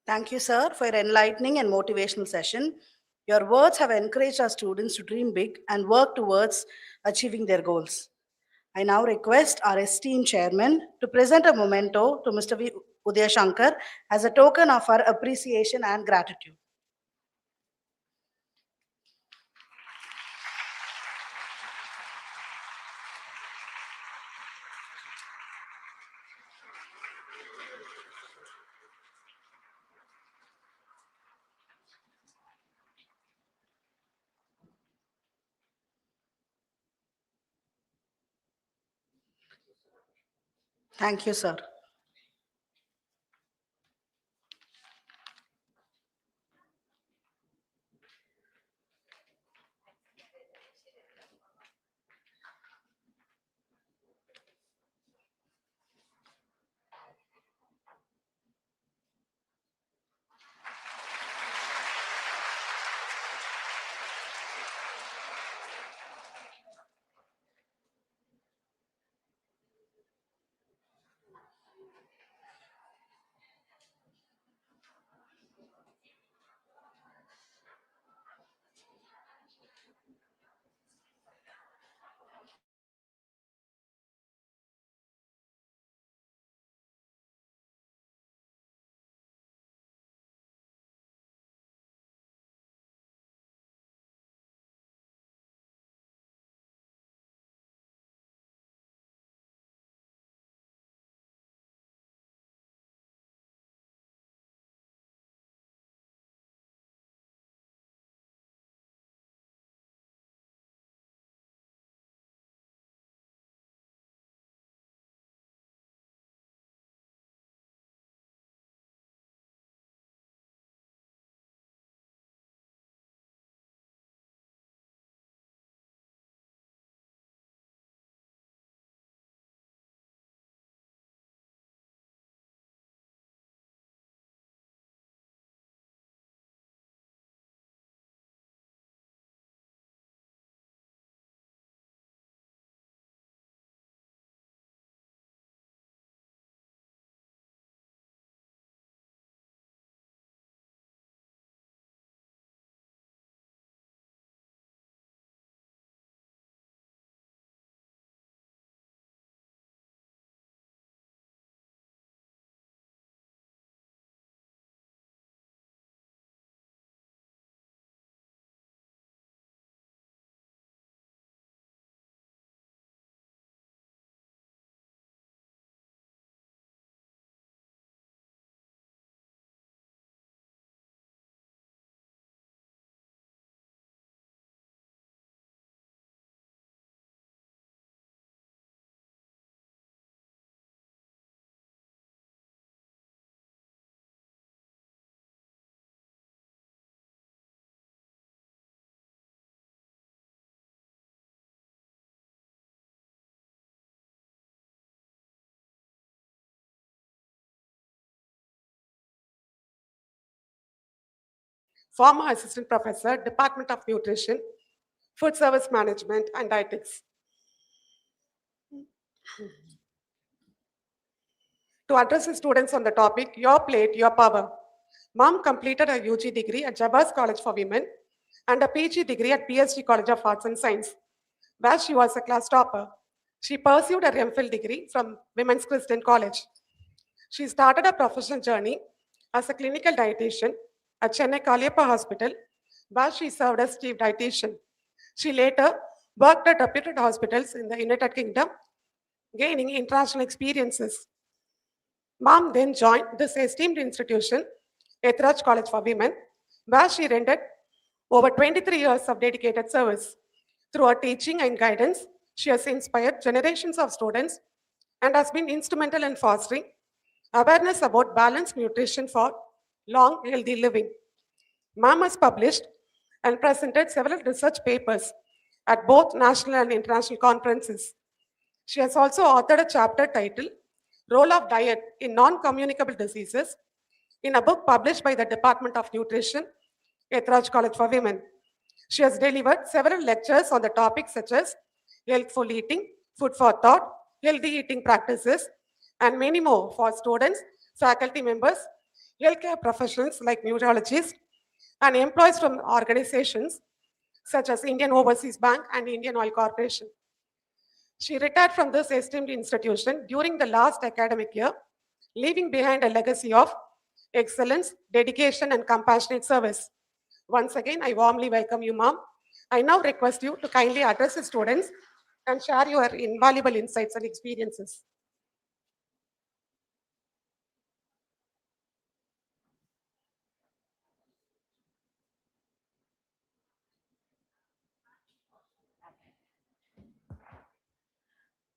Thank you, sir, for your enlightening and motivational session. Your words have encouraged our students to dream big and work towards achieving their goals. I now request our esteemed chairman to present a memento to Mr. V. Udayashankar as a token of our appreciation and gratitude. Thank you, sir. former assistant professor, Department of Nutrition, Food Service Management and Dietetics. To address the students on the topic, Your Plate, Your Power. Mom completed her UG degree at Jabaz College for Women and a PG degree at PSG College of Arts and Science, where she was a class topper. She pursued her MPhil degree from Women's Christian College. She started her professional journey as a clinical dietitian at Chennai Kaliappa Hospital, where she served as chief dietitian. She later worked at reputed hospitals in the United Kingdom, gaining international experiences. Mom then joined this esteemed institution, Ethiraj College for Women, where she rendered over 23 years of dedicated service. Through her teaching and guidance, she has inspired generations of students and has been instrumental in fostering awareness about balanced nutrition for long, healthy living. Mom has published and presented several research papers at both national and international conferences. She has also authored a chapter titled Role of Diet in Non-Communicable Diseases in a book published by the Department of Nutrition, Ethiraj College for Women. She has delivered several lectures on the topics such as healthful eating, food for thought, healthy eating practices, and many more for students, faculty members, healthcare professionals like neurologists, and employees from organizations such as Indian Overseas Bank and Indian Oil Corporation. She retired from this esteemed institution during the last academic year, leaving behind a legacy of excellence, dedication, and compassionate service. Once again, I warmly welcome you, Ma'am. I now request you to kindly address the students and share your invaluable insights and experiences.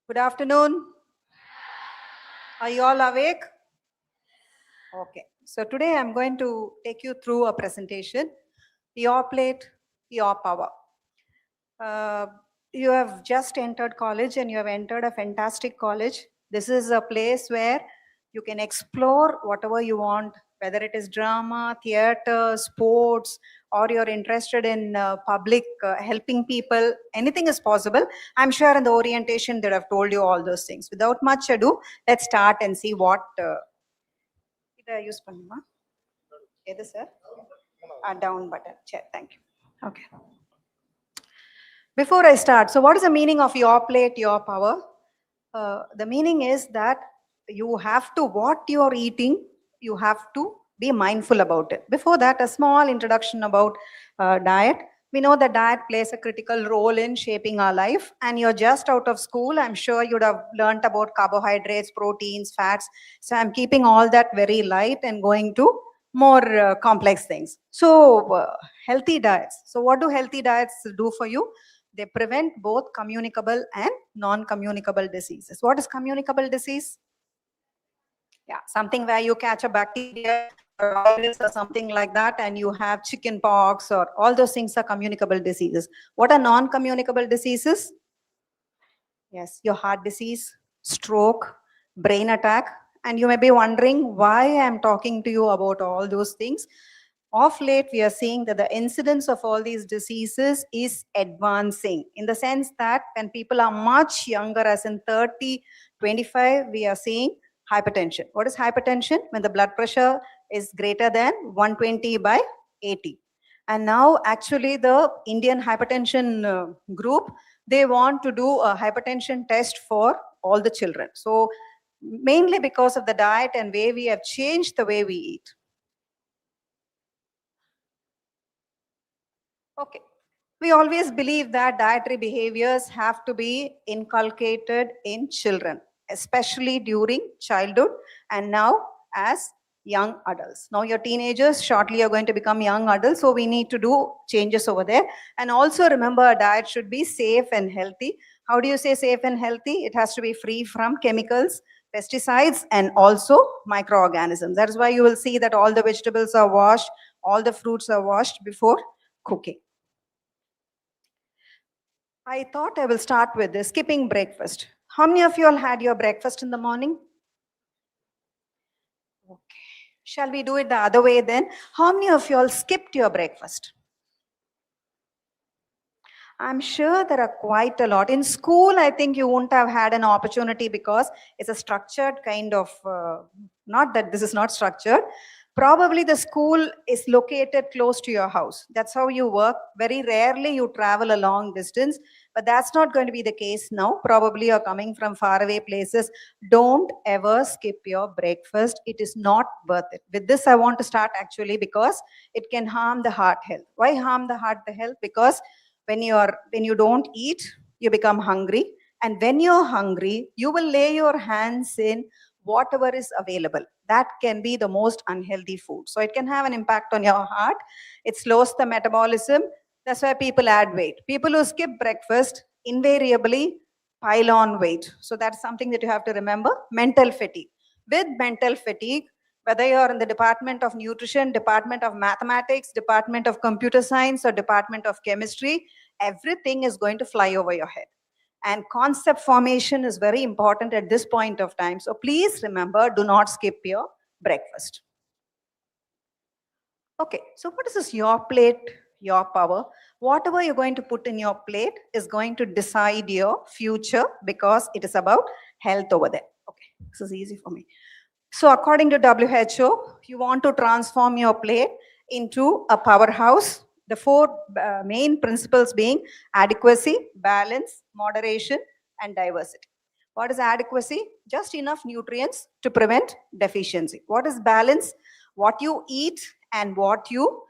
Good afternoon. Are you all awake? Okay. So today I'm going to take you through a presentation, Your Plate, Your Power. You have just entered college and you have entered a fantastic college. This is a place where you can explore whatever you want, whether it is drama, theater, sports, or you're interested in public helping people, anything is possible. I'm sure in the orientation they have told you all those things. Without much ado, let's start and see what use pannuma. Edu sir? Down button. Thank you. Okay. Before I start, so what is the meaning of your plate, your power? The meaning is that you have to, what you're eating, you have to be mindful about it. Before that, a small introduction about diet. We know that diet plays a critical role in shaping our life, and you're just out of school. I'm sure you'd have learnt about carbohydrates, proteins, fats. So I'm keeping all that very light and going to more complex things. So healthy diets. So what do healthy diets do for you? They prevent both communicable and non-communicable diseases. What is communicable disease? Yeah, something where you catch a bacteria or virus or something like that and you have chicken pox, or all those things are communicable diseases. What are non-communicable diseases? Yes, your heart disease, stroke, brain attack. And you may be wondering why I'm talking to you about all those things. Of late, we are seeing that the incidence of all these diseases is advancing, in the sense that when people are much younger, as in 30, 25, we are seeing hypertension. What is hypertension? When the blood pressure is greater than 120/80. And now actually the Indian hypertension group, they want to do a hypertension test for all the children. So mainly because of the diet and way we have changed the way we eat. Okay. We always believe that dietary behaviors have to be inculcated in children, especially during childhood and now as young adults. Now you're teenagers, shortly you're going to become young adults, so we need to do changes over there. And also remember, a diet should be safe and healthy. How do you say safe and healthy? It has to be free from chemicals, pesticides, and also microorganisms. That is why you will see that all the vegetables are washed, all the fruits are washed before cooking. I thought I will start with this, skipping breakfast. How many of you all had your breakfast in the morning? Okay. Shall we do it the other way then? How many of you all skipped your breakfast? I'm sure there are quite a lot. In school, I think you won't have had an opportunity because it's a structured kind of, not that this is not structured. Probably the school is located close to your house. That's how you work. Very rarely you travel a long distance, but that's not going to be the case now. Probably you're coming from faraway places. Don't ever skip your breakfast. It is not worth it. With this, I want to start actually because it can harm the heart health. Why harm the heart health? Because when you don't eat, you become hungry. And when you're hungry, you will lay your hands in whatever is available. That can be the most unhealthy food. So it can have an impact on your heart. It slows the metabolism. That's why people add weight. People who skip breakfast invariably pile on weight. So that's something that you have to remember. Mental fatigue. With mental fatigue, whether you're in the Department of Nutrition, Department of Mathematics, Department of Computer Science, or Department of Chemistry, everything is going to fly over your head. And concept formation is very important at this point of time. So please remember, do not skip your breakfast. Okay, so what is this your plate, your power? Whatever you're going to put in your plate is going to decide your future because it is about health over there. Okay, this is easy for me. So according to WHO, you want to transform your plate into a powerhouse. The four main principles being adequacy, balance, moderation, and diversity. What is adequacy? Just enough nutrients to prevent deficiency. What is balance? What you eat and what you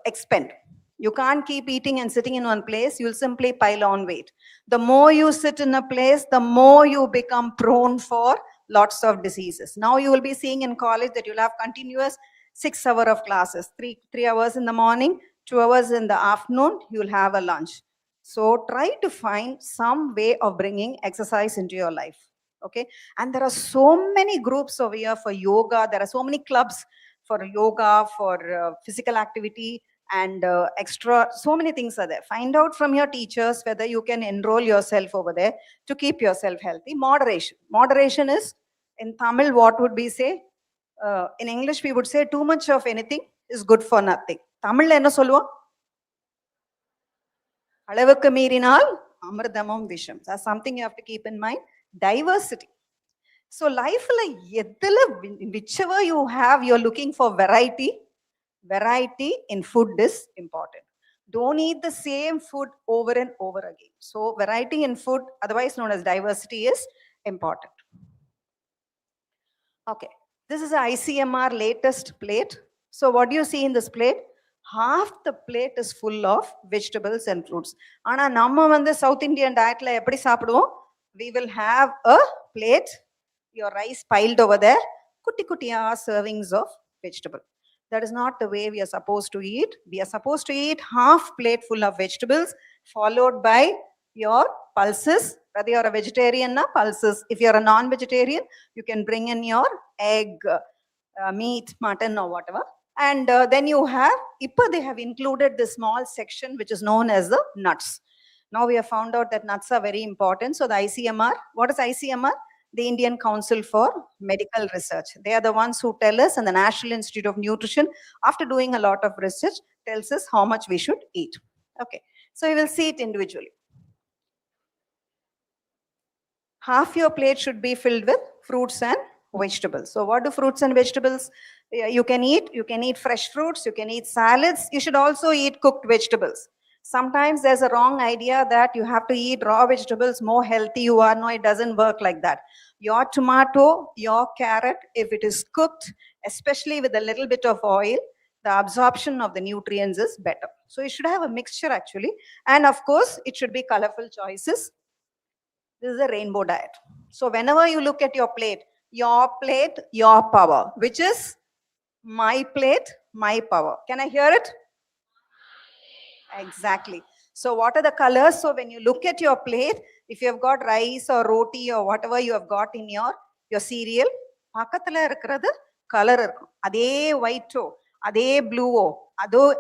expend. You can't keep eating and sitting in one place. You'll simply pile on weight. The more you sit in a place, the more you become prone for lots of diseases. Now you will be seeing in college that you'll have continuous 6 hours of classes, 3 hours in the morning, 2 hours in the afternoon, you'll have a lunch. So try to find some way of bringing exercise into your life. Okay. And there are so many groups over here for yoga. There are so many clubs for yoga, for physical activity, and extra, so many things are there. Find out from your teachers whether you can enroll yourself over there to keep yourself healthy. Moderation. Moderation is, in Tamil, what would we say? In English, we would say too much of anything is good for nothing. Tamil enna solluvom? Alavukku meerinal amridamam visham. That's something you have to keep in mind. Diversity. So life, whichever you have, you're looking for variety. Variety in food is important. Don't eat the same food over and over again. So variety in food, otherwise known as diversity, is important. Okay, this is an ICMR latest plate. So what do you see in this plate? Half the plate is full of vegetables and fruits. Ana namma vande South Indian diet la eppadi saapiduvom? We will have a plate, your rice piled over there, kutti kuttiya servings of vegetable. That is not the way we are supposed to eat. We are supposed to eat half plate full of vegetables, followed by your pulses. Whether you're a vegetarian, pulses. If you're a non-vegetarian, you can bring in your egg, meat, mutton, or whatever. And then you have, they have included this small section which is known as the nuts. Now we have found out that nuts are very important. So the ICMR, what is ICMR? The Indian Council for Medical Research. They are the ones who tell us, and the National Institute of Nutrition, after doing a lot of research, tells us how much we should eat. Okay, so we will see it individually. Half your plate should be filled with fruits and vegetables. So what do fruits and vegetables you can eat? You can eat fresh fruits, you can eat salads, you should also eat cooked vegetables. Sometimes there's a wrong idea that you have to eat raw vegetables, more healthy you are. No, it doesn't work like that. Your tomato, your carrot, if it is cooked, especially with a little bit of oil, the absorption of the nutrients is better. So you should have a mixture actually. And of course, it should be colorful choices. This is a rainbow diet. So whenever you look at your plate, your power, which is my plate, my power. Can I hear it? Exactly. So what are the colors? So when you look at your plate, if you have got rice or roti or whatever you have got in your cereal, பக்கத்துல இருக்கிறது color இருக்கும். அதே white ஓ, அதே blue ஓ,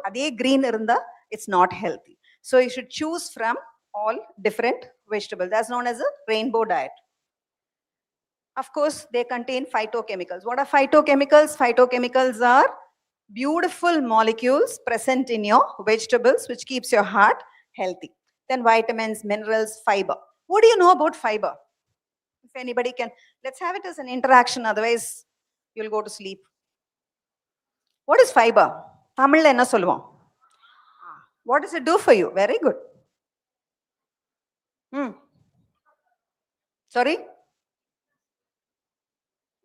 அதே green இருந்தா, it's not healthy. So you should choose from all different vegetables. That's known as a rainbow diet. Of course, they contain phytochemicals. What are phytochemicals? Phytochemicals are beautiful molecules present in your vegetables, which keeps your heart healthy. Then vitamins, minerals, fiber. What do you know about fiber? If anybody can, let's have it as an interaction, otherwise you'll go to sleep. What is fiber? Tamil enna solluvom? What does it do for you? Very good. Sorry?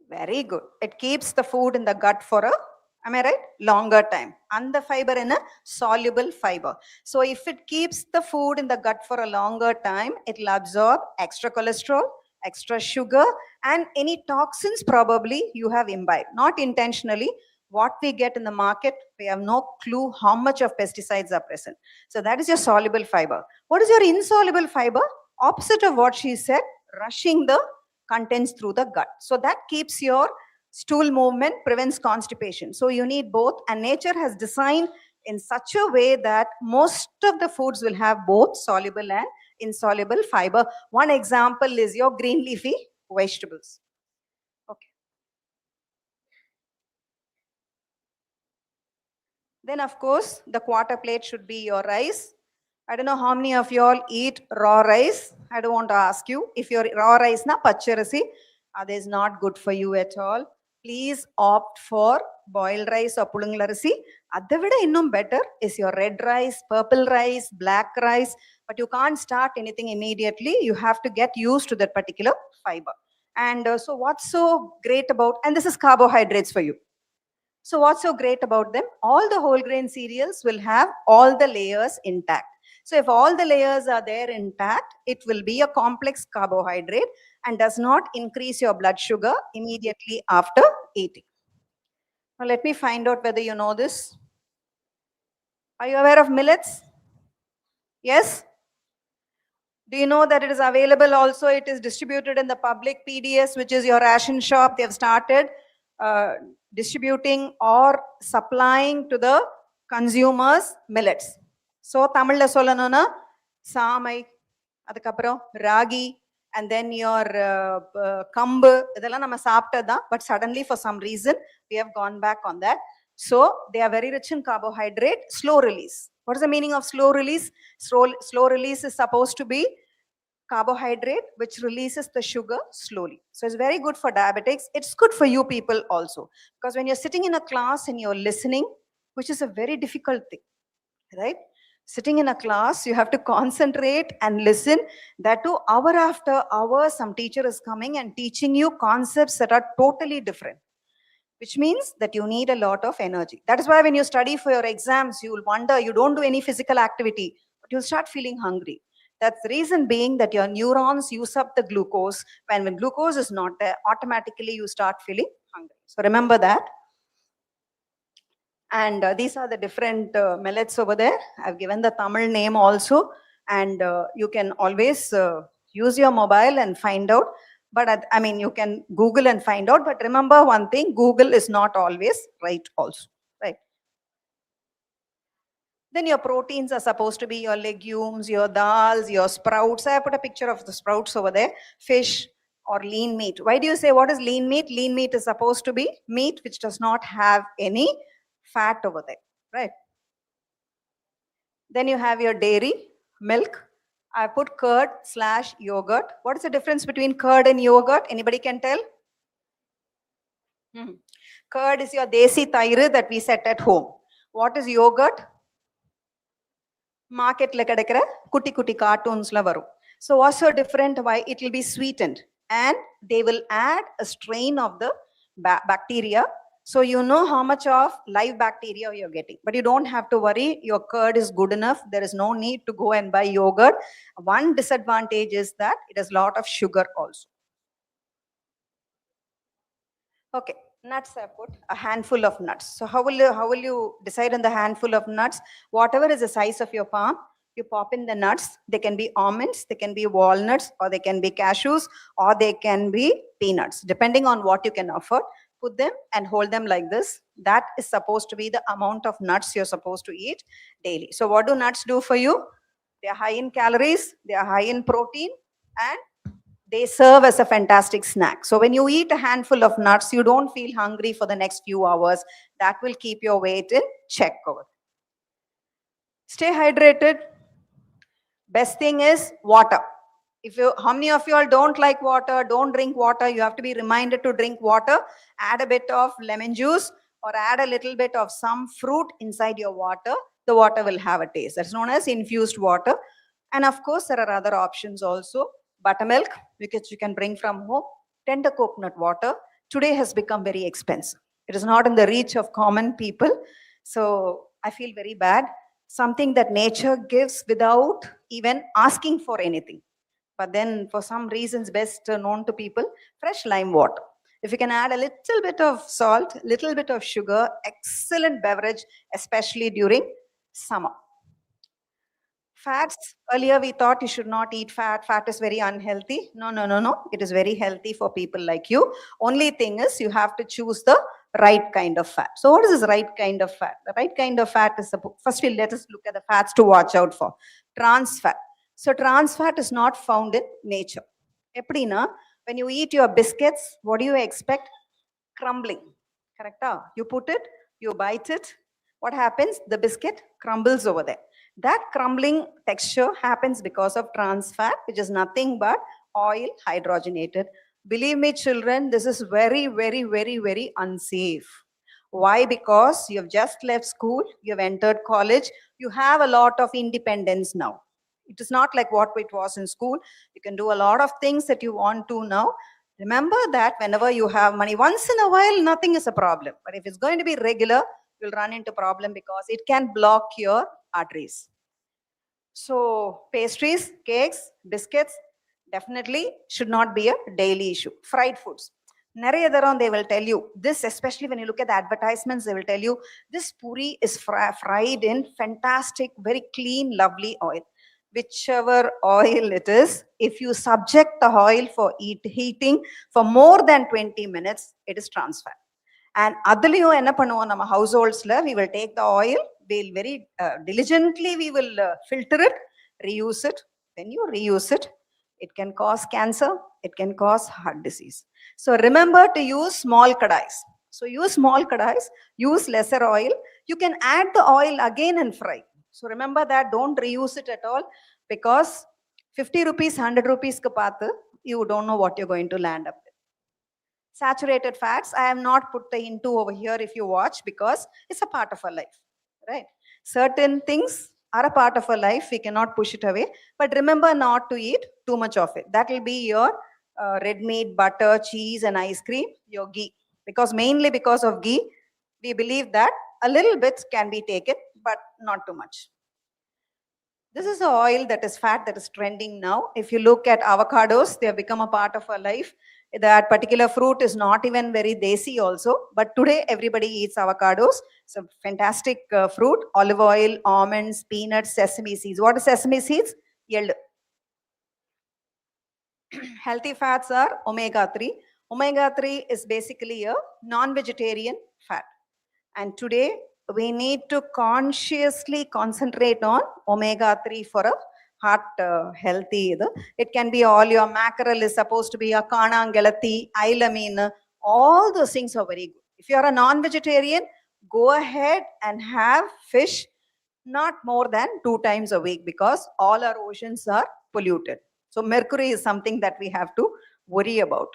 Very good. It keeps the food in the gut for am I right? Longer time. And the fiber in a soluble fiber. So if it keeps the food in the gut for a longer time, it will absorb extra cholesterol, extra sugar, and any toxins probably you have imbibed. Not intentionally. What we get in the market, we have no clue how much of pesticides are present. So that is your soluble fiber. What is your insoluble fiber? Opposite of what she said, rushing the contents through the gut. So that keeps your stool movement, prevents constipation. So you need both, and nature has designed in such a way that most of the foods will have both soluble and insoluble fiber. One example is your green leafy vegetables. Okay. Then of course, the quarter plate should be your rice. I don't know how many of you all eat raw rice. I don't want to ask you. If your raw rice na pacharasi, that is not good for you at all. Please opt for boiled rice or pulungalarasi. Adavida innum better is your red rice, purple rice, black rice. But you can't start anything immediately. You have to get used to that particular fiber. And so what's so great about, and this is carbohydrates for you. So what's so great about them? All the whole grain cereals will have all the layers intact. So if all the layers are there intact, it will be a complex carbohydrate and does not increase your blood sugar immediately after eating. Now let me find out whether you know this. Are you aware of millets? Yes? Do you know that it is available also? It is distributed in the public PDS, which is your ration shop. They have started distributing or supplying to the consumers millets. So Tamil la sollanona saamai, adukaprom ragi, and then your kambu, idella nama saaptada, but suddenly for some reason we have gone back on that. So they are very rich in carbohydrate, slow release. What is the meaning of slow release? Slow release is supposed to be carbohydrate which releases the sugar slowly. So it's very good for diabetics. It's good for you people also, because when you're sitting in a class and you're listening, which is a very difficult thing, right? Sitting in a class, you have to concentrate and listen. That too, hour after hour, some teacher is coming and teaching you concepts that are totally different, which means that you need a lot of energy. That is why when you study for your exams, you will wonder, you don't do any physical activity, but you'll start feeling hungry. That's the reason being that your neurons use up the glucose. When glucose is not there, automatically you start feeling hungry. So remember that. And these are the different millets over there. I've given the Tamil name also. And you can always use your mobile and find out. But I mean, you can Google and find out. But remember one thing, Google is not always right also, right? Then your proteins are supposed to be your legumes, your dals, your sprouts. I have put a picture of the sprouts over there. Fish or lean meat. Why do you say what is lean meat? Lean meat is supposed to be meat which does not have any fat over there, right? Then you have your dairy, milk. I put curd/yogurt. What is the difference between curd and yogurt? Anybody can tell? Curd is your desi tair that we set at home. What is yogurt? Market la kedakra kutti kutti cartoons la varum. So what's so different? Why? It will be sweetened and they will add a strain of the bacteria. So you know how much of live bacteria you're getting, but you don't have to worry. Your curd is good enough. There is no need to go and buy yogurt. One disadvantage is that it has a lot of sugar also. Okay, nuts I put a handful of nuts. So how will you decide on the handful of nuts? Whatever is the size of your palm, you pop in the nuts. They can be almonds, they can be walnuts, or they can be cashews, or they can be peanuts, depending on what you can afford. Put them and hold them like this. That is supposed to be the amount of nuts you're supposed to eat daily. So what do nuts do for you? They are high in calories, they are high in protein, and they serve as a fantastic snack. So when you eat a handful of nuts, you don't feel hungry for the next few hours. That will keep your weight in check. Stay hydrated. Best thing is water. How many of you all don't like water, don't drink water? You have to be reminded to drink water. Add a bit of lemon juice or add a little bit of some fruit inside your water. The water will have a taste. That's known as infused water. And of course, there are other options also. Buttermilk, which you can bring from home. Tender coconut water today has become very expensive. It is not in the reach of common people. So I feel very bad. Something that nature gives without even asking for anything. But then for some reasons best known to people, fresh lime water. If you can add a little bit of salt, little bit of sugar, excellent beverage, especially during summer. Fats, earlier we thought you should not eat fat. Fat is very unhealthy. No. It is very healthy for people like you. Only thing is you have to choose the right kind of fat. So what is this right kind of fat? The right kind of fat is, first let us look at the fats to watch out for. Trans fat. So trans fat is not found in nature. Eppadina, when you eat your biscuits, what do you expect? Crumbling. Correct? You put it, you bite it. What happens? The biscuit crumbles over there. That crumbling texture happens because of trans fat, which is nothing but oil hydrogenated. Believe me, children, this is very, very, very, very unsafe. Why? Because you have just left school, you have entered college, you have a lot of independence now. It is not like what it was in school. You can do a lot of things that you want to now. Remember that whenever you have money, once in a while, nothing is a problem. But if it's going to be regular, you'll run into problem because it can block your arteries. So pastries, cakes, biscuits, definitely should not be a daily issue. Fried foods. They will tell you this, especially when you look at the advertisements, they will tell you this puri is fried in fantastic, very clean, lovely oil. Whichever oil it is, if you subject the oil for heating for more than 20 minutes, it is trans fat. And adliyo enna pannuvom nama households la, we will take the oil, we'll very diligently we will filter it, reuse it. When you reuse it, it can cause cancer, it can cause heart disease. So remember to use small kadais. So use small kadais, use lesser oil. You can add the oil again and fry. So remember that, don't reuse it at all, because 50 rupees, 100 rupees ka paathu, you don't know what you're going to land up with. Saturated fats, I have not put the into over here if you watch, because it's a part of our life, right? Certain things are a part of our life, we cannot push it away, but remember not to eat too much of it. That will be your red meat, butter, cheese and ice cream, your ghee. Because mainly because of ghee, we believe that a little bit can be taken, but not too much. This is the oil that is fat that is trending now. If you look at avocados, they have become a part of our life. That particular fruit is not even very desi also, but today everybody eats avocados. It's a fantastic fruit. Olive oil, almonds, peanuts, sesame seeds. What are sesame seeds? Yellow. Healthy fats are omega-3. Omega-3 is basically a non-vegetarian fat. And today we need to consciously concentrate on omega-3 for a heart healthy. It can be all your mackerel is supposed to be a kanangalati, ilamine. All those things are very good. If you are a non-vegetarian, go ahead and have fish not more than 2 times a week, because all our oceans are polluted. So mercury is something that we have to worry about.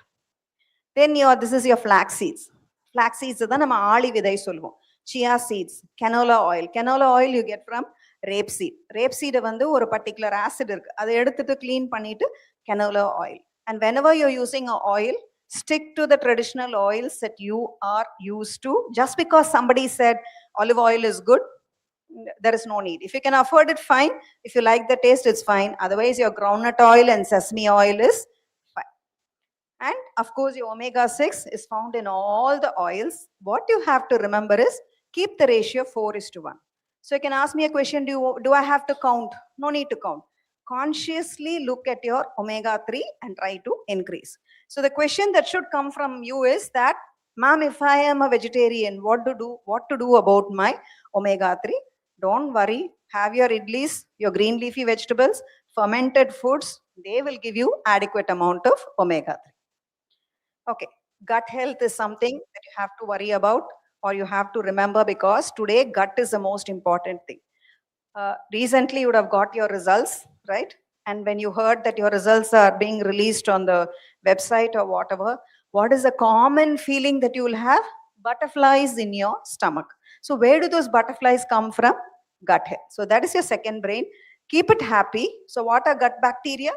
Then this is your flax seeds. Flax seeds is the chia seeds, canola oil. Canola oil you get from rapeseed. Rapeseed is a particular acid. That's clean canola oil. And whenever you're using an oil, stick to the traditional oils that you are used to. Just because somebody said olive oil is good, there is no need. If you can afford it, fine. If you like the taste, it's fine. Otherwise, your groundnut oil and sesame oil is fine. And of course, your omega-6 is found in all the oils. What you have to remember is keep the ratio 4:1. So you can ask me a question, do I have to count? No need to count. Consciously look at your omega-3 and try to increase. So the question that should come from you is that, ma'am, if I am a vegetarian, what to do about my omega-3? Don't worry. Have your idlis, your green leafy vegetables, fermented foods, they will give you adequate amount of omega-3. Okay, gut health is something that you have to worry about or you have to remember, because today gut is the most important thing. Recently you would have got your results, right? And when you heard that your results are being released on the website or whatever, what is the common feeling that you will have? Butterflies in your stomach. So where do those butterflies come from? Gut health. So that is your second brain. Keep it happy. So what are gut bacteria?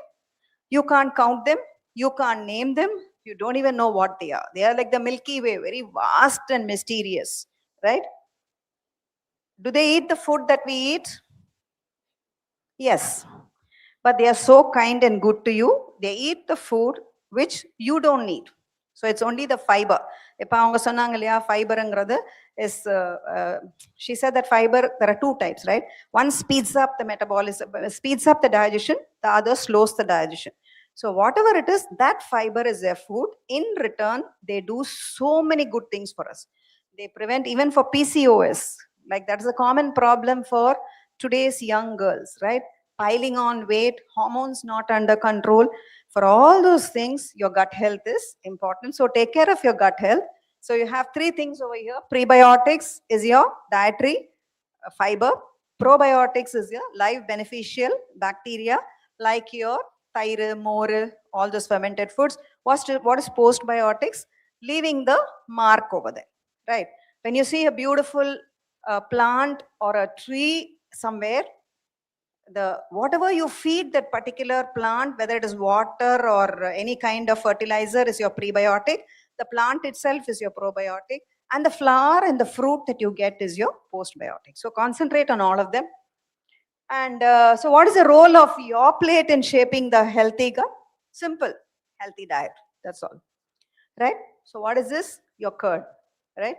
You can't count them. You can't name them. You don't even know what they are. They are like the Milky Way, very vast and mysterious, right? Do they eat the food that we eat? Yes. But they are so kind and good to you. They eat the food which you don't need. So it's only the fiber. Ipa avanga sonnanga illaya, fiber engradu is, she said that fiber, there are two types, right? One speeds up the metabolism, speeds up the digestion, the other slows the digestion. So whatever it is, that fiber is their food. In return, they do so many good things for us. They prevent even for PCOS. Like that is a common problem for today's young girls, right? Piling on weight, hormones not under control. For all those things, your gut health is important. So take care of your gut health. So you have three things over here. Prebiotics is your dietary fiber. Probiotics is your live beneficial bacteria like your thyre, more, all those fermented foods. What is postbiotics? Leaving the mark over there, right? When you see a beautiful plant or a tree somewhere, whatever you feed that particular plant, whether it is water or any kind of fertilizer, is your prebiotic. The plant itself is your probiotic, and the flower and the fruit that you get is your postbiotic. So concentrate on all of them. And so what is the role of your plate in shaping the healthy gut? Simple, healthy diet. That's all, right? So what is this? Your curd, right?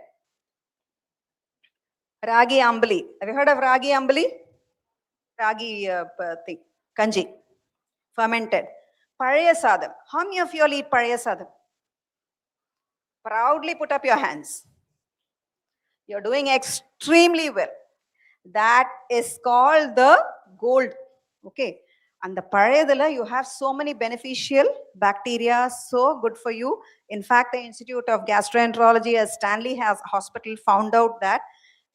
Ragi ambali. Have you heard of ragi ambali? Ragi thing, kanji, fermented. Pazhaya sadam. How many of you all eat pazhaya sadam? Proudly put up your hands. You're doing extremely well. That is called the gold. Okay. And the pazhayadala, you have so many beneficial bacteria, so good for you. In fact, the Institute of Gastroenterology at Stanley Hospital found out that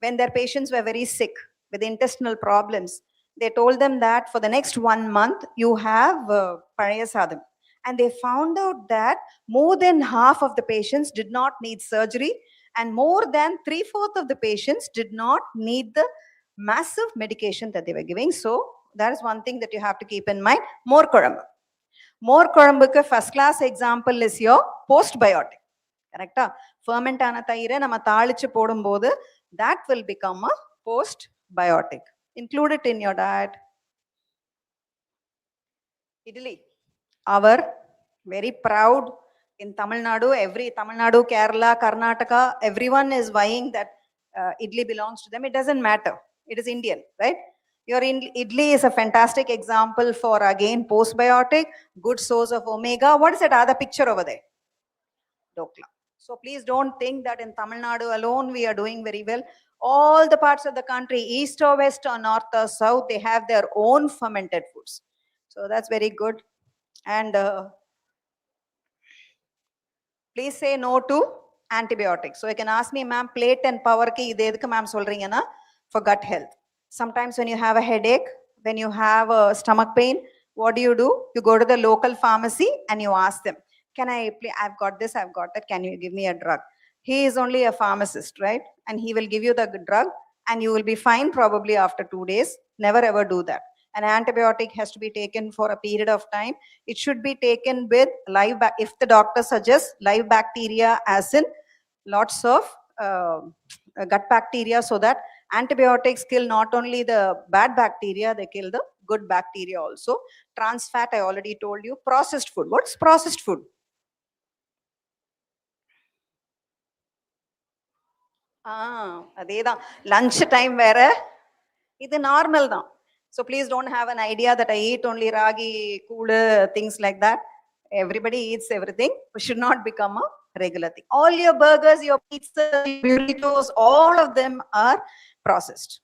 when their patients were very sick with intestinal problems, they told them that for the next 1 month, you have pazhaya sadam. And they found out that more than half of the patients did not need surgery, and more than 3/4 of the patients did not need the massive medication that they were giving. So that is one thing that you have to keep in mind. More korambu. More korambuku first class example is your postbiotic. Correct? Ferment ana thaira nama thalichu podumbodhu, that will become a postbiotic. Include it in your diet. Idli. Our very proud in Tamil Nadu, every Tamil Nadu, Kerala, Karnataka, everyone is vying that idli belongs to them. It doesn't matter. It is Indian, right? Your idli is a fantastic example for, again, postbiotic, good source of omega. What is that other picture over there? Dokla. So please don't think that in Tamil Nadu alone we are doing very well. All the parts of the country, east or west or north or south, they have their own fermented foods. So that's very good. And please say no to antibiotics. So you can ask me, ma'am, plate and power ki idedukku ma'am solringa na, for gut health. Sometimes when you have a headache, when you have a stomach pain, what do? You go to the local pharmacy and you ask them, can I play? I've got this, I've got that. Can you give me a drug? He is only a pharmacist, right? And he will give you the drug and you will be fine probably after 2 days. Never ever do that. An antibiotic has to be taken for a period of time. It should be taken with live, if the doctor suggests live bacteria, as in lots of gut bacteria, so that antibiotics kill not only the bad bacteria, they kill the good bacteria also. Trans fat, I already told you. Processed food. What's processed food? Adeda lunch time vera. This is normal. So please don't have an idea that I eat only ragi, kood, things like that. Everybody eats everything. We should not become a regular thing. All your burgers, your pizzas, burritos, all of them are processed.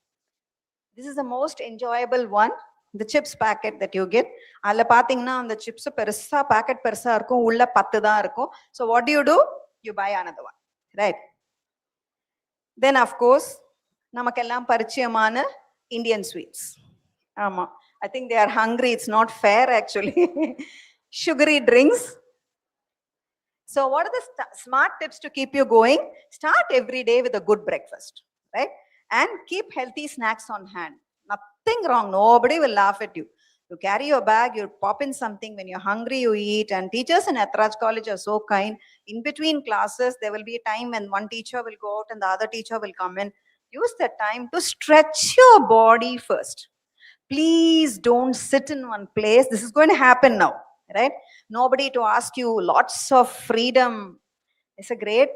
This is the most enjoyable one. the chips packet that you get, alla pathina and the chips persa packet persa irukum ulla 10 da irukum. So what do? You buy another one, right? Then of course namakellam parichayamana Indian sweets. Ama, I think they are hungry, it's not fair actually. Sugary drinks. So what are the smart tips to keep you going? Start every day with a good breakfast, right? And keep healthy snacks on hand. Nothing wrong. Nobody will laugh at you. You carry your bag, you pop in something. When you're hungry, you eat. And teachers in Ethiraj College are so kind. In between classes, there will be a time when one teacher will go out and the other teacher will come in. Use that time to stretch your body first. Please don't sit in one place. This is going to happen now, right? Nobody to ask you, lots of freedom. It's a great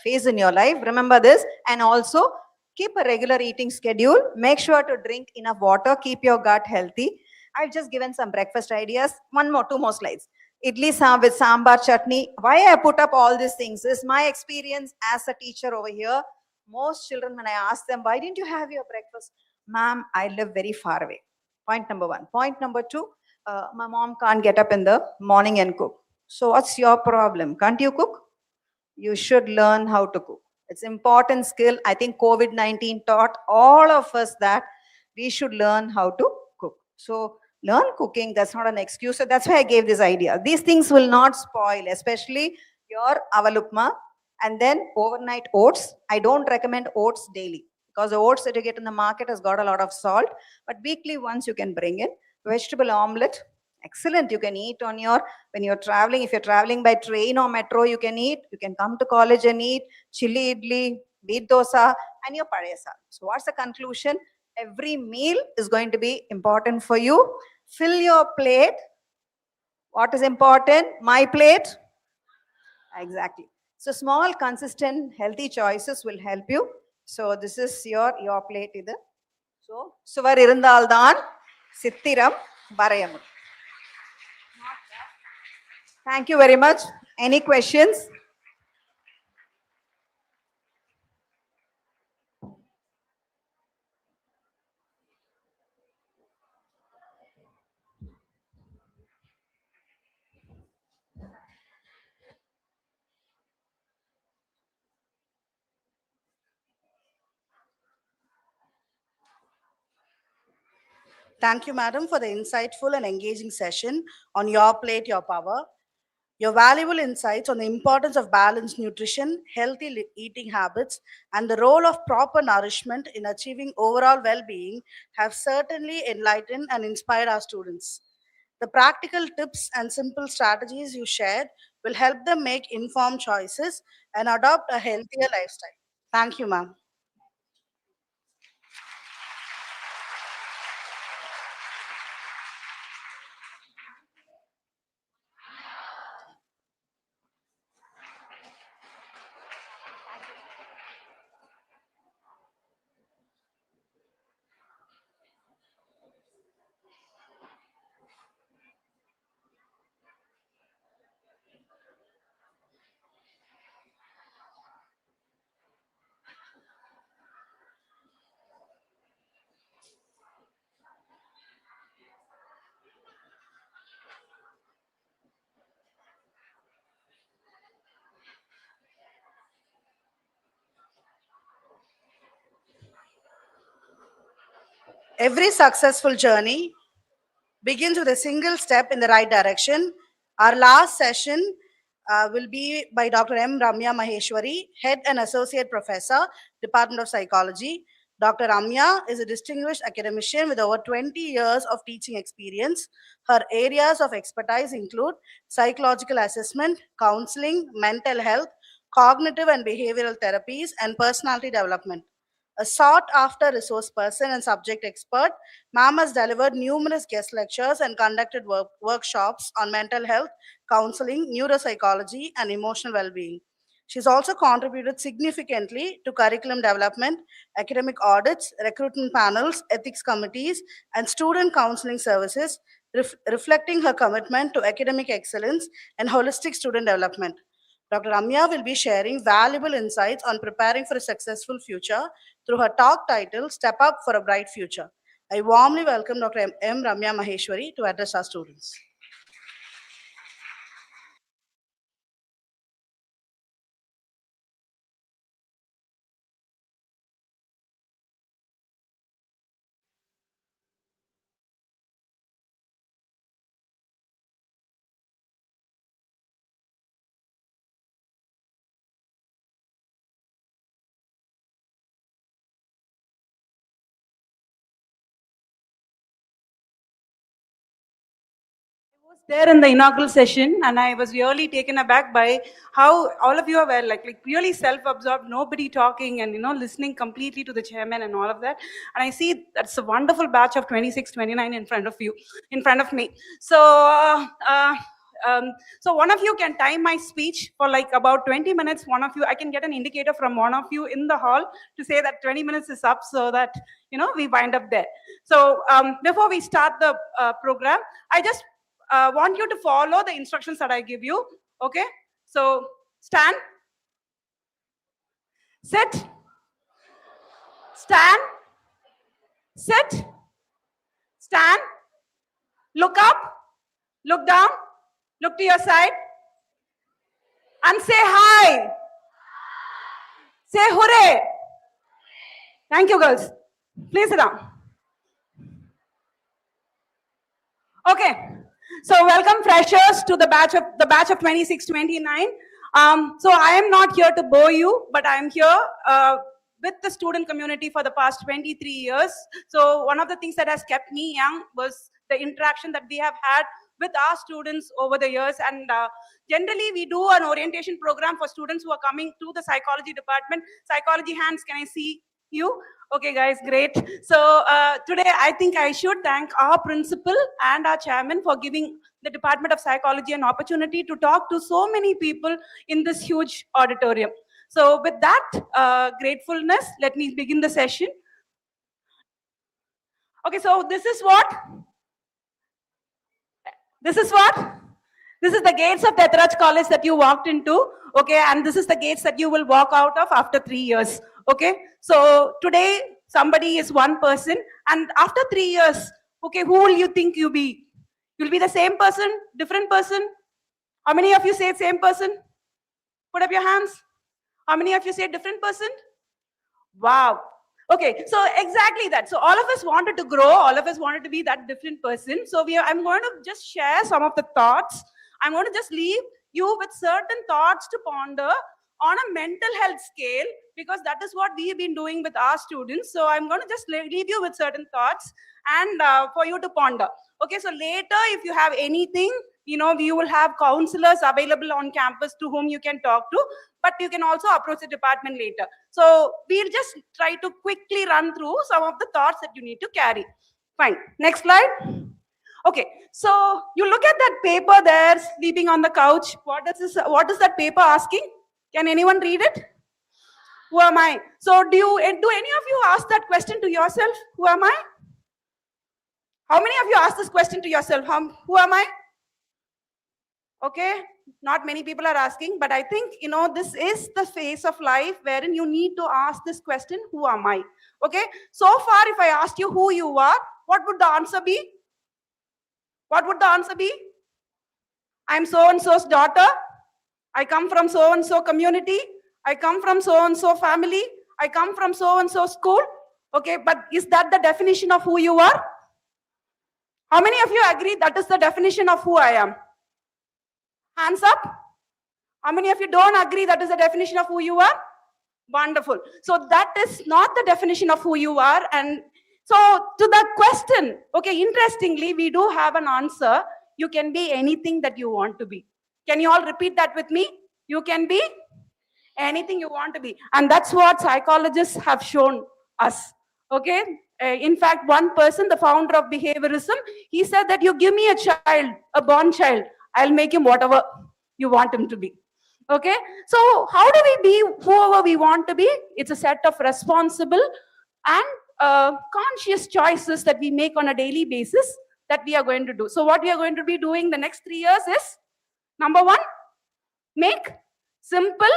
phase in your life. Remember this. And also keep a regular eating schedule. Make sure to drink enough water. Keep your gut healthy. I've just given some breakfast ideas. Two more slides. Idli with sambar chutney. Why I put up all these things is my experience as a teacher over here. Most children, when I ask them, why didn't you have your breakfast? Ma'am, I live very far away. Point number one. Point number two, my mom can't get up in the morning and cook. So what's your problem? Can't you cook? You should learn how to cook. It's important skill. I think COVID-19 taught all of us that we should learn how to cook. So learn cooking. That's not an excuse. So that's why I gave this idea. These things will not spoil, especially your avalupma and then overnight oats. I don't recommend oats daily because the oats that you get in the market has got a lot of salt. But weekly once you can bring in vegetable omelette. Excellent. You can eat on your, when you're traveling, if you're traveling by train or metro, you can eat. You can come to college and eat chili idli, beet dosa, and your padesa. So what's the conclusion? Every meal is going to be important for you. Fill your plate. What is important? My plate. Exactly. So small, consistent, healthy choices will help you. So this is your plate either. So suvar irundaldan sittiram varayam. Thank you very much. Any questions? Thank you, madam, for the insightful and engaging session on Your Plate, Your Power. Your valuable insights on the importance of balanced nutrition, healthy eating habits, and the role of proper nourishment in achieving overall well-being have certainly enlightened and inspired our students. The practical tips and simple strategies you shared will help them make informed choices and adopt a healthier lifestyle. Thank you, ma'am. Every successful journey begins with a single step in the right direction. Our last session will be by Dr. M. Ramya Maheshwari, Head and Associate Professor, Department of Psychology. Dr. Ramya is a distinguished academician with over 20 years of teaching experience. Her areas of expertise include psychological assessment, counseling, mental health, cognitive and behavioral therapies, and personality development. A sought-after resource person and subject expert, ma'am has delivered numerous guest lectures and conducted workshops on mental health, counseling, neuropsychology, and emotional well-being. She's also contributed significantly to curriculum development, academic audits, recruitment panels, ethics committees, and student counseling services, reflecting her commitment to academic excellence and holistic student development. Dr. Ramya will be sharing valuable insights on preparing for a successful future through her talk titled Step Up for a Bright Future. I warmly welcome Dr. M. Ramya Maheshwari to address our students. Was there in the inaugural session, and I was really taken aback by how all of you were like really self-absorbed, nobody talking and listening completely to the chairman and all of that. And I see that's a wonderful batch of 26, 29 in front of you, in front of me. So so one of you can time my speech for like about 20 minutes. One of you, I can get an indicator from one of you in the hall to say that 20 minutes is up, so that we wind up there. So before we start the program, I just want you to follow the instructions that I give you. Okay? So stand, sit, stand, sit, stand, look up, look down, look to your side, and say hi. Say hooray. Thank you, girls. Please sit down. Okay. So welcome freshers to the batch of 26, 29. So I am not here to bore you, but I am here with the student community for the past 23 years. So one of the things that has kept me young was the interaction that we have had with our students over the years. And generally, we do an orientation program for students who are coming to the psychology department. Psychology hands, can I see you? Okay, guys, great. So today, I think I should thank our principal and our chairman for giving the Department of Psychology an opportunity to talk to so many people in this huge auditorium. So with that gratefulness, let me begin the session. Okay, so this is what? This is the gates of the Ethiraj College that you walked into. Okay, and this is the gates that you will walk out of after 3 years. Okay, so today somebody is one person, and after 3 years, okay, who will you think you be? You'll be the same person, different person? How many of you say same person? Put up your hands. How many of you say different person? Wow. Okay, so exactly that. So all of us wanted to grow, all of us wanted to be that different person. So I'm going to just share some of the thoughts. I'm going to just leave you with certain thoughts to ponder on a mental health scale, because that is what we have been doing with our students. So I'm going to just leave you with certain thoughts and for you to ponder. Okay, so later, if you have anything, we will have counselors available on campus to whom you can talk to, but you can also approach the department later. So we'll just try to quickly run through some of the thoughts that you need to carry. Fine. Next slide. Okay, so you look at that paper there, sleeping on the couch. What is that paper asking? Can anyone read it? Who am I? So do any of you ask that question to yourself? Who am I? How many of you ask this question to yourself? Who am I? Okay, not many people are asking, but I think, this is the phase of life wherein you need to ask this question, who am I? Okay, so far, if I asked you who you are, what would the answer be? What would the answer be? I'm so-and-so's daughter. I come from so-and-so community. I come from so-and-so family. I come from so-and-so school. Okay, but is that the definition of who you are? How many of you agree that is the definition of who I am? Hands up. How many of you don't agree that is the definition of who you are? Wonderful. So that is not the definition of who you are. And so to that question, okay, interestingly, we do have an answer. You can be anything that you want to be. Can you all repeat that with me? You can be anything you want to be. And that's what psychologists have shown us. Okay. In fact, one person, the founder of behaviorism, he said that you give me a child, a born child, I'll make him whatever you want him to be. Okay. So how do we be whoever we want to be? It's a set of responsible and conscious choices that we make on a daily basis that we are going to do. So what we are going to be doing the next 3 years is, number one, make simple,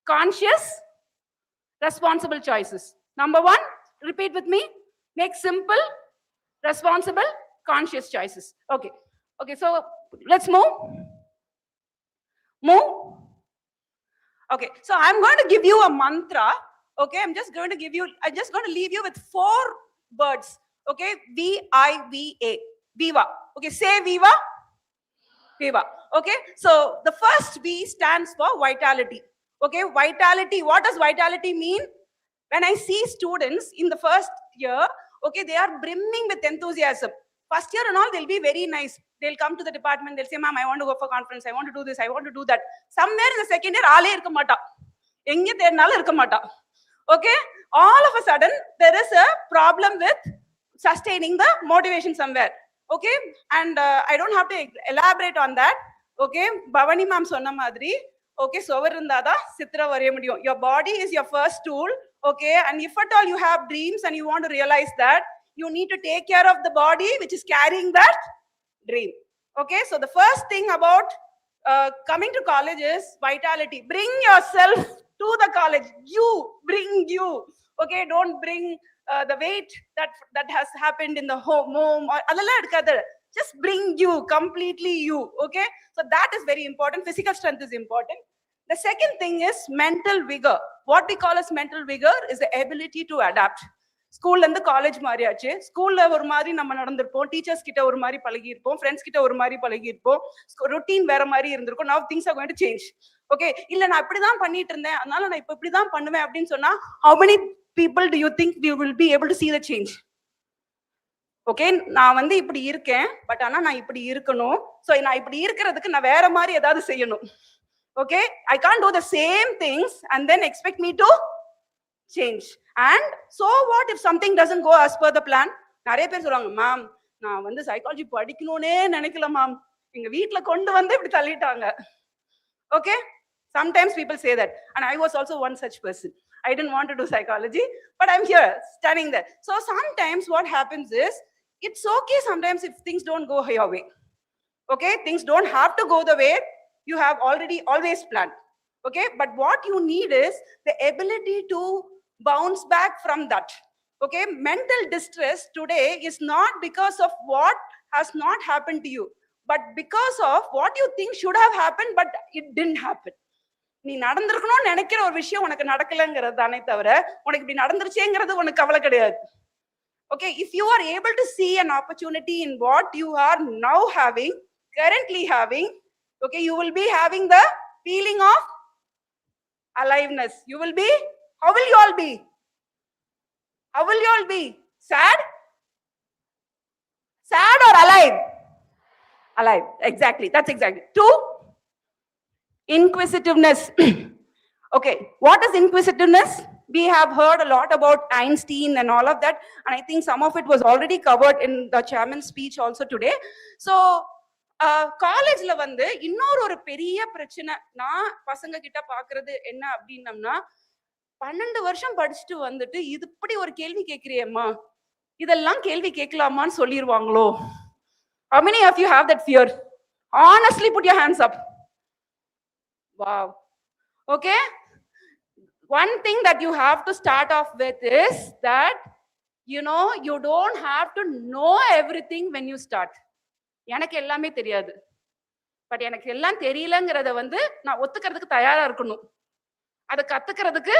conscious, responsible choices. Number one, repeat with me, make simple, Responsible, conscious choices. Okay. Okay, so let's move. Move. Okay, so I'm going to give you a mantra. Okay, I'm just going to leave you with 4 words. Okay, V-I-V-A. Viva. Okay, say Viva. Viva. Okay, so the first V stands for vitality. Okay, vitality. What does vitality mean? When I see students in the first year, okay, they are brimming with enthusiasm. First year and all, they'll be very nice. They'll come to the department, they'll say, ma'am, I want to go for conference, I want to do this, I want to do that. Somewhere in the second year, aale irukka maata. Enga thernala irukka maata. Okay, all of a sudden, there is a problem with sustaining the motivation somewhere. Okay, and I don't have to elaborate on that. Okay, Bhavani ma'am sonna madri. Okay, sovar irundada sitra variya mudiyum. Your body is your first tool. Okay, and if at all you have dreams and you want to realize that, you need to take care of the body which is carrying that dream. Okay, so the first thing about coming to college is vitality. Bring yourself to the college. You bring you. Okay, don't bring the weight that has happened in the home or just bring you, completely you. Okay, so that is very important. Physical strength is important. The second thing is mental vigor. What we call as mental vigor is the ability to adapt. School and the college mariache. School la ஒரு மாதிரி நம்ம நடந்துப்போம், teachers கிட்ட ஒரு மாதிரி பழகி இருப்போம், friends கிட்ட ஒரு மாதிரி பழகி இருப்போம், ரொட்டீன் வேற மாதிரி இருந்திருக்கும். Now things are going to change. Okay, இல்ல நான் இப்படி தான் பண்ணிட்டு இருந்தேன், அதனால நான் இப்ப இப்படி தான் பண்ணுவேன் அப்படினு சொன்னா, how many people do you think we will be able to see the change? Okay, நான் வந்து இப்படி இருக்கேன், பட் ஆனா நான் இப்படி இருக்கணும். சோ நான் இப்படி இருக்கிறதுக்கு நான் வேற மாதிரி ஏதாவது செய்யணும். Okay, I can't do the same things and then expect me to change. And so what if something doesn't go as per the plan? நிறைய பேர் சொல்றாங்க, மேம் நான் வந்து சைக்காலஜி படிக்கணும்னே நினைக்கல மேம், எங்க வீட்ல கொண்டு வந்து இப்படி தள்ளிட்டாங்க. Okay, sometimes people say that, and I was also one such person. I didn't want to do psychology, but I'm here standing there. So sometimes what happens is, it's okay sometimes if things don't go your way. Okay, things don't have to go the way you have always planned. Okay, but what you need is the ability to bounce back from that. Okay, mental distress today is not because of what has not happened to you, but because of what you think should have happened but it didn't happen. நீ நடந்துக்கணும்னு நினைக்கிற ஒரு விஷயம் உனக்கு நடக்கலங்கிறது தானே தவிர உனக்கு இப்படி நடந்துருச்சேங்கிறது உனக்கு கவலை கிடையாது. Okay, if you are able to see an opportunity in what you are now having, currently having, okay, you will be having the feeling of aliveness. You will be, how will you all be? How will you all be? Sad? Sad or alive? Alive, exactly, that's exactly. 2, inquisitiveness. Okay, what is inquisitiveness? We have heard a lot about Einstein and all of that, and I think some of it was already covered in the chairman's speech also today. So காலேஜ்ல வந்து இன்னொரு ஒரு பெரிய பிரச்சனை நான் பசங்க கிட்ட பாக்குறது என்ன அப்படின்னம்னா, 12 வருஷம் படிச்சுட்டு வந்துட்டு இது இப்படி ஒரு கேள்வி கேட்கிறியேம்மா, இதெல்லாம் கேள்வி கேட்கலாமான்னு சொல்லிடுவாங்களோ. How many of you have that fear? Honestly put your hands up. Wow. Okay, one thing that you have to start off with is that you don't have to know everything when you start. எனக்கு எல்லாமே தெரியாது, but எனக்கு எல்லாம் தெரியலங்கிறத வந்து நான் ஒத்துக்கிறதுக்கு தயாரா இருக்கணும், அதை கத்துக்கிறதுக்கு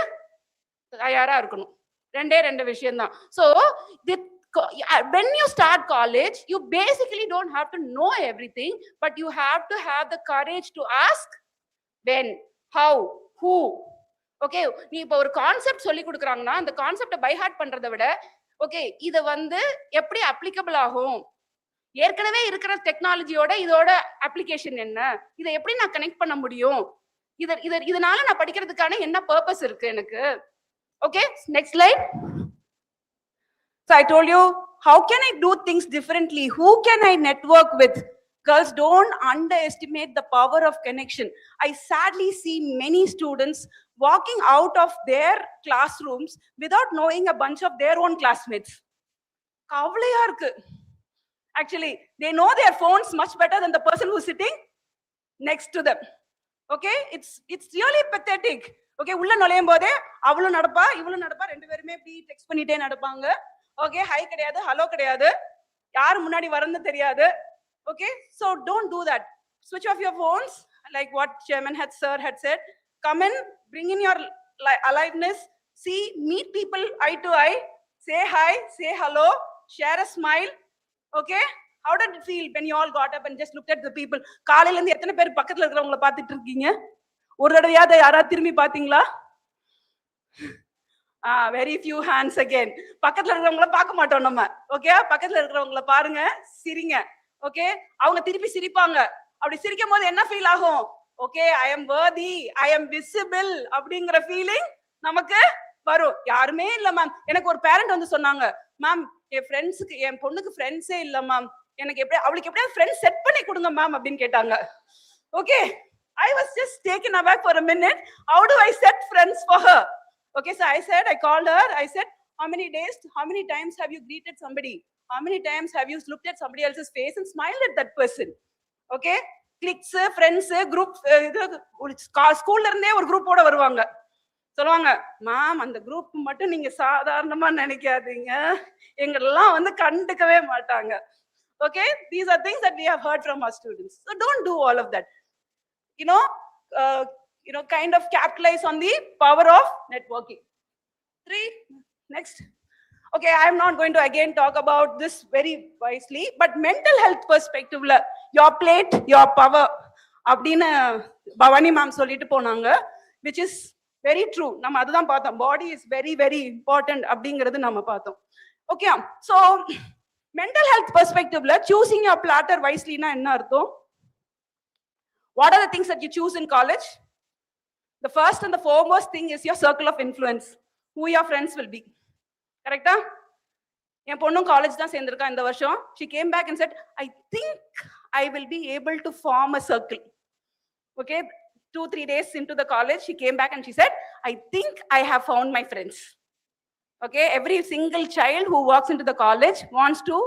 தயாரா இருக்கணும். ரெண்டு விஷயம் தான். So when you start college, you basically don't have to know everything, but you have to have the courage to ask when, how, who. Okay, நீ இப்ப ஒரு கான்செப்ட் சொல்லி கொடுக்குறாங்கன்னா அந்த கான்செப்டை பை ஹார்ட் பண்றதை விட, ஓகே இதை வந்து எப்படி அப்ளிகபிள் ஆகும், ஏற்கனவே இருக்கிற டெக்னாலஜியோட இதோட அப்ளிகேஷன் என்ன, இதை எப்படி நான் கனெக்ட் பண்ண முடியும், இதனால நான் படிக்கிறதுக்கான என்ன பர்பஸ் இருக்கு எனக்கு. Okay, next slide. So I told you, how can I do things differently? Who can I network with? Girls, don't underestimate the power of connection. I sadly see many students walking out of their classrooms without knowing a bunch of their own classmates. கவலையா இருக்கு. Actually, they know their phones much better than the person who's sitting next to them. Okay, it's really pathetic. Okay, உள்ள நுழையும் போதே அவளும் நடப்பா இவளும் நடப்பா, ரெண்டு பேருமே இப்படி டெக்ஸ்ட் பண்ணிட்டே நடப்பாங்க. ஓகே, ஹை கிடையாது, ஹலோ கிடையாது. யார் முன்னாடி வரன்னு தெரியாது. Okay, so don't do that. Switch off your phones, like what chairman sir had said. Come in, bring in your aliveness, see, meet people eye to eye, say hi, say hello, share a smile. Okay, how did it feel when you all got up and just looked at the people? காலையில இருந்து எத்தனை பேர் பக்கத்துல இருக்கிறவங்கள பார்த்துட்டு இருக்கீங்க? ஒரு தடவையாவது யாராவது திரும்பி பாத்தீங்களா? Very few hands again. பக்கத்துல இருக்கிறவங்கள பார்க்க மாட்டோம் நம்ம. ஓகே, பக்கத்துல இருக்கிறவங்கள பாருங்க, சிரிங்க. ஓகே, அவங்க திருப்பி சிரிப்பாங்க. அப்படி சிரிக்கும் போது என்ன ஃபீல் ஆகும்? Okay, I am worthy, I am visible அப்படிங்கிற ஃபீலிங் நமக்கு வரும். யாருமே இல்ல மேம். எனக்கு ஒரு பேரண்ட் வந்து சொன்னாங்க, மேம் என் ஃப்ரெண்ட்ஸுக்கு, என் பொண்ணுக்கு ஃப்ரெண்ட்ஸே இல்ல மேம், எனக்கு எப்படி அவளுக்கு எப்படியாவது ஃப்ரெண்ட்ஸ் செட் பண்ணி கொடுங்க மேம் அப்படின்னு கேட்டாங்க. Okay, I was just taken aback for a minute. How do I set friends for her? Okay, so I called her, I said, how many times have you greeted somebody? How many times have you looked at somebody else's face and smiled at that person? Okay, cliques, friends, group, ஸ்கூல்ல இருந்தே ஒரு குரூப்போட வருவாங்க. சொல்லுவாங்க, ma'am அந்த group மட்டும் நீங்க சாதாரணமா நினைக்காதீங்க, எங்கெல்லாம் வந்து கண்டுக்கவே மாட்டாங்க. Okay, these are things that we have heard from our students. So don't do all of that. Kind of capitalize on the power of networking. 3, next. Okay, I am not going to again talk about this very wisely, but mental health perspective, your plate, your power. அப்படின்னு Bhavani ma'am சொல்லிட்டு போனாங்க, which is very true. நம்ம அதுதான் பார்த்தோம். Body is very, very important அப்படிங்கிறது நம்ம பார்த்தோம். Okay, so mental health perspective, choosing your platter wisely na என்ன அர்த்தம்? What are the things that you choose in college? The first and the foremost thing is your circle of influence, who your friends will be. Correct? என் பொண்ணும் college தான் சேர்ந்திருக்கா இந்த வருஷம். She came back and said, I think I will be able to form a circle. Okay, 2-3 days into the college, she came back and she said, I think I have found my friends. Okay, every single child who walks into the college wants to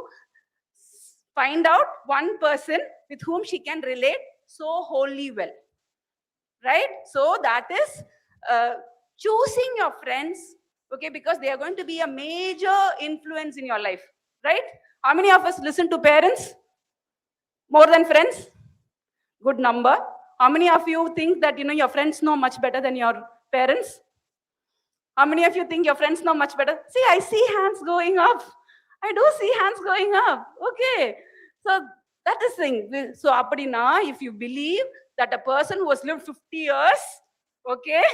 find out one person with whom she can relate so wholly well. Right? So that is choosing your friends, okay, because they are going to be a major influence in your life. Right? How many of us listen to parents more than friends? Good number. How many of you think that your friends know much better than your parents? How many of you think your friends know much better? See, I see hands going up. I do see hands going up. Okay, so that is thing. So apadina, if you believe that a person who has lived 50 years, okay,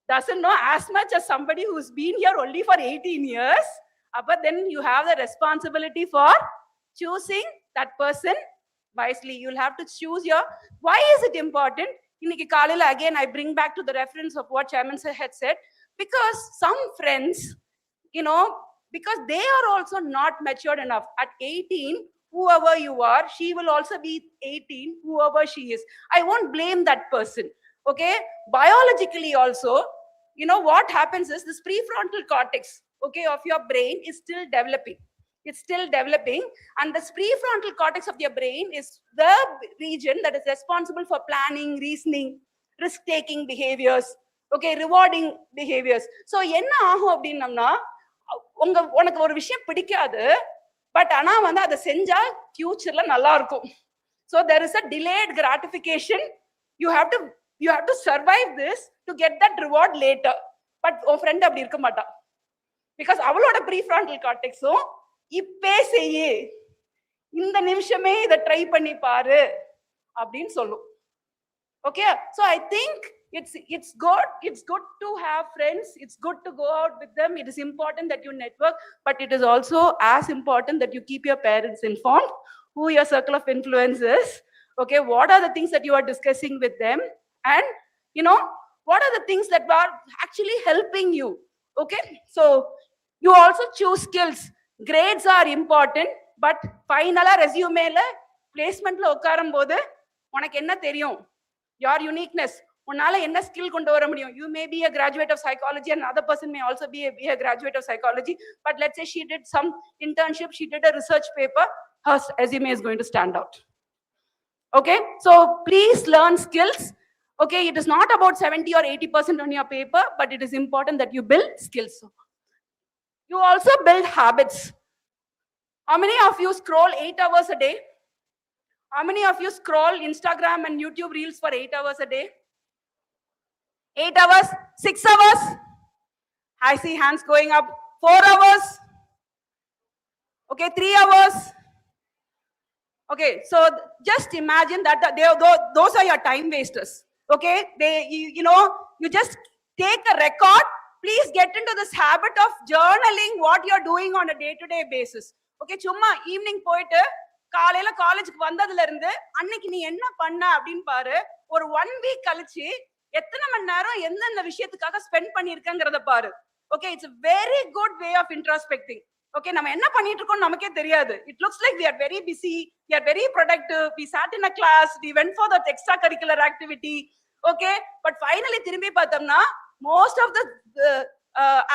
doesn't know as much as somebody who's been here only for 18 years, but then you have the responsibility for choosing that person wisely. You'll have to choose your. Why is it important? Inniki kaalila again I bring back to the reference of what Chairman sir had said, because some friends, because they are also not matured enough. At 18, whoever you are, she will also be 18, whoever she is. I won't blame that person. Okay, biologically also, what happens is this prefrontal cortex, okay, of your brain is still developing. It's still developing, and this prefrontal cortex of your brain is the region that is responsible for planning, reasoning, risk-taking behaviors, okay, rewarding behaviors. So என்ன ஆகும் அப்படின்னம்னா, உனக்கு ஒரு விஷயம் பிடிக்காது, but ஆனா வந்து அதை செஞ்சா ஃபியூச்சர்ல நல்லா இருக்கும். So there is a delayed gratification. You have to survive this to get that reward later. But உன் ஃப்ரெண்ட் அப்படி இருக்க மாட்டா, because அவளோட prefrontal cortex-உம் இப்பே செய்யு, இந்த நிமிஷமே இதை ட்ரை பண்ணி பாரு அப்படின்னு சொல்லும். Okay, so I think it's good to have friends. It's good to go out with them. It is important that you network, but it is also as important that you keep your parents informed who your circle of influence is. Okay, what are the things that you are discussing with them, and what are the things that are actually helping you. Okay, so you also choose skills. Grades are important, but finally resume la placement la உட்காரும் போது உனக்கு என்ன தெரியும், your uniqueness, உன்னால என்ன skill கொண்டு வர முடியும். You may be a graduate of psychology, and another person may also be a graduate of psychology, but let's say she did some internship, she did a research paper, her resume is going to stand out. Okay, so please learn skills. Okay, it is not about 70 or 80% on your paper, but it is important that you build skills. You also build habits. How many of you scroll 8 hours a day? How many of you scroll Instagram and YouTube reels for 8 hours a day? 8 hours? 6 hours? I see hands going up. 4 hours? Okay, 3 hours? Okay, so just imagine that those are your time wasters. Okay, you just take a record. Please get into this habit of journaling what you're doing on a day-to-day basis. Okay, சும்மா evening போயிட்டு காலையில காலேஜுக்கு வந்ததுல இருந்து அன்னைக்கு நீ என்ன பண்ண அப்படின்னு பாரு. ஒரு 1 week கழிச்சு எத்தனை மணி நேரம் எந்தெந்த விஷயத்துக்காக ஸ்பெண்ட் பண்ணிருக்கங்கிறத பாரு. Okay, it's a very good way of introspecting. Okay, நம்ம என்ன பண்ணிட்டு இருக்கோம் நமக்கே தெரியாது. It looks like we are very busy, we are very productive, we sat in a class, we went for that extracurricular activity. Okay, but finally திரும்பி பார்த்தோம்னா most of the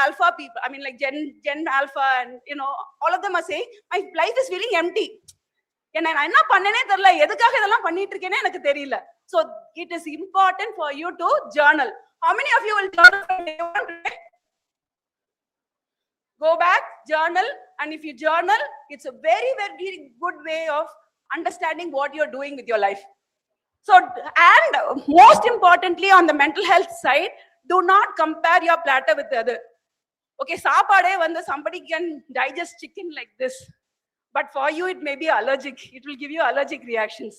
alpha people, I mean like gen alpha and all of them are saying my life is feeling empty. நான் என்ன பண்ணனே தெரியல, எதுக்காக இதெல்லாம் பண்ணிட்டு இருக்கேனே எனக்கு தெரியல. So it is important for you to journal. How many of you will journal from day one today? Go back, journal, and if you journal, it's a very, very good way of understanding what you're doing with your life. So, and most importantly, on the mental health side, do not compare your platter with the other. Okay, saapade vanda somebody can digest chicken like this, but for you it may be allergic. It will give you allergic reactions.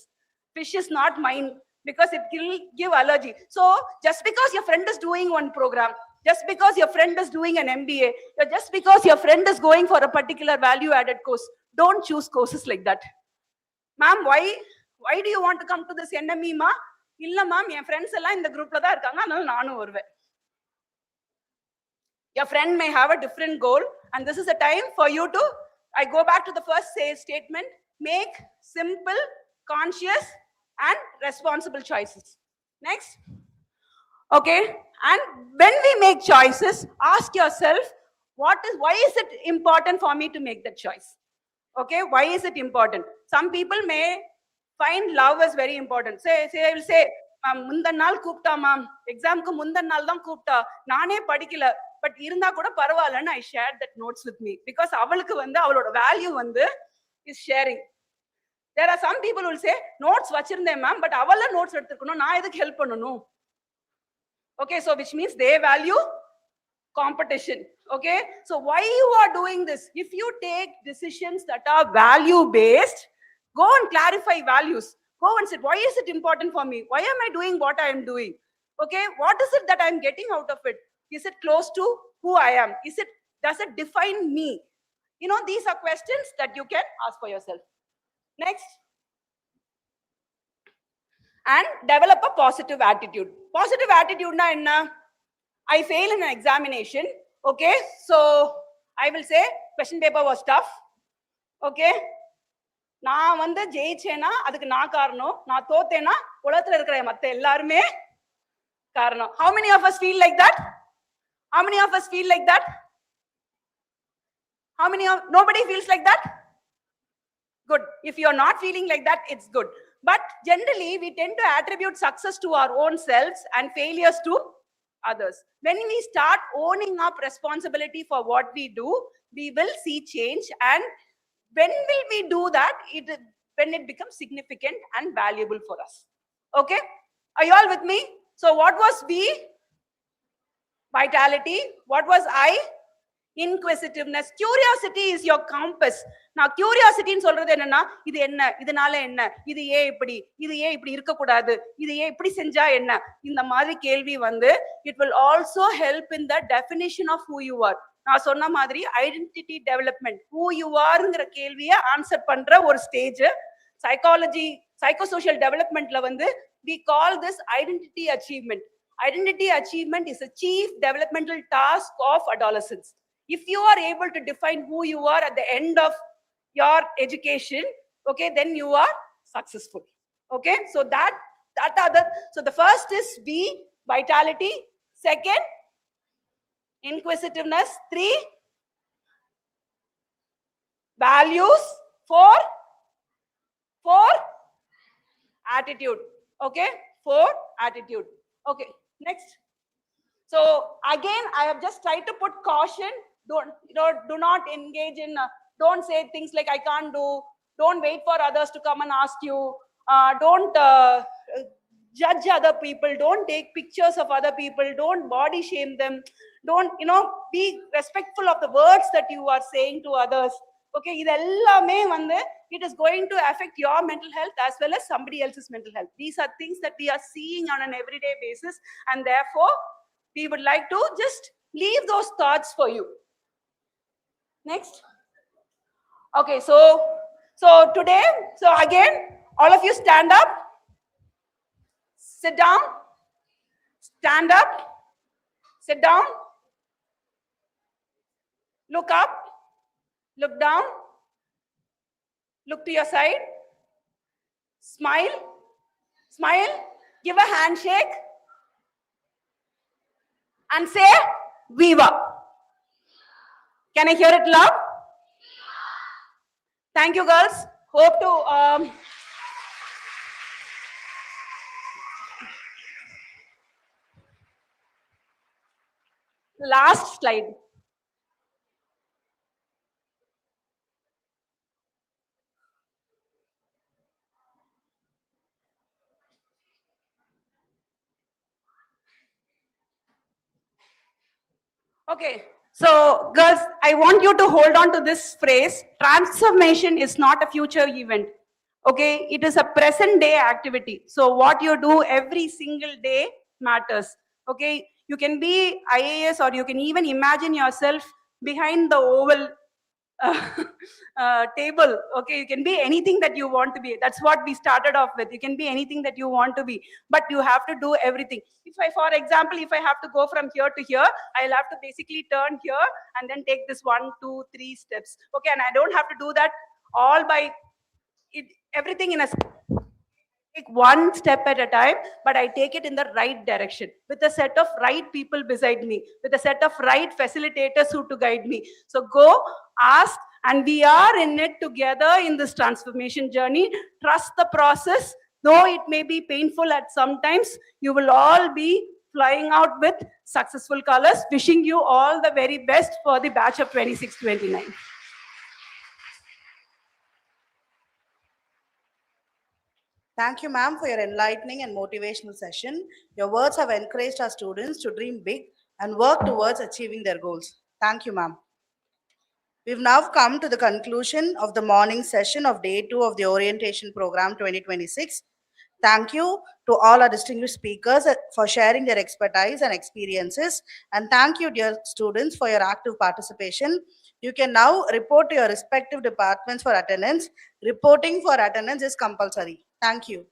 Fish is not mine because it will give allergy. So, just because your friend is doing one program, just because your friend is doing an MBA, or just because your friend is going for a particular value-added course, don't choose courses like that. Ma'am, why do you want to come to this NME, ma? Illa ma'am, my friends alla in the group la da irukanga, adanaல naanu varuven. Your friend may have a different goal, and this is a time for you to, I go back to the first statement, make simple, conscious, and responsible choices. Next. Okay, and when we make choices, ask yourself, why is it important for me to make that choice? Okay, why is it important? Some people may find love as very important. I will say, mundan naal koopta ma'am, exam ku mundan naal dhaan koopta, naane padikila, but irundha kuda paravala, I shared that notes with me because avalukku vanda avaloda value vanda is sharing. There are some people who will say, notes vachirundhen ma'am, but avala notes eduthukonum, na edukku help pannanum. Okay, so which means they value competition. Okay, so why you are doing this? If you take decisions that are value based, go and clarify values. Go and say, why is it important for me? Why am I doing what I am doing? Okay, what is it that I am getting out of it? Is it close to who I am? Does it define me? These are questions that you can ask for yourself. Next. And develop a positive attitude. Positive attitude na enna? I fail in an examination. Okay, so I will say question paper was tough. Okay, நான் வந்து ஜெயிச்சேனா அதுக்கு நான் காரணம், நான் தோத்தேனா உலகத்துல இருக்கிற மத்த எல்லாருமே காரணம். How many of us feel like that? How many of us feel like that? Nobody feels like that? Good. If you're not feeling like that, it's good. But generally, we tend to attribute success to our own selves and failures to others. When we start owning up responsibility for what we do, we will see change. And when will we do that? When it becomes significant and valuable for us. Okay? Are you all with me? So what was V? Vitality. What was I? Inquisitiveness. Curiosity is your compass. Now curiosity ன்னு சொல்றது என்னன்னா, இது என்ன, இதனால என்ன, இது ஏன் இப்படி இருக்க கூடாது, இது ஏன் இப்படி செஞ்சா என்ன, இந்த மாதிரி கேள்வி வந்து it will also help in the definition of who you are. நான் சொன்ன மாதிரி ஐடென்டிட்டி டெவலப்மெண்ட், who you areங்கிற கேள்வியை ஆன்சர் பண்ற ஒரு ஸ்டேஜ். psychosocial developmentல வந்து we call this identity achievement. Identity achievement is a chief developmental task of adolescence. If you are able to define who you are at the end of your education, okay, then you are successful. Okay, so so the first is B, vitality. Second, inquisitiveness. 3, values. 4, attitude. Okay, 4, attitude. Okay, next. So again, I have just tried to put caution. Do not engage in, Don't say things like, I can't do. Don't wait for others to come and ask you. Don't judge other people. Don't take pictures of other people. Don't body shame them. Don't, be respectful of the words that you are saying to others. Okay, it is going to affect your mental health as well as somebody else's mental health. These are things that we are seeing on an everyday basis, and therefore we would like to just leave those thoughts for you. Next. Okay, so today, so again, all of you stand up, sit down, stand up, sit down, look up, look down, look to your side, smile, give a handshake, and say, Viva. Can I hear it loud? Thank you, girls. Hope to... Last slide. Okay, so girls, I want you to hold on to this phrase. Transformation is not a future event. Okay, it is a present day activity. So what you do every single day matters. Okay, you can be IAS, or you can even imagine yourself behind the oval table. Okay, you can be anything that you want to be. That's what we started off with. You can be anything that you want to be, but you have to do everything. If I, for example, if I have to go from here to here, I'll have to basically turn here and then take this 1, 2, 3 steps. Okay, and I don't have to do that all by everything in a take one step at a time, but I take it in the right direction with a set of right people beside me, with a set of right facilitators who to guide me. So go, ask, and we are in it together in this transformation journey. Trust the process. Though it may be painful at some times, you will all be flying out with successful colors. Wishing you all the very best for the batch of 26-29. Thank you, ma'am, for your enlightening and motivational session. Your words have encouraged our students to dream big and work towards achieving their goals. Thank you, ma'am. We've now come to the conclusion of the morning session of day 2 of the orientation program 2026. Thank you to all our distinguished speakers for sharing their expertise and experiences. And thank you, dear students, for your active participation. You can now report to your respective departments for attendance. Reporting for attendance is compulsory. Thank you.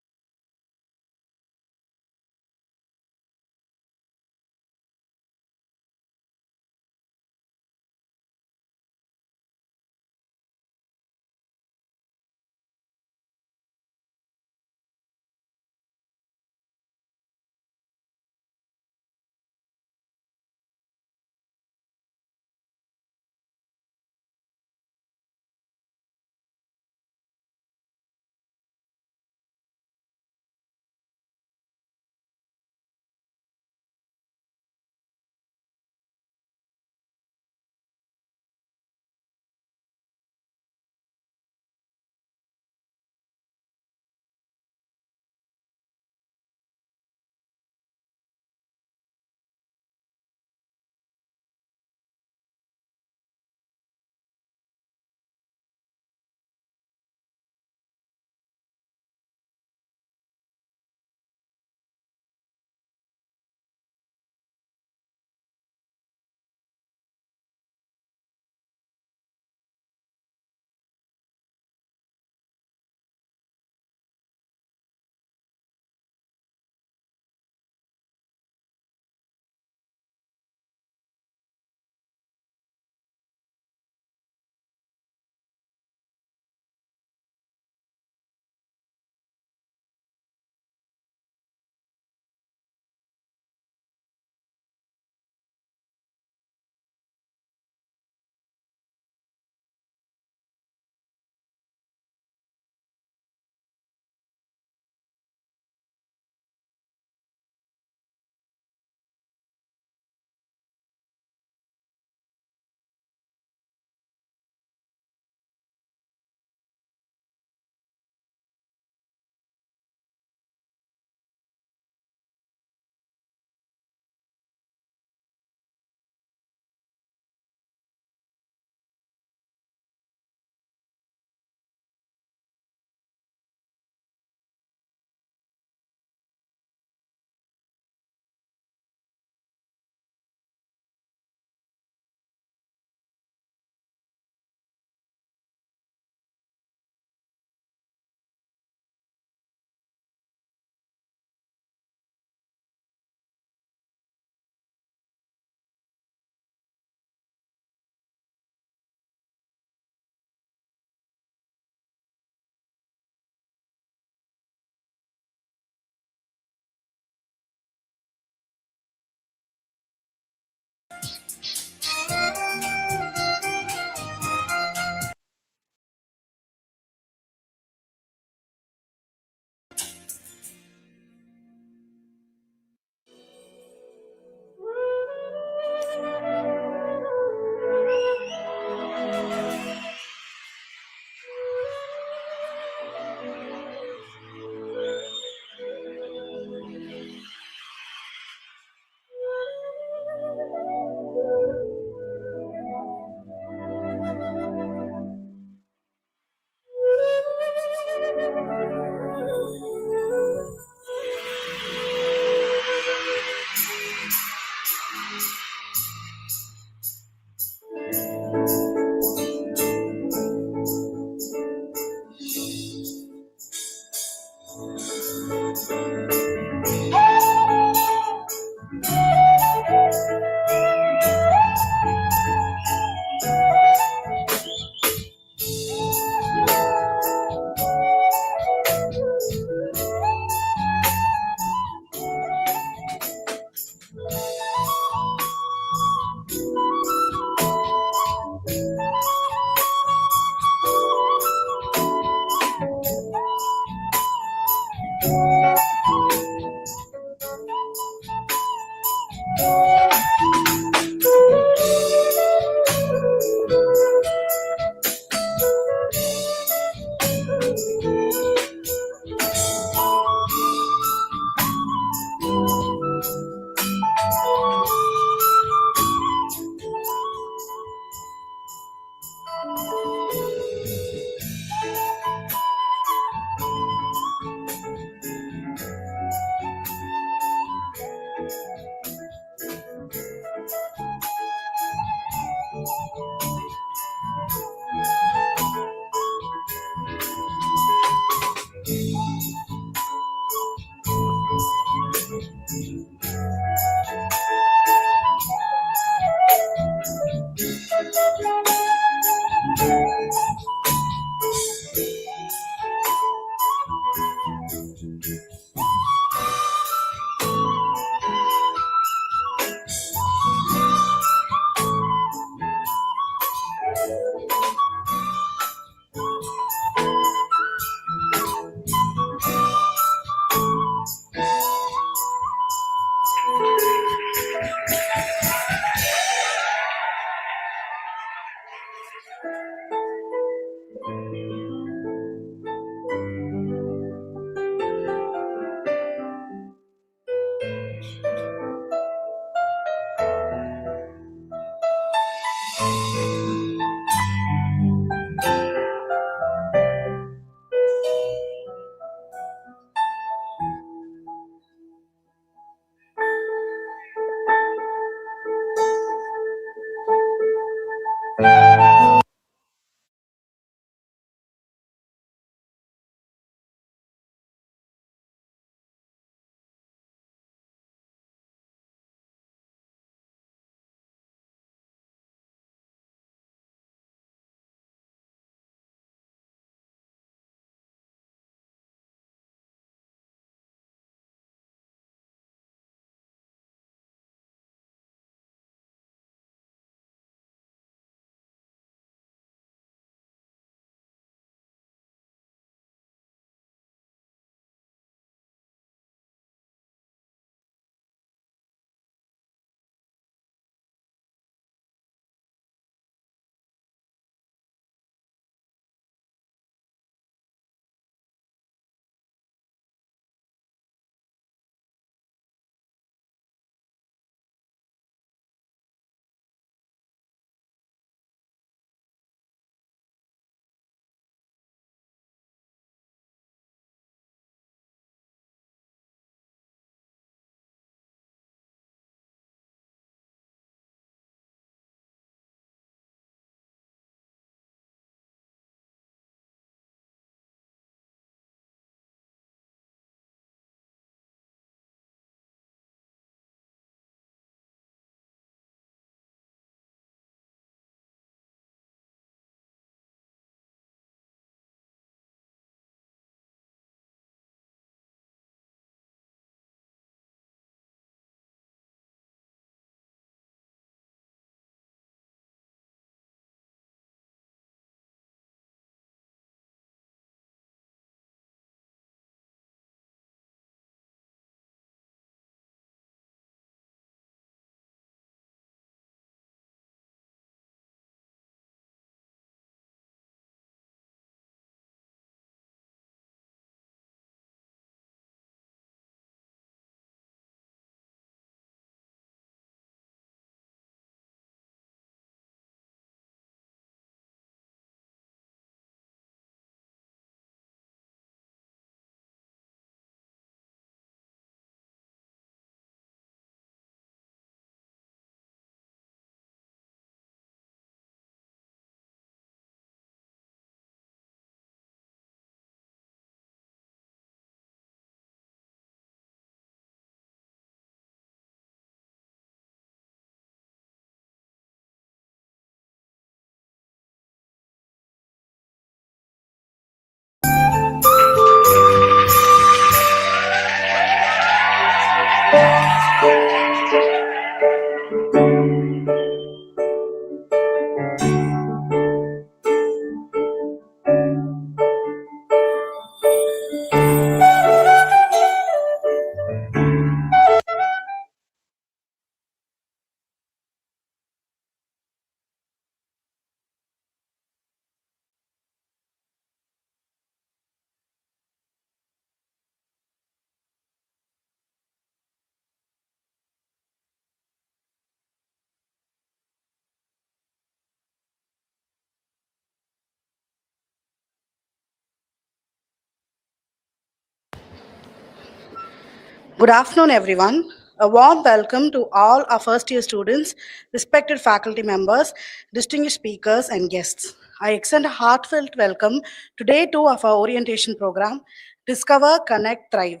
Good afternoon, everyone. A warm welcome to all our first year students, respected faculty members, distinguished speakers, and guests. I extend a heartfelt welcome to day 2 of our orientation program, Discover, Connect, Thrive.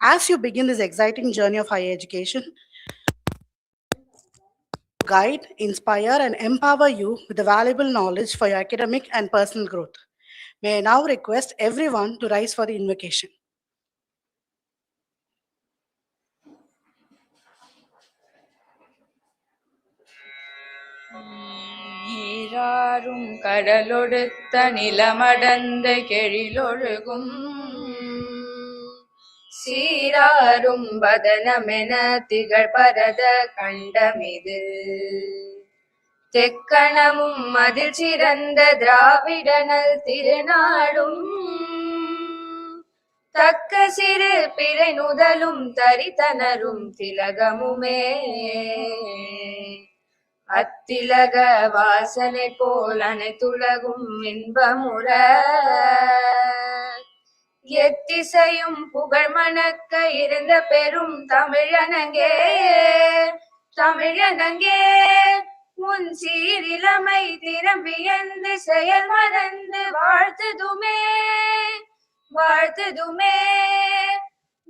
As you begin this exciting journey of higher education, guide, inspire, and empower you with the valuable knowledge for your academic and personal growth. May I now request everyone to rise for the invocation. நீராறும் கடலொடுத்த நிலமடந்த கெழிலொழுகும் சீராரும் வதனமென திகழ்பரத கண்டமிது தெக்கணமும் அதில் சிறந்த திராவிடனல் திருநாடும் தக்க சிறு பிறை நுதலும் தரித்தனரும் திலகமுமே அத்திலக வாசனை போல் அனைத்துலகும் இன்பமுற எத்திசையும் புகழ் மணக்க இருந்த பெரும் தமிழனங்கே தமிழனங்கே உன் சீரிலமை திறம்பியந்து செயல் மறந்து வாழ்த்துதுமே வாழ்த்துதுமே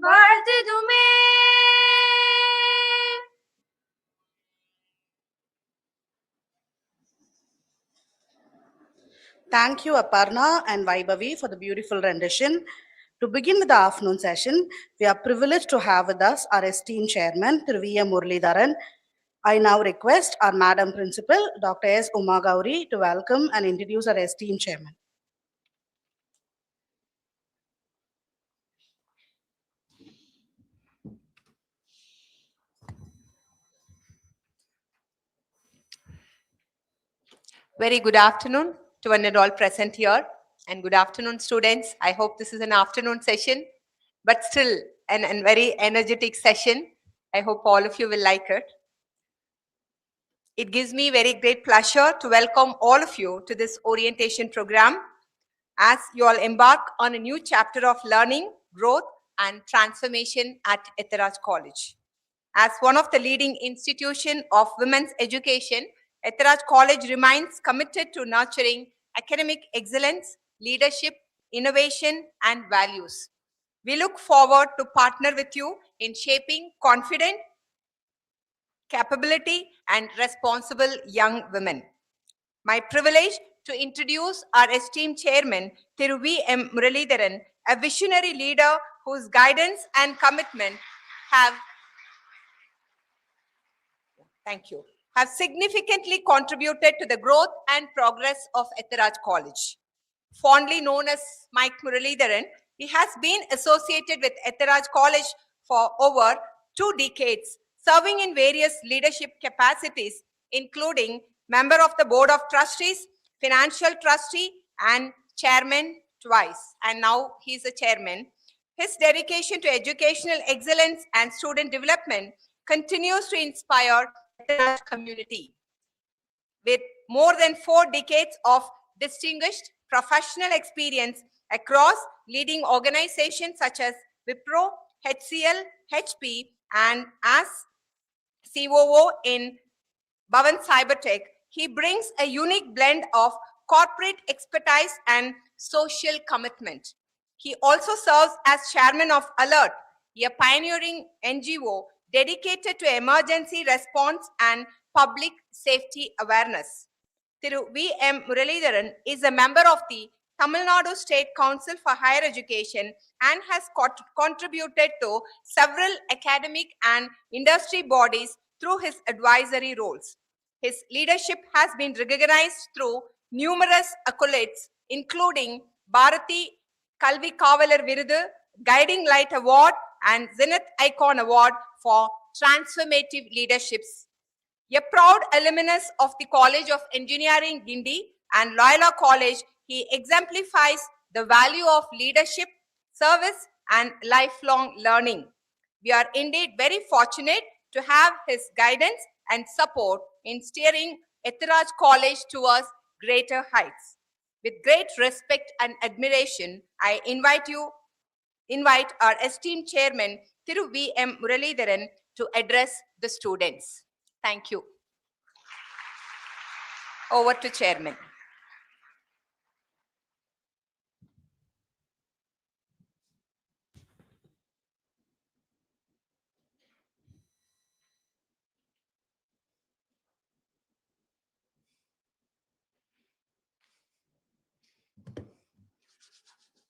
வாழ்த்துதுமே. Thank you, Aparna and Vaibhavi, for the beautiful rendition. To begin with the afternoon session, we are privileged to have with us our esteemed chairman, Thiru V.M. Muralidharan. I now request our Madam Principal, Dr. S. Uma Gauri, to welcome and introduce our esteemed chairman. Very good afternoon to one and all present here, and good afternoon, students. I hope this is an afternoon session, but still an very energetic session. I hope all of you will like it. It gives me very great pleasure to welcome all of you to this orientation program as you all embark on a new chapter of learning, growth, and transformation at Ethiraj College. As one of the leading institutions of women's education, Ethiraj College remains committed to nurturing academic excellence, leadership, innovation, and values. We look forward to partner with you in shaping confident, capability, and responsible young women. My privilege to introduce our esteemed chairman, Thiru V.M. Muralidharan, a visionary leader whose guidance and commitment have significantly contributed to the growth and progress of Ethiraj College. Fondly known as Mike Muralidharan, he has been associated with Ethiraj College for over 2 decades, serving in various leadership capacities, including member of the Board of Trustees, financial trustee, and chairman twice. And now he is a chairman. His dedication to educational excellence and student development continues to inspire the community. With more than 4 decades of distinguished professional experience across leading organizations such as Wipro, HCL, HP, and as COO in Bhavan Cybertech, he brings a unique blend of corporate expertise and social commitment. He also serves as chairman of Alert, a pioneering NGO dedicated to emergency response and public safety awareness. Thiru V.M. Muralidharan is a member of the Tamil Nadu State Council for Higher Education and has contributed to several academic and industry bodies through his advisory roles. His leadership has been recognized through numerous accolades, including Bharati Kalvi Kavalar Virudu, Guiding Light Award, and Zenith Icon Award for transformative leaderships. A proud alumnus of the College of Engineering, Guindy, and Loyola College, he exemplifies the value of leadership, service, and lifelong learning. We are indeed very fortunate to have his guidance and support in steering Ethiraj College towards greater heights. With great respect and admiration, I invite our esteemed chairman, Thiru V.M. Muralidharan to address the students. Thank you. Over to Chairman.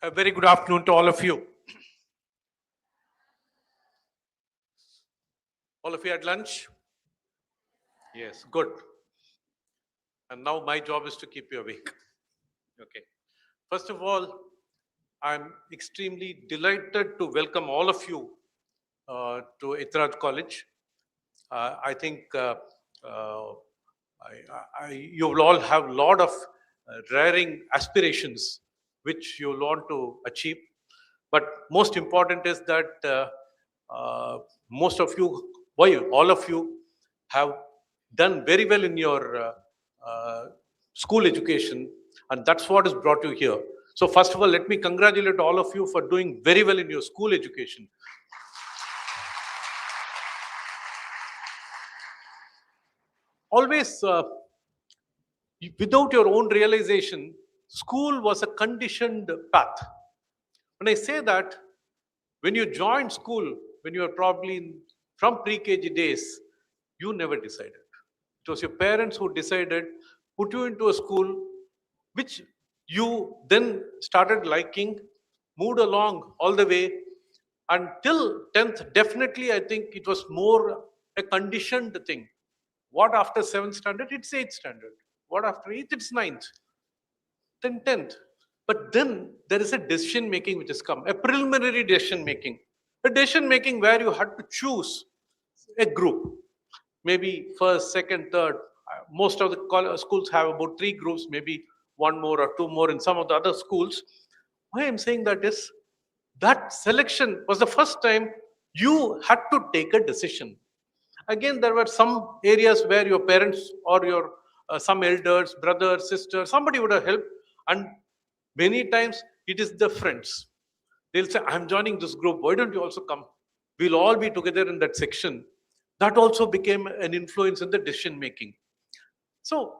A very good afternoon to all of you. All of you had lunch? Yes, good. And now my job is to keep you awake. Okay. First of all, I'm extremely delighted to welcome all of you to Ethiraj College. I think you will all have a lot of rearing aspirations which you will want to achieve. But most important is that most of you, all of you have done very well in your school education, and that's what has brought you here. So first of all, let me congratulate all of you for doing very well in your school education. Always, without your own realization, school was a conditioned path. When I say that, when you joined school, when you were probably from pre-KG days, you never decided. It was your parents who decided, put you into a school which you then started liking, moved along all the way until 10th. Definitely, I think it was more a conditioned thing. What after 7th standard? It's 8th standard. What after 8th? It's 9th. Then 10th. But then there is a decision making which has come, a preliminary decision making. A decision making where you had to choose a group. Maybe first, second, third. Most of the schools have about 3 groups, maybe 1 more or 2 more in some of the other schools. Why I'm saying that is, that selection was the first time you had to take a decision. Again, there were some areas where your parents or your some elders, brothers, sisters, somebody would have helped. And many times it is the friends. They'll say, I'm joining this group. Why don't you also come? We'll all be together in that section. That also became an influence in the decision making. So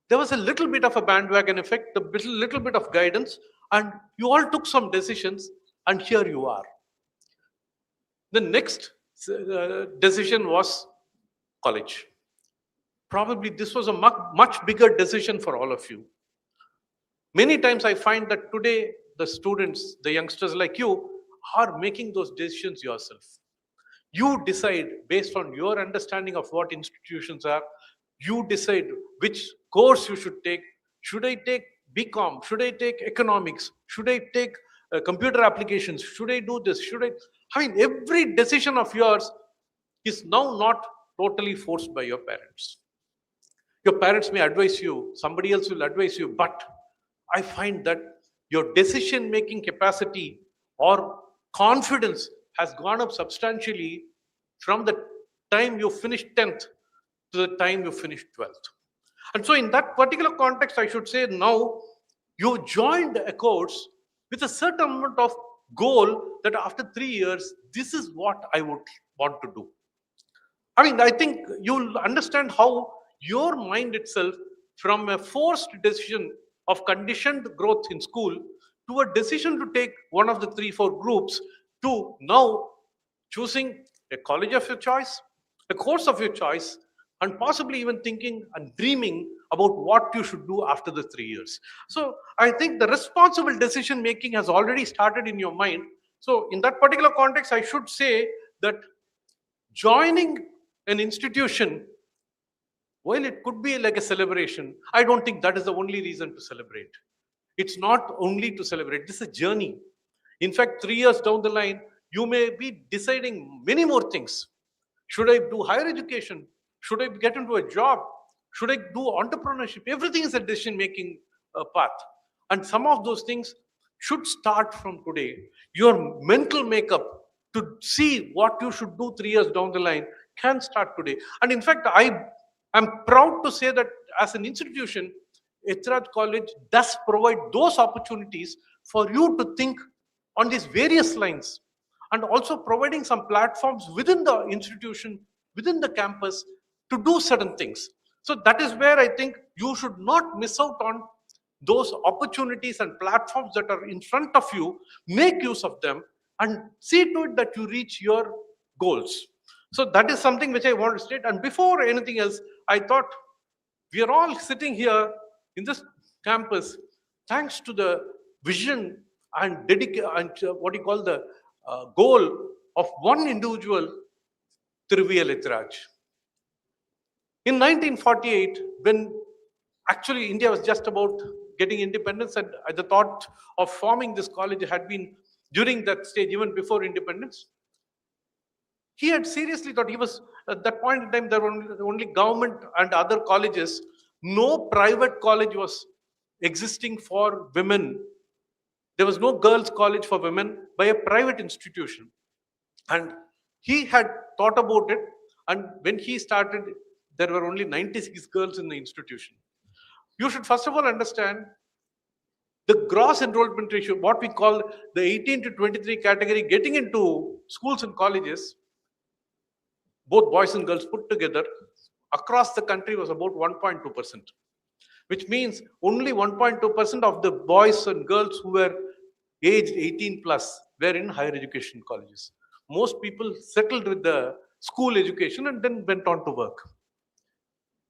there was a little bit of a bandwagon effect, a little bit of guidance, and you all took some decisions, and here you are. The next decision was college. Probably this was a much bigger decision for all of you. Many times I find that today the students, the youngsters like you, are making those decisions yourself. You decide based on your understanding of what institutions are. You decide which course you should take. Should I take BCom? Should I take economics? Should I take computer applications? Should I do this? I mean, every decision of yours is now not totally forced by your parents. Your parents may advise you, somebody else will advise you, but I find that your decision-making capacity or confidence has gone up substantially from the time you finished 10th to the time you finished 12th. And so in that particular context, I should say now you joined a course with a certain amount of goal that after 3 years, this is what I would want to do. I mean, I think you'll understand how your mind itself, from a forced decision of conditioned growth in school to a decision to take one of the 3-4 groups to now choosing a college of your choice, a course of your choice, and possibly even thinking and dreaming about what you should do after the 3 years. So I think the responsible decision making has already started in your mind. So in that particular context, I should say that joining an institution, while it could be like a celebration, I don't think that is the only reason to celebrate. It's not only to celebrate, this is a journey. In fact, 3 years down the line, you may be deciding many more things. Should I do higher education? Should I get into a job? Should I do entrepreneurship? Everything is a decision-making path. And some of those things should start from today. Your mental makeup to see what you should do 3 years down the line can start today. And in fact, I am proud to say that as an institution, Ethiraj College does provide those opportunities for you to think on these various lines. and also providing some platforms within the institution, within the campus to do certain things. So that is where I think you should not miss out on those opportunities and platforms that are in front of you. Make use of them and see to it that you reach your goals. So that is something which I want to state. And before anything else, I thought we are all sitting here in this campus thanks to the vision and dedication and what you call the goal of one individual, Ethiraj. In 1948, when actually India was just about getting independence, and the thought of forming this college had been during that stage, even before independence, he had seriously thought. He was at that point in time, there were only government and other colleges. No private college was existing for women. There was no girls' college for women by a private institution. And he had thought about it. And when he started, there were only 96 girls in the institution. You should first of all understand the gross enrollment ratio, what we call the 18 to 23 category, getting into schools and colleges, both boys and girls put together, across the country was about 1.2%, which means only 1.2% of the boys and girls who were aged 18 plus were in higher education colleges. Most people settled with the school education and then went on to work.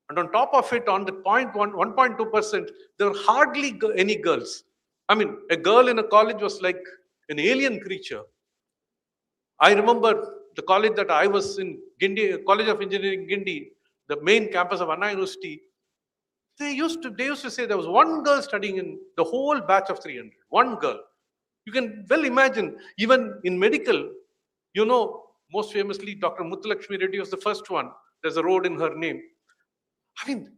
And on top of it, on the 1.2%, there were hardly any girls. I mean, a girl in a college was like an alien creature. I remember the college that I was in, Gindi, College of Engineering, Gindi, the main campus of Anna University. They used to say there was one girl studying in the whole batch of 300. One girl. You can well imagine, even in medical, you know, most famously, Dr. Muthulakshmi Reddy was the first one. There's a road in her name. I mean,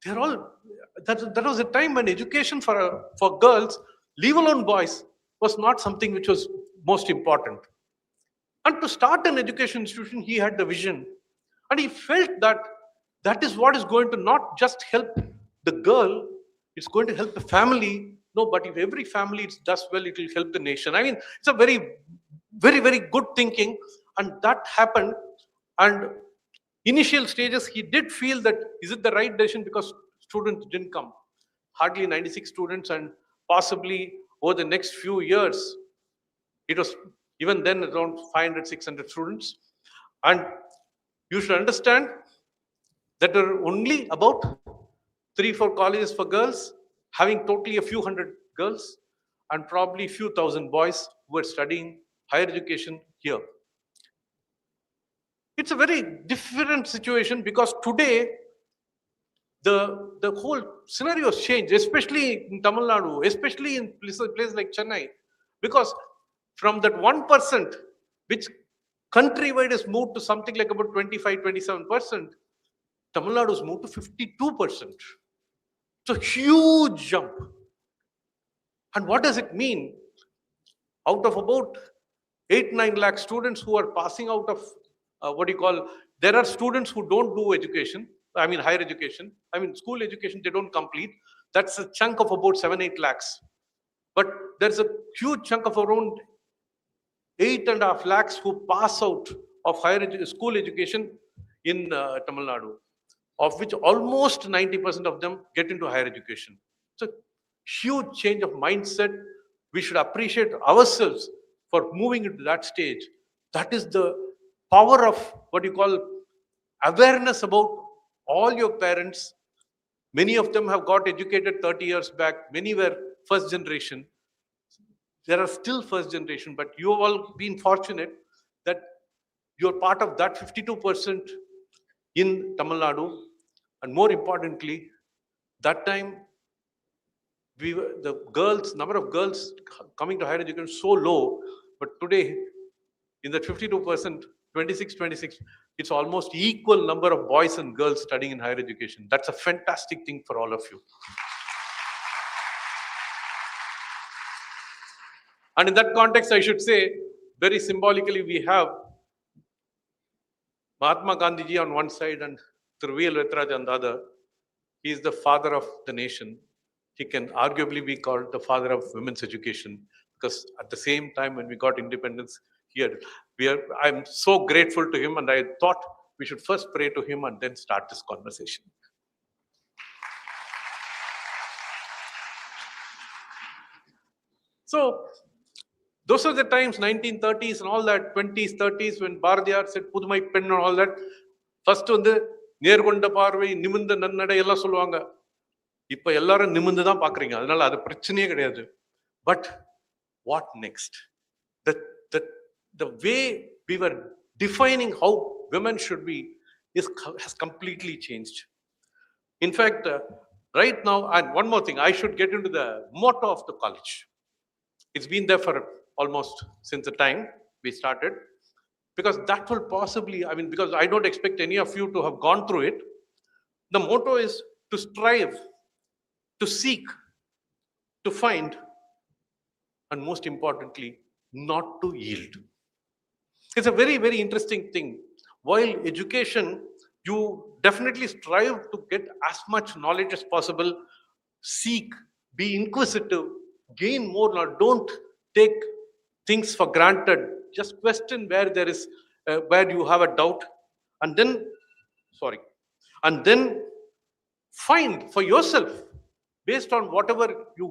they're all, that was a time when education for girls, leave alone boys, was not something which was most important. And to start an education institution, he had the vision. And he felt that that is what is going to not just help the girl, it's going to help the family. No, but if every family does well, it will help the nation. I mean, it's a very, very, very good thinking. And that happened. And initial stages, he did feel that, is it the right decision? Because students didn't come. Hardly 96 students, and possibly over the next few years, it was even then around 500, 600 students. And you should understand that there are only about 3-4 colleges for girls, having totally a few hundred girls, and probably a few thousand boys who are studying higher education here. It's a very different situation because today the whole scenario has changed, especially in Tamil Nadu, especially in places like Chennai, because from that 1%, which countrywide has moved to something like about 25-27%, Tamil Nadu has moved to 52%. It's a huge jump. And what does it mean? Out of about 8-9 lakh students who are passing out of there are students who don't do education, I mean higher education, I mean school education, they don't complete. That's a chunk of about 7-8 lakhs. But there's a huge chunk of around 8.5 lakhs who pass out of school education in Tamil Nadu, of which almost 90% of them get into higher education. It's a huge change of mindset. We should appreciate ourselves for moving into that stage. That is the power of awareness about all your parents. Many of them have got educated 30 years back. Many were first generation. There are still first generation, but you have all been fortunate that you're part of that 52% in Tamil Nadu. And more importantly, that time, the number of girls coming to higher education so low, but today, in that 52%, 26, it's almost equal number of boys and girls studying in higher education. That's a fantastic thing for all of you. And in that context, I should say, very symbolically, we have Mahatma Gandhi on one side and Ethiraj on the other. He is the father of the nation. He can arguably be called the father of women's education, because at the same time when we got independence, I'm so grateful to him, and I thought we should first pray to him and then start this conversation. So, those are the times, 1930s and all that, 20s, 30s, when Bharadiyar said, Pudumai pen and all that. First, நேர்கொண்ட பார்வை நிமிர்ந்த நன்னடை எல்லாம் சொல்லுவாங்க. இப்ப எல்லாரும் நிமிர்ந்து தான் பாக்குறீங்க. அதனால அது பிரச்சனையே கிடையாது. But what next? The way we were defining how women should be has completely changed. In fact, right now, and one more thing, I should get into the motto of the college. It's been there for almost since the time we started, because that will possibly, because I don't expect any of you to have gone through it. The motto is to strive, to seek, to find, and most importantly, not to yield. It's a very, very interesting thing. While education, you definitely strive to get as much knowledge as possible, seek, be inquisitive, gain more knowledge. Don't take things for granted. Just question where there is, where you have a doubt, and then find for yourself based on whatever you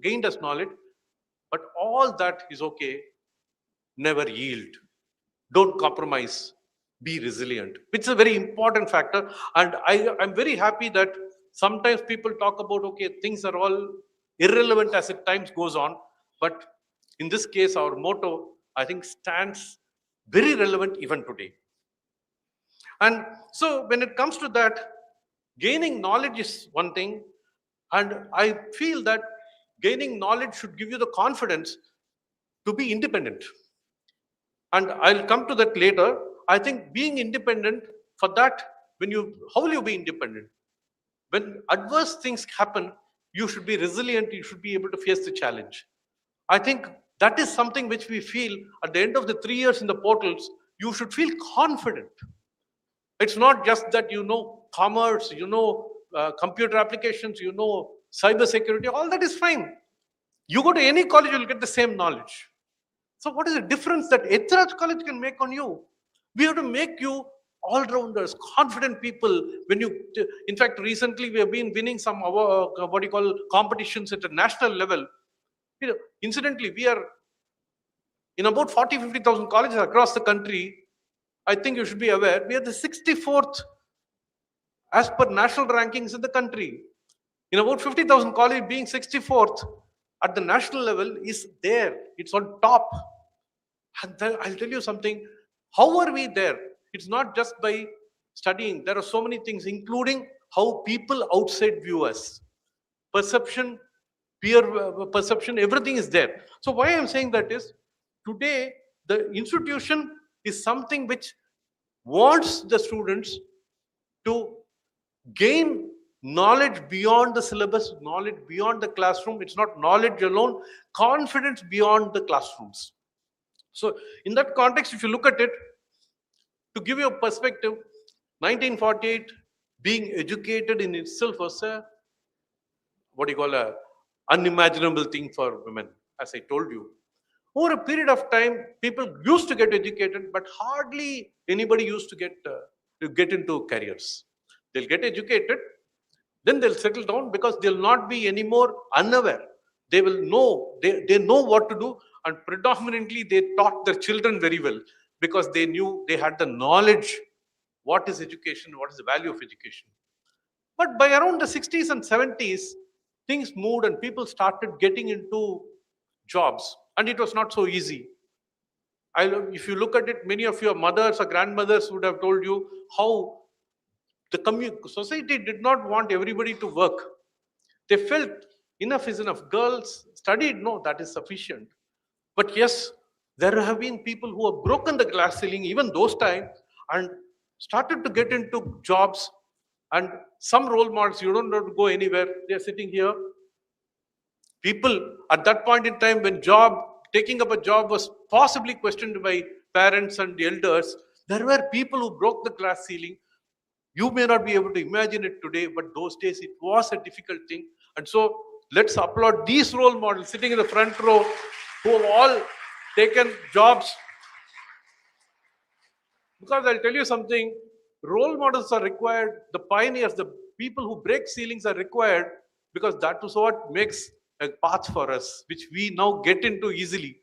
gained as knowledge. But all that is okay. Never yield. Don't compromise. Be resilient, which is a very important factor. And I'm very happy that sometimes people talk about, okay, things are all irrelevant as it times goes on. But in this case, our motto, I think, stands very relevant even today. And so when it comes to that, gaining knowledge is one thing. And I feel that gaining knowledge should give you the confidence to be independent. And I'll come to that later. I think being independent, for that, how will you be independent? When adverse things happen, you should be resilient, you should be able to face the challenge. I think that is something which we feel at the end of the 3 years in the portals, you should feel confident. It's not just that you know commerce, you know computer applications, you know cyber security, all that is fine. You go to any college, you'll get the same knowledge. So what is the difference that Ethiraj College can make on you? We have to make you all-rounders, confident people. In fact, recently we have been winning some competitions at a national level. Incidentally, we are in about 40,000-50,000 colleges across the country. I think you should be aware, we are the 64th as per national rankings in the country. In about 50,000 colleges, being 64th at the national level is there. It's on top. And I'll tell you something. How are we there? It's not just by studying. There are so many things, including how people outside view us. Perception, peer perception, everything is there. So why I'm saying that is, today, the institution is something which wants the students to gain knowledge beyond the syllabus, knowledge beyond the classroom. It's not knowledge alone, confidence beyond the classrooms. So in that context, if you look at it, to give you a perspective, 1948, being educated in itself was a unimaginable thing for women, as I told you. Over a period of time, people used to get educated, but hardly anybody used to get into careers. They'll get educated, then they'll settle down, because they'll not be any more unaware. They will know, they know what to do, and predominantly they taught their children very well, because they knew, they had the knowledge, what is education, what is the value of education. But by around the 60s and 70s, things moved and people started getting into jobs, and it was not so easy. If you look at it, many of your mothers or grandmothers would have told you how the society did not want everybody to work. They felt enough is enough. Girls studied, no, that is sufficient. But yes, there have been people who have broken the glass ceiling even those times and started to get into jobs. And some role models, you don't have to go anywhere. They are sitting here. People at that point in time, when taking up a job was possibly questioned by parents and elders, there were people who broke the glass ceiling. You may not be able to imagine it today, but those days it was a difficult thing. And so let's applaud these role models sitting in the front row who have all taken jobs Because I'll tell you something, role models are required, the pioneers, the people who break ceilings are required, because that is what makes a path for us, which we now get into easily.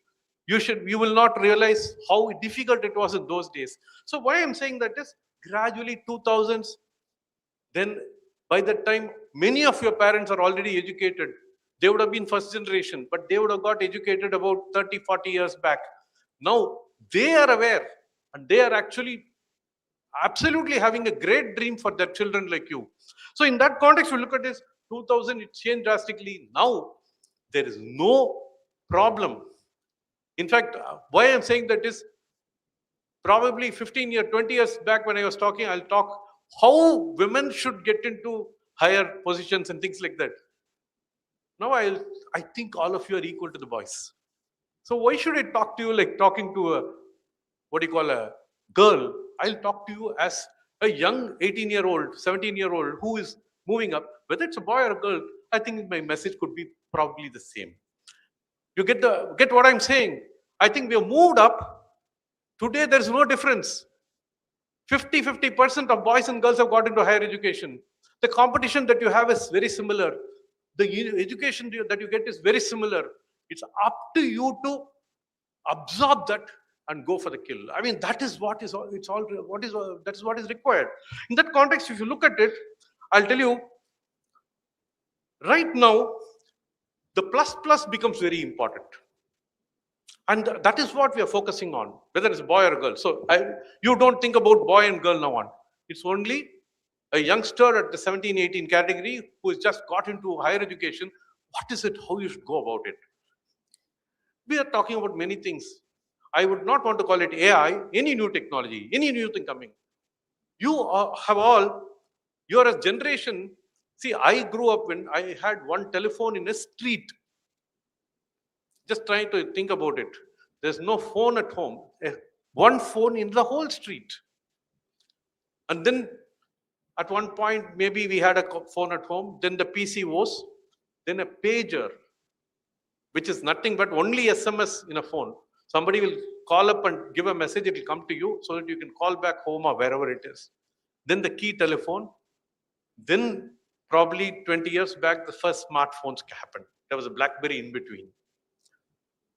You will not realize how difficult it was in those days. So why I'm saying that is gradually 2000s, then by that time, many of your parents are already educated. They would have been first generation, but they would have got educated about 30, 40 years back. Now they are aware and they are actually absolutely having a great dream for their children like you. So in that context, we look at this 2000, it changed drastically. Now there is no problem. In fact, why I'm saying that is probably 15 years, 20 years back when I was talking, I'll talk how women should get into higher positions and things like that. Now I think all of you are equal to the boys. So why should I talk to you like talking to a, what do you call, a girl? I'll talk to you as a young 18-year-old, 17-year-old who is moving up. Whether it's a boy or a girl, I think my message could be probably the same. You get what I'm saying? I think we have moved up. Today there's no difference. 50% of boys and girls have got into higher education. The competition that you have is very similar. The education that you get is very similar. It's up to you to absorb that and go for the kill. I mean, that is what is that is what is required. In that context, if you look at it, I'll tell you, right now, the plus becomes very important. And that is what we are focusing on, whether it's boy or girl. So you don't think about boy and girl now on. It's only a youngster at the 17, 18 category who has just got into higher education. What is it? How you should go about it? We are talking about many things. I would not want to call it AI, any new technology, any new thing coming. You have all, you're a generation. See, I grew up when I had one telephone in a street. Just trying to think about it. There's no phone at home. One phone in the whole street. And then at one point, maybe we had a phone at home. Then the PC was, then a pager, which is nothing but only SMS in a phone. Somebody will call up and give a message. It will come to you so that you can call back home or wherever it is. Then the key telephone. Then probably 20 years back, the first smartphones happened. There was a BlackBerry in between.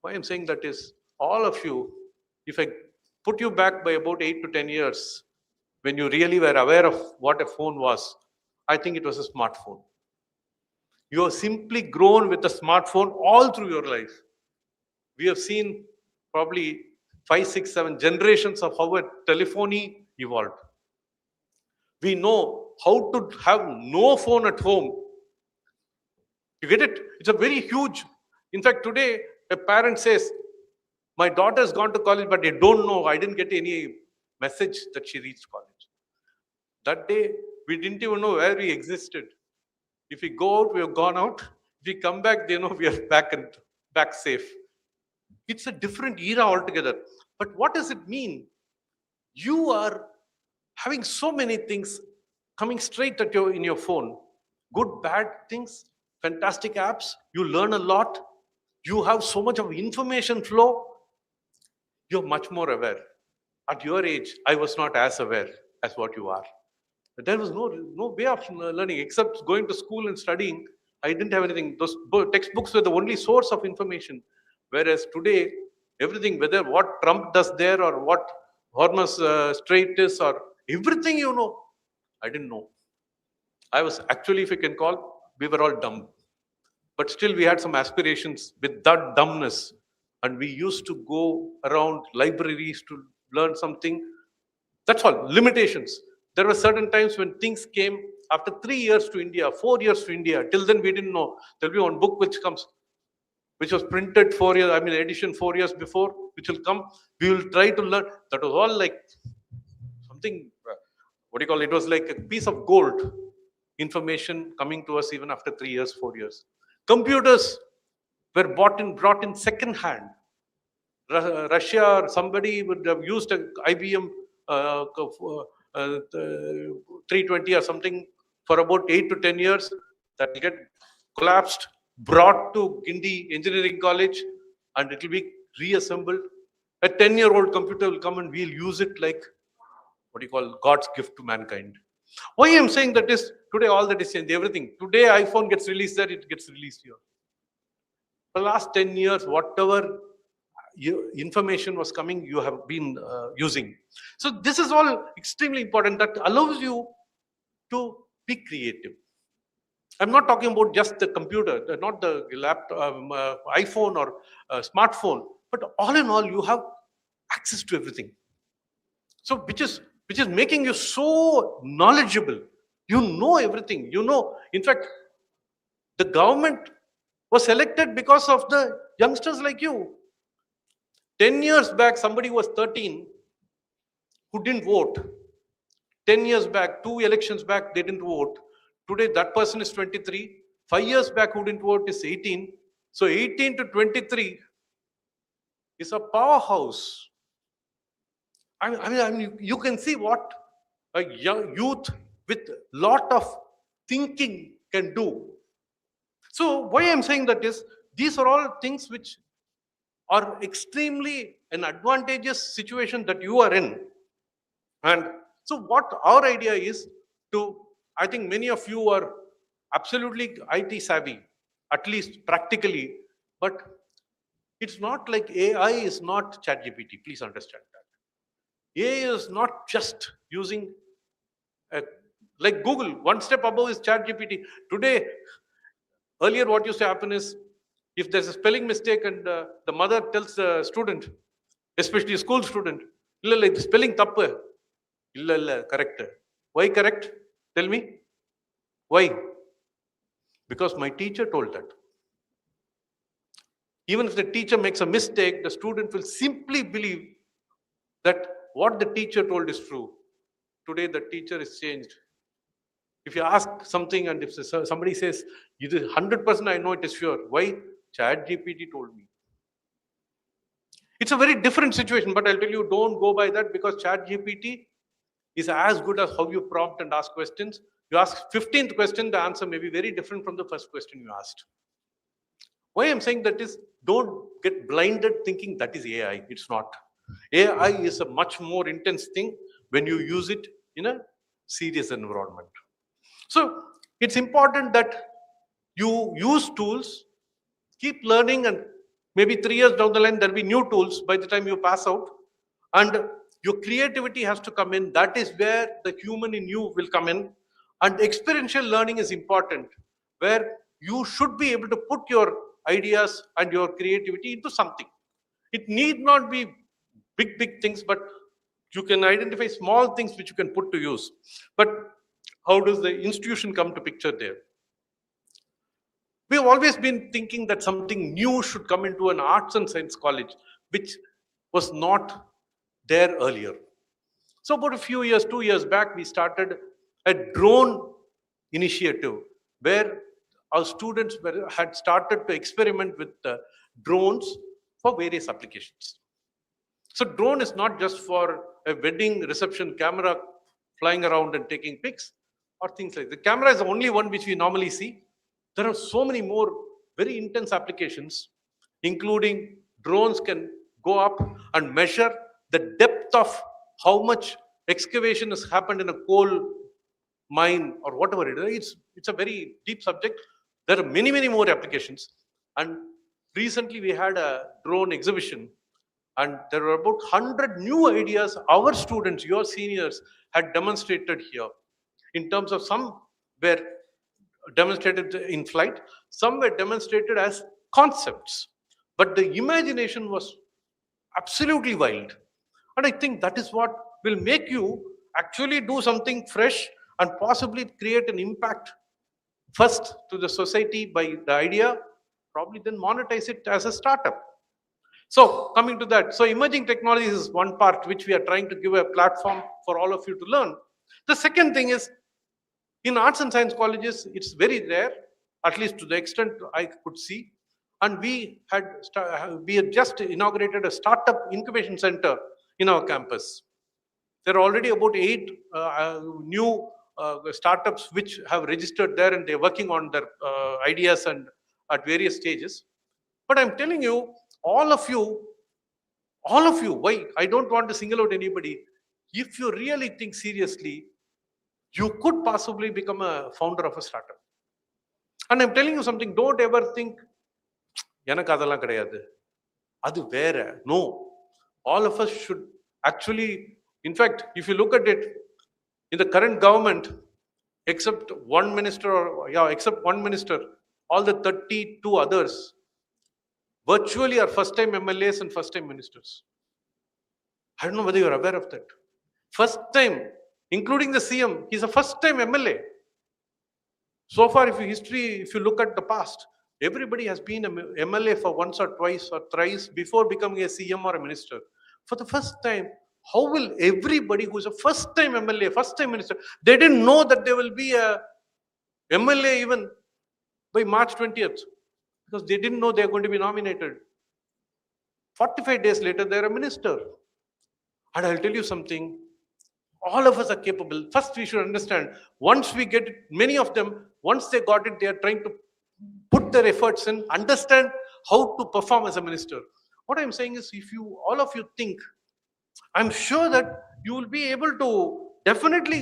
Why I'm saying that is, all of you, if I put you back by about 8 to 10 years, when you really were aware of what a phone was, I think it was a smartphone. You have simply grown with a smartphone all through your life. We have seen probably 5, 6, 7 generations of how a telephony evolved. We know how to have no phone at home. You get it? It's a very huge. In fact, today, a parent says, my daughter's gone to college, but I don't know. I didn't get any message that she reached college. That day, we didn't even know where we existed. If we go out, we have gone out. If we come back, they know we are back safe. It's a different era altogether. But what does it mean? You are having so many things coming straight at you in your phone. Good, bad things, fantastic apps. You learn a lot. You have so much of information flow. You're much more aware. At your age, I was not as aware as what you are. But there was no way of learning except going to school and studying. I didn't have anything. Those textbooks were the only source of information. Whereas today, everything, whether what Trump does there or what Hormuz Strait is or everything you know, I didn't know. I was actually, if you can call, we were all dumb. But still we had some aspirations with that dumbness. And we used to go around libraries to learn something. That's all, limitations. There were certain times when things came after 3 years to India, 4 years to India. Till then we didn't know. There'll be one book which comes, which was printed 4 years, edition 4 years before, which will come. We will try to learn. That was all like something, what do you call it? It was like a piece of gold. Information coming to us even after 3 years, 4 years. Computers were brought in second hand. Russia or somebody would have used an IBM 320 or something for about 8 to 10 years. That will get collapsed, brought to Guindy Engineering College, and it will be reassembled. A 10-year-old computer will come and we'll use it like what you call God's gift to mankind. Why I'm saying that is, today all that is changed, everything. Today iPhone gets released there, it gets released here. For the last 10 years, whatever information was coming, you have been using. So this is all extremely important, that allows you to be creative. I'm not talking about just the computer, not the laptop, iPhone or smartphone, but all in all, you have access to everything. So which is making you so knowledgeable. You know everything. You know, in fact, the government was elected because of the youngsters like you. 10 years back, somebody was 13 who didn't vote. 10 years back, 2 elections back, they didn't vote. Today, that person is 23. 5 years back, who didn't vote is 18. So 18 to 23 is a powerhouse. I mean, you can see what a young youth with lot of thinking can do. So why I'm saying that is, these are all things which are extremely an advantageous situation that you are in. And so what our idea is to, I think many of you are absolutely IT savvy, at least practically, but it's not like AI is not ChatGPT. Please understand that. AI is not just using like Google. One step above is ChatGPT. Today, earlier what used to happen is, if there's a spelling mistake and the mother tells the student, especially a school student, illa spelling tappu, illa correct. Why correct? Tell me. Why? Because my teacher told that. Even if the teacher makes a mistake, the student will simply believe that what the teacher told is true. Today the teacher is changed. If you ask something and if somebody says, it is 100% I know it is sure. Why? ChatGPT told me. It's a very different situation, but I'll tell you, don't go by that, because ChatGPT is as good as how you prompt and ask questions. You ask 15th question, the answer may be very different from the first question you asked. Why I'm saying that is, don't get blinded thinking that is AI. It's not. AI is a much more intense thing when you use it in a serious environment. So it's important that you use tools, keep learning, and maybe 3 years down the line, there'll be new tools by the time you pass out. And your creativity has to come in. That is where the human in you will come in. And experiential learning is important, where you should be able to put your ideas and your creativity into something. It need not be big things, but you can identify small things which you can put to use. But how does the institution come to picture there? We have always been thinking that something new should come into an arts and science college, which was not there earlier. So about a few years, 2 years back, we started a drone initiative where our students had started to experiment with drones for various applications. So drone is not just for a wedding reception camera flying around and taking pics or things like that. The camera is the only one which we normally see. There are so many more very intense applications, including drones can go up and measure the depth of how much excavation has happened in a coal mine or whatever it is. It's a very deep subject. There are many more applications. And recently we had a drone exhibition, and there were about 100 new ideas our students, your seniors, had demonstrated here. In terms of, some were demonstrated in flight, some were demonstrated as concepts. But the imagination was absolutely wild. And I think that is what will make you actually do something fresh and possibly create an impact first to the society by the idea, probably then monetize it as a startup. So coming to that, so emerging technologies is one part which we are trying to give a platform for all of you to learn. The second thing is, in arts and science colleges, it's very rare, at least to the extent I could see. And we had just inaugurated a startup incubation center in our campus. There are already about 8 new startups which have registered there, and they're working on their ideas and at various stages. But I'm telling you, all of you, why? I don't want to single out anybody. if you really think seriously, you could possibly become a founder of a startup. And I'm telling you something, don't ever think, எனக்கு அதெல்லாம் கிடையாது, அது வேற. No, all of us should actually, in fact, if you look at it, in the current government, except one minister, all the 32 others virtually are first-time MLAs and first-time ministers. I don't know whether you're aware of that. First time, including the CM, he's a first-time MLA. So far, if you look at the past, everybody has been a MLA for once or twice or thrice before becoming a CM or a minister. For the first time, how will everybody who's a first-time MLA, first-time minister, they didn't know that there will be a MLA even by March 20th, because they didn't know they're going to be nominated. 45 days later, they're a minister. And I'll tell you something, all of us are capable. First, we should understand, once we get it, many of them, once they got it, they are trying to put their efforts in, understand how to perform as a minister. What I'm saying is, if you, all of you think, I'm sure that you will be able to definitely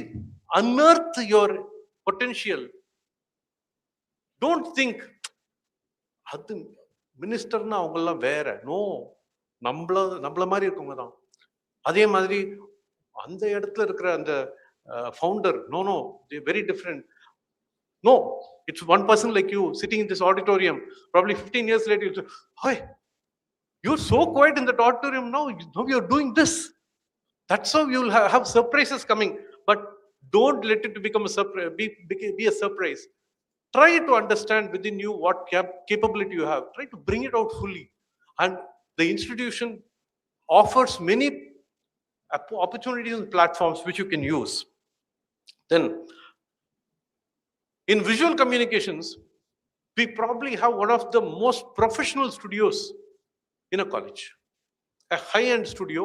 unearth your potential. Don't think, அது மினிஸ்டர்னா அவங்கெல்லாம் வேற. No, நம்மள மாதிரி இருக்கவங்க தான். அதே மாதிரி அந்த இடத்துல இருக்கிற அந்த founder, no, they very different. No, it's one person like you sitting in this auditorium. Probably 15 years later, you say, "Hi, you're so quiet in that auditorium now. Now you're doing this." That's how you'll have surprises coming. But don't let it become a surprise. Be a surprise. Try to understand within you what capability you have. Try to bring it out fully. And the institution offers many opportunities and platforms which you can use. Then, in visual communications, we probably have one of the most professional studios in a college, a high-end studio.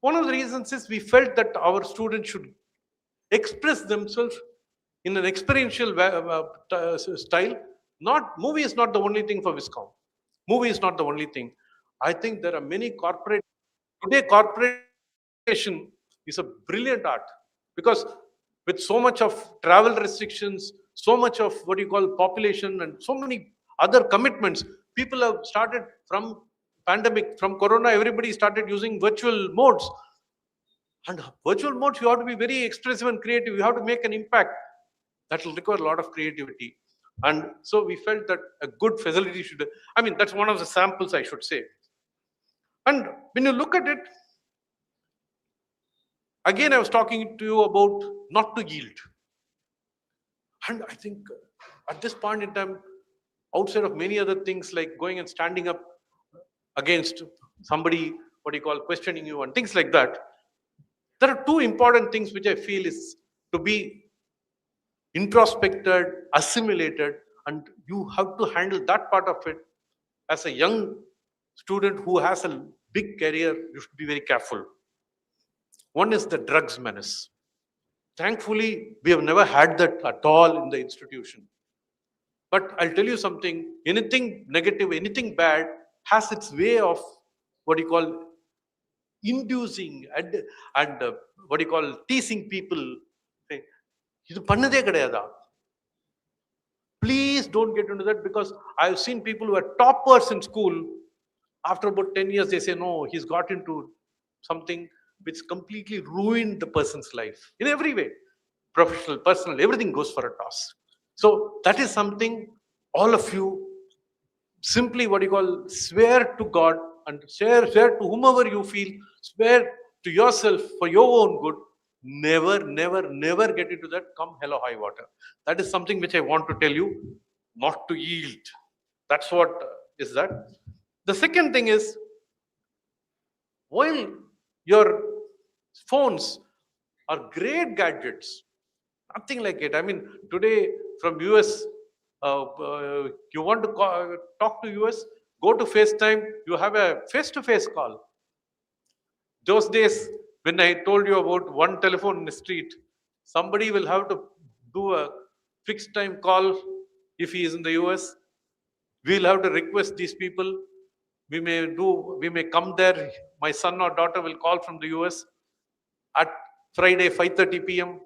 One of the reasons is we felt that our students should express themselves in an experiential style. Movie is not the only thing for Viscom. Movie is not the only thing. I think there are many today corporation is a brilliant art, because with so much of travel restrictions, so much of what you call population and so many other commitments, people have started from pandemic, from corona, everybody started using virtual modes. And virtual modes, you have to be very expressive and creative. You have to make an impact. That will require a lot of creativity. And so we felt that a good facility should, that's one of the samples, I should say. And when you look at it, again, I was talking to you about not to yield. And I think at this point in time, outside of many other things like going and standing up against somebody, what you call questioning you and things like that, there are two important things which I feel is to be introspected, assimilated, and you have to handle that part of it. As a young student who has a big career, you should be very careful. One is the drugs menace. Thankfully, we have never had that at all in the institution. But I'll tell you something, anything negative, anything bad has its way of what you call inducing and what you call teasing people. இது பண்ணதே கிடையாதா? Please don't get into that, because I've seen people who are toppers in school. After about 10 years, they say, no, he's got into something which completely ruined the person's life in every way. Professional, personal, everything goes for a toss. So that is something all of you simply what you call swear to God and swear to whomever you feel, swear to yourself for your own good. Never get into that, come hell or high water. That is something which I want to tell you, not to yield. That's what is that. The second thing is, while your phones are great gadgets, nothing like it. Today from US, you want to talk to US, go to FaceTime, you have a face-to-face call. Those days, when I told you about one telephone in the street, somebody will have to do a fixed time call if he is in the US. We'll have to request these people. We may come there. My son or daughter will call from the US. at Friday 5:30 p.m.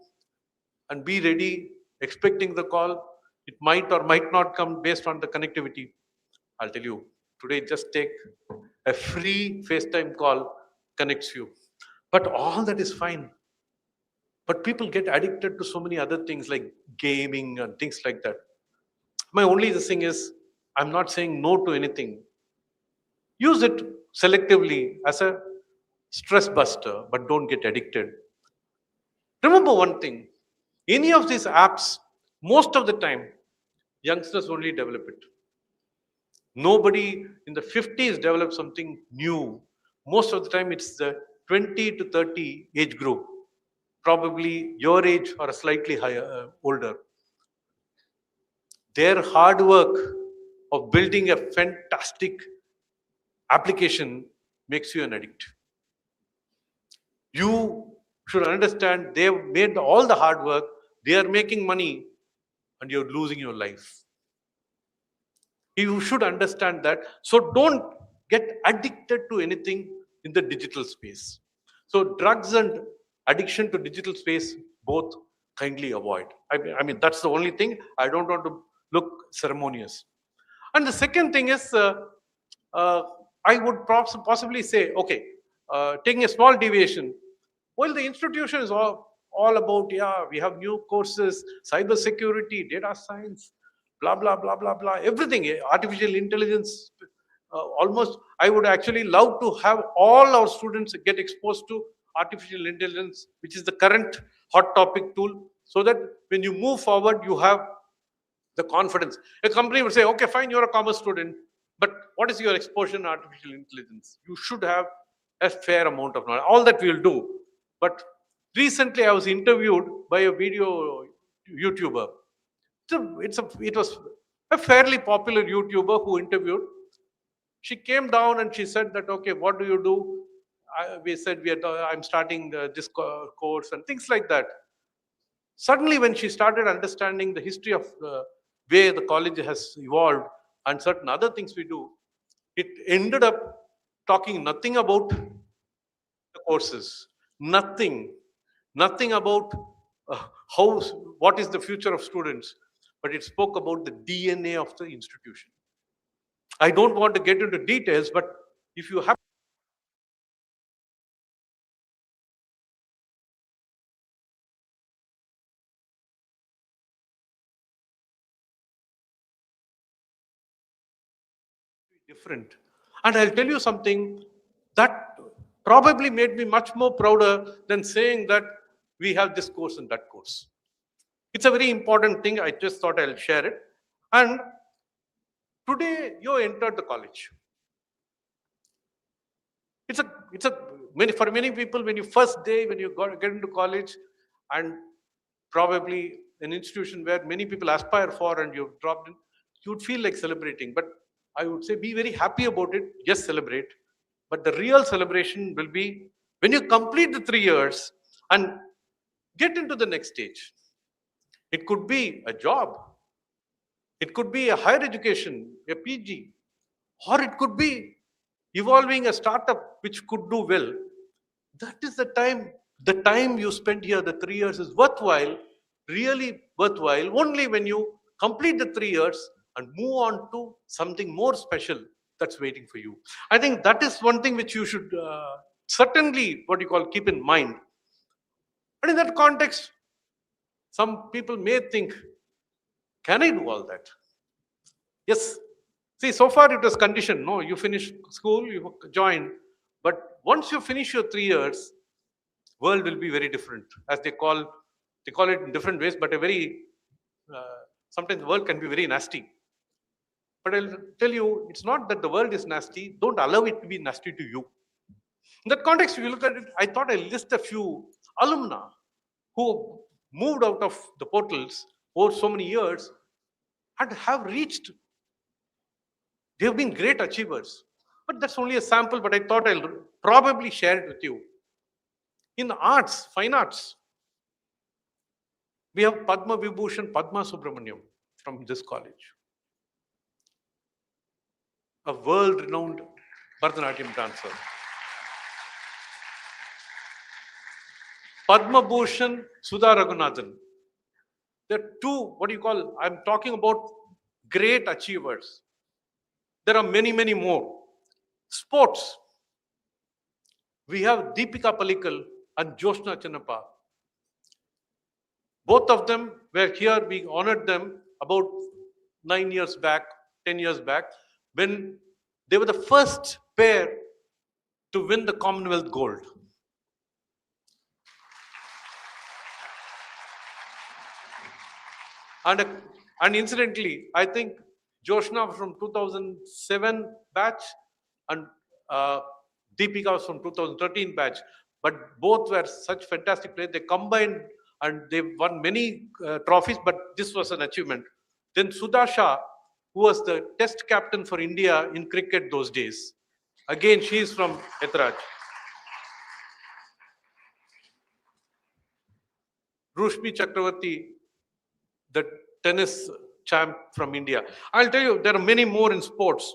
and be ready, expecting the call. It might or might not come based on the connectivity. I'll tell you, today just take a free FaceTime call, connects you. But all that is fine. But people get addicted to so many other things like gaming and things like that. My only thing is, I'm not saying no to anything. Use it selectively as a stress buster, but don't get addicted. Remember one thing, any of these apps, most of the time, youngsters only develop it. Nobody in the 50s develops something new. Most of the time, it's the 20 to 30 age group, probably your age or a slightly higher, older. Their hard work of building a fantastic application makes you an addict. You should understand they've made all the hard work, they are making money, and you're losing your life. You should understand that. So don't get addicted to anything in the digital space. So drugs and addiction to digital space, both kindly avoid. I mean, that's the only thing. I don't want to look ceremonious. And the second thing is, I would possibly say, okay, taking a small deviation, well, the institution is all about, yeah, we have new courses, cyber security, data science, blah, blah, blah, blah, blah, everything, artificial intelligence. Almost, I would actually love to have all our students get exposed to artificial intelligence, which is the current hot topic tool, so that when you move forward, you have the confidence. A company would say, okay, fine, you're a commerce student, but what is your exposure in artificial intelligence? You should have a fair amount of knowledge. All that we'll do. But recently I was interviewed by a video YouTuber. It was a fairly popular YouTuber who interviewed. She came down and she said that, okay, what do you do? We said, I'm starting this course and things like that. Suddenly, when she started understanding the history of the way the college has evolved and certain other things we do, it ended up talking nothing about the courses, nothing about what is the future of students, but it spoke about the DNA of the institution. I don't want to get into details, but if you have different. And I'll tell you something that probably made me much more prouder than saying that we have this course and that course. It's a very important thing. I just thought I'll share it. And today you entered the college. For many people, when you first day, when you get into college, and probably an institution where many people aspire for and you've dropped in, you would feel like celebrating. But I would say be very happy about it. Yes, celebrate. But the real celebration will be when you complete the 3 years and get into the next stage. It could be a job. It could be a higher education, a PG, or it could be evolving a startup which could do well. That is the time you spend here, the 3 years is worthwhile, really worthwhile, only when you complete the 3 years and move on to something more special that's waiting for you. I think that is one thing which you should certainly, keep in mind. And in that context, some people may think, can I do all that? Yes. See, so far it was conditioned. No, you finish school, you join. But once you finish your 3 years, world will be very different. As they call it in different ways, but sometimes the world can be very nasty. But I'll tell you, it's not that the world is nasty. Don't allow it to be nasty to you. In that context, if you look at it, I thought I'd list a few alumni who moved out of the portals over so many years and have reached. They have been great achievers. But that's only a sample, but I thought I'll probably share it with you. In arts, fine arts, we have Padma Vibhushan Padma Subramaniam from this college. A world-renowned Bharatanatyam dancer. Padma Bhushan, Sudha Raghunathan. There are two, what do you call, I'm talking about great achievers. There are many, many more. Sports. We have Deepika Palikal and Joshna Chinappa. Both of them were here. We honored them about 9 years back, 10 years back, when they were the first pair to win the Commonwealth gold. And incidentally, I think Joshna from 2007 batch and Deepika was from 2013 batch. But both were such fantastic players. They combined and they won many trophies, but this was an achievement. Then Sudasha, who was the test captain for India in cricket those days. Again, she is from Ethiraj. Rushmi Chakravarti, the tennis champ from India. I'll tell you, there are many more in sports.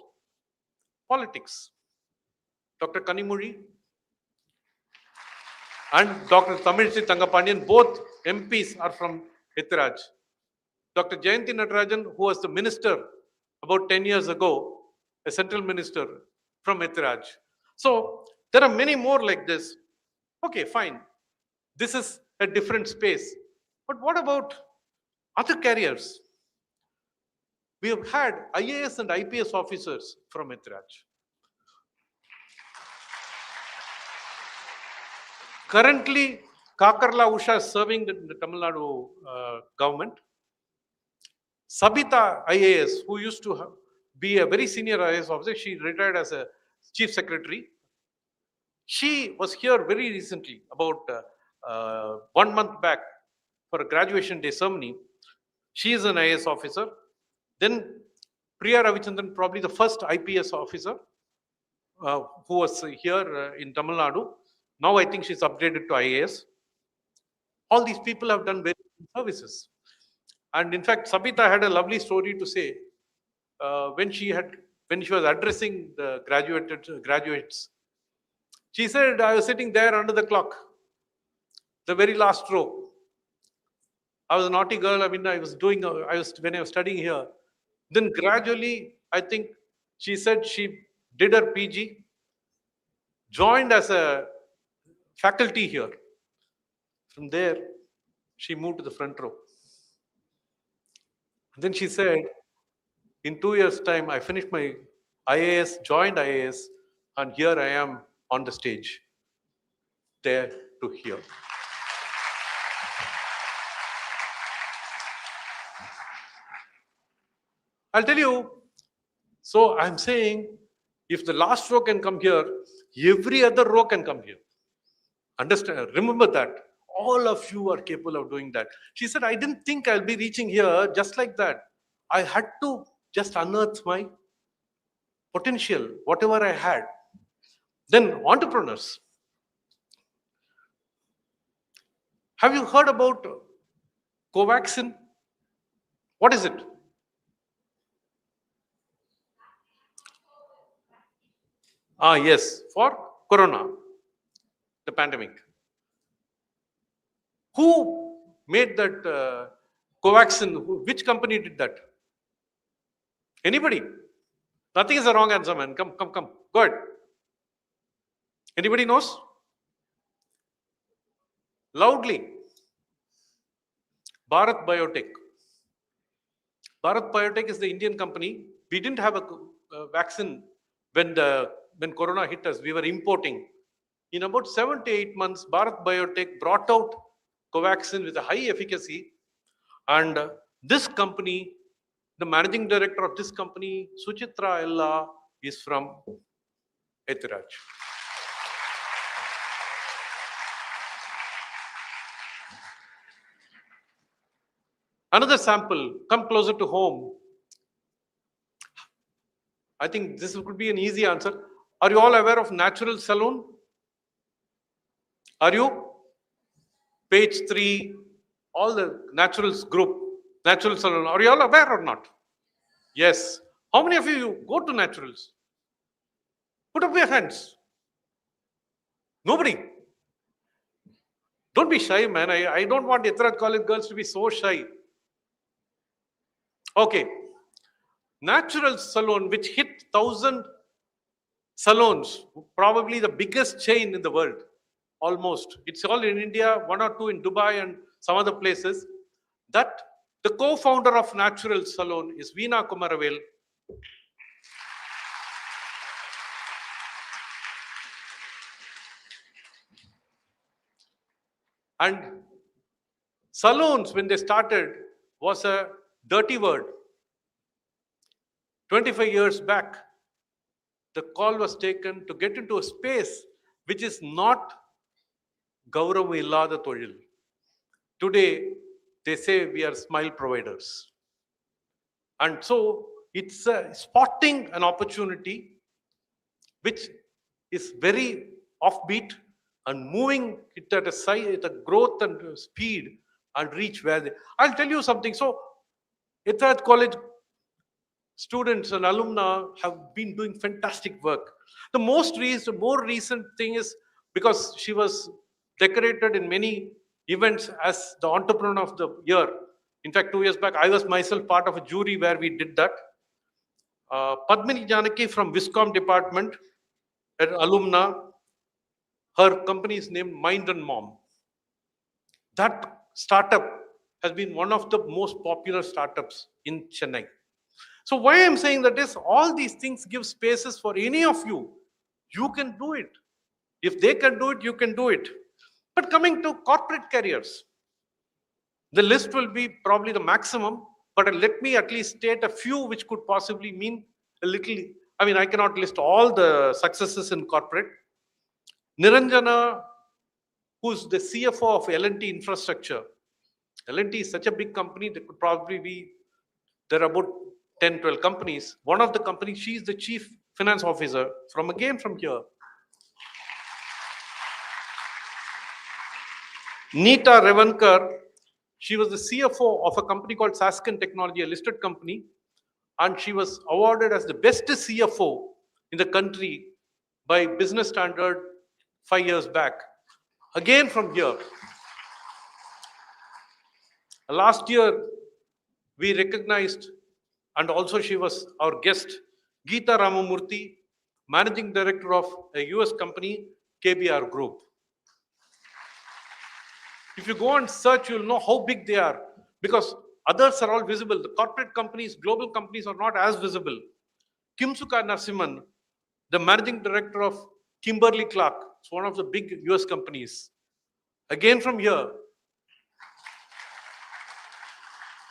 Politics. Dr. Kanimuri and Dr. Tamilchi Tangapandian, both MPs are from Ethiraj. Dr. Jayanti Natarajan, who was the minister about 10 years ago, a central minister from Ethiraj. So there are many more like this. Okay, fine. This is a different space. But what about other careers? We have had IAS and IPS officers from Ethiraj. Currently, Kakarla Usha is serving the Tamil Nadu government. Sabita IAS, who used to be a very senior IAS officer, she retired as a chief secretary. She was here very recently, about 1 month back, for a graduation day ceremony. She is an IAS officer. Then Priya Ravichandran, probably the first IPS officer who was here in Tamil Nadu. Now I think she's upgraded to IAS. All these people have done very good services. And in fact, Sabita had a lovely story to say when she was addressing the graduates. She said, I was sitting there under the clock, the very last row. I was a naughty girl. I mean, when I was studying here. Then gradually, I think she said she did her PG, joined as a faculty here. From there, she moved to the front row. And then she said, in 2 years' time, I finished my IAS, joined IAS, and here I am on the stage, there to hear. I'll tell you, so I'm saying, if the last row can come here, every other row can come here. Understand? Remember that. All of you are capable of doing that. She said, I didn't think I'll be reaching here just like that. I had to just unearth my potential, whatever I had. Then entrepreneurs. Have you heard about Covaxin? What is it? Yes, for Corona, the pandemic. Who made that Covaxin? Which company did that? Anybody? Nothing is the wrong answer, man. Come. Go ahead. Anybody knows? Loudly. Bharat Biotech. Bharat Biotech is the Indian company. We didn't have a vaccine when Corona hit us. We were importing. In about 7 to 8 months, Bharat Biotech brought out Covaxin with a high efficacy. And this company, the managing director of this company, Suchitra Ella, is from Ethiraj. Another sample, come closer to home. I think this could be an easy answer. Are you all aware of Natural Saloon? Are you? Page 3, all the Naturals group, Natural Saloon. Are you all aware or not? Yes. How many of you go to Naturals? Put up your hands. Nobody. Don't be shy, man. I don't want Ethiraj College girls to be so shy. Okay. Natural salon, which hit 1,000 salons, probably the biggest chain in the world, almost. It's all in India, one or two in Dubai and some other places. That the co-founder of Natural Salon is Veena Kumaravel. And salons, when they started, was a dirty word. 25 years back, the call was taken to get into a space which is not Gauravam illada Toil. Today, they say we are smile providers. And so it's spotting an opportunity which is very offbeat and moving it at a growth and speed and reach where they. I'll tell you something. So, Ethiraj College students and alumni have been doing fantastic work. The more recent thing is because she was decorated in many events as the entrepreneur of the year. In fact, 2 years back, I was myself part of a jury where we did that. Padmini Janaki from Viscom department, an alumna, her company is named Mind and Mom. That startup has been one of the most popular startups in Chennai. So why I'm saying that is all these things give spaces for any of you. You can do it. If they can do it, you can do it. But coming to corporate careers, the list will be probably the maximum, but let me at least state a few which could possibly mean a little. I mean, I cannot list all the successes in corporate. Niranjana, who's the CFO of L&T Infrastructure. L&T is such a big company that could probably be, there are about 10, 12 companies. One of the companies, she's the chief finance officer from here. Neeta Revankar, she was the CFO of a company called Sasken Technology, a listed company, and she was awarded as the best CFO in the country by Business Standard 5 years back. Again from here. Last year, we recognized, and also she was our guest, Geeta Ramamurthy, Managing Director of a US company, KBR Group. If you go and search, you'll know how big they are because others are all visible. The corporate companies, global companies are not as visible. Kimsuka Narasimhan, the Managing Director of Kimberly-Clark, it's one of the big US companies. Again from here.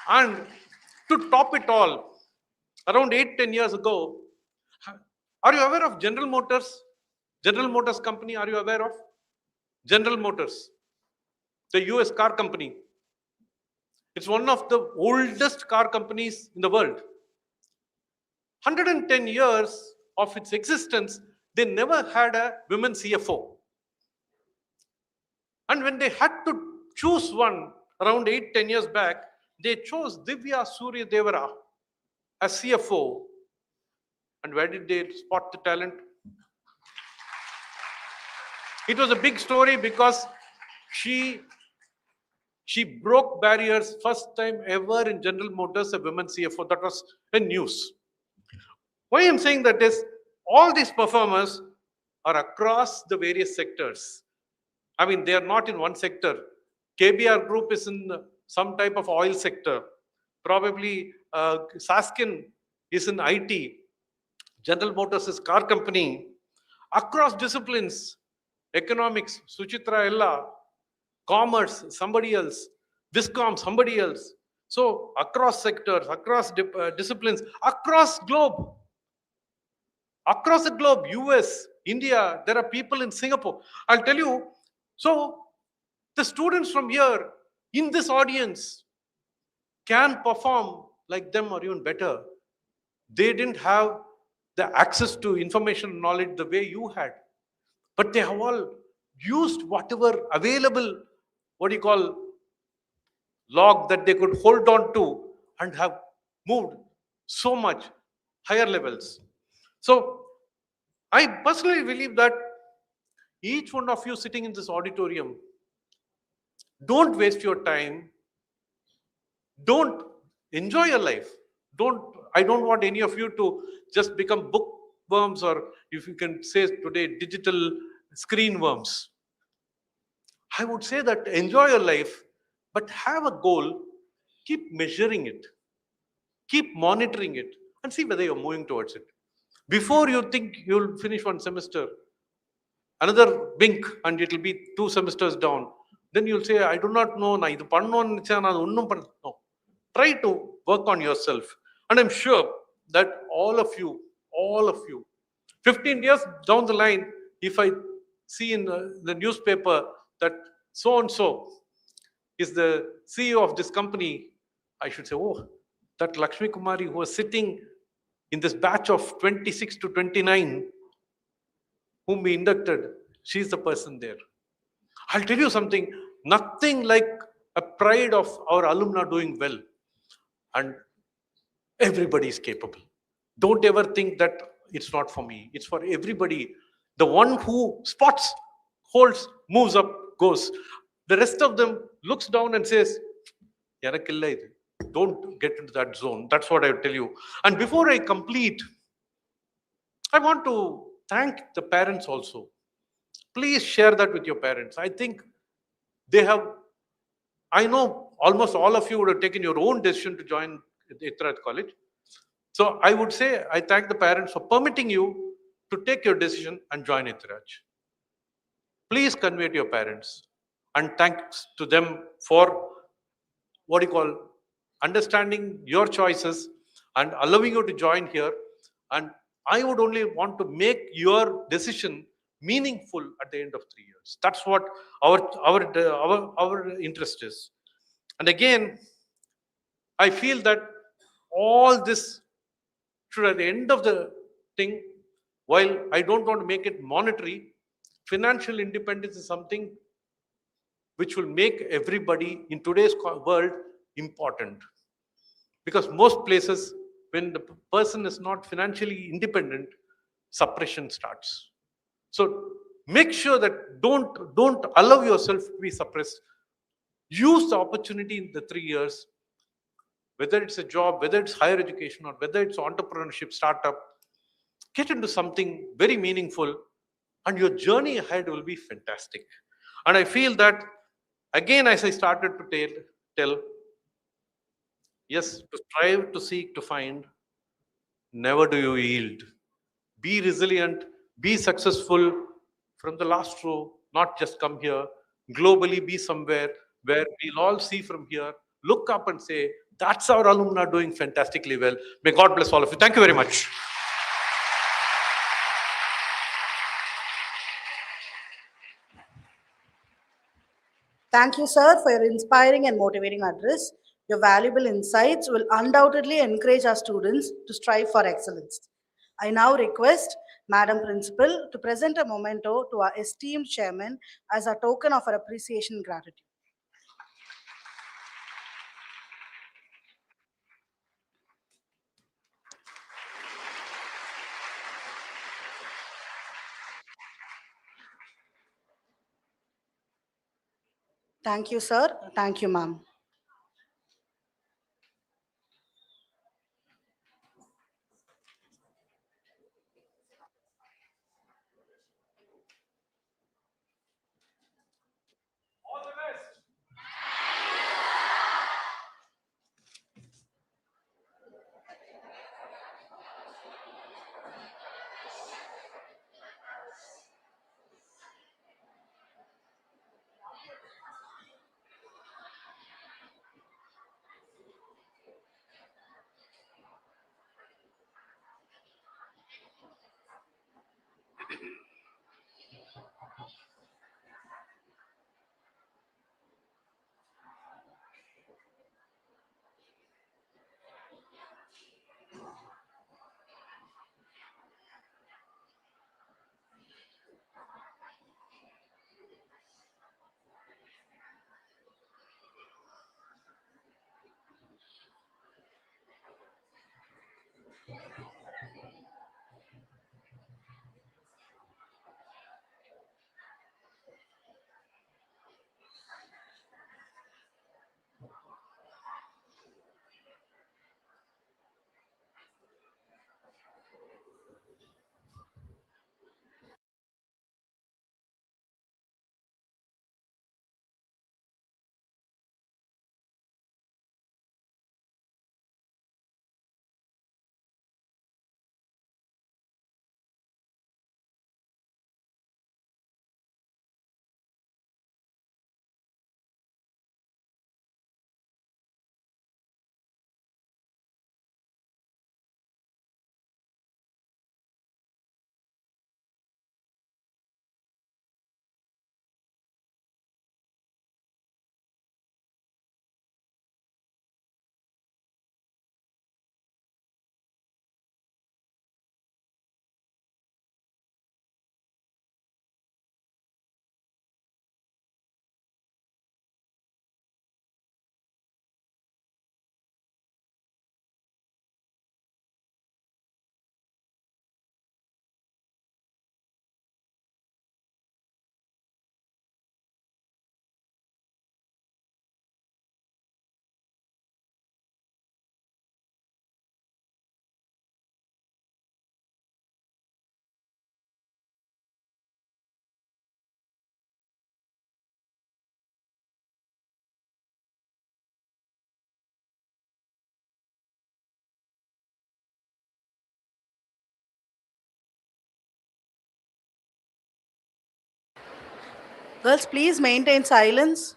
And to top it all, around 8-10 years ago, are you aware of General Motors? General Motors company, are you aware of? General Motors, the US car company. It's one of the oldest car companies in the world. 110 years of its existence, they never had a women CFO. And when they had to choose one around 8-10 years back, they chose Divya Surya Devara as CFO. And where did they spot the talent? It was a big story because she broke barriers, first time ever in General Motors, a women CFO. That was a news. Why I'm saying that is, all these performers are across the various sectors. I mean, they are not in one sector. KBR Group is in some type of oil sector. Probably Sasken is in IT. General Motors is car company. Across disciplines, economics, Suchitra Ella, commerce, somebody else, Viscom, somebody else. So across sectors, across disciplines, across globe. Across the globe, US, India, there are people in Singapore. I'll tell you, so the students from here in this audience can perform like them or even better. They didn't have the access to information and knowledge the way you had. But they have all used whatever available, log that they could hold on to and have moved so much higher levels. So I personally believe that each one of you sitting in this auditorium, Don't waste your time. Don't enjoy your life. I don't want any of you to just become bookworms, or if you can say today, digital screen worms. I would say that enjoy your life, but have a goal, keep measuring it, keep monitoring it, and see whether you're moving towards it. Before you think you'll finish one semester, another blink and it will be 2 semesters down. Then you'll say, I do not know. No. Try to work on yourself. And I'm sure that all of you, 15 years down the line, if I see in the newspaper that so and so is the CEO of this company, I should say, oh, that Lakshmi Kumari who was sitting in this batch of 26 to 29, whom we inducted, she's the person there. I'll tell you something, nothing like a pride of our alumni doing well. And everybody is capable. Don't ever think that it's not for me. It's for everybody. The one who spots, holds, moves up, goes. The rest of them looks down and says, "Yanakilla idu." Don't get into that zone. That's what I tell you. And before I complete, I want to thank the parents also. Please share that with your parents. I think I know almost all of you would have taken your own decision to join Ethiraj College. So I would say I thank the parents for permitting you to take your decision and join Ethiraj. Please convey to your parents, and thanks to them for understanding your choices and allowing you to join here. And I would only want to make your decision meaningful at the end of 3 years. That's what our interest is. And again, I feel that all this should, at the end of the thing, while I don't want to make it monetary, financial independence is something which will make everybody in today's world important. Because most places, when the person is not financially independent, suppression starts. So make sure that don't allow yourself to be suppressed. Use the opportunity in the 3 years, whether it's a job, whether it's higher education, or whether it's entrepreneurship, startup, get into something very meaningful, and your journey ahead will be fantastic. And I feel that, again, as I started to tell, yes, to strive, to seek, to find, never do you yield. Be resilient, be successful from the last row, not just come here. Globally, be somewhere where we'll all see from here, look up and say, that's our alumni doing fantastically well. May God bless all of you. Thank you very much. Thank you, sir, for your inspiring and motivating address. Your valuable insights will undoubtedly encourage our students to strive for excellence. I now request Madam Principal to present a memento to our esteemed chairman as a token of our appreciation and gratitude. Thank you, sir. Thank you, ma'am. Girls, please maintain silence.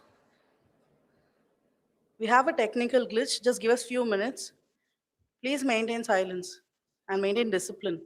We have a technical glitch. Just give us few minutes. Please maintain silence and maintain discipline.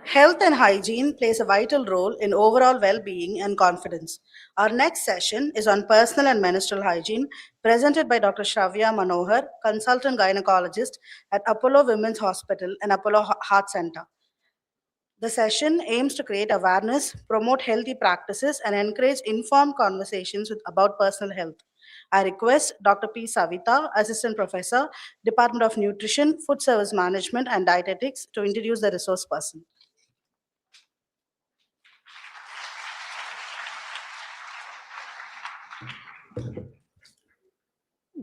Health and hygiene plays a vital role in overall well-being and confidence. Our next session is on personal and menstrual hygiene, presented by Dr. Shravya Manohar, consultant gynecologist at Apollo Women's Hospital and Apollo Heart Center. The session aims to create awareness, promote healthy practices, and encourage informed conversations about personal health. I request Dr. P. Savita, Assistant Professor, Department of Nutrition, Food Service Management, and Dietetics, to introduce the resource person.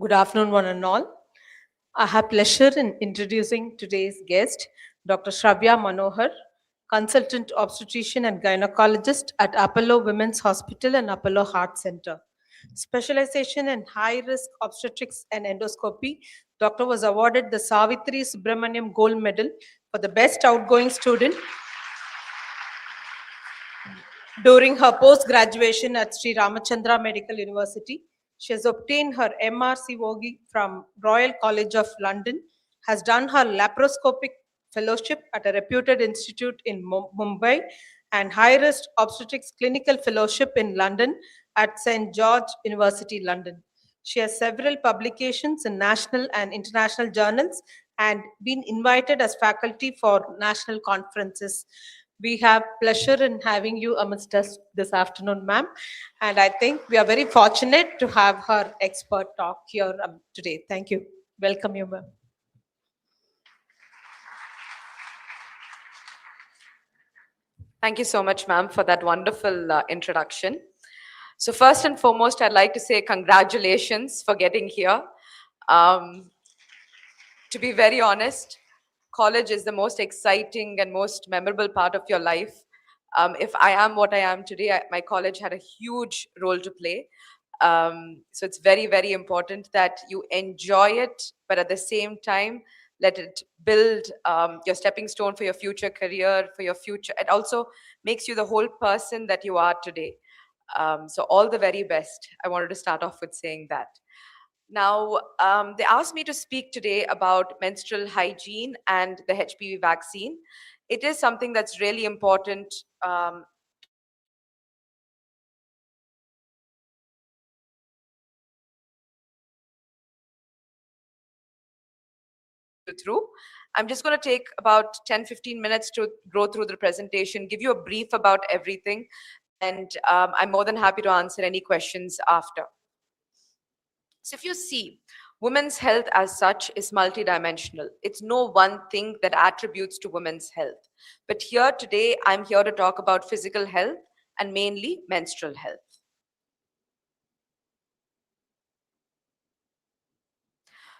Good afternoon, one and all. I have pleasure in introducing today's guest, Dr. Shravya Manohar, consultant obstetrician and gynecologist at Apollo Women's Hospital and Apollo Heart Center. Specialization in high-risk obstetrics and endoscopy, Doctor was awarded the Savitri Subramaniam Gold Medal for the best outgoing student during her post-graduation at Sri Ramachandra Medical University. She has obtained her MRCOG from Royal College of London, has done her laparoscopic fellowship at a reputed institute in Mumbai, and high-risk obstetrics clinical fellowship in London at St. George University, London. She has several publications in national and international journals and been invited as faculty for national conferences. We have pleasure in having you amongst us this afternoon, ma'am. And I think we are very fortunate to have her expert talk here today. Thank you. Welcome you, ma'am. Thank you so much, ma'am, for that wonderful introduction. So first and foremost, I'd like to say congratulations for getting here. To be very honest, college is the most exciting and most memorable part of your life. If I am what I am today, my college had a huge role to play. So it's very, very important that you enjoy it, but at the same time, let it build your stepping stone for your future career, for your future. It also makes you the whole person that you are today. So all the very best. I wanted to start off with saying that. Now, they asked me to speak today about menstrual hygiene and the HPV vaccine. It is something that's really important through. I'm just going to take about 10-15 minutes to go through the presentation, give you a brief about everything, and I'm more than happy to answer any questions after. So if you see, women's health as such is multidimensional. It's no one thing that attributes to women's health. But here today, I'm here to talk about physical health and mainly menstrual health.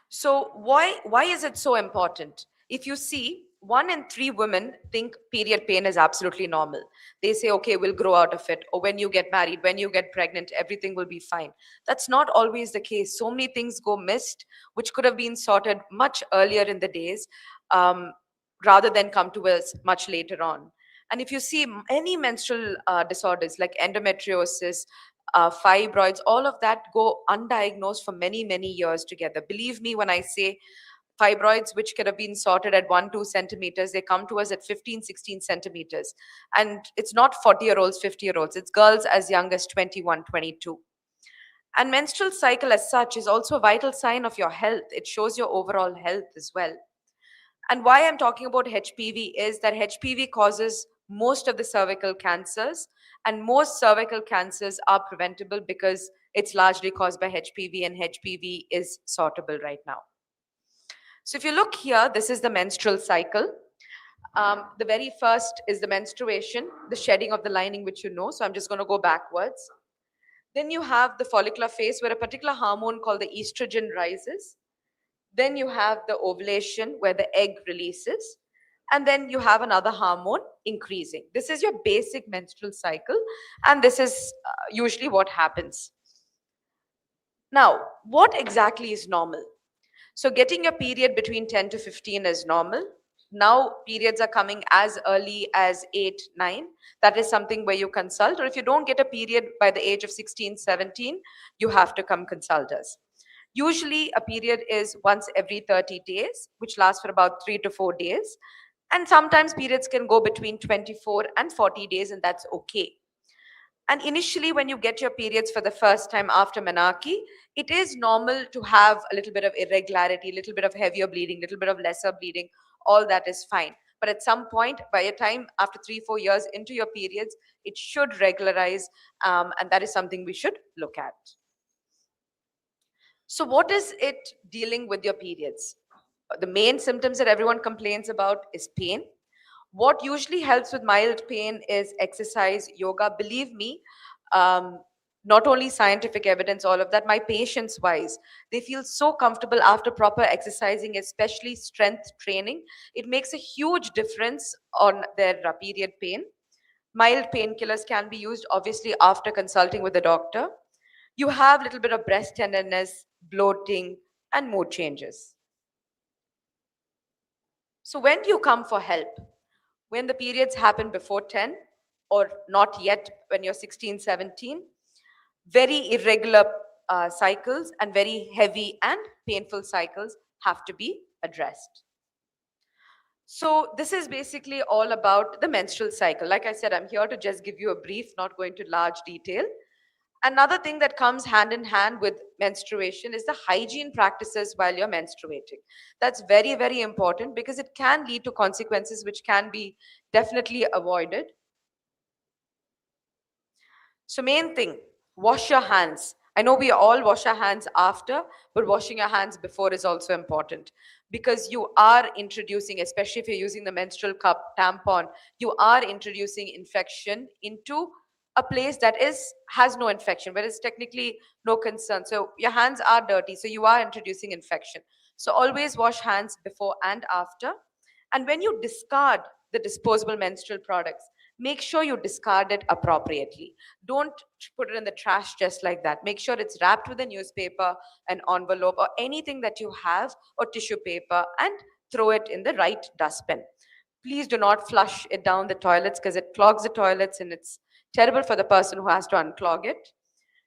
So why is it so important? If you see, 1 in 3 women think period pain is absolutely normal. They say, okay, we'll grow out of it. Or when you get married, when you get pregnant, everything will be fine. That's not always the case. So many things go missed, which could have been sorted much earlier in the days, rather than come to us much later on. And if you see any menstrual disorders like endometriosis, fibroids, all of that go undiagnosed for many, many years together. Believe me when I say fibroids, which could have been sorted at 1-2 centimeters, they come to us at 15-16 centimeters. And it's not 40-year-olds, 50-year-olds, it's girls as young as 21, 22. And menstrual cycle as such is also a vital sign of your health. It shows your overall health as well. And why I'm talking about HPV is that HPV causes most of the cervical cancers, and most cervical cancers are preventable because it's largely caused by HPV, and HPV is sortable right now. So if you look here, this is the menstrual cycle. The very first is the menstruation, the shedding of the lining, which you know. So I'm just going to go backwards. Then you have the follicular phase where a particular hormone called the estrogen rises. Then you have the ovulation where the egg releases. And then you have another hormone increasing. This is your basic menstrual cycle. And this is usually what happens. Now, what exactly is normal? So getting your period between 10 to 15 is normal. Now periods are coming as early as 8, 9. That is something where you consult. Or if you don't get a period by the age of 16, 17, you have to come consult us. Usually a period is once every 30 days, which lasts for about 3 to 4 days. And sometimes periods can go between 24 and 40 days, and that's okay. And initially, when you get your periods for the first time after menarche, it is normal to have a little bit of irregularity, a little bit of heavier bleeding, a little bit of lesser bleeding. All that is fine. But at some point, by a time after 3-4 years into your periods, it should regularize, and that is something we should look at. So what is it dealing with your periods? The main symptoms that everyone complains about is pain. What usually helps with mild pain is exercise, yoga. Believe me, not only scientific evidence, all of that, my patients wise, they feel so comfortable after proper exercising, especially strength training. It makes a huge difference on their period pain. Mild painkillers can be used obviously after consulting with the doctor. You have a little bit of breast tenderness, bloating, and mood changes. So when do you come for help? When the periods happen before 10 or not yet when you're 16, 17, very irregular cycles and very heavy and painful cycles have to be addressed. So this is basically all about the menstrual cycle. Like I said, I'm here to just give you a brief, not going into large detail. Another thing that comes hand in hand with menstruation is the hygiene practices while you're menstruating. That's very, very important because it can lead to consequences which can be definitely avoided. So main thing, wash your hands. I know we all wash our hands after, but washing your hands before is also important because you are introducing, especially if you're using the menstrual cup, tampon, you are introducing infection into a place that has no infection, where it's technically no concern. So your hands are dirty, so you are introducing infection. So always wash hands before and after. And when you discard the disposable menstrual products, make sure you discard it appropriately. Don't put it in the trash just like that. Make sure it's wrapped with a newspaper, an envelope, or anything that you have, or tissue paper, and throw it in the right dustbin. Please do not flush it down the toilets because it clogs the toilets and it's terrible for the person who has to unclog it.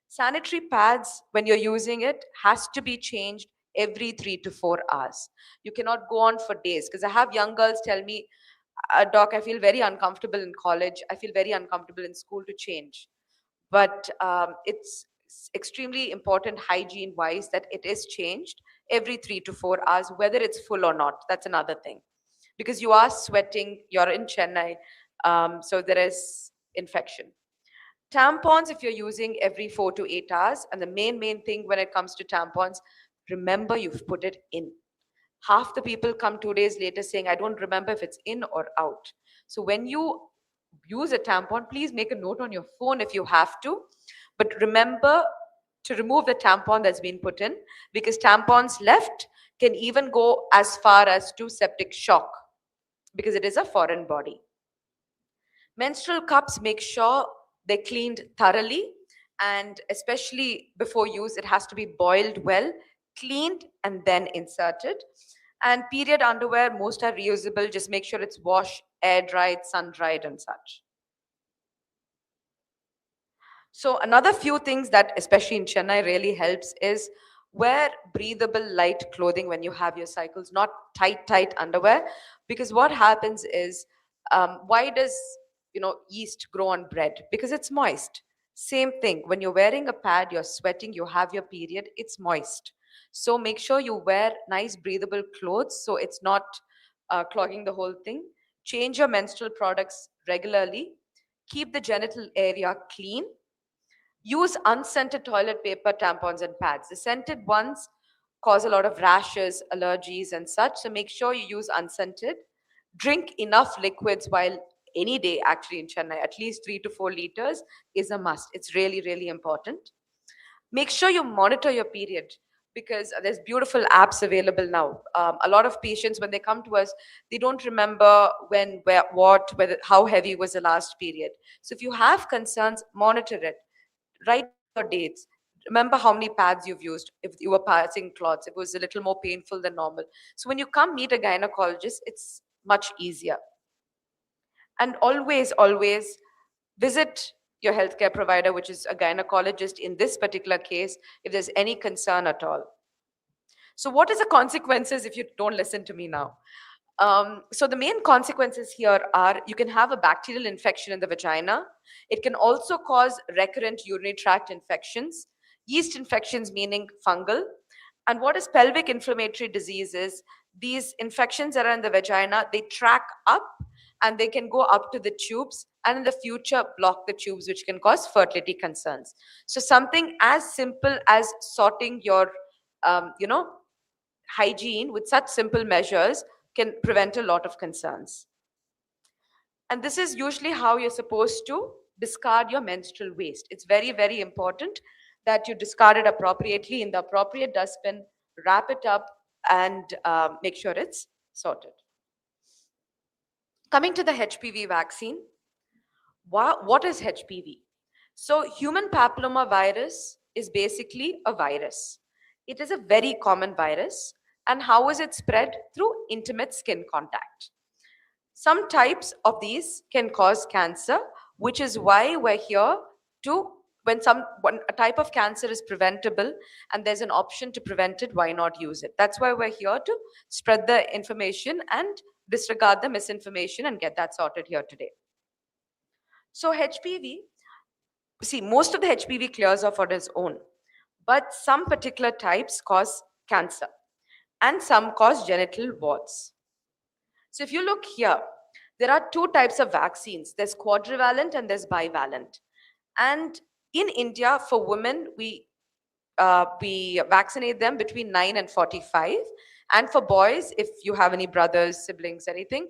Sanitary pads, when you're using it, has to be changed every 3 to 4 hours. You cannot go on for days because I have young girls tell me, Doc, I feel very uncomfortable in college. I feel very uncomfortable in school to change. But it's extremely important hygiene-wise that it is changed every 3 to 4 hours, whether it's full or not. That's another thing. Because you are sweating, you're in Chennai, so there is infection. Tampons, if you're using every 4 to 8 hours, and the main thing when it comes to tampons, remember you've put it in. Half the people come 2 days later saying, I don't remember if it's in or out. So when you use a tampon, please make a note on your phone if you have to. But remember to remove the tampon that's been put in, because tampons left can even go as far as to septic shock because it is a foreign body. Menstrual cups, make sure they're cleaned thoroughly, and especially before use, it has to be boiled well, cleaned, and then inserted. And period underwear, most are reusable. Just make sure it's washed, air dried, sun dried, and such. So another few things that, especially in Chennai, really helps is wear breathable, light clothing when you have your cycles, not tight underwear. Because what happens is, why does yeast grow on bread? Because it's moist. Same thing, when you're wearing a pad, you're sweating, you have your period, it's moist. So make sure you wear nice breathable clothes so it's not clogging the whole thing. Change your menstrual products regularly. Keep the genital area clean. Use unscented toilet paper, tampons, and pads. The scented ones cause a lot of rashes, allergies, and such. So make sure you use unscented. Drink enough liquids while any day, actually, in Chennai. At least 3 to 4 liters is a must. It's really, really important. Make sure you monitor your period, because there's beautiful apps available now. A lot of patients, when they come to us, they don't remember when, where, what, whether, how heavy was the last period. So if you have concerns, monitor it. Write your dates. Remember how many pads you've used. If you were passing clots, it was a little more painful than normal. So when you come meet a gynecologist, it's much easier. And always visit your healthcare provider, which is a gynecologist in this particular case, if there's any concern at all. So what is the consequences if you don't listen to me now? So the main consequences here are, you can have a bacterial infection in the vagina. It can also cause recurrent urinary tract infections, yeast infections meaning fungal. And what is pelvic inflammatory diseases? These infections that are in the vagina, they track up and they can go up to the tubes, and in the future block the tubes, which can cause fertility concerns. So something as simple as sorting your hygiene with such simple measures can prevent a lot of concerns. And this is usually how you're supposed to discard your menstrual waste. It's very, very important that you discard it appropriately in the appropriate dustbin, wrap it up, and make sure it's sorted. Coming to the HPV vaccine, what is HPV? So human papilloma virus is basically a virus. It is a very common virus. And how is it spread? Through intimate skin contact. Some types of these can cause cancer, which is why we're here to, when a type of cancer is preventable and there's an option to prevent it, why not use it? That's why we're here to spread the information and disregard the misinformation and get that sorted here today. So HPV, see, most of the HPV clears off on its own, but some particular types cause cancer and some cause genital warts. So if you look here, there are two types of vaccines. There's quadrivalent and there's bivalent. And in India, for women, we vaccinate them between 9 and 45. And for boys, if you have any brothers, siblings, anything,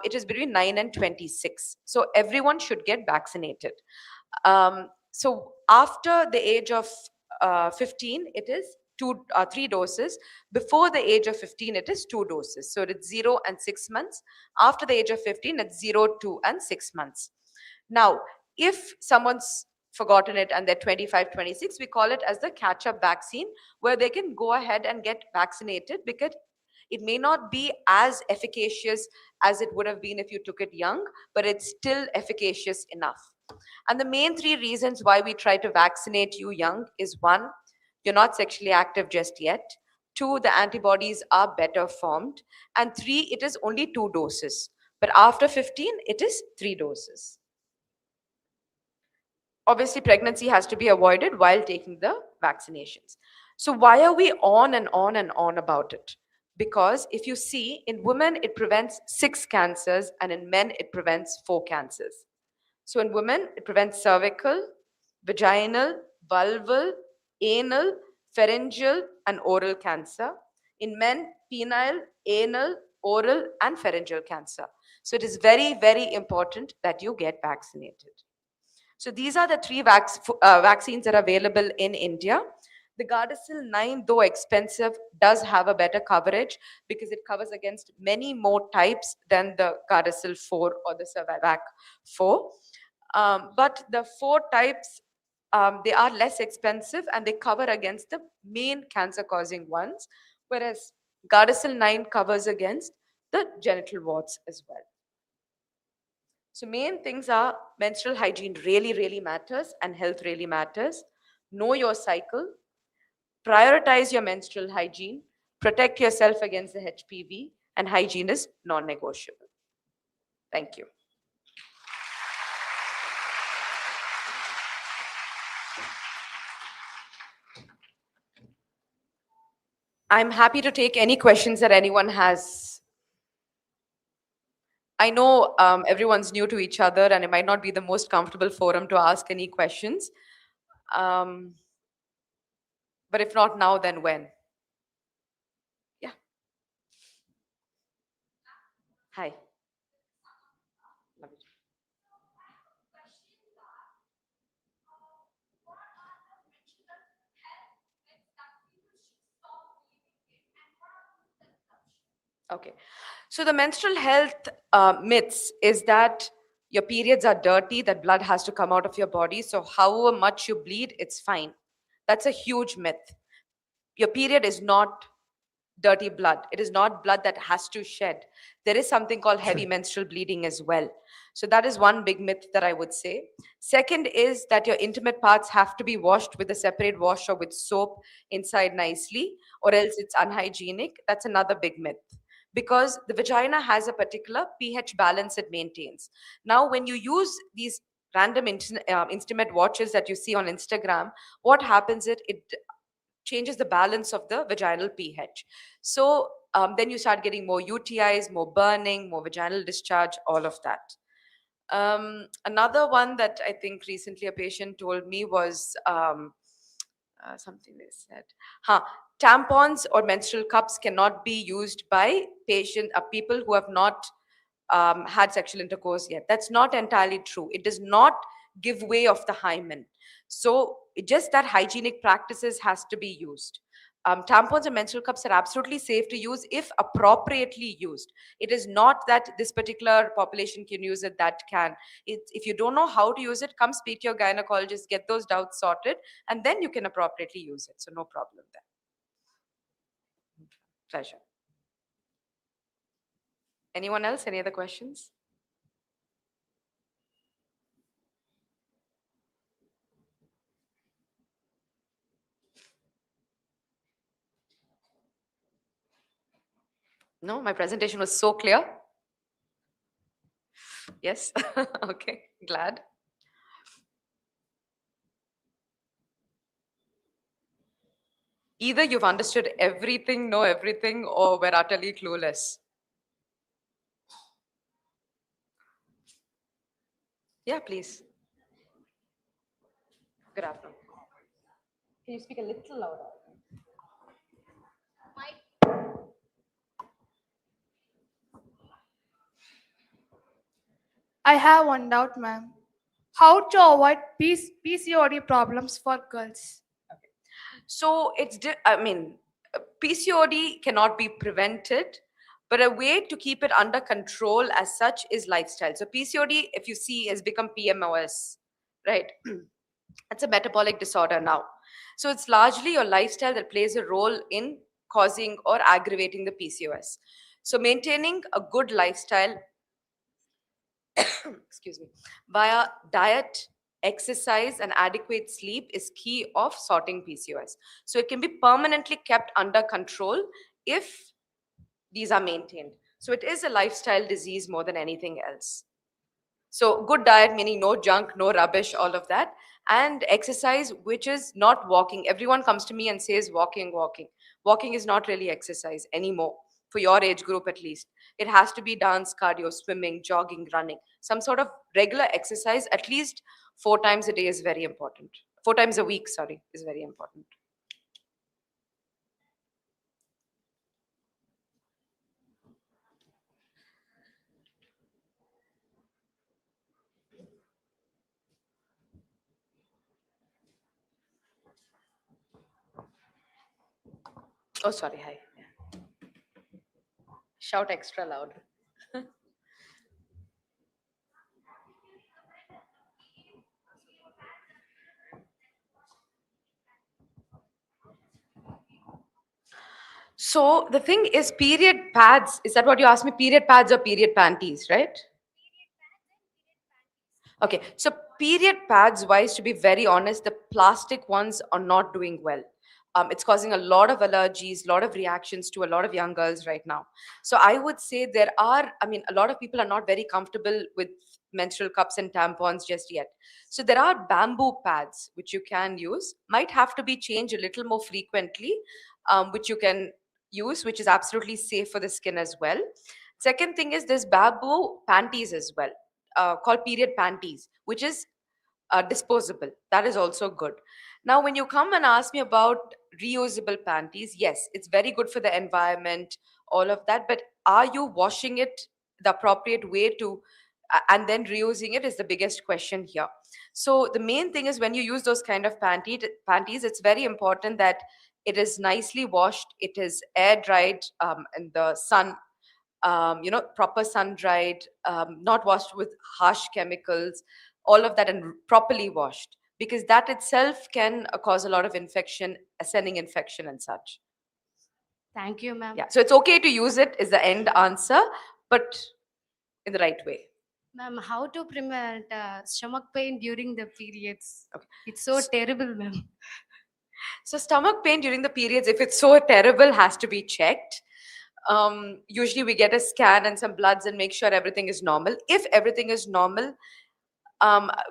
it is between 9 and 26. So everyone should get vaccinated. So after the age of 15, it is 3 doses. Before the age of 15, it is 2 doses. So it's 0 and 6 months. After the age of 15, it's 0, 2, and 6 months. Now, if someone's forgotten it and they're 25, 26, we call it as the catch-up vaccine, where they can go ahead and get vaccinated, because it may not be as efficacious as it would have been if you took it young, but it's still efficacious enough. And the main 3 reasons why we try to vaccinate you young is: 1, you're not sexually active just yet; 2, the antibodies are better formed; and 3, it is only 2 doses. But after 15, it is 3 doses. Obviously, pregnancy has to be avoided while taking the vaccinations. So why are we on and on and on about it? Because if you see, in women, it prevents 6 cancers, and in men, it prevents 4 cancers. So in women, it prevents cervical, vaginal, vulval, anal, pharyngeal, and oral cancer. In men, penile, anal, oral, and pharyngeal cancer. So it is very, very important that you get vaccinated. So these are the three vaccines that are available in India. The Gardasil 9, though expensive, does have a better coverage because it covers against many more types than the Gardasil 4 or the Cervarix 4. But the 4 types, they are less expensive and they cover against the main cancer-causing ones, whereas Gardasil 9 covers against the genital warts as well. So main things are menstrual hygiene really, really matters and health really matters. Know your cycle, prioritize your menstrual hygiene, protect yourself against the HPV, and hygiene is non-negotiable. Thank you. I'm happy to take any questions that anyone has. I know everyone's new to each other and it might not be the most comfortable forum to ask any questions. But if not now, then when? Yeah. Hi. Okay. So the menstrual health myths is that your periods are dirty, that blood has to come out of your body. So however much you bleed, it's fine. That's a huge myth. Your period is not dirty blood. It is not blood that has to shed. There is something called heavy menstrual bleeding as well. So that is one big myth that I would say. Second is that your intimate parts have to be washed with a separate wash or with soap inside nicely, or else it's unhygienic. That's another big myth, because the vagina has a particular pH balance it maintains. Now, when you use these random intimate watches that you see on Instagram, what happens is it changes the balance of the vaginal pH. So then you start getting more UTIs, more burning, more vaginal discharge, all of that. Another one that I think recently a patient told me was something they said. Tampons or menstrual cups cannot be used by people who have not had sexual intercourse yet. That's not entirely true. It does not give way of the hymen. So just that hygienic practices has to be used. Tampons and menstrual cups are absolutely safe to use if appropriately used. It is not that this particular population can use it, that can. If you don't know how to use it, come speak to your gynecologist, get those doubts sorted, and then you can appropriately use it. So no problem there. Pleasure. Anyone else? Any other questions? No, my presentation was so clear. Yes. Okay, glad. Either you've understood everything, know everything, or we're utterly clueless. Yeah, please. Good afternoon. Can you speak a little louder? I have one doubt, ma'am. How to avoid PCOD problems for girls? So PCOD cannot be prevented, but a way to keep it under control as such is lifestyle. So PCOD, if you see, has become PMOS, right? It's a metabolic disorder now. So it's largely your lifestyle that plays a role in causing or aggravating the PCOS. So maintaining a good lifestyle, excuse me, via diet, exercise, and adequate sleep is key of sorting PCOS. So it can be permanently kept under control if these are maintained. So it is a lifestyle disease more than anything else. So good diet, meaning no junk, no rubbish, all of that. And exercise, which is not walking. Everyone comes to me and says walking, walking. Walking is not really exercise anymore, for your age group at least. It has to be dance, cardio, swimming, jogging, running. Some sort of regular exercise, at least 4 times a day is very important. 4 times a week, sorry, is very important. Oh, sorry. Hi. Yeah. Shout extra loud. So the thing is, period pads, is that what you asked me? Period pads or period panties, right? Okay, so period pads wise, to be very honest, the plastic ones are not doing well. It's causing a lot of allergies, a lot of reactions to a lot of young girls right now. So I would say there are, I mean, a lot of people are not very comfortable with menstrual cups and tampons just yet. So there are bamboo pads which you can use, might have to be changed a little more frequently, which you can use, which is absolutely safe for the skin as well. Second thing is there's bamboo panties as well, called period panties, which is disposable. That is also good. Now, when you come and ask me about reusable panties, yes, it's very good for the environment, all of that. But are you washing it the appropriate way to, and then reusing it is the biggest question here. So the main thing is when you use those kind of panties, it's very important that it is nicely washed, it is air dried in the sun, proper sun dried, not washed with harsh chemicals, all of that, and properly washed, because that itself can cause a lot of infection, ascending infection and such. Thank you, ma'am. Yeah, so it's okay to use it is the end answer, but in the right way. Ma'am, how to prevent stomach pain during the periods? Okay. It's so terrible, ma'am. So stomach pain during the periods, if it's so terrible, has to be checked. Usually we get a scan and some bloods and make sure everything is normal. If everything is normal,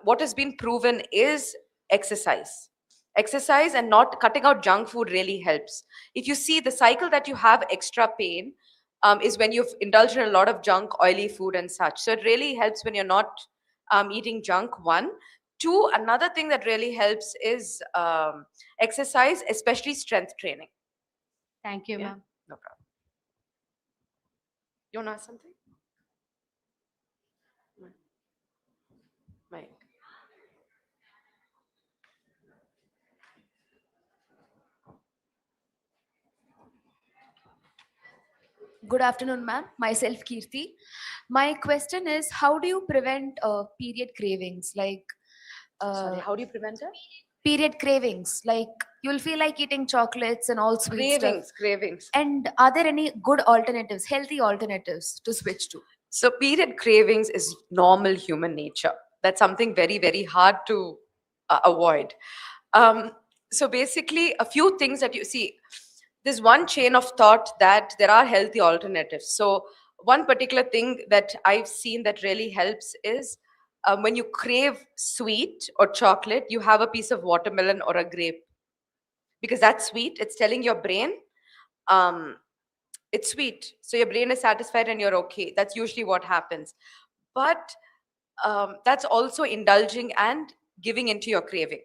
what has been proven is exercise. Exercise and not cutting out junk food really helps. If you see the cycle that you have extra pain is when you've indulged in a lot of junk, oily food and such. So it really helps when you're not eating junk, one. Two, another thing that really helps is exercise, especially strength training. Thank you, Yeah? ma'am. No problem. You want to ask something? Mike. Good afternoon, ma'am. Myself, Kirti. My question is, how do you prevent period cravings? Like, Sorry, how do you prevent it? period cravings, like you'll feel like eating chocolates and all sweet Cravings, stuff. cravings. And are there any good alternatives, healthy alternatives to switch to? So period cravings is normal human nature. That's something very, very hard to avoid. So basically, a few things that you see, there's one chain of thought that there are healthy alternatives. So one particular thing that I've seen that really helps is when you crave sweet or chocolate, you have a piece of watermelon or a grape. Because that's sweet, it's telling your brain, it's sweet. So your brain is satisfied and you're okay. That's usually what happens. But that's also indulging and giving into your craving.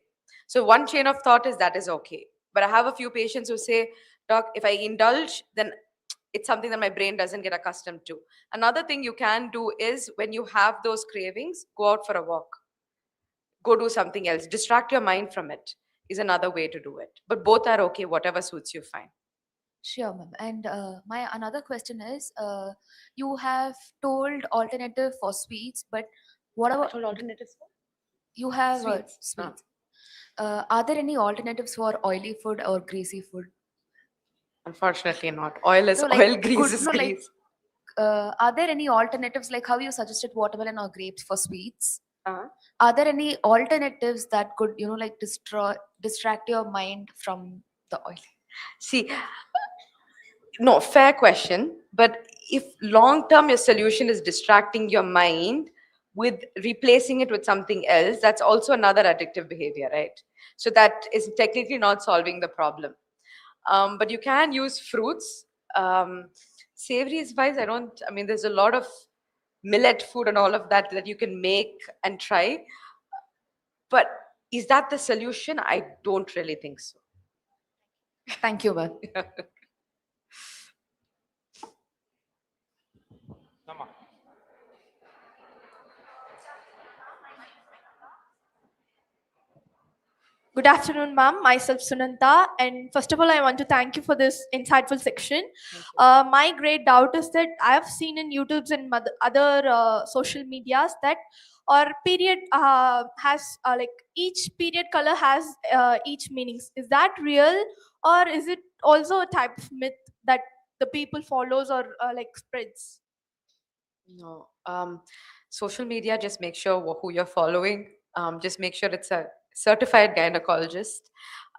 So one chain of thought is that is okay. But I have a few patients who say, Doc, if I indulge, then it's something that my brain doesn't get accustomed to. Another thing you can do is when you have those cravings, go out for a walk. Go do something else. Distract your mind from it is another way to do it. But both are okay, whatever suits you, fine. Sure, ma'am. And my another question is, you have told alternative for sweets, but what about alternatives for? You have Sweets. sweets. Are there any alternatives for oily food or greasy food? Unfortunately not. Oil is No, like oil, grease good, is no, like, grease. are there any alternatives like how you suggested watermelon or grapes for sweets? Uh-huh. Are there any alternatives that could, like distract your mind from the oil? See, no, fair question. But if long term your solution is distracting your mind with replacing it with something else, that's also another addictive behavior, right? So that is technically not solving the problem. But you can use fruits. Savories wise, I mean, there's a lot of millet food and all of that that you can make and try. But is that the solution? I don't really think so. Thank you, ma'am. Good afternoon, ma'am. Myself, Sunanta. And first of all, I want to thank you for this insightful section. My great doubt is that I have seen in YouTube's and other social medias that our period has like each period color has each meanings. Is that real, or is it also a type of myth that the people follows or like spreads? No. Social media, just make sure who you're following. Just make sure it's a certified gynecologist.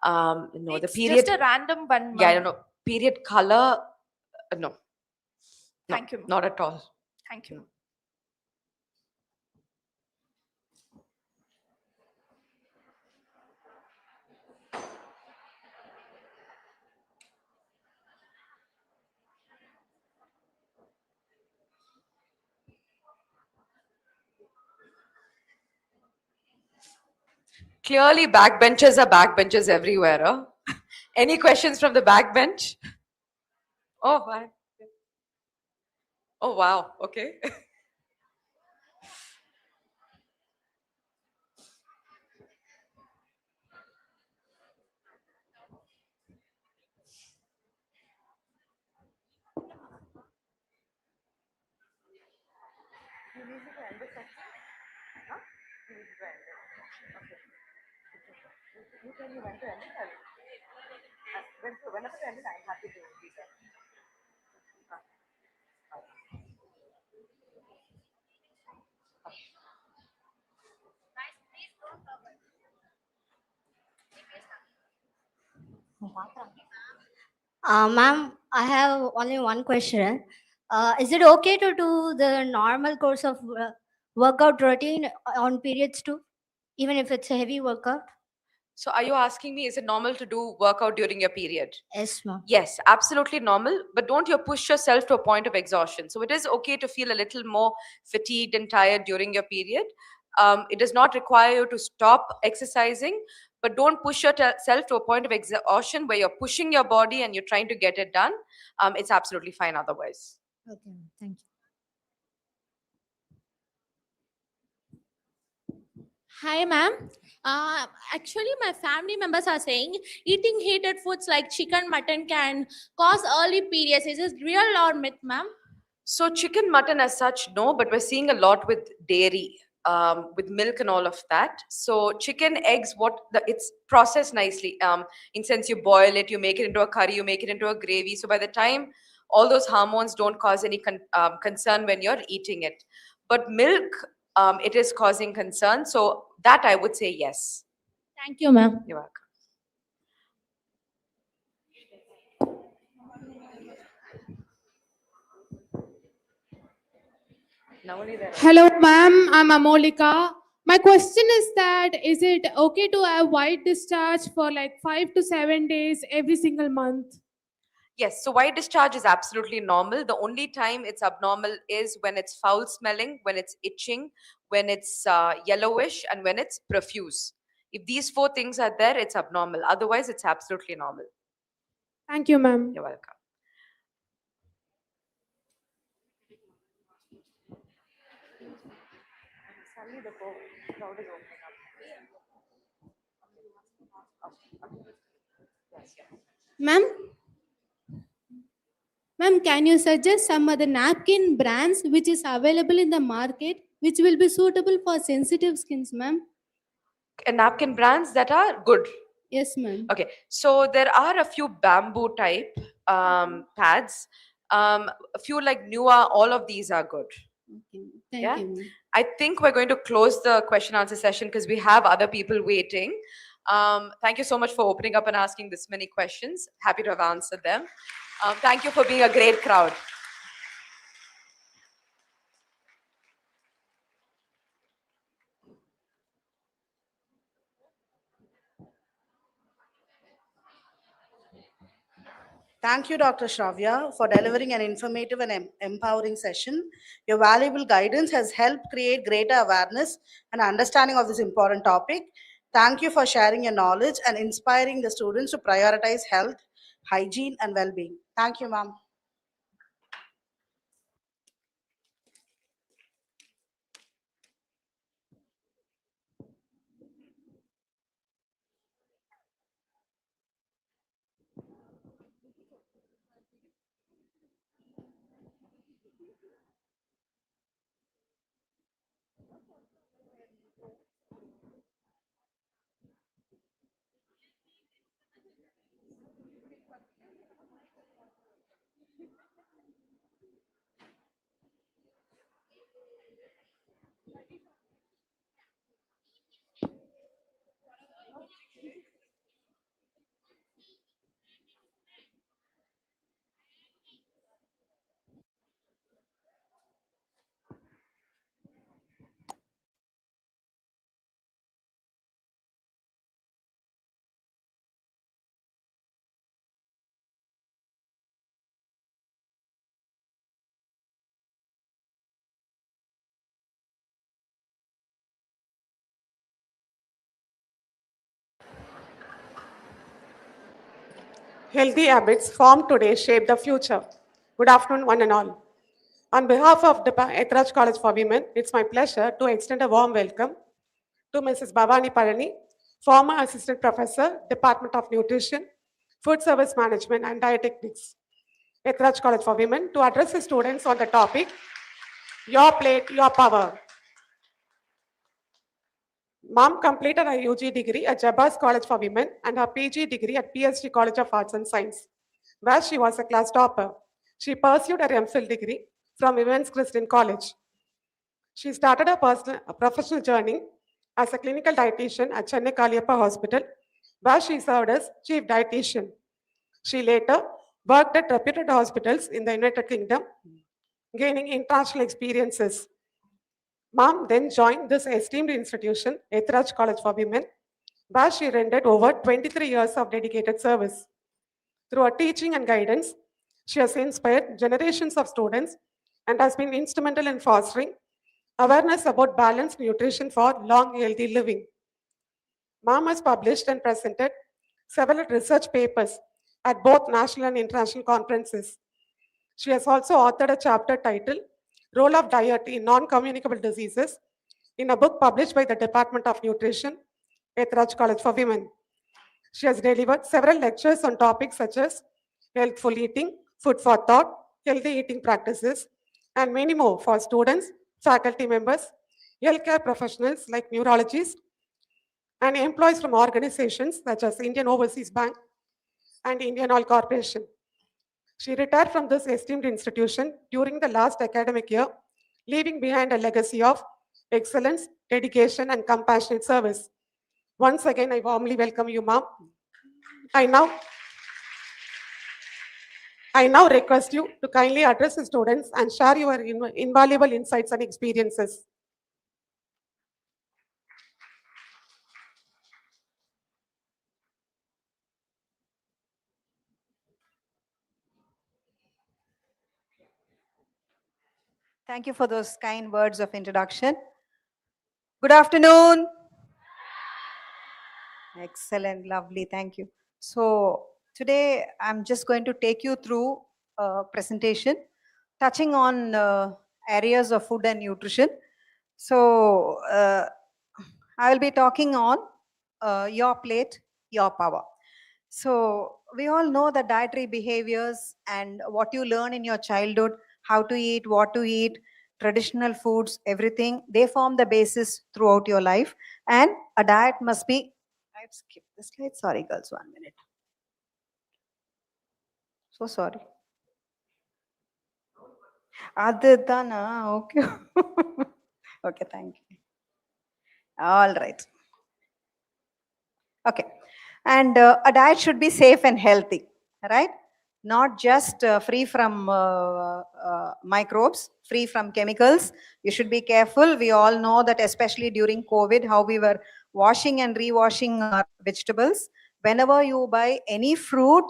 No, the It's period. just a random one, Yeah, I ma'am. don't know. Period color. No. Thank you, ma'am. Not at all. Thank you. Clearly, backbenchers are backbenchers everywhere. Huh? Any questions from the backbench? Oh, hi. Oh, wow. Okay. Ma'am, I have only one question. Is it okay to do the normal course of workout routine on periods too, even if it's a heavy workout? So are you asking me, is it normal to do workout during your period? Yes, ma'am. Yes, absolutely normal, but don't you push yourself to a point of exhaustion. So it is okay to feel a little more fatigued and tired during your period. It does not require you to stop exercising, but don't push yourself to a point of exhaustion where you're pushing your body and you're trying to get it done. It's absolutely fine otherwise. Okay, thank you. Hi, ma'am. Actually, my family members are saying eating heated foods like chicken, mutton can cause early periods. Is this real or myth, ma'am? So chicken, mutton as such, no, but we're seeing a lot with dairy, with milk and all of that. So chicken, eggs, it's processed nicely. In sense, you boil it, you make it into a curry, you make it into a gravy. So by the time all those hormones don't cause any concern when you're eating it. But milk, it is causing concern. So that I would say yes. Thank you, ma'am. You're welcome. Hello, ma'am. I'm Amolika. My question is that is it okay to have white discharge for like 5 to 7 days every single month? Yes, so white discharge is absolutely normal. The only time it's abnormal is when it's foul smelling, when it's itching, when it's yellowish, and when it's profuse. If these 4 things are there, it's abnormal. Otherwise, it's absolutely normal. Thank you, ma'am. You're welcome. Ma'am? Ma'am, can you suggest some other napkin brands which is available in the market which will be suitable for sensitive skins, ma'am? And napkin brands that are good. Yes, ma'am. Okay, so there are a few bamboo type pads. A few like Nua, all of these are good. Okay. Thank Yeah? you, ma'am. I think we're going to close the question answer session because we have other people waiting. Thank you so much for opening up and asking this many questions. Happy to have answered them. Thank you for being a great crowd. Thank you, Dr. Shravya, for delivering an informative and empowering session. Your valuable guidance has helped create greater awareness and understanding of this important topic. Thank you for sharing your knowledge and inspiring the students to prioritize health, hygiene, and well-being. Thank you, ma'am. Healthy habits formed today shape the future. Good afternoon, one and all. On behalf of the Ethiraj College for Women, it's my pleasure to extend a warm welcome to Mrs. Bhavani Palani, former Assistant Professor, Department of Nutrition, Food Service Management and Dietetics, Ethiraj College for Women, to address the students on the topic, Your Plate, Your Power. Mom completed her UG degree at Jabba's College for Women and her PG degree at PSG College of Arts and Science, where she was a class topper. She pursued her MPhil degree from Women's Christian College. She started her professional journey as a clinical dietitian at Chennai Kaliappa Hospital, where she served as chief dietitian. She later worked at reputed hospitals in the United Kingdom, gaining international experiences. Mom then joined this esteemed institution, Ethiraj College for Women, where she rendered over 23 years of dedicated service. Through her teaching and guidance, she has inspired generations of students and has been instrumental in fostering awareness about balanced nutrition for long, healthy living. Mom has published and presented several research papers at both national and international conferences. She has also authored a chapter titled Role of Diet in Non-Communicable Diseases in a book published by the Department of Nutrition, Ethiraj College for Women. She has delivered several lectures on topics such as healthful eating, food for thought, healthy eating practices, and many more for students, faculty members, healthcare professionals like neurologists, and employees from organizations such as Indian Overseas Bank and Indian Oil Corporation. She retired from this esteemed institution during the last academic year, leaving behind a legacy of excellence, dedication, and compassionate service. Once again, I warmly welcome you, ma'am. I now request you to kindly address the students and share your invaluable insights and experiences. Thank you for those kind words of introduction. Good afternoon. Excellent, lovely, thank you. So today I'm just going to take you through a presentation touching on areas of food and nutrition. So I will be talking on your plate, your power. So we all know the dietary behaviors and what you learn in your childhood, how to eat, what to eat, traditional foods, everything, they form the basis throughout your life. And a diet must be, I've skipped the slide, sorry girls, 1 minute. So sorry. Aditana, okay. Okay, thank you. All right. Okay. And a diet should be safe and healthy, right? Not just free from microbes, free from chemicals. You should be careful. We all know that especially during COVID, how we were washing and rewashing our vegetables. Whenever you buy any fruit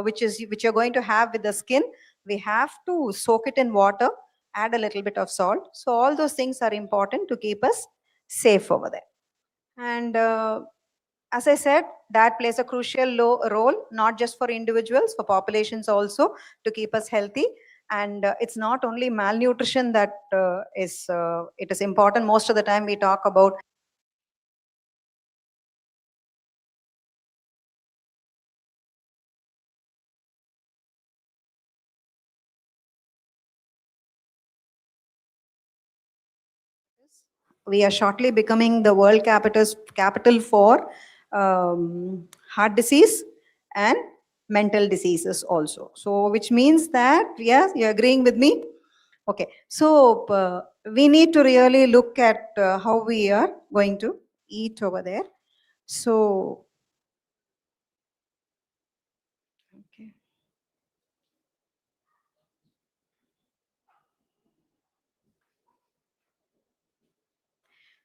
which you're going to have with the skin, we have to soak it in water, add a little bit of salt. So all those things are important to keep us safe over there. And as I said, diet plays a crucial role, not just for individuals, for populations also, to keep us healthy. And it's not only malnutrition that it is important. Most of the time we talk about we are shortly becoming the world capital for heart disease and mental diseases also. So which means that, yes, you're agreeing with me? Okay, so we need to really look at how we are going to eat over there. So, okay.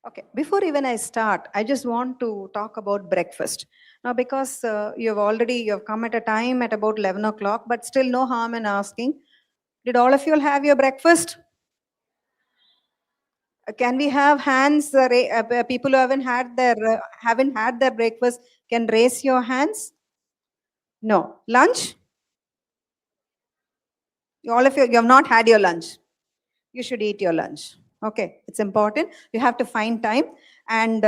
Okay, before even I start, I just want to talk about breakfast. Now, because you have come at a time at about 11 o'clock, but still no harm in asking, did all of you have your breakfast? Can we have hands, people who haven't had their breakfast, can raise your hands? No. Lunch? All of you have not had your lunch. You should eat your lunch. Okay, it's important. You have to find time. And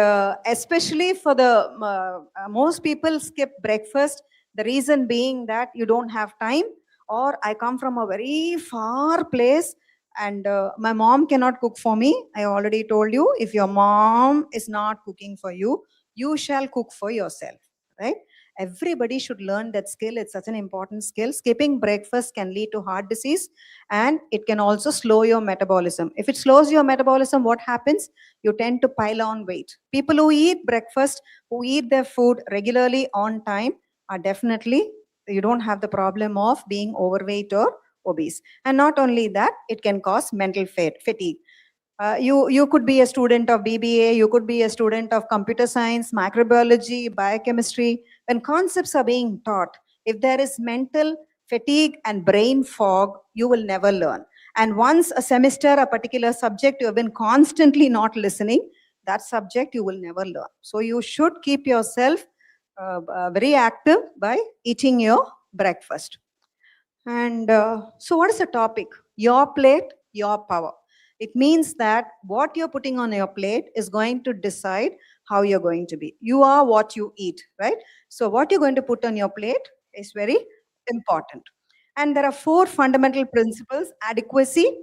especially for the, most people skip breakfast. The reason being that you don't have time, or I come from a very far place and my mom cannot cook for me. I already told you, if your mom is not cooking for you, you shall cook for yourself, right? Everybody should learn that skill. It's such an important skill. Skipping breakfast can lead to heart disease, and it can also slow your metabolism. If it slows your metabolism, what happens? You tend to pile on weight. People who eat breakfast, who eat their food regularly on time, are definitely, you don't have the problem of being overweight or obese. And not only that, it can cause mental fatigue. You could be a student of BBA, you could be a student of computer science, microbiology, biochemistry. When concepts are being taught, if there is mental fatigue and brain fog, you will never learn. And once a semester, a particular subject, you have been constantly not listening, that subject you will never learn. So you should keep yourself very active by eating your breakfast. And so what is the topic? Your plate, your power. It means that what you're putting on your plate is going to decide how you're going to be. You are what you eat, right? So what you're going to put on your plate is very important. And there are 4 fundamental principles: adequacy,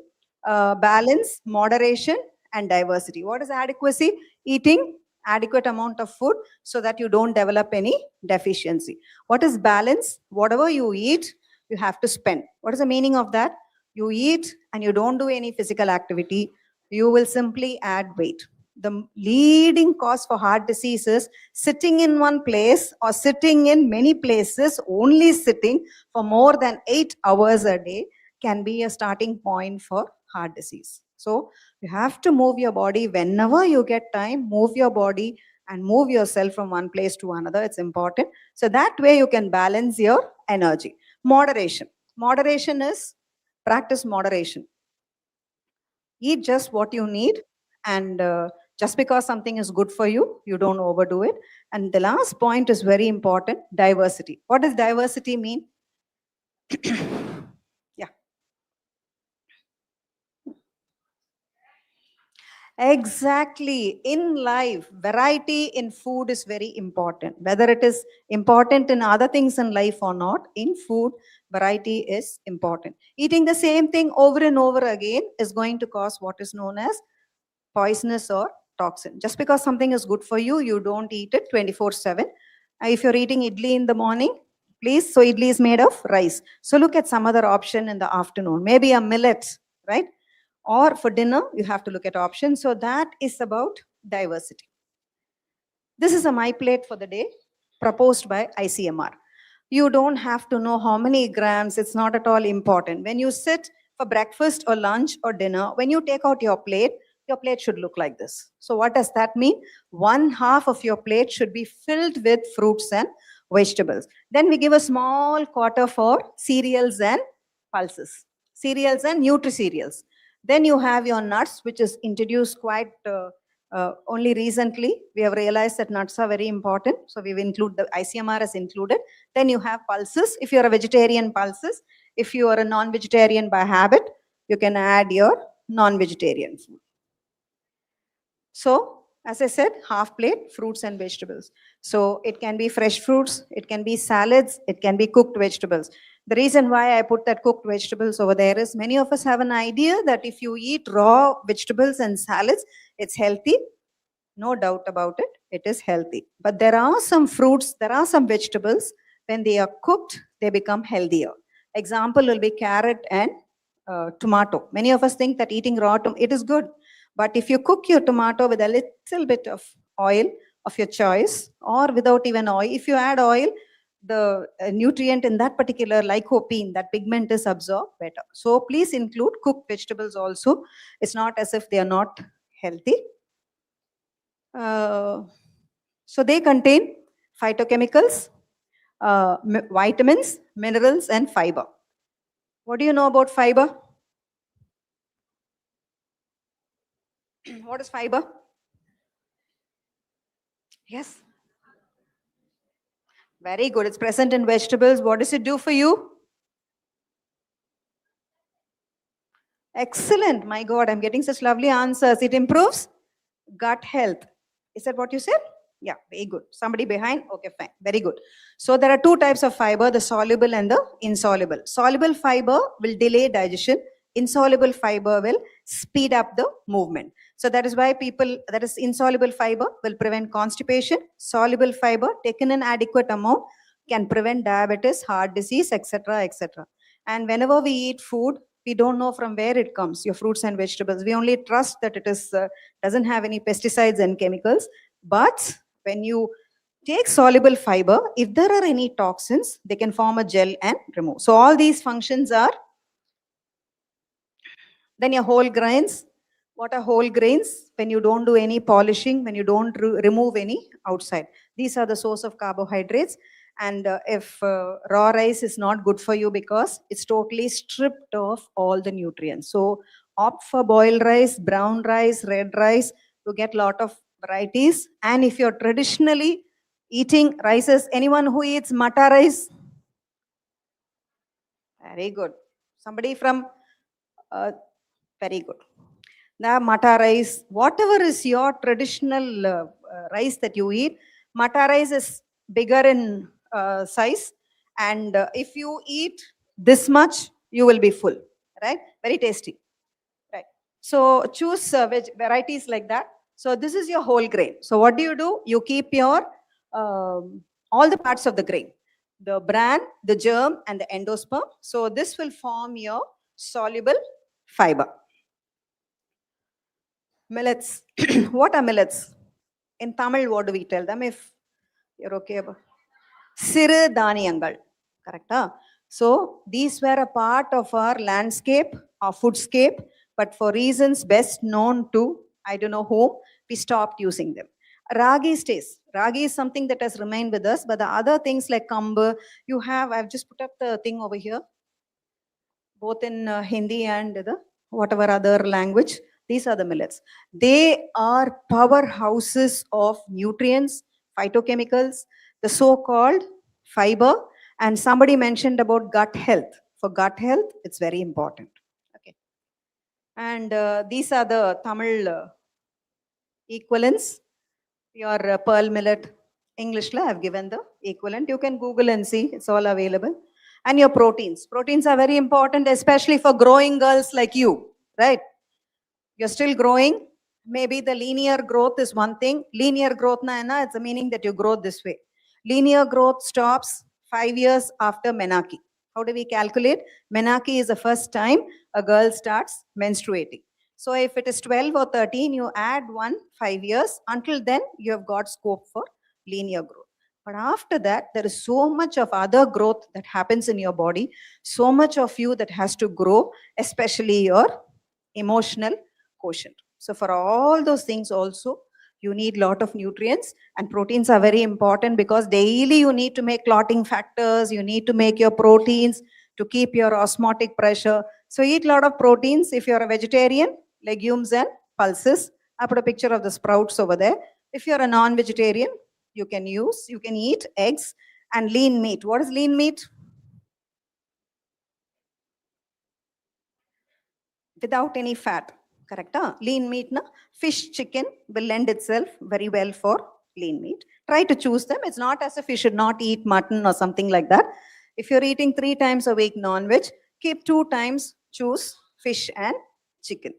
balance, moderation, and diversity. What is adequacy? Eating adequate amount of food so that you don't develop any deficiency. What is balance? Whatever you eat, you have to spend. What is the meaning of that? You eat and you don't do any physical activity, you will simply add weight. The leading cause for heart disease is sitting in one place or sitting in many places. Only sitting for more than 8 hours a day can be a starting point for heart disease. So you have to move your body whenever you get time. Move your body and move yourself from one place to another. It's important. So that way you can balance your energy. Moderation. Moderation is practice moderation. Eat just what you need, and just because something is good for you, you don't overdo it. And the last point is very important: diversity. What does diversity mean? Yeah. Exactly. In life, variety in food is very important. Whether it is important in other things in life or not, in food, variety is important. Eating the same thing over and over again is going to cause what is known as poisonous or toxin. Just because something is good for you, you don't eat it 24/7. If you're eating idli in the morning, please, so idli is made of rice. So look at some other option in the afternoon, maybe a millet, right? Or for dinner, you have to look at options. So that is about diversity. This is a my plate for the day proposed by ICMR. You don't have to know how many grams. It's not at all important. When you sit for breakfast or lunch or dinner, when you take out your plate should look like this. So what does that mean? 1/2 of your plate should be filled with fruits and vegetables. Then we give a small quarter for cereals and pulses. Cereals and nutri-cereals. Then you have your nuts, which is introduced quite only recently. We have realized that nuts are very important. So we've included, the ICMR has included. Then you have pulses. If you're a vegetarian, pulses. If you are a non-vegetarian by habit, you can add your non-vegetarian food. So, as I said, 1/2 plate, fruits and vegetables. So it can be fresh fruits, it can be salads, it can be cooked vegetables. The reason why I put that cooked vegetables over there is many of us have an idea that if you eat raw vegetables and salads, it's healthy. No doubt about it, it is healthy. But there are some fruits, there are some vegetables, when they are cooked, they become healthier. Example will be carrot and tomato. Many of us think that eating raw tomato, it is good. But if you cook your tomato with a little bit of oil of your choice, or without even oil, if you add oil, the nutrient in that particular lycopene, that pigment, is absorbed better. So please include cooked vegetables also. It's not as if they are not healthy. So they contain phytochemicals, vitamins, minerals, and fiber. What do you know about fiber? What is fiber? Yes. Very good. It's present in vegetables. What does it do for you? Excellent. My God, I'm getting such lovely answers. It improves gut health. Is that what you said? Yeah, very good. Somebody behind? Okay, fine. Very good. So there are two types of fiber, the soluble and the insoluble. Soluble fiber will delay digestion. Insoluble fiber will speed up the movement. So that is why that is insoluble fiber will prevent constipation. Soluble fiber taken in adequate amount can prevent diabetes, heart disease, etc., etc. And whenever we eat food, we don't know from where it comes, your fruits and vegetables. We only trust that it is doesn't have any pesticides and chemicals. But when you take soluble fiber, if there are any toxins, they can form a gel and remove. So all these functions are. Then your whole grains. What are whole grains? When you don't do any polishing, when you don't remove any outside. These are the source of carbohydrates. And if raw rice is not good for you because it's totally stripped of all the nutrients. So opt for boiled rice, brown rice, red rice to get lot of varieties. And if you're traditionally eating rices, anyone who eats mata rice? Very good. Somebody from, very good. Now, mata rice, whatever is your traditional rice that you eat, mata rice is bigger in size. And if you eat this much, you will be full, right? Very tasty, right? So choose varieties like that. So this is your whole grain. So what do? You keep your all the parts of the grain, the bran, the germ, and the endosperm. So this will form your soluble fiber. Millets. What are millets? In Tamil, what do we tell them if you're okay about? Siru Dhaniyangal. Correct? Huh? So these were a part of our landscape, our foodscape, but for reasons best known to, I don't know whom, we stopped using them. Ragi stays. Ragi is something that has remained with us, but the other things like kambu, you have, I've just put up the thing over here, both in Hindi and the whatever other language. These are the millets. They are powerhouses of nutrients, phytochemicals, the so-called fiber, and somebody mentioned about gut health. For gut health, it's very important. Okay. And these are the Tamil equivalents. Your pearl millet, English, I have given the equivalent. You can Google and see, it's all available. And your proteins. Proteins are very important, especially for growing girls like you, right? You're still growing. Maybe the linear growth is one thing. Linear growth, it's the meaning that you grow this way. Linear growth stops 5 years after menarche. How do we calculate? Menarche is the first time a girl starts menstruating. So if it is 12 or 13, you add 5 years. Until then, you have got scope for linear growth. But after that, there is so much of other growth that happens in your body, so much of you that has to grow, especially your emotional quotient. So for all those things also, you need lot of nutrients, and proteins are very important because daily you need to make clotting factors, you need to make your proteins to keep your osmotic pressure. So eat lot of proteins. If you're a vegetarian, legumes and pulses. I put a picture of the sprouts over there. If you're a non-vegetarian, you can eat eggs and lean meat. What is lean meat? Without any fat. Correct? Huh? Lean meat, na? Fish, chicken will lend itself very well for lean meat. Try to choose them. It's not as if you should not eat mutton or something like that. If you're eating 3 times a week non-veg, keep 2 times, choose fish and chicken.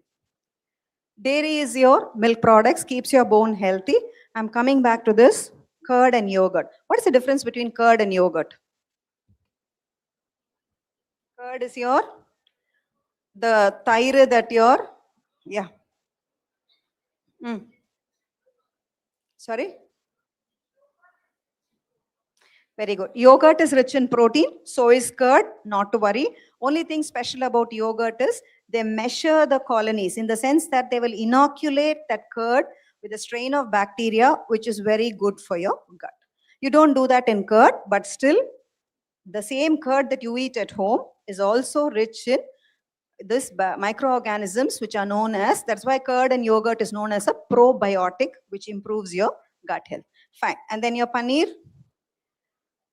Dairy is your milk products, keeps your bone healthy. I'm coming back to this, curd and yogurt. What is the difference between curd and yogurt? Curd is the thyre that yeah. Sorry? Very good. Yogurt is rich in protein, so is curd, not to worry. Only thing special about yogurt is they measure the colonies in the sense that they will inoculate that curd with a strain of bacteria, which is very good for your gut. You don't do that in curd, but still the same curd that you eat at home is also rich in this microorganisms which are known as, that's why curd and yogurt is known as a probiotic, which improves your gut health. Fine. And then your paneer.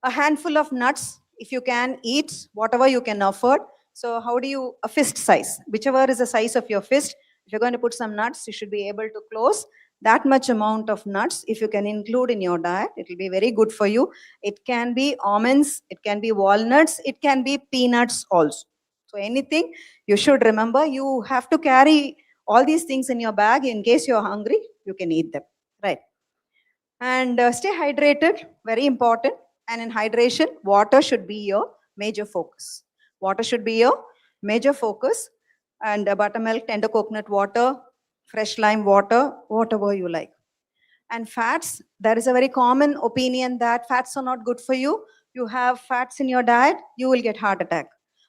A handful of nuts, if you can eat, whatever you can afford. So how do you, a fist size, whichever is the size of your fist, if you're going to put some nuts, you should be able to close that much amount of nuts. If you can include in your diet, it will be very good for you. It can be almonds, it can be walnuts, it can be peanuts also. So anything, you should remember, you have to carry all these things in your bag in case you're hungry, you can eat them, right? And stay hydrated, very important. And in hydration, water should be your major focus. Water should be your major focus. And buttermilk, tender coconut water, fresh lime water, whatever you like. And fats, there is a very common opinion that fats are not good for you. You have fats in your diet, you will get heart attack.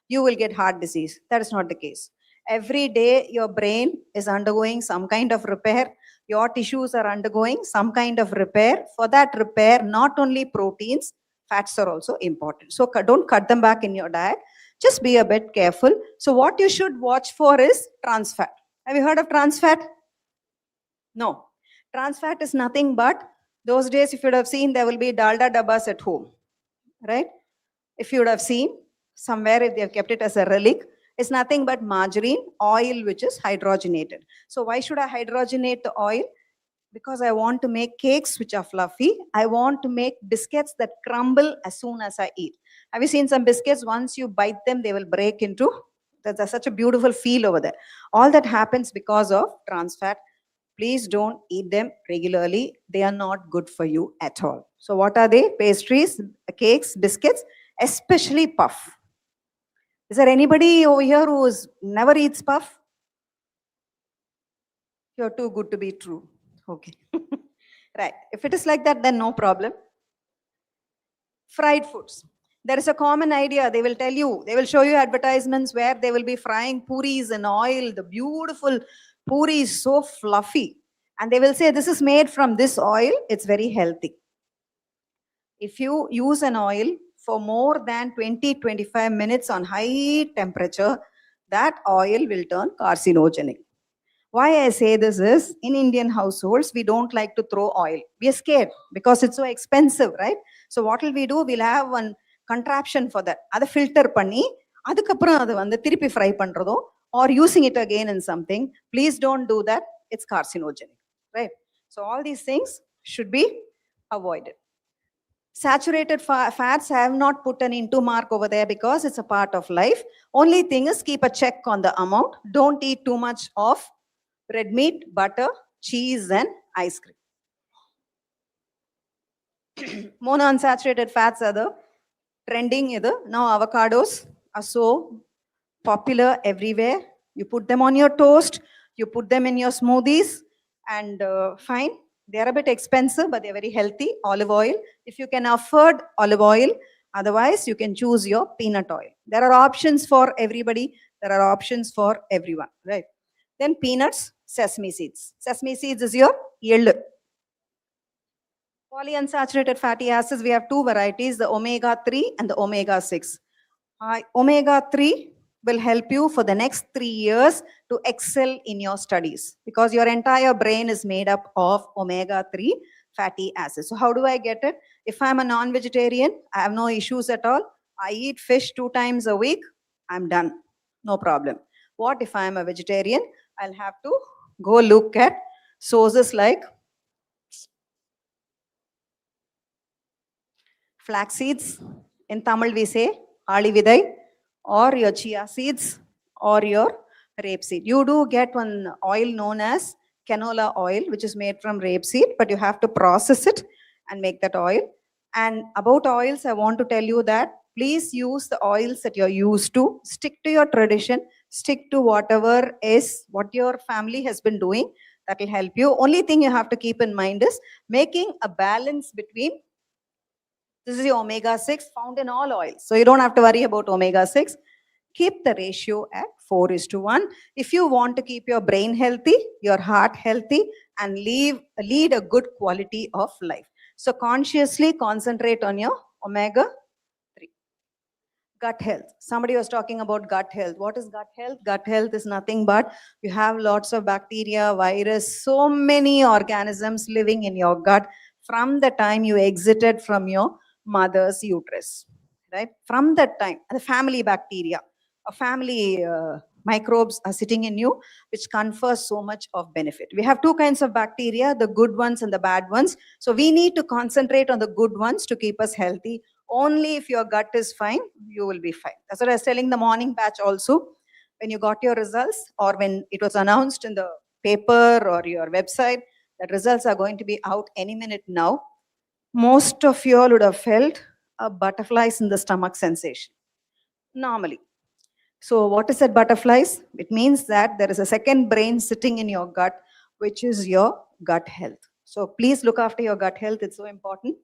You will get heart disease. That is not the case. Every day, your brain is undergoing some kind of repair. Your tissues are undergoing some kind of repair. For that repair, not only proteins, fats are also important. So don't cut them back in your diet. Just be a bit careful. So what you should watch for is trans fat. Have you heard of trans fat? No. Trans fat is nothing but, those days if you would have seen, there will be dalda dabbas at home, right? If you would have seen, somewhere if they have kept it as a relic, it's nothing but margarine, oil which is hydrogenated. So why should I hydrogenate the oil? Because I want to make cakes which are fluffy. I want to make biscuits that crumble as soon as I eat. Have you seen some biscuits? Once you bite them, they will break into, there's such a beautiful feel over there. All that happens because of trans fat. Please don't eat them regularly. They are not good for you at all. So what are they? Pastries, cakes, biscuits, especially puff. Is there anybody over here who never eats puff? You're too good to be true. Okay. Right. If it is like that, then no problem. Fried foods. There is a common idea. They will tell you, they will show you advertisements where they will be frying puris in oil. The beautiful puri is so fluffy. And they will say, this is made from this oil. It's very healthy. If you use an oil for more than 20-25 minutes on high temperature, that oil will turn carcinogenic. Why I say this is, in Indian households, we don't like to throw oil. We are scared because it's so expensive, right? So what will we do? We'll have one contraption for that. Ada filter panni, adukapram adu vandu thirupi fry pandradho or using it again in something. Please don't do that. It's carcinogenic, right? So all these things should be avoided. Saturated fats, I have not put an into mark over there because it's a part of life. Only thing is keep a check on the amount. Don't eat too much of red meat, butter, cheese and ice cream. Monounsaturated fats are the trending. Now avocados are so popular everywhere. You put them on your toast, you put them in your smoothies and fine. They are a bit expensive, but they're very healthy. Olive oil. If you can afford olive oil, otherwise you can choose your peanut oil. There are options for everybody. There are options for everyone, right? Then peanuts, sesame seeds. Sesame seeds is your yield. Polyunsaturated fatty acids, we have two varieties, the omega-3 and the omega-6. Omega-3 will help you for the next 3 years to excel in your studies because your entire brain is made up of omega-3 fatty acids. So how do I get it? If I'm a non-vegetarian, I have no issues at all. I eat fish 2 times a week, I'm done. No problem. What if I'm a vegetarian? I'll have to go look at sources like flax seeds. In Tamil we say alividai, or your chia seeds or your rapeseed. You do get one oil known as canola oil, which is made from rapeseed, but you have to process it and make that oil. And about oils, I want to tell you that please use the oils that you're used to. Stick to your tradition. Stick to whatever is what your family has been doing. That will help you. Only thing you have to keep in mind is making a balance between, this is your omega-6 found in all oils. So you don't have to worry about omega-6. Keep the ratio at 4:1. If you want to keep your brain healthy, your heart healthy, and lead a good quality of life. So consciously concentrate on your omega-3. Gut health. Somebody was talking about gut health. What is gut health? Gut health is nothing but you have lots of bacteria, virus, so many organisms living in your gut from the time you exited from your mother's uterus, right? From that time, the family bacteria, family microbes are sitting in you, which confers so much of benefit. We have two kinds of bacteria, the good ones and the bad ones. So we need to concentrate on the good ones to keep us healthy. Only if your gut is fine, you will be fine. That's what I was telling the morning batch also. When you got your results, or when it was announced in the paper or your website that results are going to be out any minute now, most of you all would have felt a butterflies in the stomach sensation normally. So what is that butterflies? It means that there is a second brain sitting in your gut, which is your gut health. So please look after your gut health. It's so important.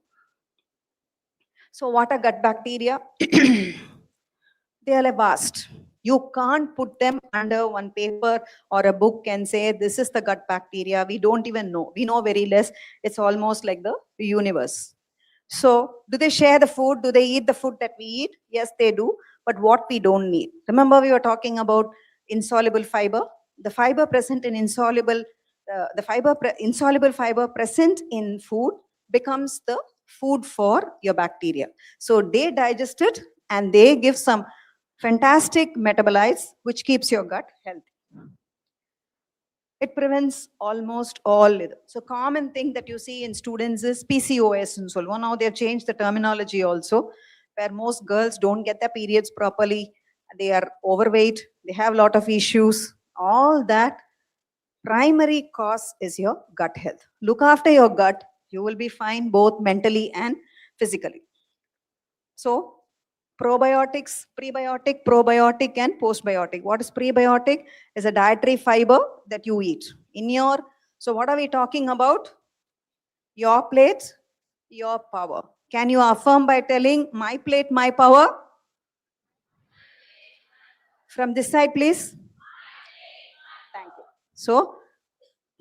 So what are gut bacteria? They are vast. You can't put them under one paper or a book and say, this is the gut bacteria. We don't even know. We know very less. It's almost like the universe. So do they share the food? Do they eat the food that we eat? Yes, they do. But what we don't need. Remember we were talking about insoluble fiber? The fiber present in insoluble fiber present in food becomes the food for your bacteria. So they digest it and they give some fantastic metabolites which keeps your gut healthy. It prevents almost all. So common thing that you see in students is PCOS and so on. Now they've changed the terminology also, where most girls don't get their periods properly. They are overweight. They have a lot of issues. All that primary cause is your gut health. Look after your gut. You will be fine both mentally and physically. So probiotics, prebiotic, probiotic, and postbiotic. What is prebiotic? Is a dietary fiber that you eat in your. So what are we talking about? Your plate, your power. Can you affirm by telling my plate, my power? From this side, please. Thank you. So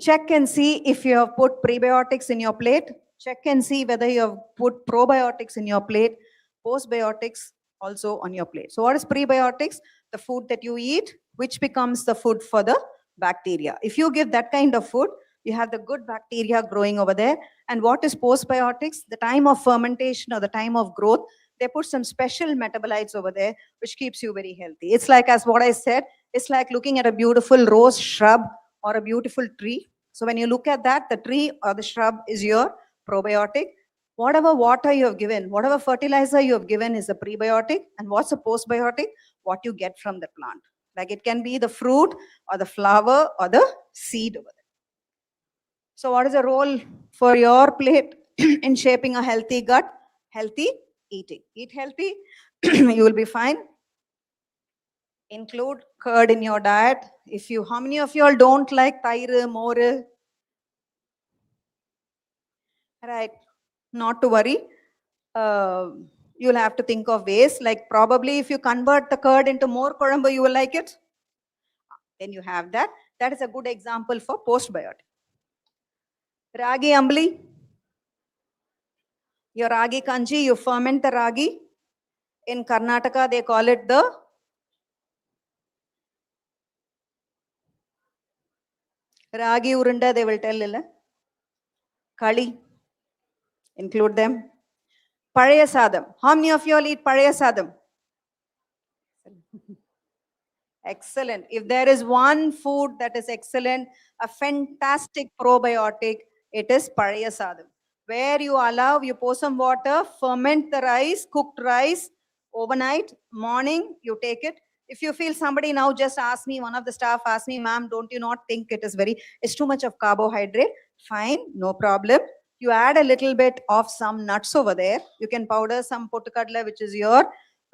check and see if you have put prebiotics in your plate. Check and see whether you have put probiotics in your plate, postbiotics also on your plate. So what is prebiotics? The food that you eat, which becomes the food for the bacteria. If you give that kind of food, you have the good bacteria growing over there. And what is postbiotics? The time of fermentation or the time of growth, they put some special metabolites over there, which keeps you very healthy. It's like, as what I said, it's like looking at a beautiful rose shrub or a beautiful tree. So when you look at that, the tree or the shrub is your probiotic. Whatever water you have given, whatever fertilizer you have given is a prebiotic. And what's a postbiotic? What you get from the plant. Like it can be the fruit or the flower or the seed over there. So what is the role for your plate in shaping a healthy gut? Healthy eating. Eat healthy, you will be fine. Include curd in your diet. How many of you all don't like tair, more? Right. Not to worry. You'll have to think of ways, like probably if you convert the curd into more korambu, you will like it. Then you have that. That is a good example for postbiotic. Ragi ambli. Your ragi kanji, you ferment the ragi. In Karnataka, they call it the ragi urunda, they will tell illa. Kali. Include them. Pazhaya sadam. How many of you all eat pazhaya sadam? Excellent. If there is one food that is excellent, a fantastic probiotic, it is pazhaya sadam. Where you pour some water, ferment the rice, cooked rice, overnight, morning, you take it. If you feel somebody now just asked me, one of the staff asked me, ma'am, don't you not think it's too much of carbohydrate? Fine, no problem. You add a little bit of some nuts over there. You can powder some pottukadla, which is your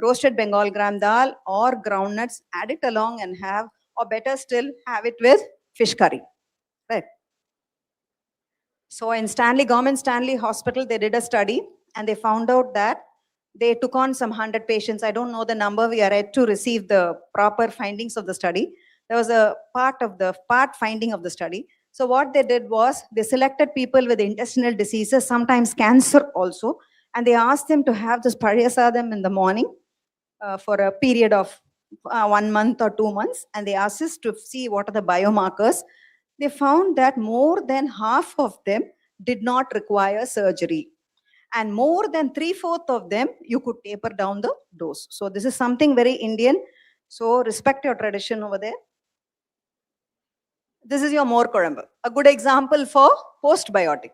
roasted Bengal gram dal or groundnuts, add it along and have, or better still, have it with fish curry. Right. So in Government Stanley Hospital, they did a study and they found out that they took on some 100 patients. I don't know the number. We are yet to receive the proper findings of the study. There was a part finding of the study. So what they did was they selected people with intestinal diseases, sometimes cancer also, and they asked them to have this pazhaya sadam in the morning for a period of 1 month or 2 months, and they asked us to see what are the biomarkers. They found that more than half of them did not require surgery. and more than 3/4 of them, you could taper down the dose. So this is something very Indian. So respect your tradition over there. This is your more korambu. A good example for postbiotic.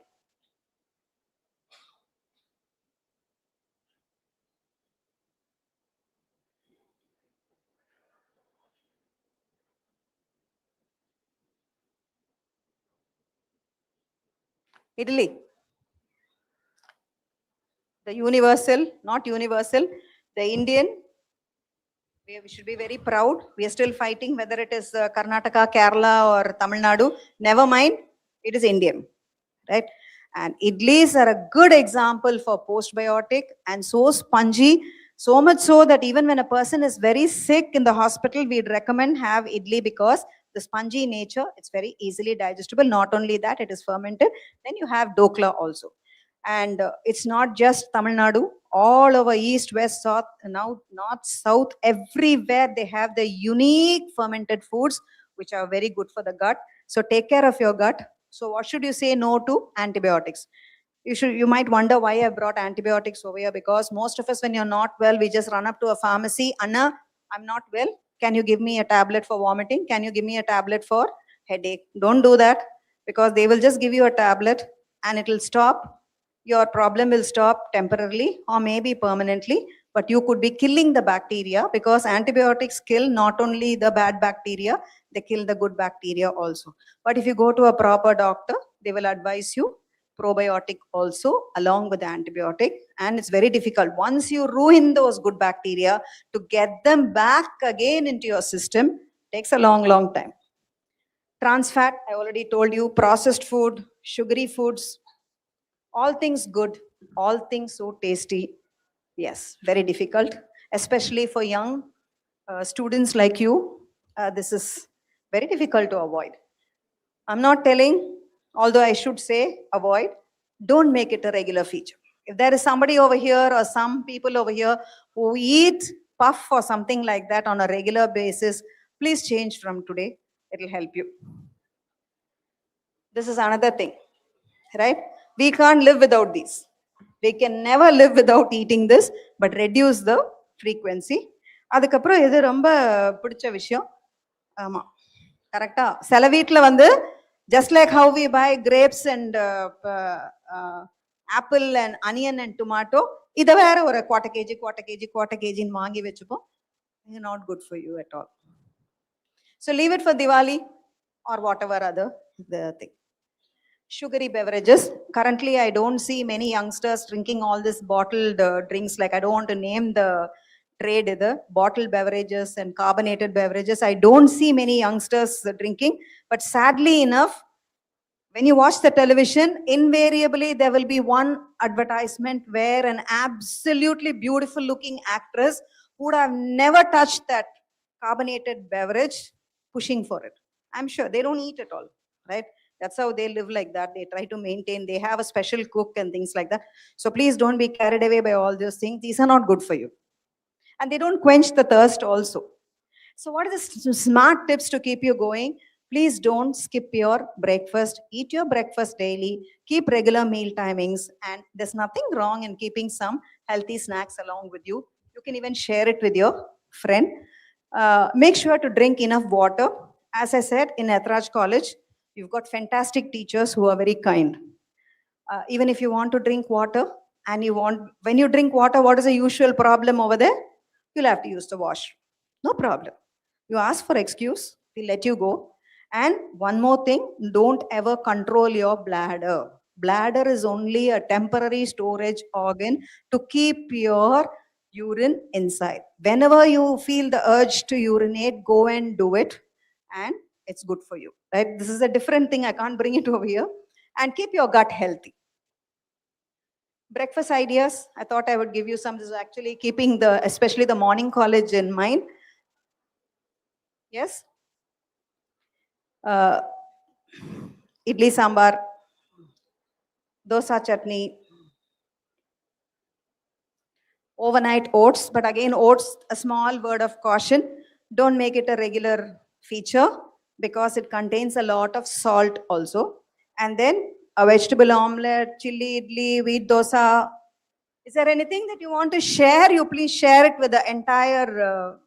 Idli. The universal, not universal, the Indian. We should be very proud. We are still fighting whether it is Karnataka, Kerala or Tamil Nadu. Never mind, it is Indian, right? And idlis are a good example for postbiotic and so spongy, so much so that even when a person is very sick in the hospital, we'd recommend have idli because the spongy nature, it's very easily digestible. Not only that, it is fermented. Then you have dokla also. And it's not just Tamil Nadu, all over east, west, south, now north, south, everywhere they have the unique fermented foods which are very good for the gut. So take care of your gut. So what should you say no to? Antibiotics. You might wonder why I brought antibiotics over here, because most of us, when you're not well, we just run up to a pharmacy. Anna, I'm not well. Can you give me a tablet for vomiting? Can you give me a tablet for headache? Don't do that, because they will just give you a tablet and it will stop. Your problem will stop temporarily or maybe permanently, but you could be killing the bacteria, because antibiotics kill not only the bad bacteria, they kill the good bacteria also. But if you go to a proper doctor, they will advise you probiotic also along with the antibiotic, and it's very difficult. Once you ruin those good bacteria, to get them back again into your system takes a long time. Trans fat, I already told you, processed food, sugary foods, all things good, all things so tasty. Yes, very difficult, especially for young students like you. This is very difficult to avoid. I'm not telling, although I should say avoid, don't make it a regular feature. If there is somebody over here or some people over here who eat puff or something like that on a regular basis, please change from today. It will help you. This is another thing, right? We can't live without these. We can never live without eating this, but reduce the frequency. அதுக்கப்புறம் இது ரொம்ப பிடிச்ச விஷயம். ஆமா, கரெக்டா? சில வீட்டில் வந்து just like how we buy grapes and apple and onion and tomato, இதை வேற ஒரு quarter kg வாங்கி வச்சுப்போம். Not good for you at all. So leave it for Diwali or whatever other the thing. Sugary beverages. Currently, I don't see many youngsters drinking all this bottled drinks. Like, I don't want to name the trade either. Bottled beverages and carbonated beverages. I don't see many youngsters drinking. But sadly enough, when you watch the television, invariably there will be one advertisement where an absolutely beautiful looking actress would have never touched that carbonated beverage, pushing for it. I'm sure they don't eat at all, right? That's how they live like that. They try to maintain, they have a special cook and things like that. So please don't be carried away by all those things. These are not good for you. And they don't quench the thirst also. So what are the smart tips to keep you going? Please don't skip your breakfast. Eat your breakfast daily. Keep regular meal timings. And there's nothing wrong in keeping some healthy snacks along with you. You can even share it with your friend. Make sure to drink enough water. As I said, in Ethiraj College, you've got fantastic teachers who are very kind. Even if you want to drink water, and when you drink water, what is the usual problem over there? You'll have to use the wash. No problem. You ask for excuse, we'll let you go. And one more thing, don't ever control your bladder. Bladder is only a temporary storage organ to keep your urine inside. Whenever you feel the urge to urinate, go and do it, and it's good for you, right? This is a different thing. I can't bring it over here. And keep your gut healthy. Breakfast ideas, I thought I would give you some. This is actually keeping especially the morning college in mind. Yes? Idli sambar, dosa chutney, overnight oats. But again, oats, a small word of caution. Don't make it a regular feature, because it contains a lot of salt also. And then a vegetable omelette, chili idli, wheat dosa, Is there anything that you want to share? You please share it with the entire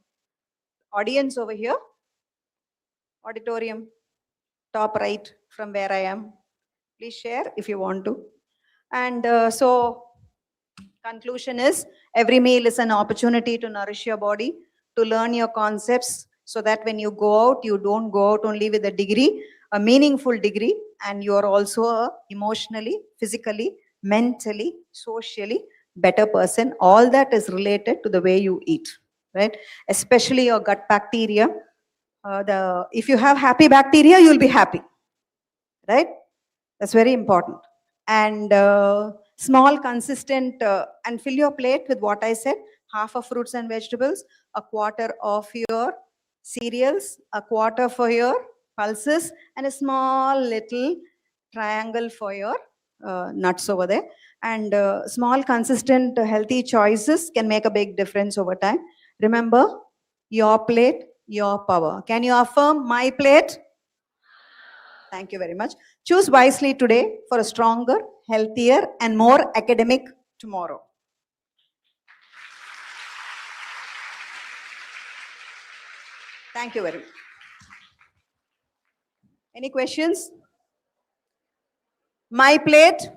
audience over here. Auditorium, top right from where I am. Please share if you want to. And so conclusion is every meal is an opportunity to nourish your body, to learn your concepts, so that when you go out, you don't go out only with a degree, a meaningful degree, and you are also a emotionally, physically, mentally, socially better person. All that is related to the way you eat, right? Especially your gut bacteria. If you have happy bacteria, you'll be happy, right? That's very important. And small, consistent, and fill your plate with what I said, half of fruits and vegetables, a quarter of your cereals, a quarter for your pulses, and a small little triangle for your nuts over there. And small, consistent, healthy choices can make a big difference over time. Remember, your plate, your power. Can you affirm my plate? Thank you very much. Choose wisely today for a stronger, healthier, and more academic tomorrow. Thank you very much. Any questions? My plate.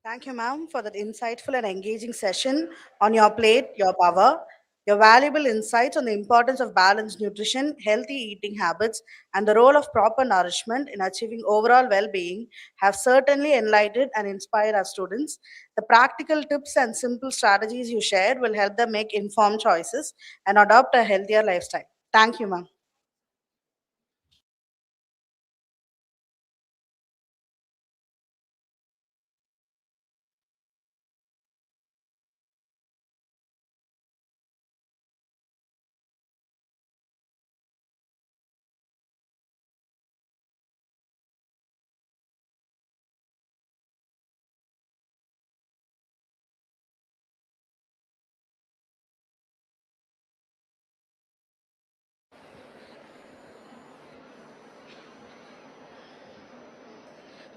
Thank you, ma'am, for that insightful and engaging session on your plate, your power. Your valuable insights on the importance of balanced nutrition, healthy eating habits, and the role of proper nourishment in achieving overall well-being have certainly enlightened and inspired our students. The practical tips and simple strategies you shared will help them make informed choices and adopt a healthier lifestyle. Thank you, ma'am.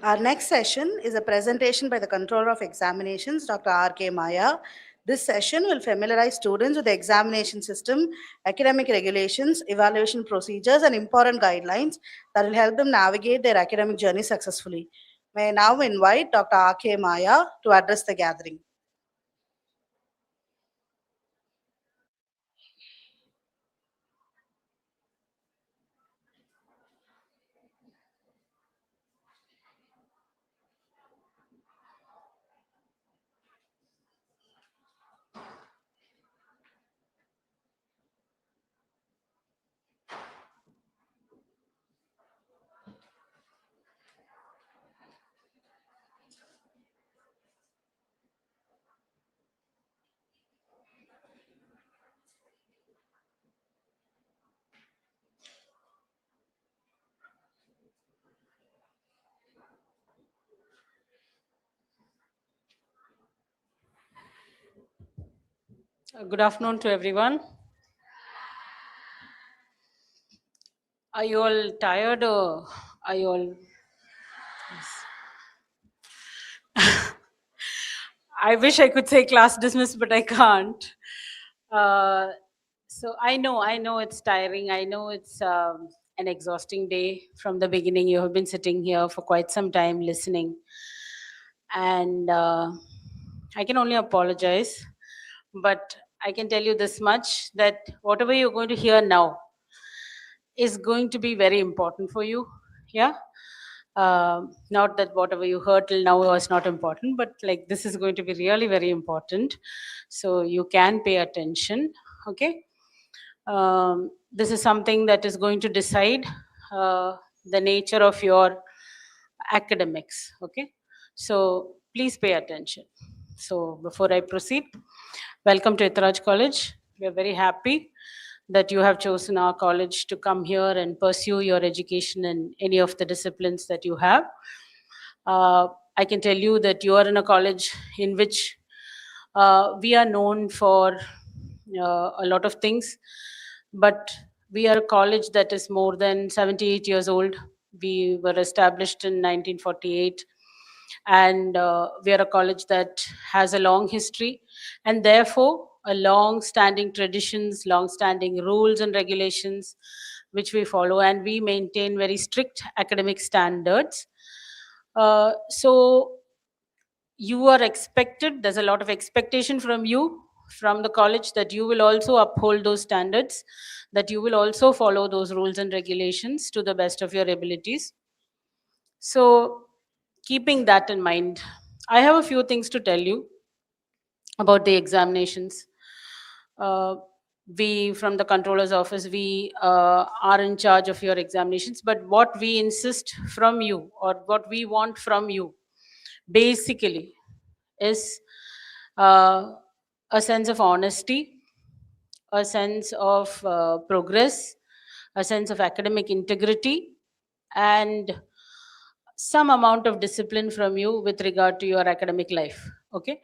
Our next session is a presentation by the Controller of Examinations, Dr. R.K. Maya. This session will familiarize students with the examination system, academic regulations, evaluation procedures, and important guidelines that will help them navigate their academic journey successfully. May I now invite Dr. R.K. Maya to address the gathering. Good afternoon to everyone. Are you all tired or are you all... I wish I could say class dismissed, but I can't. So I know it's tiring. I know it's an exhausting day from the beginning. You have been sitting here for quite some time listening. And I can only apologize, but I can tell you this much, that whatever you're going to hear now is going to be very important for you. Yeah. Not that whatever you heard till now was not important, but like this is going to be really very important. So you can pay attention. Okay. This is something that is going to decide the nature of your academics. Okay. So please pay attention. So before I proceed, welcome to Ethiraj College. We are very happy that you have chosen our college to come here and pursue your education in any of the disciplines that you have. I can tell you that you are in a college in which we are known for a lot of things, but We are a college that is more than 78 years old. We were established in 1948, and we are a college that has a long history, and therefore a long-standing traditions, long-standing rules and regulations which we follow, and we maintain very strict academic standards. So you are expected, there's a lot of expectation from you, from the college, that you will also uphold those standards, that you will also follow those rules and regulations to the best of your abilities. So keeping that in mind, I have a few things to tell you about the examinations. We from the controller's office, we are in charge of your examinations, but what we insist from you, or what we want from you basically, is a sense of honesty, a sense of progress, a sense of academic integrity, and some amount of discipline from you with regard to your academic life. Okay,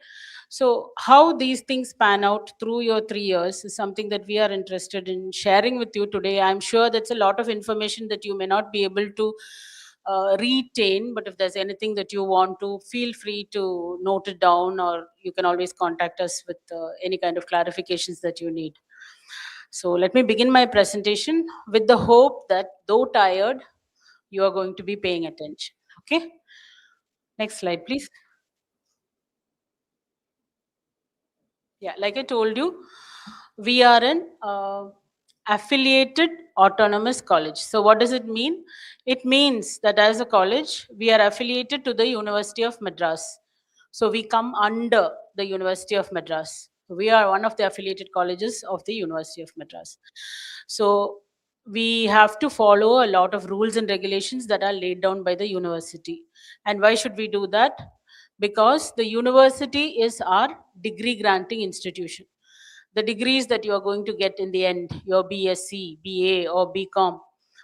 so how these things pan out through your 3 years is something that we are interested in sharing with you today. I'm sure that's a lot of information that you may not be able to retain, but if there's anything that you want to, feel free to note it down, or you can always contact us with any kind of clarifications that you need. So let me begin my presentation with the hope that though tired, you are going to be paying attention. Okay, next slide please. Yeah, like I told you, we are an affiliated autonomous college. So what does it mean? It means that as a college, we are affiliated to the University of Madras. So we come under the University of Madras. We are one of the affiliated colleges of the University of Madras. So we have to follow a lot of rules and regulations that are laid down by the university. And why should we do that? Because the university is our degree granting institution. The degrees that you are going to get in the end, your BSc, BA or BCom,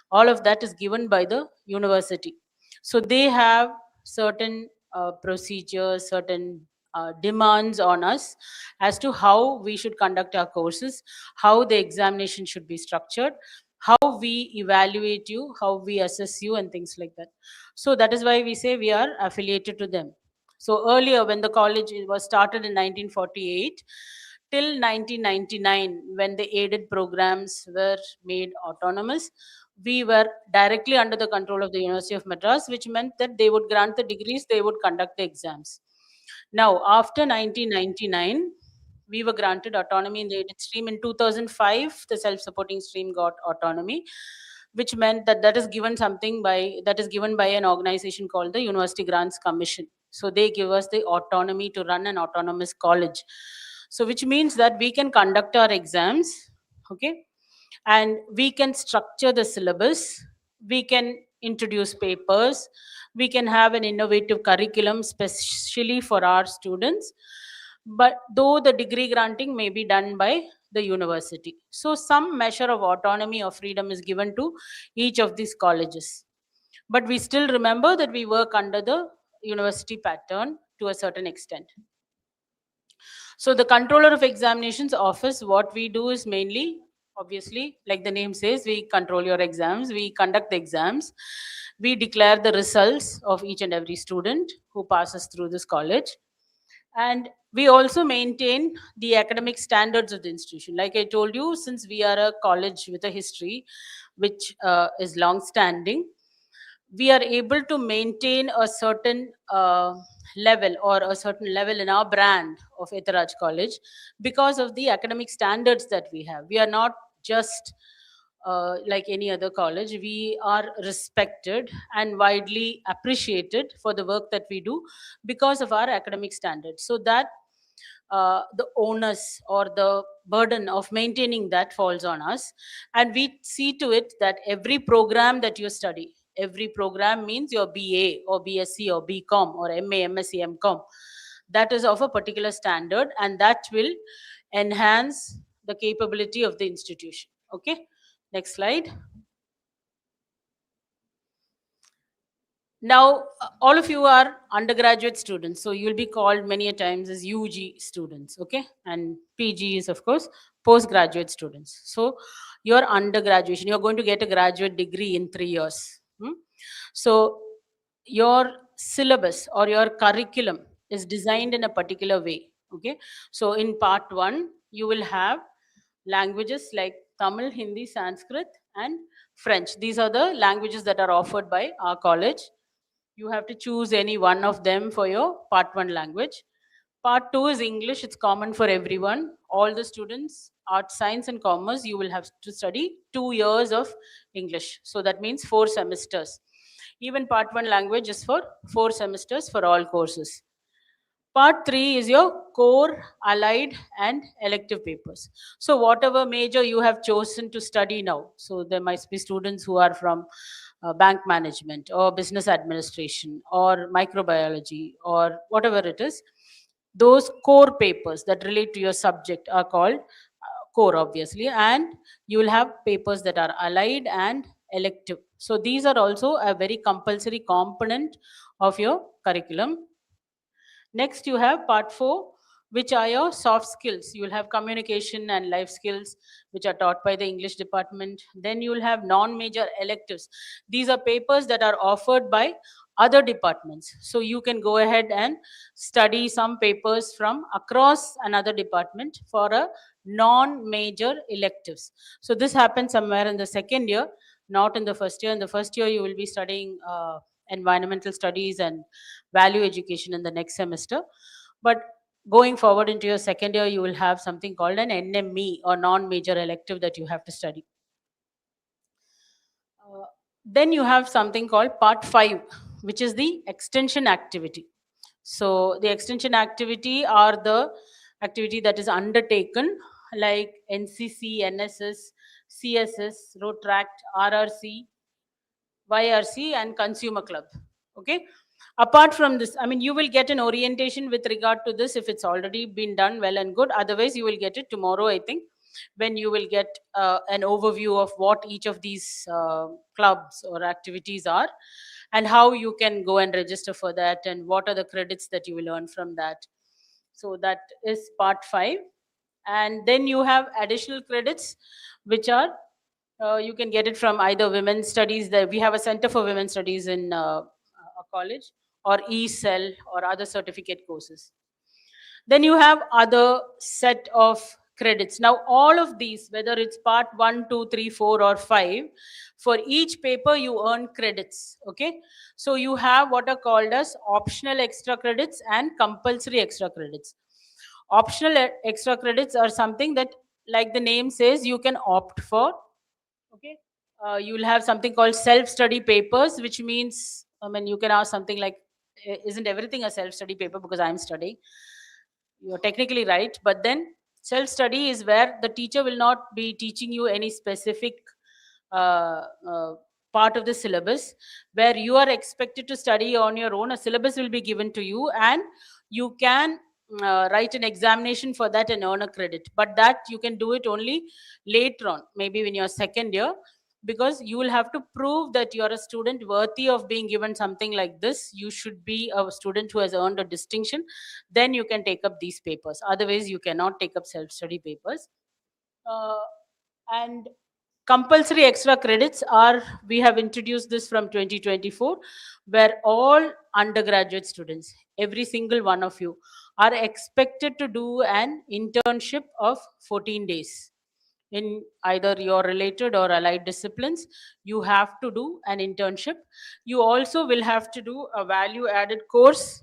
all of that is given by the university. So they have certain procedures, certain demands on us as to how we should conduct our courses, how the examination should be structured, how we evaluate you, how we assess you, and things like that. So that is why we say we are affiliated to them. So earlier, when the college was started in 1948, till 1999, when the aided programs were made autonomous, we were directly under the control of the University of Madras, which meant that they would grant the degrees, they would conduct the exams. Now, after 1999, we were granted autonomy in the aided stream. In 2005, the self-supporting stream got autonomy, which meant that that is given by an organization called the University Grants Commission. So they give us the autonomy to run an autonomous college. So which means that we can conduct our exams, okay, and we can structure the syllabus, we can introduce papers, we can have an innovative curriculum specially for our students, but though the degree granting may be done by the university. So some measure of autonomy or freedom is given to each of these colleges. But we still remember that we work under the university pattern to a certain extent. So the controller of examinations office, what we do is mainly, obviously, like the name says, we control your exams, we conduct the exams, we declare the results of each and every student who passes through this college. And we also maintain the academic standards of the institution. Like I told you, since we are a college with a history which is long-standing, we are able to maintain a certain level in our brand of Ethiraj College because of the academic standards that we have. We are not just like any other college. We are respected and widely appreciated for the work that we do because of our academic standards. So that the onus or the burden of maintaining that falls on us, and we see to it that every program that you study, every program means your BA or BSc or BCom or MA, MSc, MCom, that is of a particular standard, and that will enhance the capability of the institution. Okay, next slide. Now, all of you are undergraduate students, so you'll be called many a times as UG students, okay? And PG is, of course, postgraduate students. So your undergraduation, you're going to get a graduate degree in 3 years. So your syllabus or your curriculum is designed in a particular way. Okay, so in part 1 you will have languages like Tamil, Hindi, Sanskrit and French. These are the languages that are offered by our college. You have to choose any one of them for your part 1 language. Part 2 is English. It's common for everyone. All the students, arts, science and commerce, you will have to study 2 years of English. So that means 4 semesters. Even part 1 language is for 4 semesters for all courses. Part 3 is your core, allied and elective papers. So whatever major you have chosen to study now, so there might be students who are from bank management or business administration or microbiology or whatever it is, those core papers that relate to your subject are called core, obviously, and you will have papers that are allied and elective. So these are also a very compulsory component of your curriculum. Next, you have part 4, which are your soft skills. You will have communication and life skills, which are taught by the English department. Then you will have non-major electives. These are papers that are offered by other departments. So you can go ahead and study some papers from across another department for a non-major electives. So this happens somewhere in the second year, not in the first year. In the first year, you will be studying environmental studies and value education in the next semester. But going forward into your second year, you will have something called an NME or non-major elective that you have to study. Then you have something called part 5, which is the extension activity. So the extension activity are the activity that is undertaken like NCC, NSS, CSS, Rotract, RRC, YRC and Consumer Club. Okay. Apart from this, I mean, you will get an orientation with regard to this if it's already been done well and good. Otherwise, you will get it tomorrow, I think, when you will get an overview of what each of these clubs or activities are and how you can go and register for that and what are the credits that you will earn from that. So that is part 5. And then you have additional credits, which are you can get it from either women's studies. That we have a center for women's studies in a college, or ECEL or other certificate courses. Then you have other set of credits. Now all of these, whether it's part 1, 2, 3, 4 or 5, for each paper you earn credits. Okay, so you have what are called as optional extra credits and compulsory extra credits. Optional extra credits are something that, like the name says, you can opt for. Okay, you will have something called self-study papers, which means, I mean, you can ask something like, isn't everything a self-study paper because I'm studying? You're technically right, but then self-study is where the teacher will not be teaching you any specific part of the syllabus, where you are expected to study on your own. A syllabus will be given to you and you can write an examination for that and earn a credit. But that you can do it only later on, maybe in your second year, because you will have to prove that you are a student worthy of being given something like this. You should be a student who has earned a distinction. Then you can take up these papers. Otherwise, you cannot take up self-study papers. And compulsory extra credits are, we have introduced this from 2024, where all undergraduate students, every single one of you, are expected to do an internship of 14 days in either your related or allied disciplines. You have to do an internship. You also will have to do a value added course,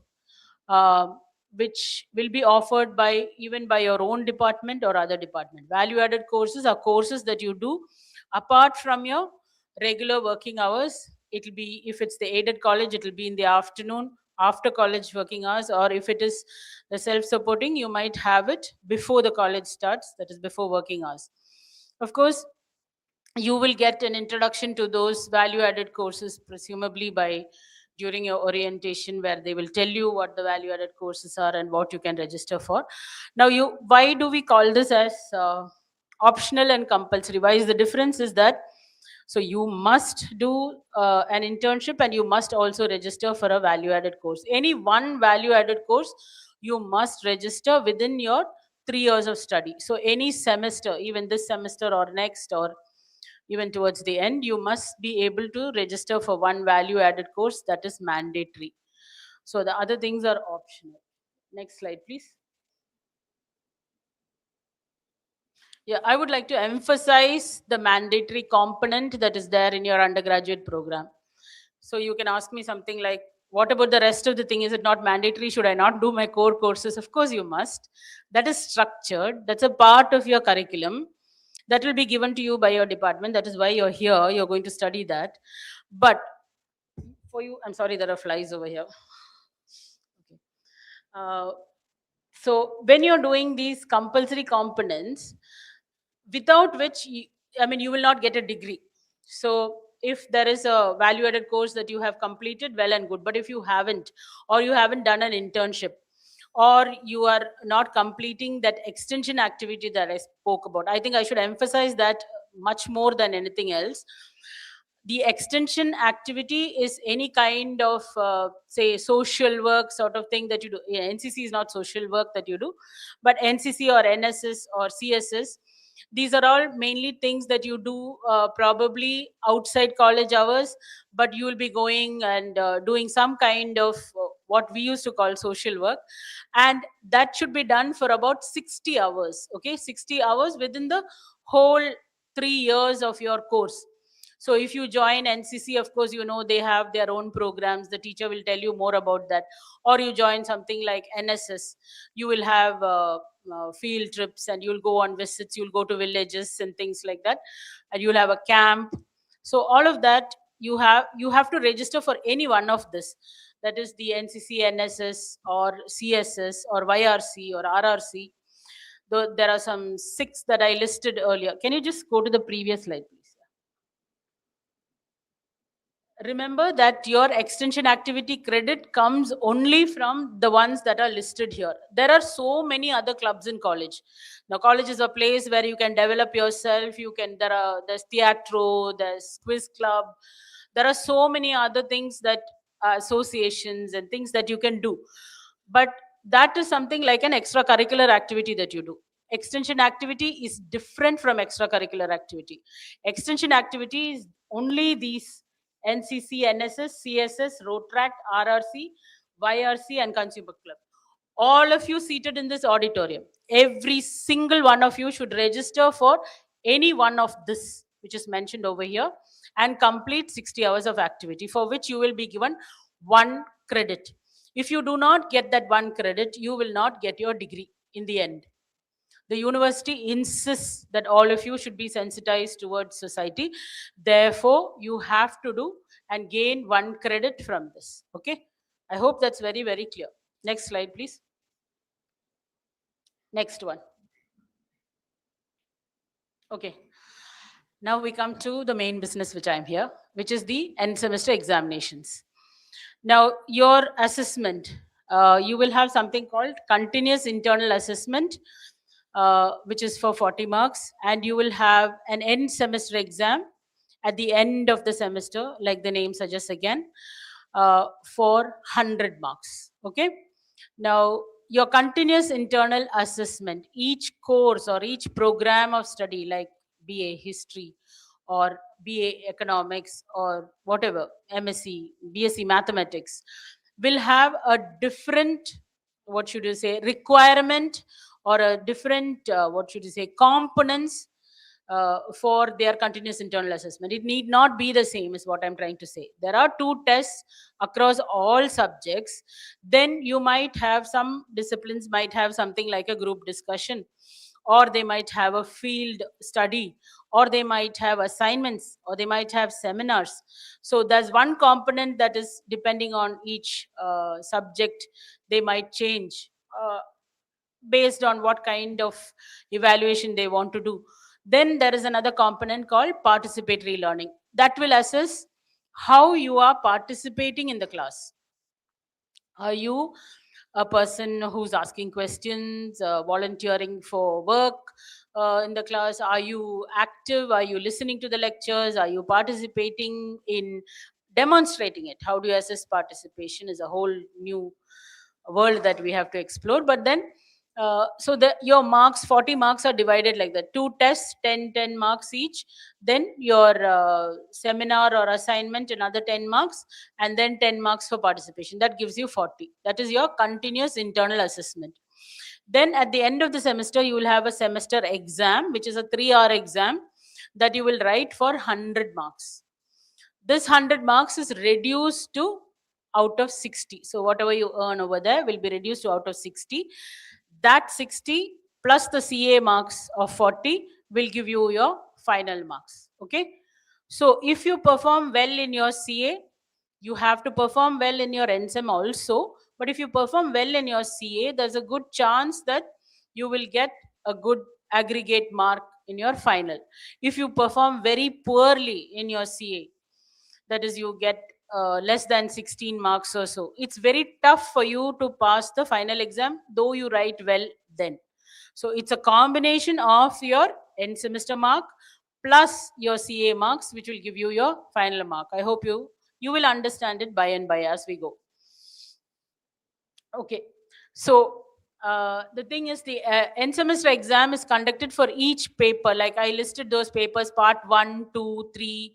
which will be offered by even by your own department or other department. Value added courses are courses that you do apart from your regular working hours. It will be, if it's the aided college, it will be in the afternoon after college working hours, or if it is the self-supporting, you might have it before the college starts, that is before working hours. Of course, you will get an introduction to those value added courses presumably by during your orientation, where they will tell you what the value added courses are and what you can register for. Now, why do we call this as optional and compulsory? Why is the difference is that, so you must do an internship and you must also register for a value added course. Any one value added course you must register within your 3 years of study. So any semester, even this semester or next, or even towards the end, you must be able to register for one value added course that is mandatory. So the other things are optional. Next slide, please. Yeah, I would like to emphasize the mandatory component that is there in your undergraduate program. So you can ask me something like, what about the rest of the thing? Is it not mandatory? Should I not do my core courses? Of course you must. That is structured. That's a part of your curriculum. That will be given to you by your department. That is why you're here. You're going to study that. But for you, I'm sorry, there are flies over here. Okay. So when you're doing these compulsory components, without which you will not get a degree. So if there is a value added course that you have completed, well and good. But if you haven't, or you haven't done an internship, or you are not completing that extension activity that I spoke about, I think I should emphasize that much more than anything else. The extension activity is any kind of say social work sort of thing that you do. NCC is not social work that you do, but NCC or NSS or CSS, these are all mainly things that you do probably outside college hours, but you will be going and doing some kind of what we used to call social work, and that should be done for about 60 hours. Okay, 60 hours within the whole 3 years of your course. So if you join NCC, of course, they have their own programs. The teacher will tell you more about that. Or you join something like NSS, you will have field trips, and you'll go on visits, you'll go to villages and things like that, and you'll have a camp. So all of that, you have to register for any one of this. That is the NCC, NSS, or CSS, or YRC, or RRC. Though there are some 6 that I listed earlier. Can you just go to the previous slide, please? Remember that your extension activity credit comes only from the ones that are listed here. There are so many other clubs in college. Now, college is a place where you can develop yourself. There's theatro, there's quiz club. There are so many other things that associations and things that you can do. But that is something like an extracurricular activity that you do. Extension activity is different from extracurricular activity. Extension activity is only these: NCC, NSS, CSS, Rotract, RRC, YRC, and Consumer Club. All of you seated in this auditorium, every single one of you should register for any one of this, which is mentioned over here, and complete 60 hours of activity, for which you will be given 1 credit. If you do not get that 1 credit, you will not get your degree in the end. The university insists that all of you should be sensitized towards society. Therefore, you have to do and gain 1 credit from this. Okay? I hope that's very, very clear. Next slide, please. Next one. Okay. Now we come to the main business which I'm here, which is the end semester examinations. Now, your assessment, you will have something called continuous internal assessment, which is for 40 marks, and you will have an end semester exam at the end of the semester, like the name suggests again, for 100 marks. Okay. Now, your continuous internal assessment, each course or each program of study, like BA History or BA Economics or whatever, MSc, BSc Mathematics, will have a different, what should you say, requirement, or a different, what should you say, components for their continuous internal assessment. It need not be the same, is what I'm trying to say. There are 2 tests across all subjects. Then you might have some disciplines might have something like a group discussion, or they might have a field study, or they might have assignments, or they might have seminars. So there's one component that is depending on each subject. They might change based on what kind of evaluation they want to do. Then there is another component called participatory learning that will assess how you are participating in the class. Are you a person who's asking questions, volunteering for work in the class? Are you active? Are you listening to the lectures? Are you participating in demonstrating it? How do you assess participation is a whole new world that we have to explore. But then So your marks, 40 marks are divided like that. 2 tests, 10 marks each. Then your seminar or assignment, another 10 marks. And then 10 marks for participation. That gives you 40. That is your continuous internal assessment. Then at the end of the semester, you will have a semester exam, which is a 3-hour exam that you will write for 100 marks. This 100 marks is reduced to out of 60. So whatever you earn over there will be reduced to out of 60. That 60 plus the CA marks of 40 will give you your final marks. Okay. So if you perform well in your CA, you have to perform well in your NSEM also. But if you perform well in your CA, there's a good chance that you will get a good aggregate mark in your final. If you perform very poorly in your CA, that is, you get less than 16 marks or so, it's very tough for you to pass the final exam, though you write well then. So it's a combination of your end semester mark plus your CA marks, which will give you your final mark. I hope you will understand it by and by as we go. Okay, so the thing is, the end semester exam is conducted for each paper. Like I listed those papers, part 1, 2, 3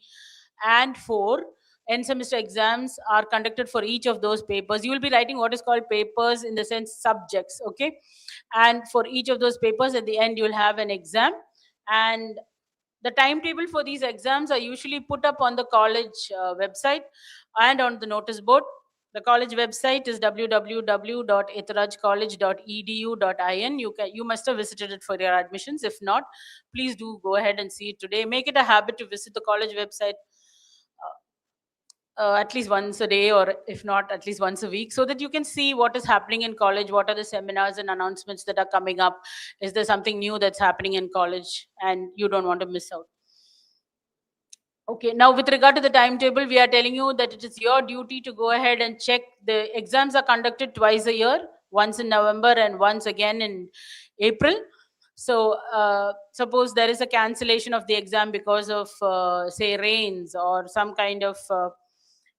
and 4. End semester exams are conducted for each of those papers. You will be writing what is called papers, in the sense subjects. Okay, and for each of those papers, at the end you will have an exam, and the timetable for these exams are usually put up on the college website and on the notice board. The college website is www.ethirajcollege.edu.in. You must have visited it for your admissions. If not, please do go ahead and see it today. Make it a habit to visit the college website at least once a day, or if not, at least once a week, so that you can see what is happening in college, what are the seminars and announcements that are coming up. Is there something new that's happening in college and you don't want to miss out? Okay, now with regard to the timetable, we are telling you that it is your duty to go ahead and check. The exams are conducted twice a year, once in November and once again in April. So suppose there is a cancellation of the exam because of say rains or some kind of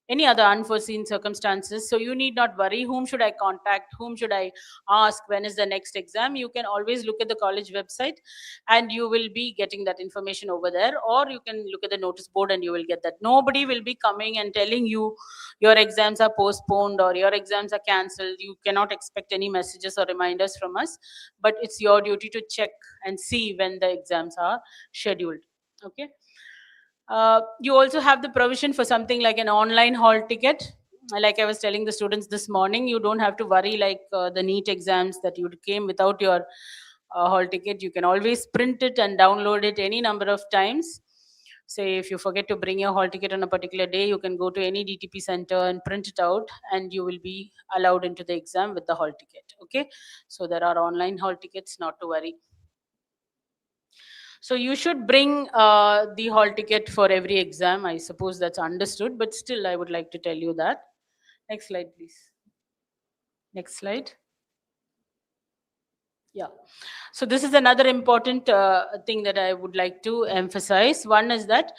any other unforeseen circumstances, so you need not worry. Whom should I contact? Whom should I ask? When is the next exam? You can always look at the college website and you will be getting that information over there, or you can look at the notice board and you will get that. Nobody will be coming and telling you your exams are postponed or your exams are cancelled. You cannot expect any messages or reminders from us, but it's your duty to check and see when the exams are scheduled. Okay. You also have the provision for something like an online hall ticket. Like I was telling the students this morning, you don't have to worry like the NEET exams that you came without your hall ticket. You can always print it and download it any number of times. Say if you forget to bring your hall ticket on a particular day, you can go to any DTP center and print it out, and you will be allowed into the exam with the hall ticket. Okay, so there are online hall tickets, not to worry. So you should bring the hall ticket for every exam. I suppose that's understood, but still I would like to tell you that. Next slide, please. Next slide. Yeah. So this is another important thing that I would like to emphasize. One is that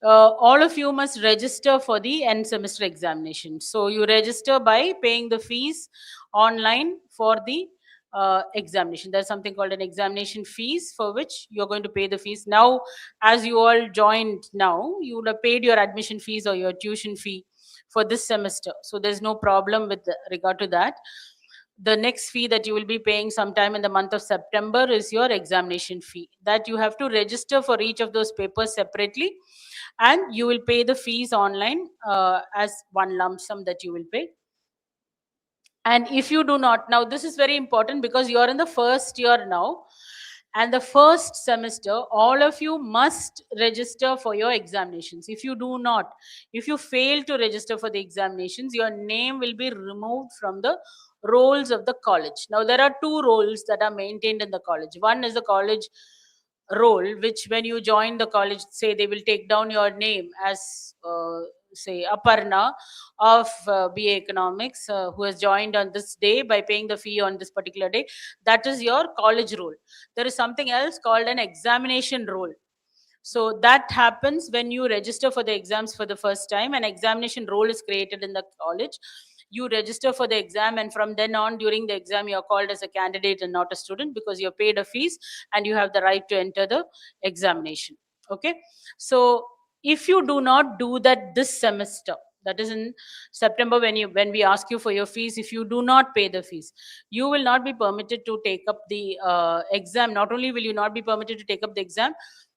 all of you must register for the end semester examination. So you register by paying the fees online for the examination. There's something called an examination fees, for which you're going to pay the fees. Now, as you all joined now, you would have paid your admission fees or your tuition fee for this semester. So there's no problem with regard to that. The next fee that you will be paying sometime in the month of September is your examination fee, that you have to register for each of those papers separately, and you will pay the fees online as one lump sum that you will pay. And if you do not, now this is very important because you are in the first year now, and the first semester, all of you must register for your examinations. If you do not, if you fail to register for the examinations, your name will be removed from the rolls of the college. Now there are two roles that are maintained in the college. One is the college roll, which when you join the college, say they will take down your name as say Aparna of BA Economics, who has joined on this day by paying the fee on this particular day. That is your college roll. There is something else called an examination roll. So that happens when you register for the exams for the first time. An examination roll is created in the college. You register for the exam, and from then on, during the exam, you are called as a candidate and not a student, because you have paid a fees and you have the right to enter the examination. Okay, so if you do not do that this semester, that is in September, when we ask you for your fees, if you do not pay the fees, you will not be permitted to take up the exam. Not only will you not be permitted to take up the exam,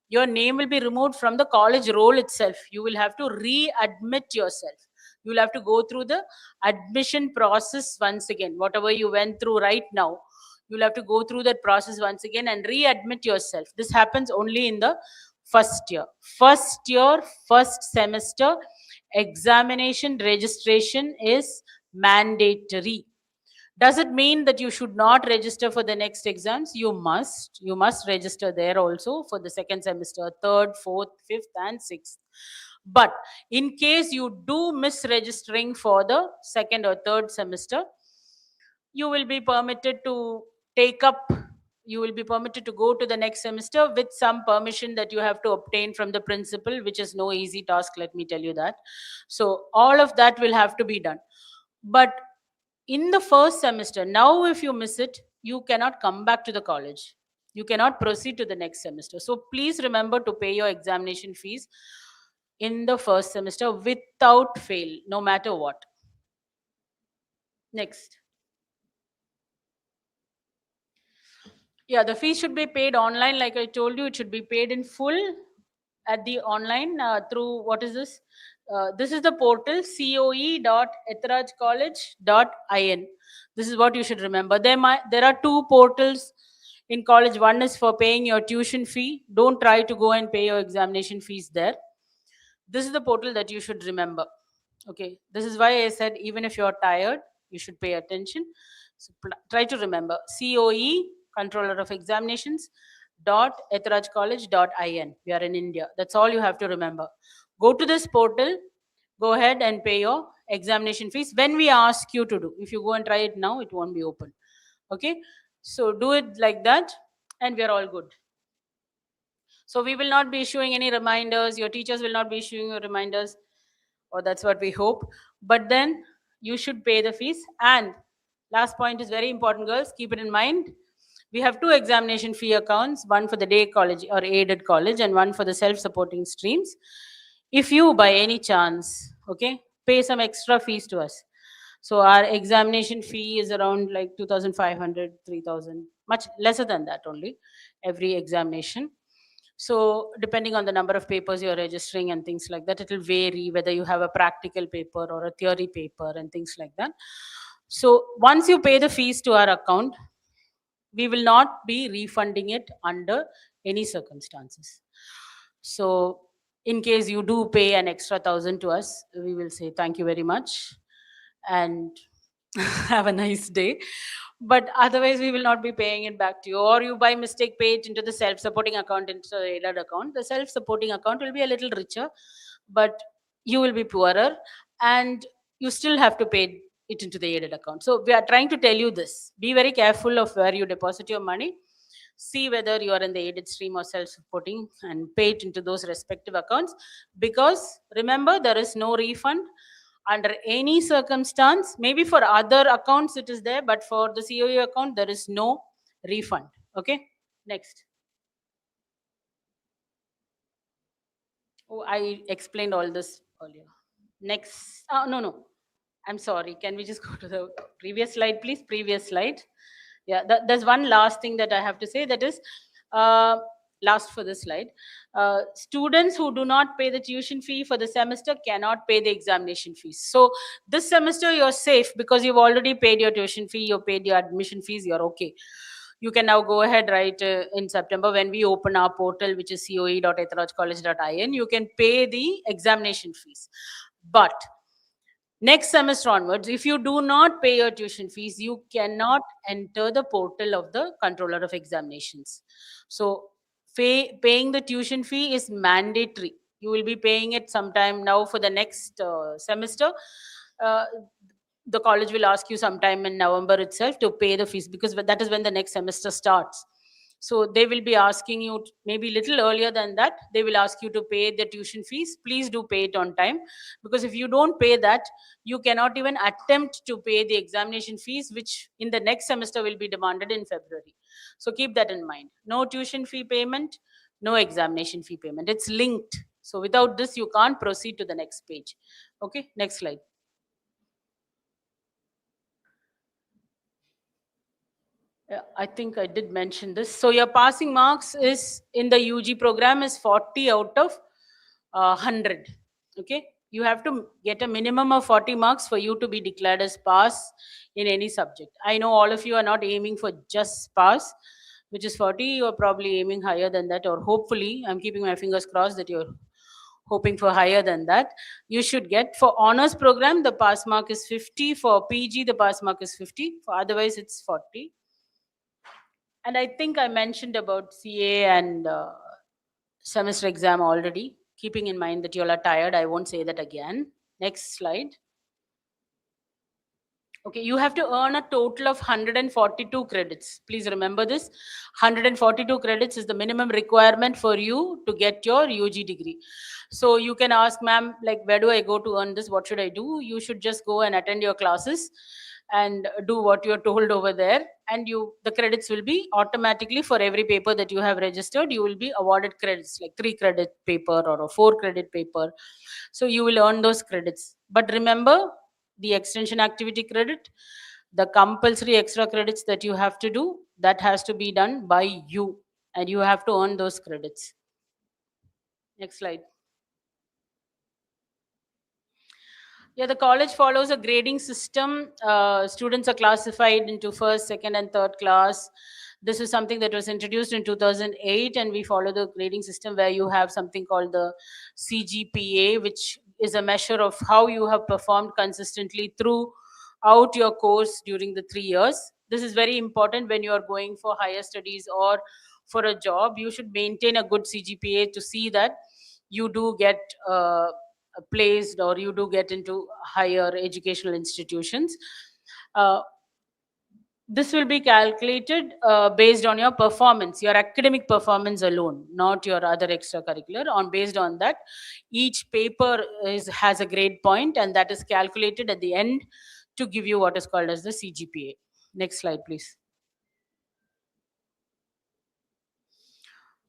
your name will be removed from the college roll itself. You will have to readmit yourself. You will have to go through the admission process once again. Whatever you went through right now, you'll have to go through that process once again and readmit yourself. This happens only in the first year. First semester examination registration is mandatory. Does it mean that you should not register for the next exams? You must register there also for the second semester, third, fourth, fifth, and sixth. But in case you do miss registering for the second or third semester, you will be permitted to take up, you will be permitted to go to the next semester with some permission that you have to obtain from the principal, which is no easy task, let me tell you that. So all of that will have to be done. But in the first semester, now if you miss it, you cannot come back to the college. You cannot proceed to the next semester. So please remember to pay your examination fees in the first semester without fail, no matter what. Next. Yeah, the fee should be paid online. Like I told you, it should be paid in full at the online through, what is this? This is the portal, coe.ethirajcollege.in. This is what you should remember. There are two portals in college. One is for paying your tuition fee. Don't try to go and pay your examination fees there. This is the portal that you should remember. Okay, this is why I said even if you're tired, you should pay attention. So try to remember COE, Controller of Examinations, .ethirajcollege.in. We are in India. That's all you have to remember. Go to this portal, go ahead and pay your examination fees when we ask you to do. If you go and try it now, it won't be open. Okay, so do it like that and we are all good. So we will not be issuing any reminders. Your teachers will not be issuing you reminders, or that's what we hope. But then you should pay the fees. And last point is very important, girls. Keep it in mind. We have two examination fee accounts, one for the day college or aided college and one for the self-supporting streams. If you, by any chance, okay, pay some extra fees to us. So our examination fee is around like 2,500, 3,000, much lesser than that only, every examination. So depending on the number of papers you're registering and things like that, it will vary whether you have a practical paper or a theory paper and things like that. So once you pay the fees to our account, we will not be refunding it under any circumstances. So in case you do pay an extra 1,000 to us, we will say thank you very much and have a nice day. But otherwise, we will not be paying it back to you. Or you by mistake pay it into the self-supporting account, into the aided account. The self-supporting account will be a little richer, but you will be poorer and you still have to pay it into the aided account. So we are trying to tell you this. Be very careful of where you deposit your money. See whether you are in the aided stream or self-supporting and pay it into those respective accounts. Because remember, there is no refund under any circumstance. Maybe for other accounts it is there, but for the COE account, there is no refund. Okay, next. Oh, I explained all this earlier. Next. Oh, no. I'm sorry. Can we just go to the previous slide, please? Previous slide. Yeah, there's one last thing that I have to say. That is, last for this slide. Students who do not pay the tuition fee for the semester cannot pay the examination fees. So this semester you're safe because you've already paid your tuition fee, you paid your admission fees, you're okay. You can now go ahead, right, in September when we open our portal, which is coe.ethirajcollege.in, you can pay the examination fees. But next semester onwards, if you do not pay your tuition fees, you cannot enter the portal of the Controller of Examinations. So paying the tuition fee is mandatory. You will be paying it sometime now for the next semester. The college will ask you sometime in November itself to pay the fees because that is when the next semester starts. So they will be asking you maybe little earlier than that, they will ask you to pay the tuition fees. Please do pay it on time, because if you don't pay that, you cannot even attempt to pay the examination fees, which in the next semester will be demanded in February. So keep that in mind. No tuition fee payment, no examination fee payment. It's linked. So without this, you can't proceed to the next page. Okay, next slide. Yeah, I think I did mention this. So your passing marks is in the UG program is 40 out of 100. Okay, you have to get a minimum of 40 marks for you to be declared as pass in any subject. I know all of you are not aiming for just pass, which is 40. You are probably aiming higher than that, or hopefully, I'm keeping my fingers crossed that you're hoping for higher than that. You should get, for honors program, the pass mark is 50. For PG, the pass mark is 50. For otherwise, it's 40. And I think I mentioned about CA and semester exam already. Keeping in mind that you all are tired, I won't say that again. Next slide. Okay, you have to earn a total of 142 credits. Please remember this. 142 credits is the minimum requirement for you to get your UG degree. So you can ask, ma'am, like, where do I go to earn this? What should I do? You should just go and attend your classes and do what you're told over there, and the credits will be automatically, for every paper that you have registered, you will be awarded credits, like 3 credit paper or a 4 credit paper. So you will earn those credits. But remember, the extension activity credit, the compulsory extra credits that you have to do, that has to be done by you, and you have to earn those credits. Next slide. Yeah, the college follows a grading system. Students are classified into first, second, and third class. This is something that was introduced in 2008, and we follow the grading system where you have something called the CGPA, which is a measure of how you have performed consistently throughout your course during the 3 years. This is very important when you are going for higher studies or for a job. You should maintain a good CGPA to see that you do get placed, or you do get into higher educational institutions. This will be calculated based on your performance, your academic performance alone, not your other extracurricular. Based on that, each paper has a grade point, and that is calculated at the end to give you what is called as the CGPA. Next slide, please.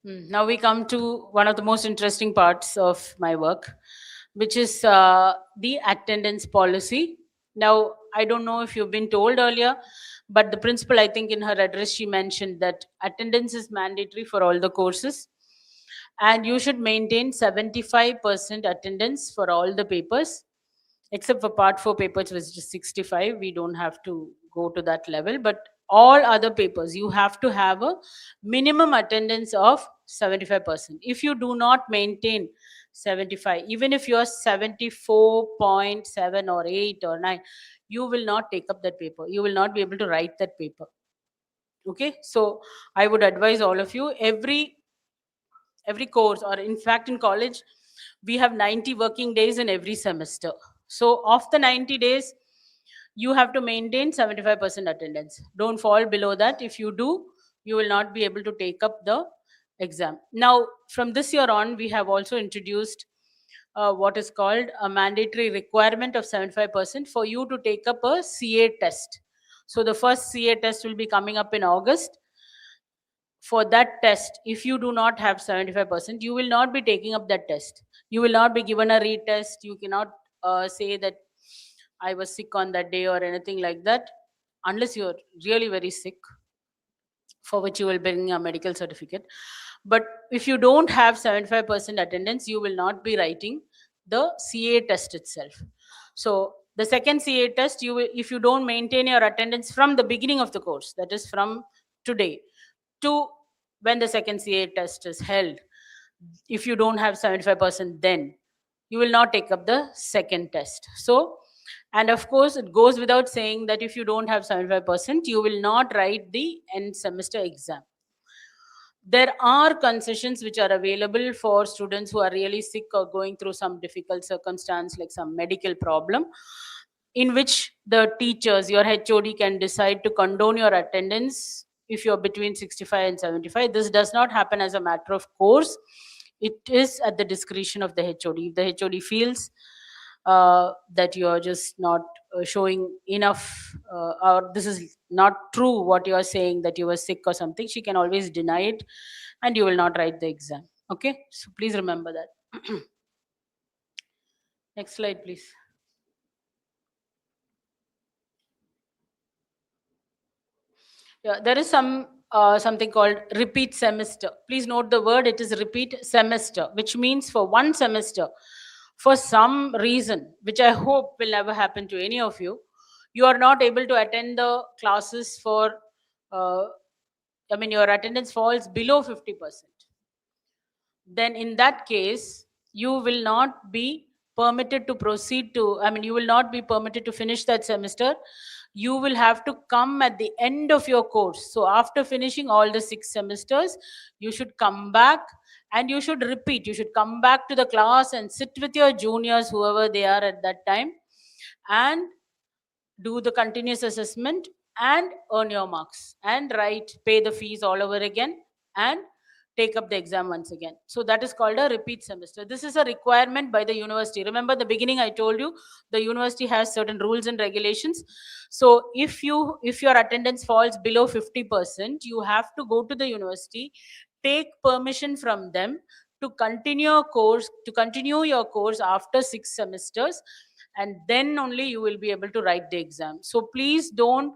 Now we come to one of the most interesting parts of my work, which is the attendance policy. Now, I don't know if you've been told earlier, but the principal, I think in her address, she mentioned that attendance is mandatory for all the courses, and you should maintain 75% attendance for all the papers, except for part 4 papers, which is 65. We don't have to go to that level, but all other papers, you have to have a minimum attendance of 75%. If you do not maintain 75, even if you're 74.7 or 8 or 9, you will not take up that paper. You will not be able to write that paper. Okay, so I would advise all of you, every course, or in fact in college, we have 90 working days in every semester. So of the 90 days, you have to maintain 75% attendance. Don't fall below that. If you do, you will not be able to take up the exam. Now, from this year on, we have also introduced what is called a mandatory requirement of 75% for you to take up a CA test. So the first CA test will be coming up in August. For that test, if you do not have 75%, you will not be taking up that test. You will not be given a retest. You cannot say that I was sick on that day or anything like that, unless you're really very sick, for which you will bring a medical certificate. But if you don't have 75% attendance, you will not be writing the CA test itself. So the second CA test, if you don't maintain your attendance from the beginning of the course, that is from today to when the second CA test is held, if you don't have 75%, then you will not take up the second test. So, and of course, it goes without saying that if you don't have 75%, you will not write the end semester exam. There are concessions which are available for students who are really sick or going through some difficult circumstance, like some medical problem, in which the teachers, your HOD, can decide to condone your attendance if you're between 65 and 75. This does not happen as a matter of course. It is at the discretion of the HOD. If the HOD feels that you're just not showing enough, or this is not true what you are saying, that you were sick or something, she can always deny it and you will not write the exam. Okay, so please remember that. Next slide, please. Yeah, there is something called repeat semester. Please note the word, it is repeat semester, which means for one semester, for some reason, which I hope will never happen to any of you, you are not able to attend the classes for, your attendance falls below 50%. Then in that case, you will not be permitted to proceed to, you will not be permitted to finish that semester. You will have to come at the end of your course. So after finishing all the 6 semesters, you should come back and you should repeat. You should come back to the class and sit with your juniors, whoever they are at that time, and do the continuous assessment and earn your marks and pay the fees all over again and take up the exam once again. So that is called a repeat semester. This is a requirement by the university. Remember the beginning I told you, the university has certain rules and regulations. So if your attendance falls below 50%, you have to go to the university, take permission from them to continue your course after 6 semesters, and then only you will be able to write the exam. So please don't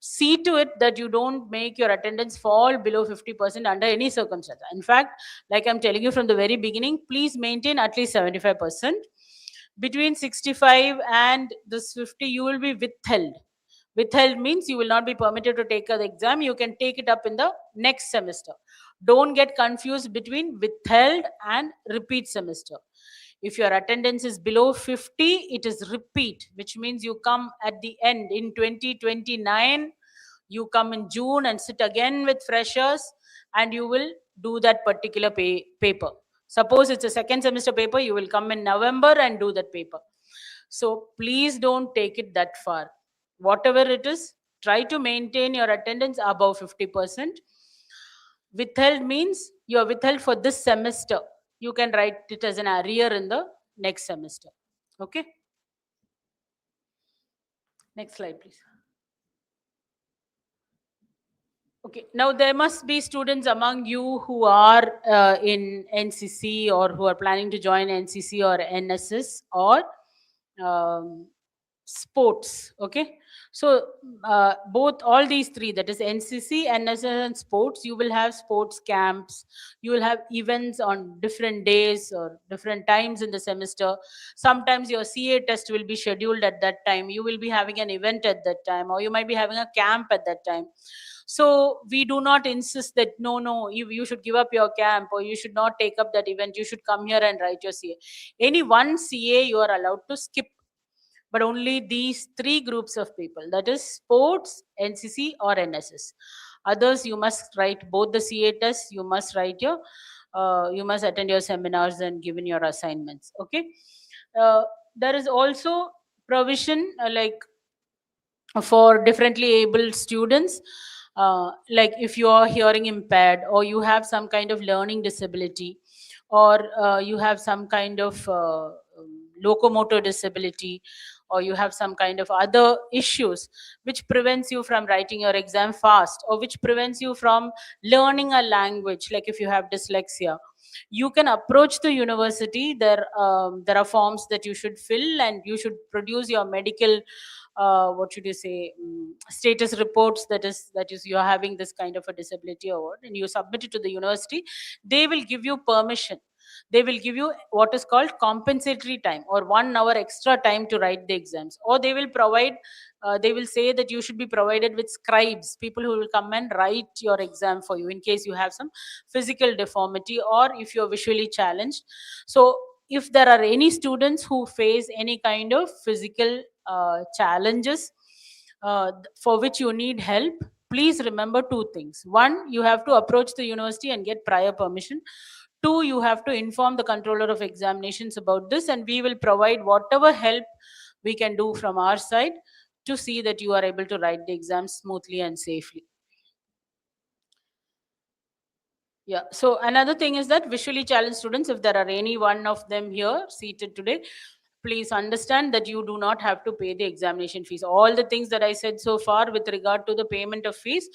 see to it that you don't make your attendance fall below 50% under any circumstance. In fact, like I'm telling you from the very beginning, please maintain at least 75%. Between 65 and this 50, you will be withheld. Withheld means you will not be permitted to take the exam. You can take it up in the next semester. Don't get confused between withheld and repeat semester. If your attendance is below 50, it is repeat, which means you come at the end in 2029. You come in June and sit again with freshers, and you will do that particular paper. Suppose it's a second semester paper, you will come in November and do that paper. So please don't take it that far. Whatever it is, try to maintain your attendance above 50%. Withheld means you are withheld for this semester. You can write it as an arrear in the next semester. Okay. Next slide, please. Okay, now there must be students among you who are in NCC or who are planning to join NCC or NSS or sports. Okay, so all these three, that is NCC, NSS and sports, you will have sports camps, you will have events on different days or different times in the semester. Sometimes your CA test will be scheduled at that time, you will be having an event at that time, or you might be having a camp at that time. So we do not insist that no, you should give up your camp or you should not take up that event, you should come here and write your CA. Any one CA you are allowed to skip, but only these 3 groups of people, that is sports, NCC or NSS. Others, you must write both the CA tests, you must write you must attend your seminars and give in your assignments. Okay. There is also provision for differently abled students. Like if you are hearing impaired or you have some kind of learning disability, or you have some kind of locomotor disability, or you have some kind of other issues which prevents you from writing your exam fast, or which prevents you from learning a language, like if you have dyslexia, you can approach the university. There are forms that you should fill, and you should produce your medical status reports, that is you are having this kind of a disability or what, and you submit it to the university. They will give you permission. They will give you what is called compensatory time, or 1 hour extra time to write the exams, or they will provide they will say that you should be provided with scribes, people who will come and write your exam for you in case you have some physical deformity or if you're visually challenged. So if there are any students who face any kind of physical challenges for which you need help, please remember 2 things. 1, you have to approach the university and get prior permission. 2, you have to inform the controller of examinations about this, and we will provide whatever help we can do from our side to see that you are able to write the exam smoothly and safely. Yeah, so another thing is that visually challenged students, if there are any one of them here seated today, please understand that you do not have to pay the examination fees. All the things that I said so far with regard to the payment of fees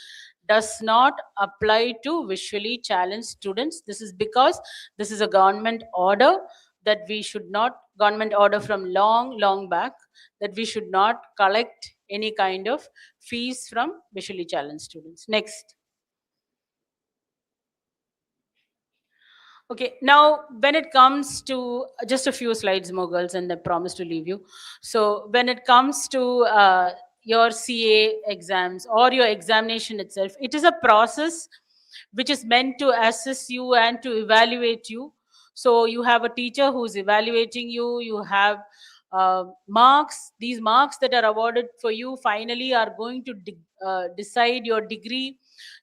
does not apply to visually challenged students. This is because this is a government order that we should not, government order from long back, that we should not collect any kind of fees from visually challenged students. Next. Okay, now when it comes to just a few slides more, girls, and I promise to leave you. So when it comes to your CA exams or your examination itself, it is a process which is meant to assess you and to evaluate you. So you have a teacher who's evaluating you, you have marks. These marks that are awarded for you finally are going to decide your degree,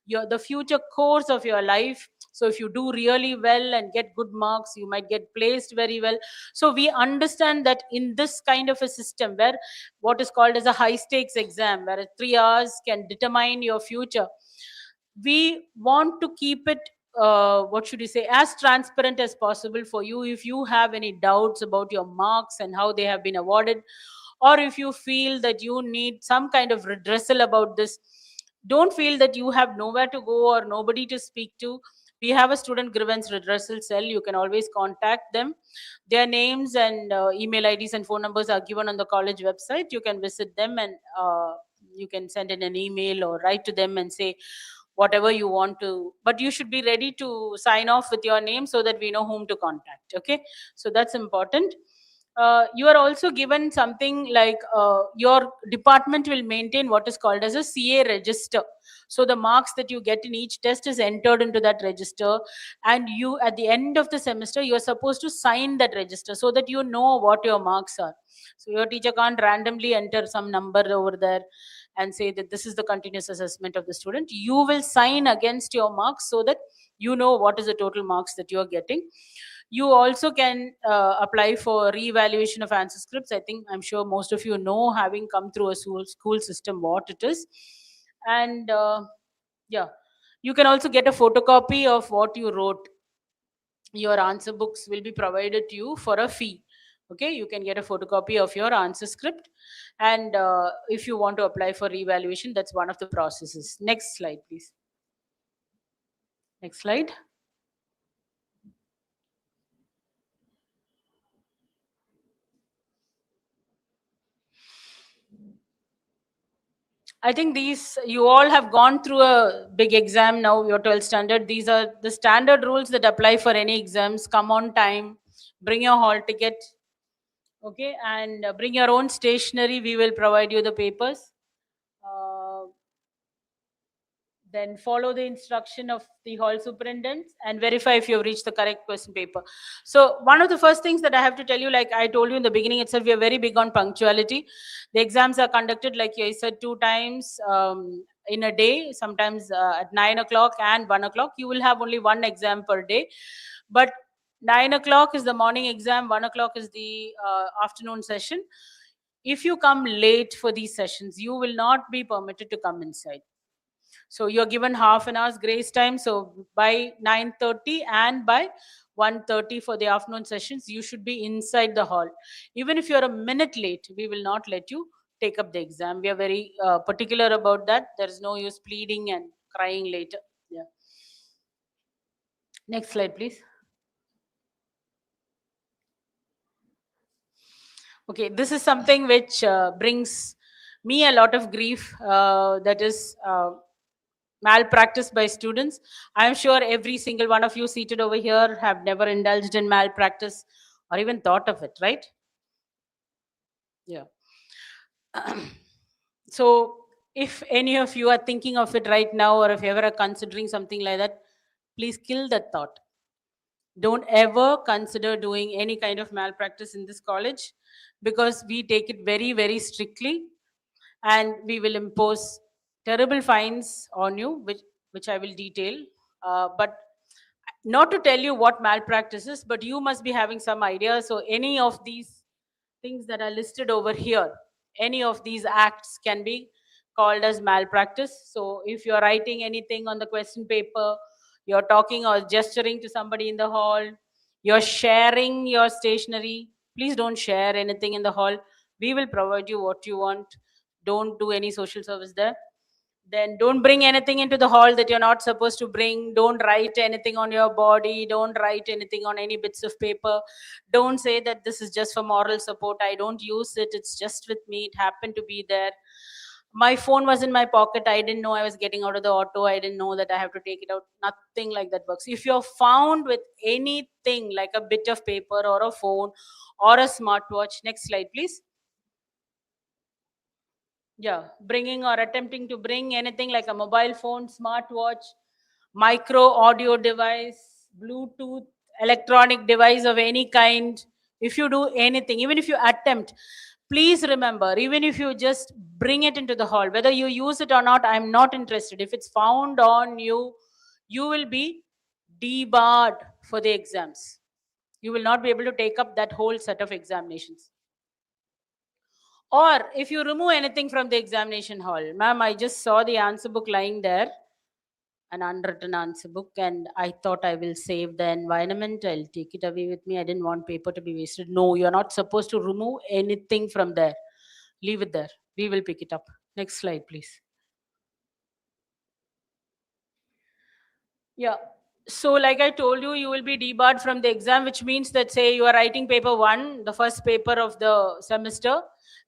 the future course of your life. So if you do really well and get good marks, you might get placed very well. So we understand that in this kind of a system where what is called as a high stakes exam, where 3 hours can determine your future, we want to keep it what should you say, as transparent as possible for you. If you have any doubts about your marks and how they have been awarded, or if you feel that you need some kind of redressal about this, don't feel that you have nowhere to go or nobody to speak to. We have a student grievance redressal cell. You can always contact them. Their names and email IDs and phone numbers are given on the college website. You can visit them and you can send in an email or write to them and say whatever you want to, but you should be ready to sign off with your name so that we know whom to contact. Okay, so that's important. You are also given something like your department will maintain what is called as a CA register. So the marks that you get in each test is entered into that register, and you at the end of the semester you are supposed to sign that register so that you know what your marks are. So your teacher can't randomly enter some number over there and say that this is the continuous assessment of the student. You will sign against your marks so that you know what is the total marks that you are getting. You also can apply for re-evaluation of answer scripts. I'm sure most of you know, having come through a school system, what it is. And yeah, you can also get a photocopy of what you wrote. Your answer books will be provided to you for a fee. Okay, you can get a photocopy of your answer script, and if you want to apply for re-evaluation, that's one of the processes. Next slide, please. Next slide. I think these, you all have gone through a big exam now, your 12th standard. These are the standard rules that apply for any exams. Come on time, bring your hall ticket, okay, and bring your own stationery. We will provide you the papers. Then follow the instruction of the hall superintendent and verify if you have reached the correct question paper. So one of the first things that I have to tell you, like I told you in the beginning itself, we are very big on punctuality. The exams are conducted, like I said, 2 times in a day, sometimes at 9 o'clock and 1 o'clock. You will have only 1 exam per day, but 9 o'clock is the morning exam, 1 o'clock is the afternoon session. If you come late for these sessions, you will not be permitted to come inside. So you're given half an hour's grace time. So by 9:30 and by 1:30 for the afternoon sessions, you should be inside the hall. Even if you're a minute late, we will not let you take up the exam. We are very particular about that. There is no use pleading and crying later. Yeah. Next slide, please. Okay, this is something which brings me a lot of grief. That is malpractice by students. I am sure every single one of you seated over here have never indulged in malpractice or even thought of it, right? Yeah. So if any of you are thinking of it right now, or if you ever are considering something like that, please kill that thought. Don't ever consider doing any kind of malpractice in this college, because we take it very, very strictly, and we will impose terrible fines on you, which I will detail. But not to tell you what malpractice is, but you must be having some idea. So any of these things that are listed over here, any of these acts can be called as malpractice. So if you're writing anything on the question paper, you're talking or gesturing to somebody in the hall, you're sharing your stationery, please don't share anything in the hall. We will provide you what you want. Don't do any social service there. Then don't bring anything into the hall that you're not supposed to bring. Don't write anything on your body. Don't write anything on any bits of paper. Don't say that this is just for moral support. I don't use it. It's just with me. It happened to be there. My phone was in my pocket. I didn't know I was getting out of the auto. I didn't know that I have to take it out. Nothing like that works. If you're found with anything like a bit of paper or a phone or a smartwatch, next slide, please. Yeah, bringing or attempting to bring anything like a mobile phone, smartwatch, micro audio device, Bluetooth, electronic device of any kind. If you do anything, even if you attempt, please remember, even if you just bring it into the hall, whether you use it or not, I'm not interested. If it's found on you, you will be debarred for the exams. You will not be able to take up that whole set of examinations. Or if you remove anything from the examination hall, ma'am, I just saw the answer book lying there, an unwritten answer book, and I thought I will save the environment. I'll take it away with me. I didn't want paper to be wasted. No, you're not supposed to remove anything from there. Leave it there. We will pick it up. Next slide, please. Yeah. So like I told you, you will be debarred from the exam, which means that say you are writing paper 1, the first paper of the semester,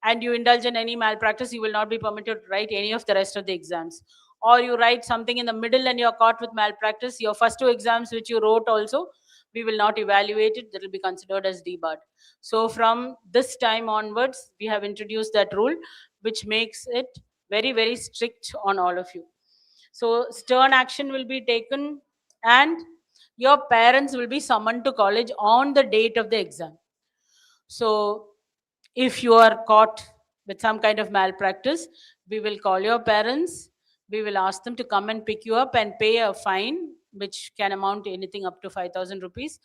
and you indulge in any malpractice, you will not be permitted to write any of the rest of the exams. Or you write something in the middle and you're caught with malpractice, your first 2 exams which you wrote also, we will not evaluate it. That will be considered as debarred. So from this time onwards, we have introduced that rule, which makes it very, very strict on all of you. So stern action will be taken and your parents will be summoned to college on the date of the exam. So if you are caught with some kind of malpractice, we will call your parents. We will ask them to come and pick you up and pay a fine, which can amount to anything up to 5,000 rupees.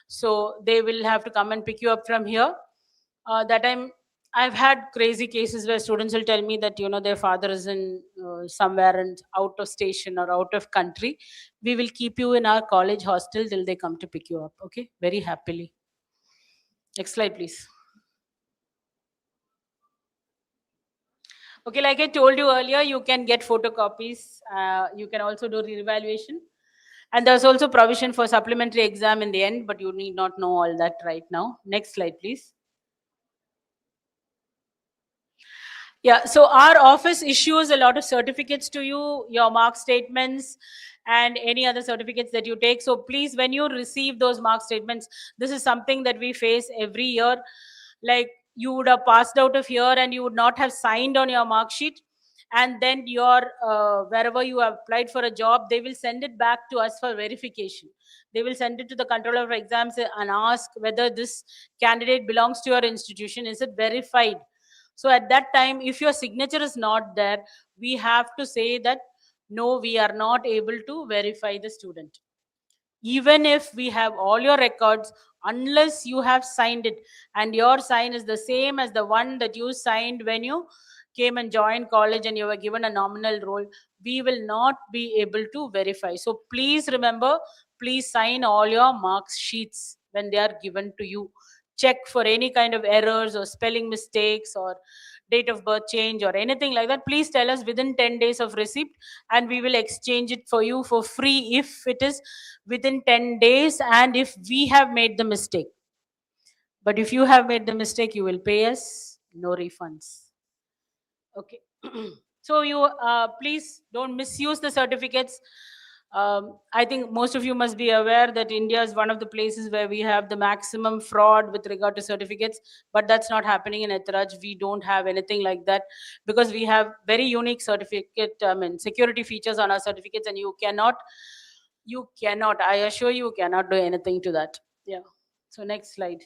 So they will have to come and pick you up from here. That time, I've had crazy cases where students will tell me that, you know, their father is in somewhere and out of station or out of country. We will keep you in our college hostel till they come to pick you up. Okay, very happily. Next slide, please. Okay, like I told you earlier, you can get photocopies. You can also do re-evaluation. And there's also provision for supplementary exam in the end, but you need not know all that right now. Next slide, please. Yeah, so our office issues a lot of certificates to you, your mark statements, and any other certificates that you take. So please, when you receive those mark statements, this is something that we face every year. Like you would have passed out of here and you would not have signed on your mark sheet. And then your wherever you have applied for a job, they will send it back to us for verification. They will send it to the controller of exams and ask whether this candidate belongs to your institution. Is it verified? So at that time, if your signature is not there, we have to say that, no, we are not able to verify the student. Even if we have all your records, unless you have signed it, and your sign is the same as the one that you signed when you came and joined college and you were given a nominal role, we will not be able to verify. So please remember, please sign all your mark sheets when they are given to you. Check for any kind of errors or spelling mistakes or date of birth change or anything like that. Please tell us within 10 days of receipt and we will exchange it for you for free if it is within 10 days and if we have made the mistake. But if you have made the mistake, you will pay us, no refunds. Okay. So you please don't misuse the certificates. I think most of you must be aware that India is one of the places where we have the maximum fraud with regard to certificates, but that's not happening in Ethiraj. We don't have anything like that because we have very unique certificate, security features on our certificates, and you cannot, I assure you, cannot do anything to that. Yeah. So next slide.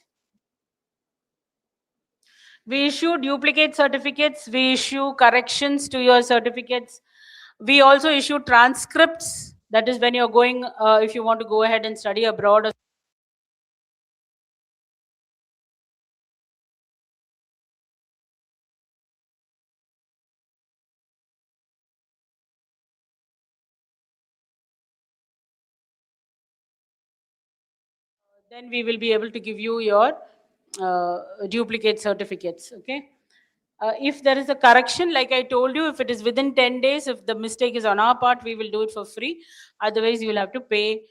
We issue duplicate certificates. We issue corrections to your certificates. We also issue transcripts. That is when you're going, if you want to go ahead and study abroad or Then we will be able to give you your duplicate certificates, okay? If there is a correction, like I told you, if it is within 10 days, if the mistake is on our part, we will do it for free. Otherwise, you will have to pay.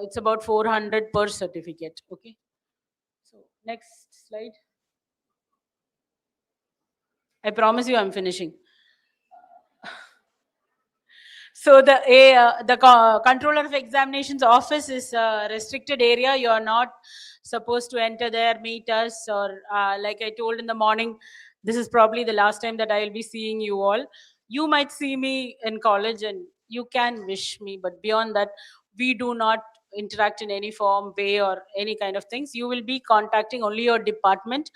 It's about 400 per certificate, okay? So next slide. I promise you I'm finishing. So the controller of examinations office is a restricted area. You are not supposed to enter there, meet us, or like I told in the morning, this is probably the last time that I will be seeing you all. You might see me in college and you can wish me, but beyond that, we do not interact in any form, way, or any kind of things. You will be contacting only your department.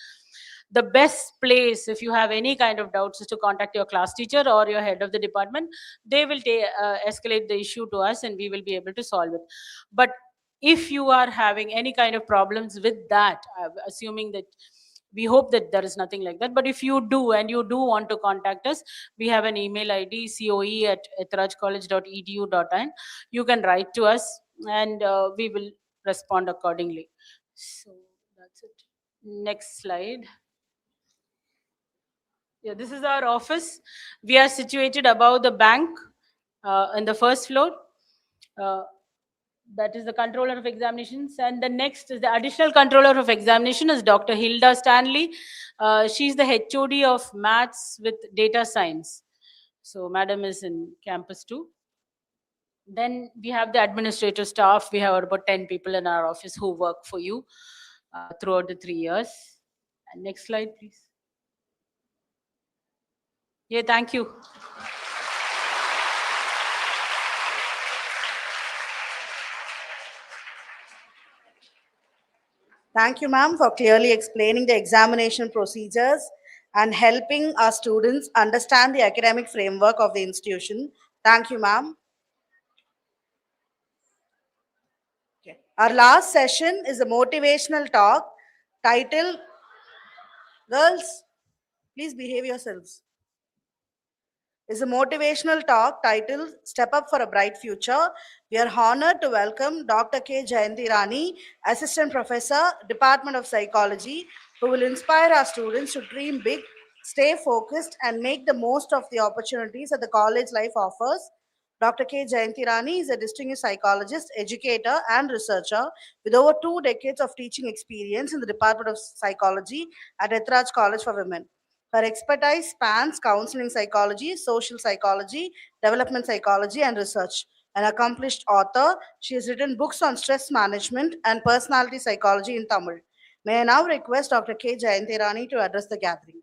The best place, if you have any kind of doubts, is to contact your class teacher or your head of the department. They will escalate the issue to us and we will be able to solve it. But if you are having any kind of problems with that, assuming that, we hope that there is nothing like that, but if you do and you do want to contact us, we have an email ID, coe@ethirajcollege.edu.in. You can write to us and we will respond accordingly. So that's it. Next slide. Yeah, this is our office. We are situated above the bank in the first floor. That is the controller of examinations. And the next is the additional controller of examination is Dr. Hilda Stanley. She's the HOD of maths with data science. So madam is in campus too. Then we have the administrative staff. We have about 10 people in our office who work for you throughout the 3 years. And next slide, please. Yeah, thank you. Thank you, ma'am, for clearly explaining the examination procedures and helping our students understand the academic framework of the institution. Thank you, ma'am. Okay. Our last session is a motivational talk titled, girls, please behave yourselves. Is a motivational talk titled Step Up for a Bright Future. We are honored to welcome Dr. K. Jayanti Rani, Assistant Professor, Department of Psychology, who will inspire our students to dream big, stay focused, and make the most of the opportunities that the college life offers. Dr. K. Jayanti Rani is a distinguished psychologist, educator, and researcher with over 2 decades of teaching experience in the Department of Psychology at Ethiraj College for Women. Her expertise spans counseling psychology, social psychology, development psychology, and research. An accomplished author, she has written books on stress management and personality psychology in Tamil. May I now request Dr. K. Jayanti Rani to address the gathering.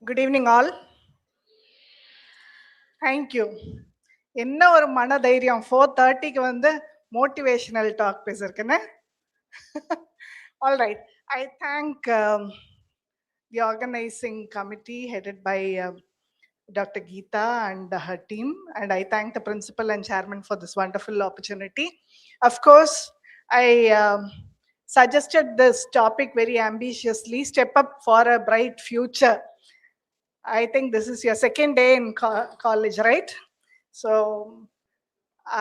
Good evening, all. Thank you. என்ன ஒரு மன தைரியம் 4:30க்கு வந்து motivational talk பேசிருக்கேன்னு. All right. I thank the organizing committee headed by Dr. Geeta and her team, and I thank the principal and chairman for this wonderful opportunity. Of course, I suggested this topic very ambitiously, Step Up for a Bright Future. I think this is your second day in college, right? So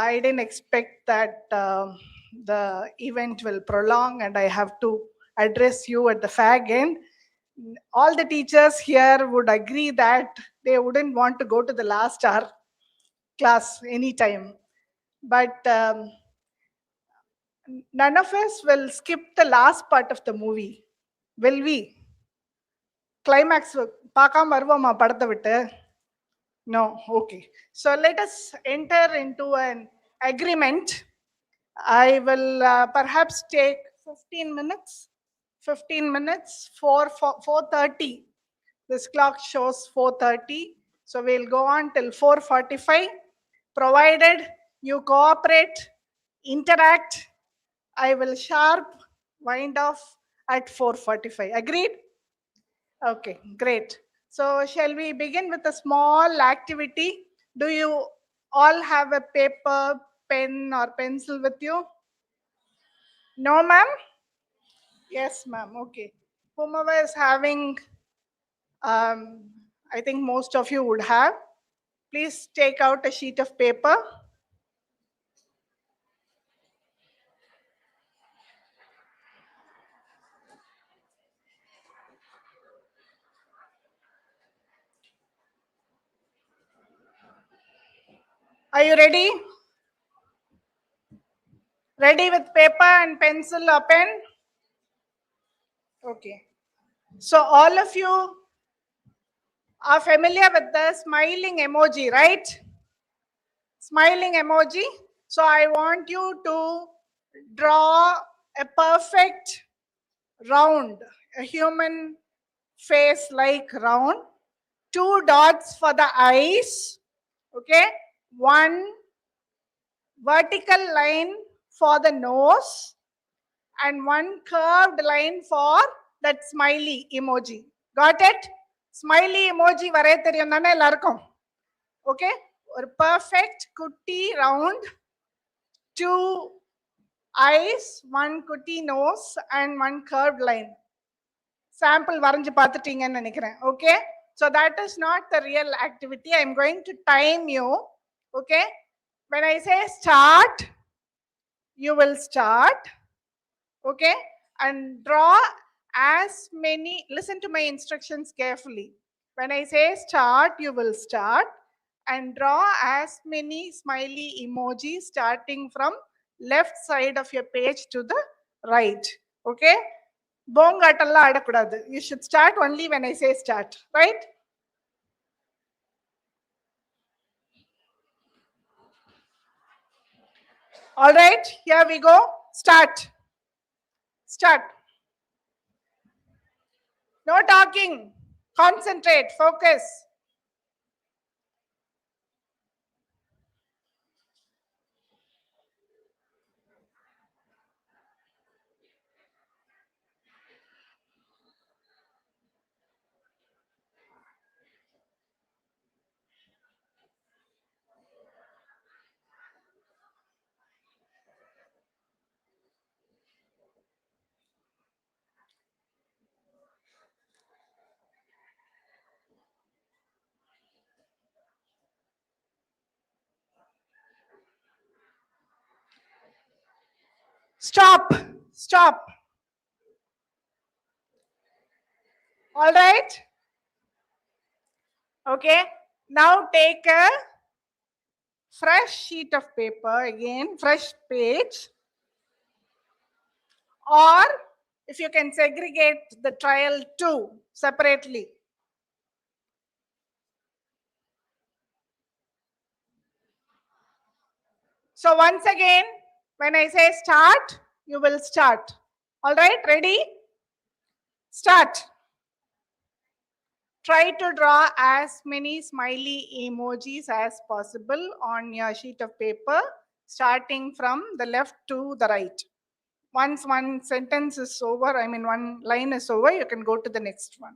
I didn't expect that the event will prolong and I have to address you at the fag end. All the teachers here would agree that they wouldn't want to go to the last hour class anytime. But none of us will skip the last part of the movie, will we? Climax பார்க்காம வருவோமா படத்தை விட்டு? No, okay. So let us enter into an agreement. I will perhaps take 15 minutes. 15 minutes for 4:30. This clock shows 4:30. So we'll go on till 4:45. Provided you cooperate, interact, I will sharp wind off at 4:45. Agreed? Okay, great. So shall we begin with a small activity? Do you all have a paper, pen or pencil with you? No, ma'am? Yes, ma'am. Okay. Whomever is having, I think most of you would have. Please take out a sheet of paper. Are you ready? Ready with paper and pencil or pen? Okay. So all of you are familiar with the smiling emoji, right? Smiling emoji. So I want you to draw a perfect round, a human face like round. 2 dots for the eyes. Okay. 1 vertical line for the nose and 1 curved line for that smiley emoji. Got it? Smiley emoji வரைய தெரியும் தானே எல்லாருக்கும்? Okay? ஒரு perfect குட்டி round, 2 eyes, 1 குட்டி nose and 1 curved line. Sample வரைஞ்சு பார்த்துட்டீங்கன்னு நினைக்கிறேன். Okay? So that is not the real activity. I am going to time you. Okay? When I say start, you will start. Okay? And draw as many, listen to my instructions carefully. When I say start, you will start and draw as many smiley emojis starting from left side of your page to the right. Okay? Bongatalla adakudadu. You should start only when I say start, right? All right, here we go. Start. Start. No talking. Concentrate. Focus. Stop. Stop. All right. Okay. Now take a fresh sheet of paper, again, fresh page. Or if you can segregate the trial 2 separately. So once again, when I say start, you will start. All right, ready? Start. Try to draw as many smiley emojis as possible on your sheet of paper, starting from the left to the right. Once one sentence is over, I mean one line is over, you can go to the next one.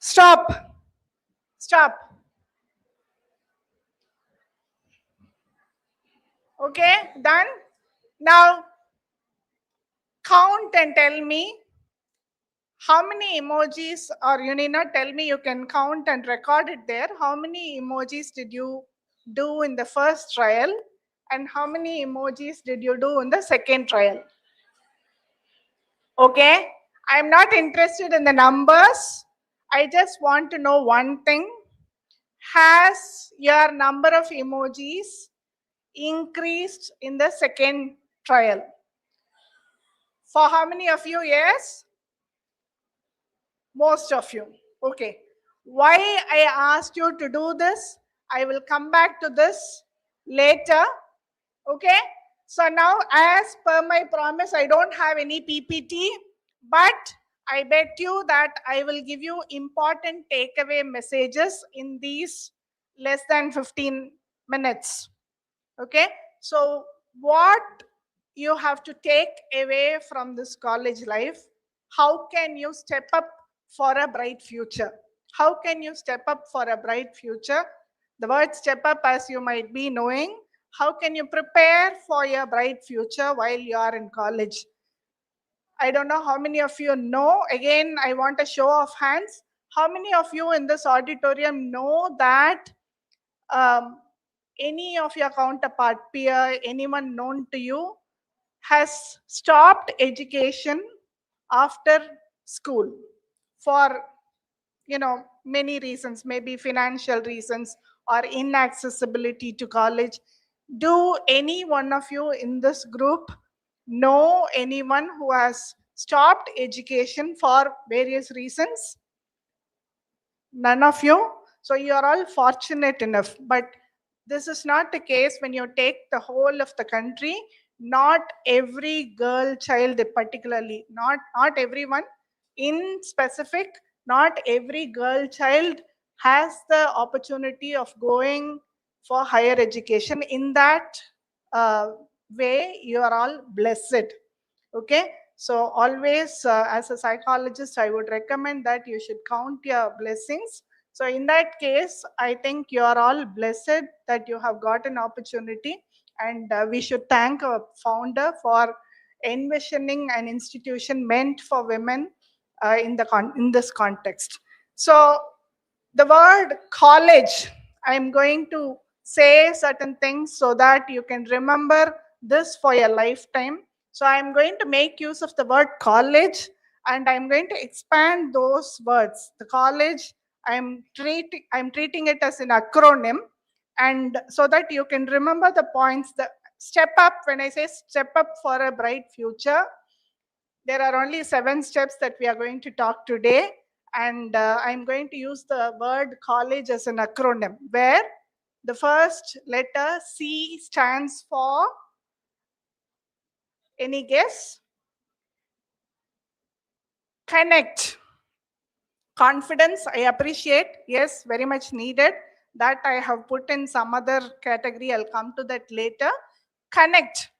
Stop. Stop. Okay, done. Now count and tell me how many emojis, or you need not tell me, you can count and record it there. How many emojis did you do in the first trial and how many emojis did you do in the second trial? Okay, I'm not interested in the numbers. I just want to know one thing. Has your number of emojis increased in the second trial? For how many of you? Yes? Most of you. Okay. Why I asked you to do this, I will come back to this later. Okay. So now, as per my promise, I don't have any PPT, but I bet you that I will give you important takeaway messages in these less than 15 minutes. Okay. So what you have to take away from this college life? How can you step up for a bright future. How can you step up for a bright future? The word step up, as you might be knowing, how can you prepare for your bright future while you are in college? I don't know how many of you know. Again, I want a show of hands. How many of you in this auditorium know that any of your counterpart, peer, anyone known to you has stopped education after school for many reasons, maybe financial reasons or inaccessibility to college? Do any one of you in this group know anyone who has stopped education for various reasons? None of you? So you are all fortunate enough. But this is not the case when you take the whole of the country. Not every girl child particularly, not everyone in specific, not every girl child has the opportunity of going for higher education. In that way, you are all blessed. Okay, so always as a psychologist, I would recommend that you should count your blessings. So in that case, I think you are all blessed that you have got an opportunity, and we should thank our founder for envisioning an institution meant for women in this context. So the word college, I am going to say certain things so that you can remember this for your lifetime. So I am going to make use of the word college, and I am going to expand those words. The college, I am treating it as an acronym, and so that you can remember the points. The step up, when I say step up for a bright future, there are only 7 steps that we are going to talk today, and I'm going to use the word college as an acronym, where the first letter C stands for, any guess? Connect. Confidence, I appreciate. Yes, very much needed. That I have put in some other category. I'll come to that later. Connect.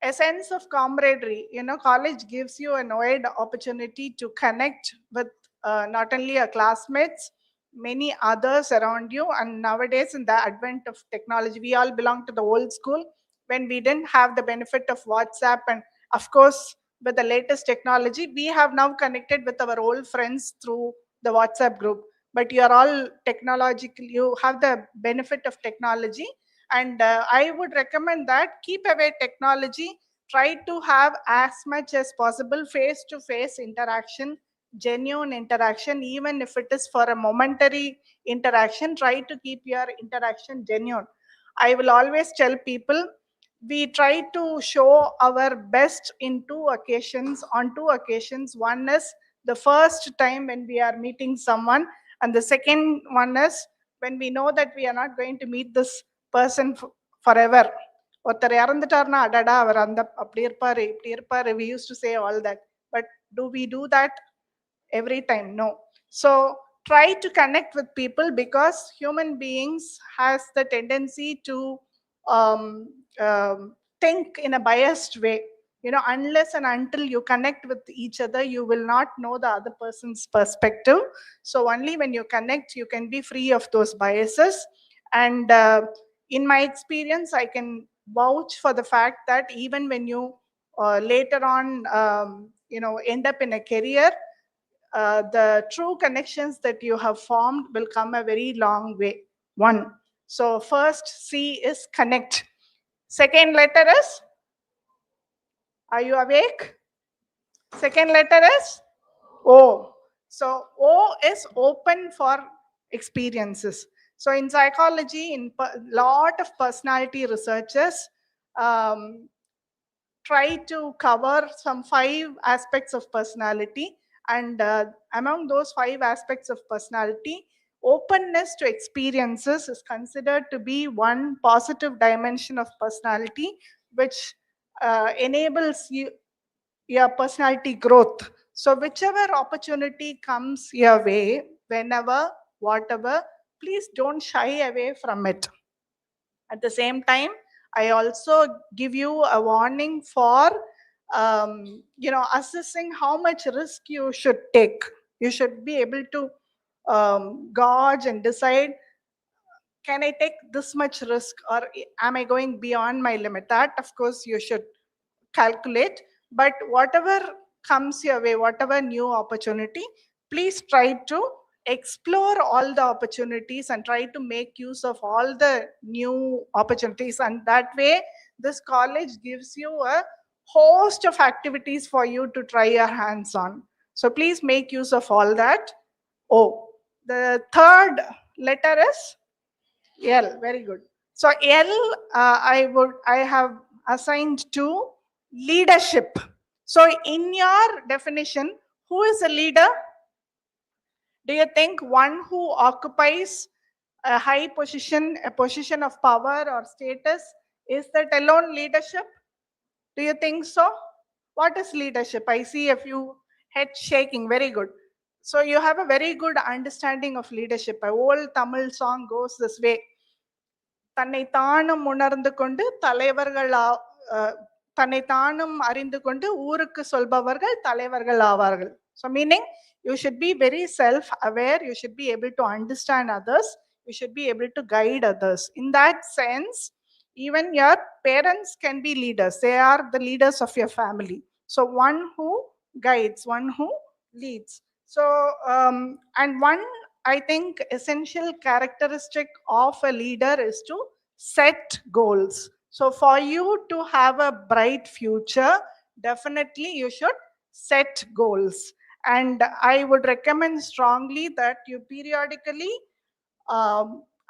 A sense of camaraderie. College gives you a wide opportunity to connect with not only your classmates, many others around you. And nowadays, in the advent of technology, we all belong to the old school when we didn't have the benefit of WhatsApp. And of course, with the latest technology, we have now connected with our old friends through the WhatsApp group. But you are all technological, you have the benefit of technology. And I would recommend that keep away technology. Try to have as much as possible face-to-face interaction, genuine interaction, even if it is for a momentary interaction. Try to keep your interaction genuine. I will always tell people, we try to show our best in 2 occasions, on 2 occasions. One is the first time when we are meeting someone, and the second one is when we know that we are not going to meet this person forever. ஒருத்தர் இறந்துட்டார்னா அடடா அவர் அந்த அப்படி இருப்பாரு இப்படி இருப்பாரு, we used to say all that. But do we do that every time? No. So try to connect with people, because human beings has the tendency to think in a biased way. Unless and until you connect with each other, you will not know the other person's perspective. So only when you connect, you can be free of those biases. And in my experience, I can vouch for the fact that even when you later on end up in a career, the true connections that you have formed will come a very long way. One. So first C is connect. Second letter is, are you awake? Second letter is O. So O is open for experiences. So in psychology, in lot of personality researchers try to cover some 5 aspects of personality. And among those 5 aspects of personality, openness to experiences is considered to be one positive dimension of personality, which enables your personality growth. So whichever opportunity comes your way, whenever, whatever, please don't shy away from it. At the same time, I also give you a warning for assessing how much risk you should take. You should be able to gauge and decide, can I take this much risk or am I going beyond my limit? That, of course, you should calculate. But whatever comes your way, whatever new opportunity, please try to explore all the opportunities and try to make use of all the new opportunities. And that way, this college gives you a host of activities for you to try your hands on. So please make use of all that. Oh, the third letter is L. Very good. So L, I have assigned to leadership. So in your definition, who is a leader? Do you think one who occupies a high position, a position of power or status, is that alone leadership? Do you think so? What is leadership? I see a few heads shaking. Very good. So you have a very good understanding of leadership. A old Tamil song goes this way. தன்னை தானும் உணர்ந்து கொண்டு தலைவர்கள் தன்னை தானும் அறிந்து கொண்டு ஊருக்கு சொல்பவர்கள் தலைவர்கள் ஆவார்கள். So meaning you should be very self-aware. You should be able to understand others. You should be able to guide others. In that sense, even your parents can be leaders. They are the leaders of your family. So one who guides, one who leads. So and one, I think, essential characteristic of a leader is to set goals. So for you to have a bright future, definitely you should set goals. And I would recommend strongly that you periodically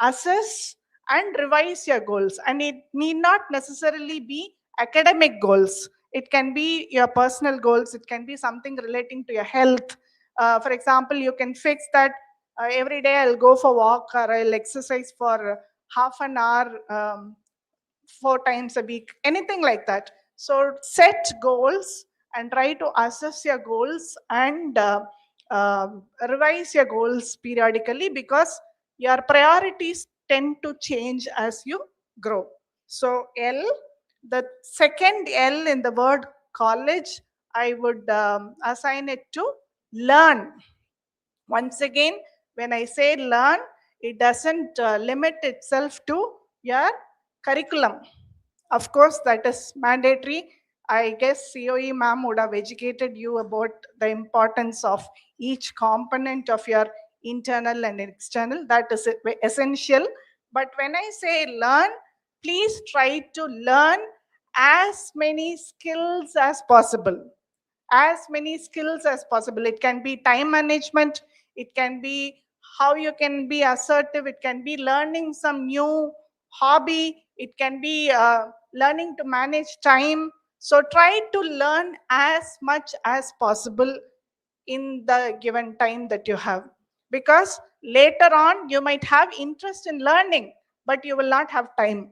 assess and revise your goals. And it need not necessarily be academic goals. It can be your personal goals. It can be something relating to your health. For example, you can fix that every day I'll go for walk or I'll exercise for half an hour 4 times a week, anything like that. So set goals and try to assess your goals and revise your goals periodically, because your priorities tend to change as you grow. So L, the second L in the word college, I would assign it to learn. Once again, when I say learn, it doesn't limit itself to your curriculum. Of course, that is mandatory. I guess COE ma'am would have educated you about the importance of each component of your internal and external. That is essential. But when I say learn, please try to learn as many skills as possible. As many skills as possible. It can be time management. It can be how you can be assertive. It can be learning some new hobby. It can be learning to manage time. So try to learn as much as possible in the given time that you have. Because later on, you might have interest in learning, but you will not have time.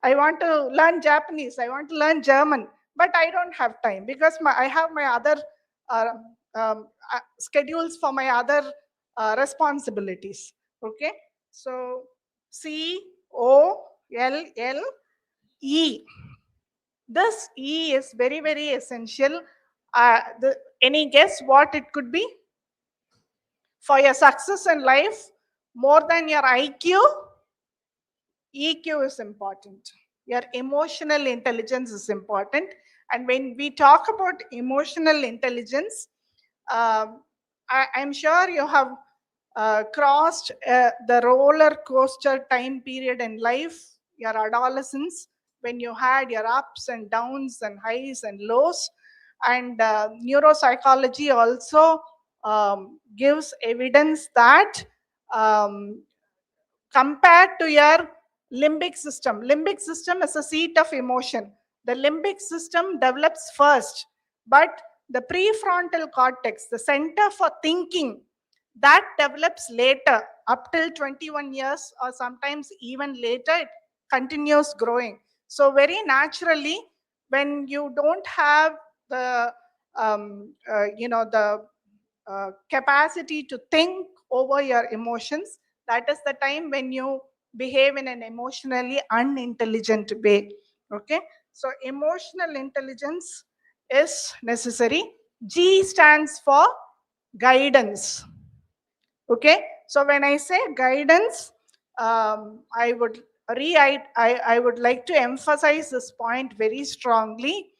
I want to learn Japanese. I want to learn German, but I don't have time because I have my other schedules for my other responsibilities. Okay, so COLLE. This E is very, very essential. Any guess what it could be? For your success in life, more than your IQ, EQ is important. Your emotional intelligence is important. And when we talk about emotional intelligence, I'm sure you have crossed the roller coaster time period in life, your adolescence, when you had your ups and downs and highs and lows. And neuropsychology also gives evidence that compared to your limbic system is a seat of emotion. The limbic system develops first, but the prefrontal cortex, the center for thinking, that develops later, up till 21 years or sometimes even later. It continues growing. So very naturally, when you don't have the capacity to think over your emotions, that is the time when you behave in an emotionally unintelligent way. Okay, so emotional intelligence is necessary. G stands for guidance. Okay, so when I say guidance, I would like to emphasize this point very strongly.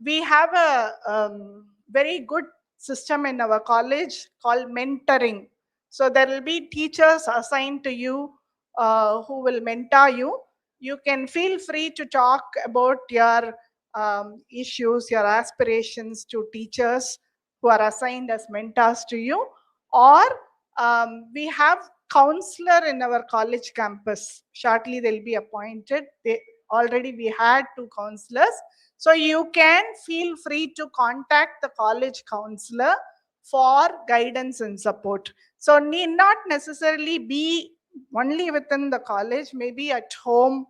We have a very good system in our college called mentoring. So there will be teachers assigned to you who will mentor you. You can feel free to talk about your issues, your aspirations to teachers who are assigned as mentors to you, or we have counselor in our college campus. Shortly they'll be appointed. Already we had 2 counselors. So you can feel free to contact the college counselor for guidance and support. So need not necessarily be only within the college, maybe at home.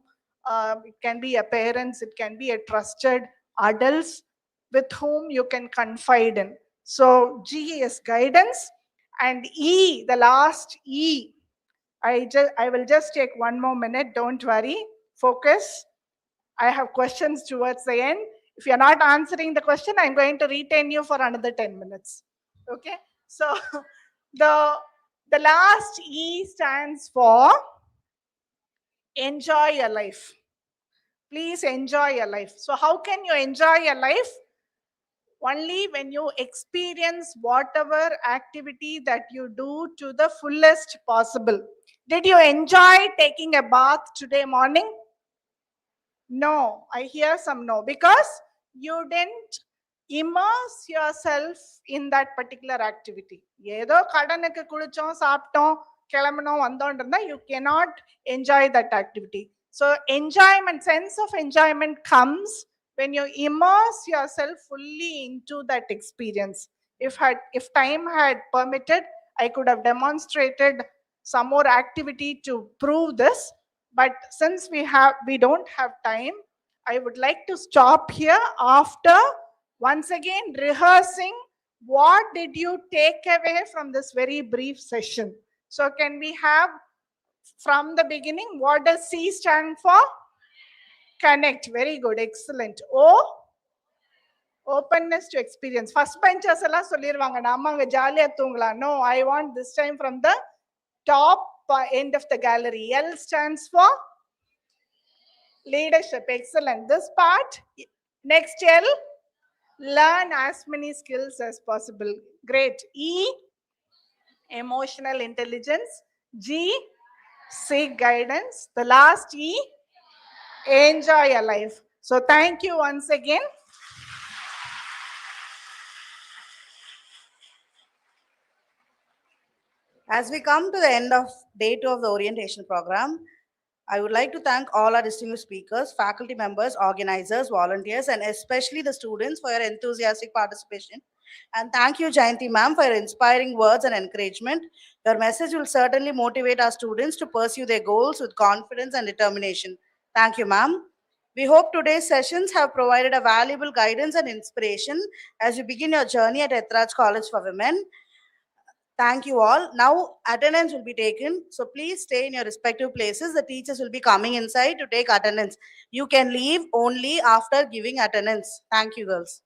It can be a parents, it can be a trusted adults with whom you can confide in. So G is guidance, and E, the last E, I will just take 1 more minute, don't worry, focus. I have questions towards the end. If you're not answering the question, I'm going to retain you for another 10 minutes. Okay, so the last E stands for enjoy your life. Please enjoy your life. So how can you enjoy your life? Only when you experience whatever activity that you do to the fullest possible. Did you enjoy taking a bath today morning? No, I hear some no, because you didn't immerse yourself in that particular activity. ஏதோ கடனுக்கு குளிச்சோம் சாப்பிட்டோம் கிளம்பணும் வந்தோம்ன்றதா you cannot enjoy that activity. So enjoyment, sense of enjoyment comes when you immerse yourself fully into that experience. If time had permitted, I could have demonstrated some more activity to prove this. But since we don't have time, I would like to stop here after once again rehearsing what did you take away from this very brief session. So can we have from the beginning, what does C stand for? Connect. Very good, excellent. O, openness to experience. First benchers alla solliruvanga nama anga jolly thungala. No, I want this time from the top end of the gallery. L stands for leadership. Excellent. This part, next L, learn as many skills as possible. Great. E, emotional intelligence. G, seek guidance. The last E, enjoy your life. So thank you once again. As we come to the end of day 2 of the orientation program, I would like to thank all our distinguished speakers, faculty members, organizers, volunteers, and especially the students for your enthusiastic participation. And thank you, Jayanti ma'am, for your inspiring words and encouragement. Your message will certainly motivate our students to pursue their goals with confidence and determination. Thank you, ma'am. We hope today's sessions have provided a valuable guidance and inspiration as you begin your journey at Ethiraj College for Women. Thank you all. Now attendance will be taken. So please stay in your respective places. The teachers will be coming inside to take attendance. You can leave only after giving attendance. Thank you, girls.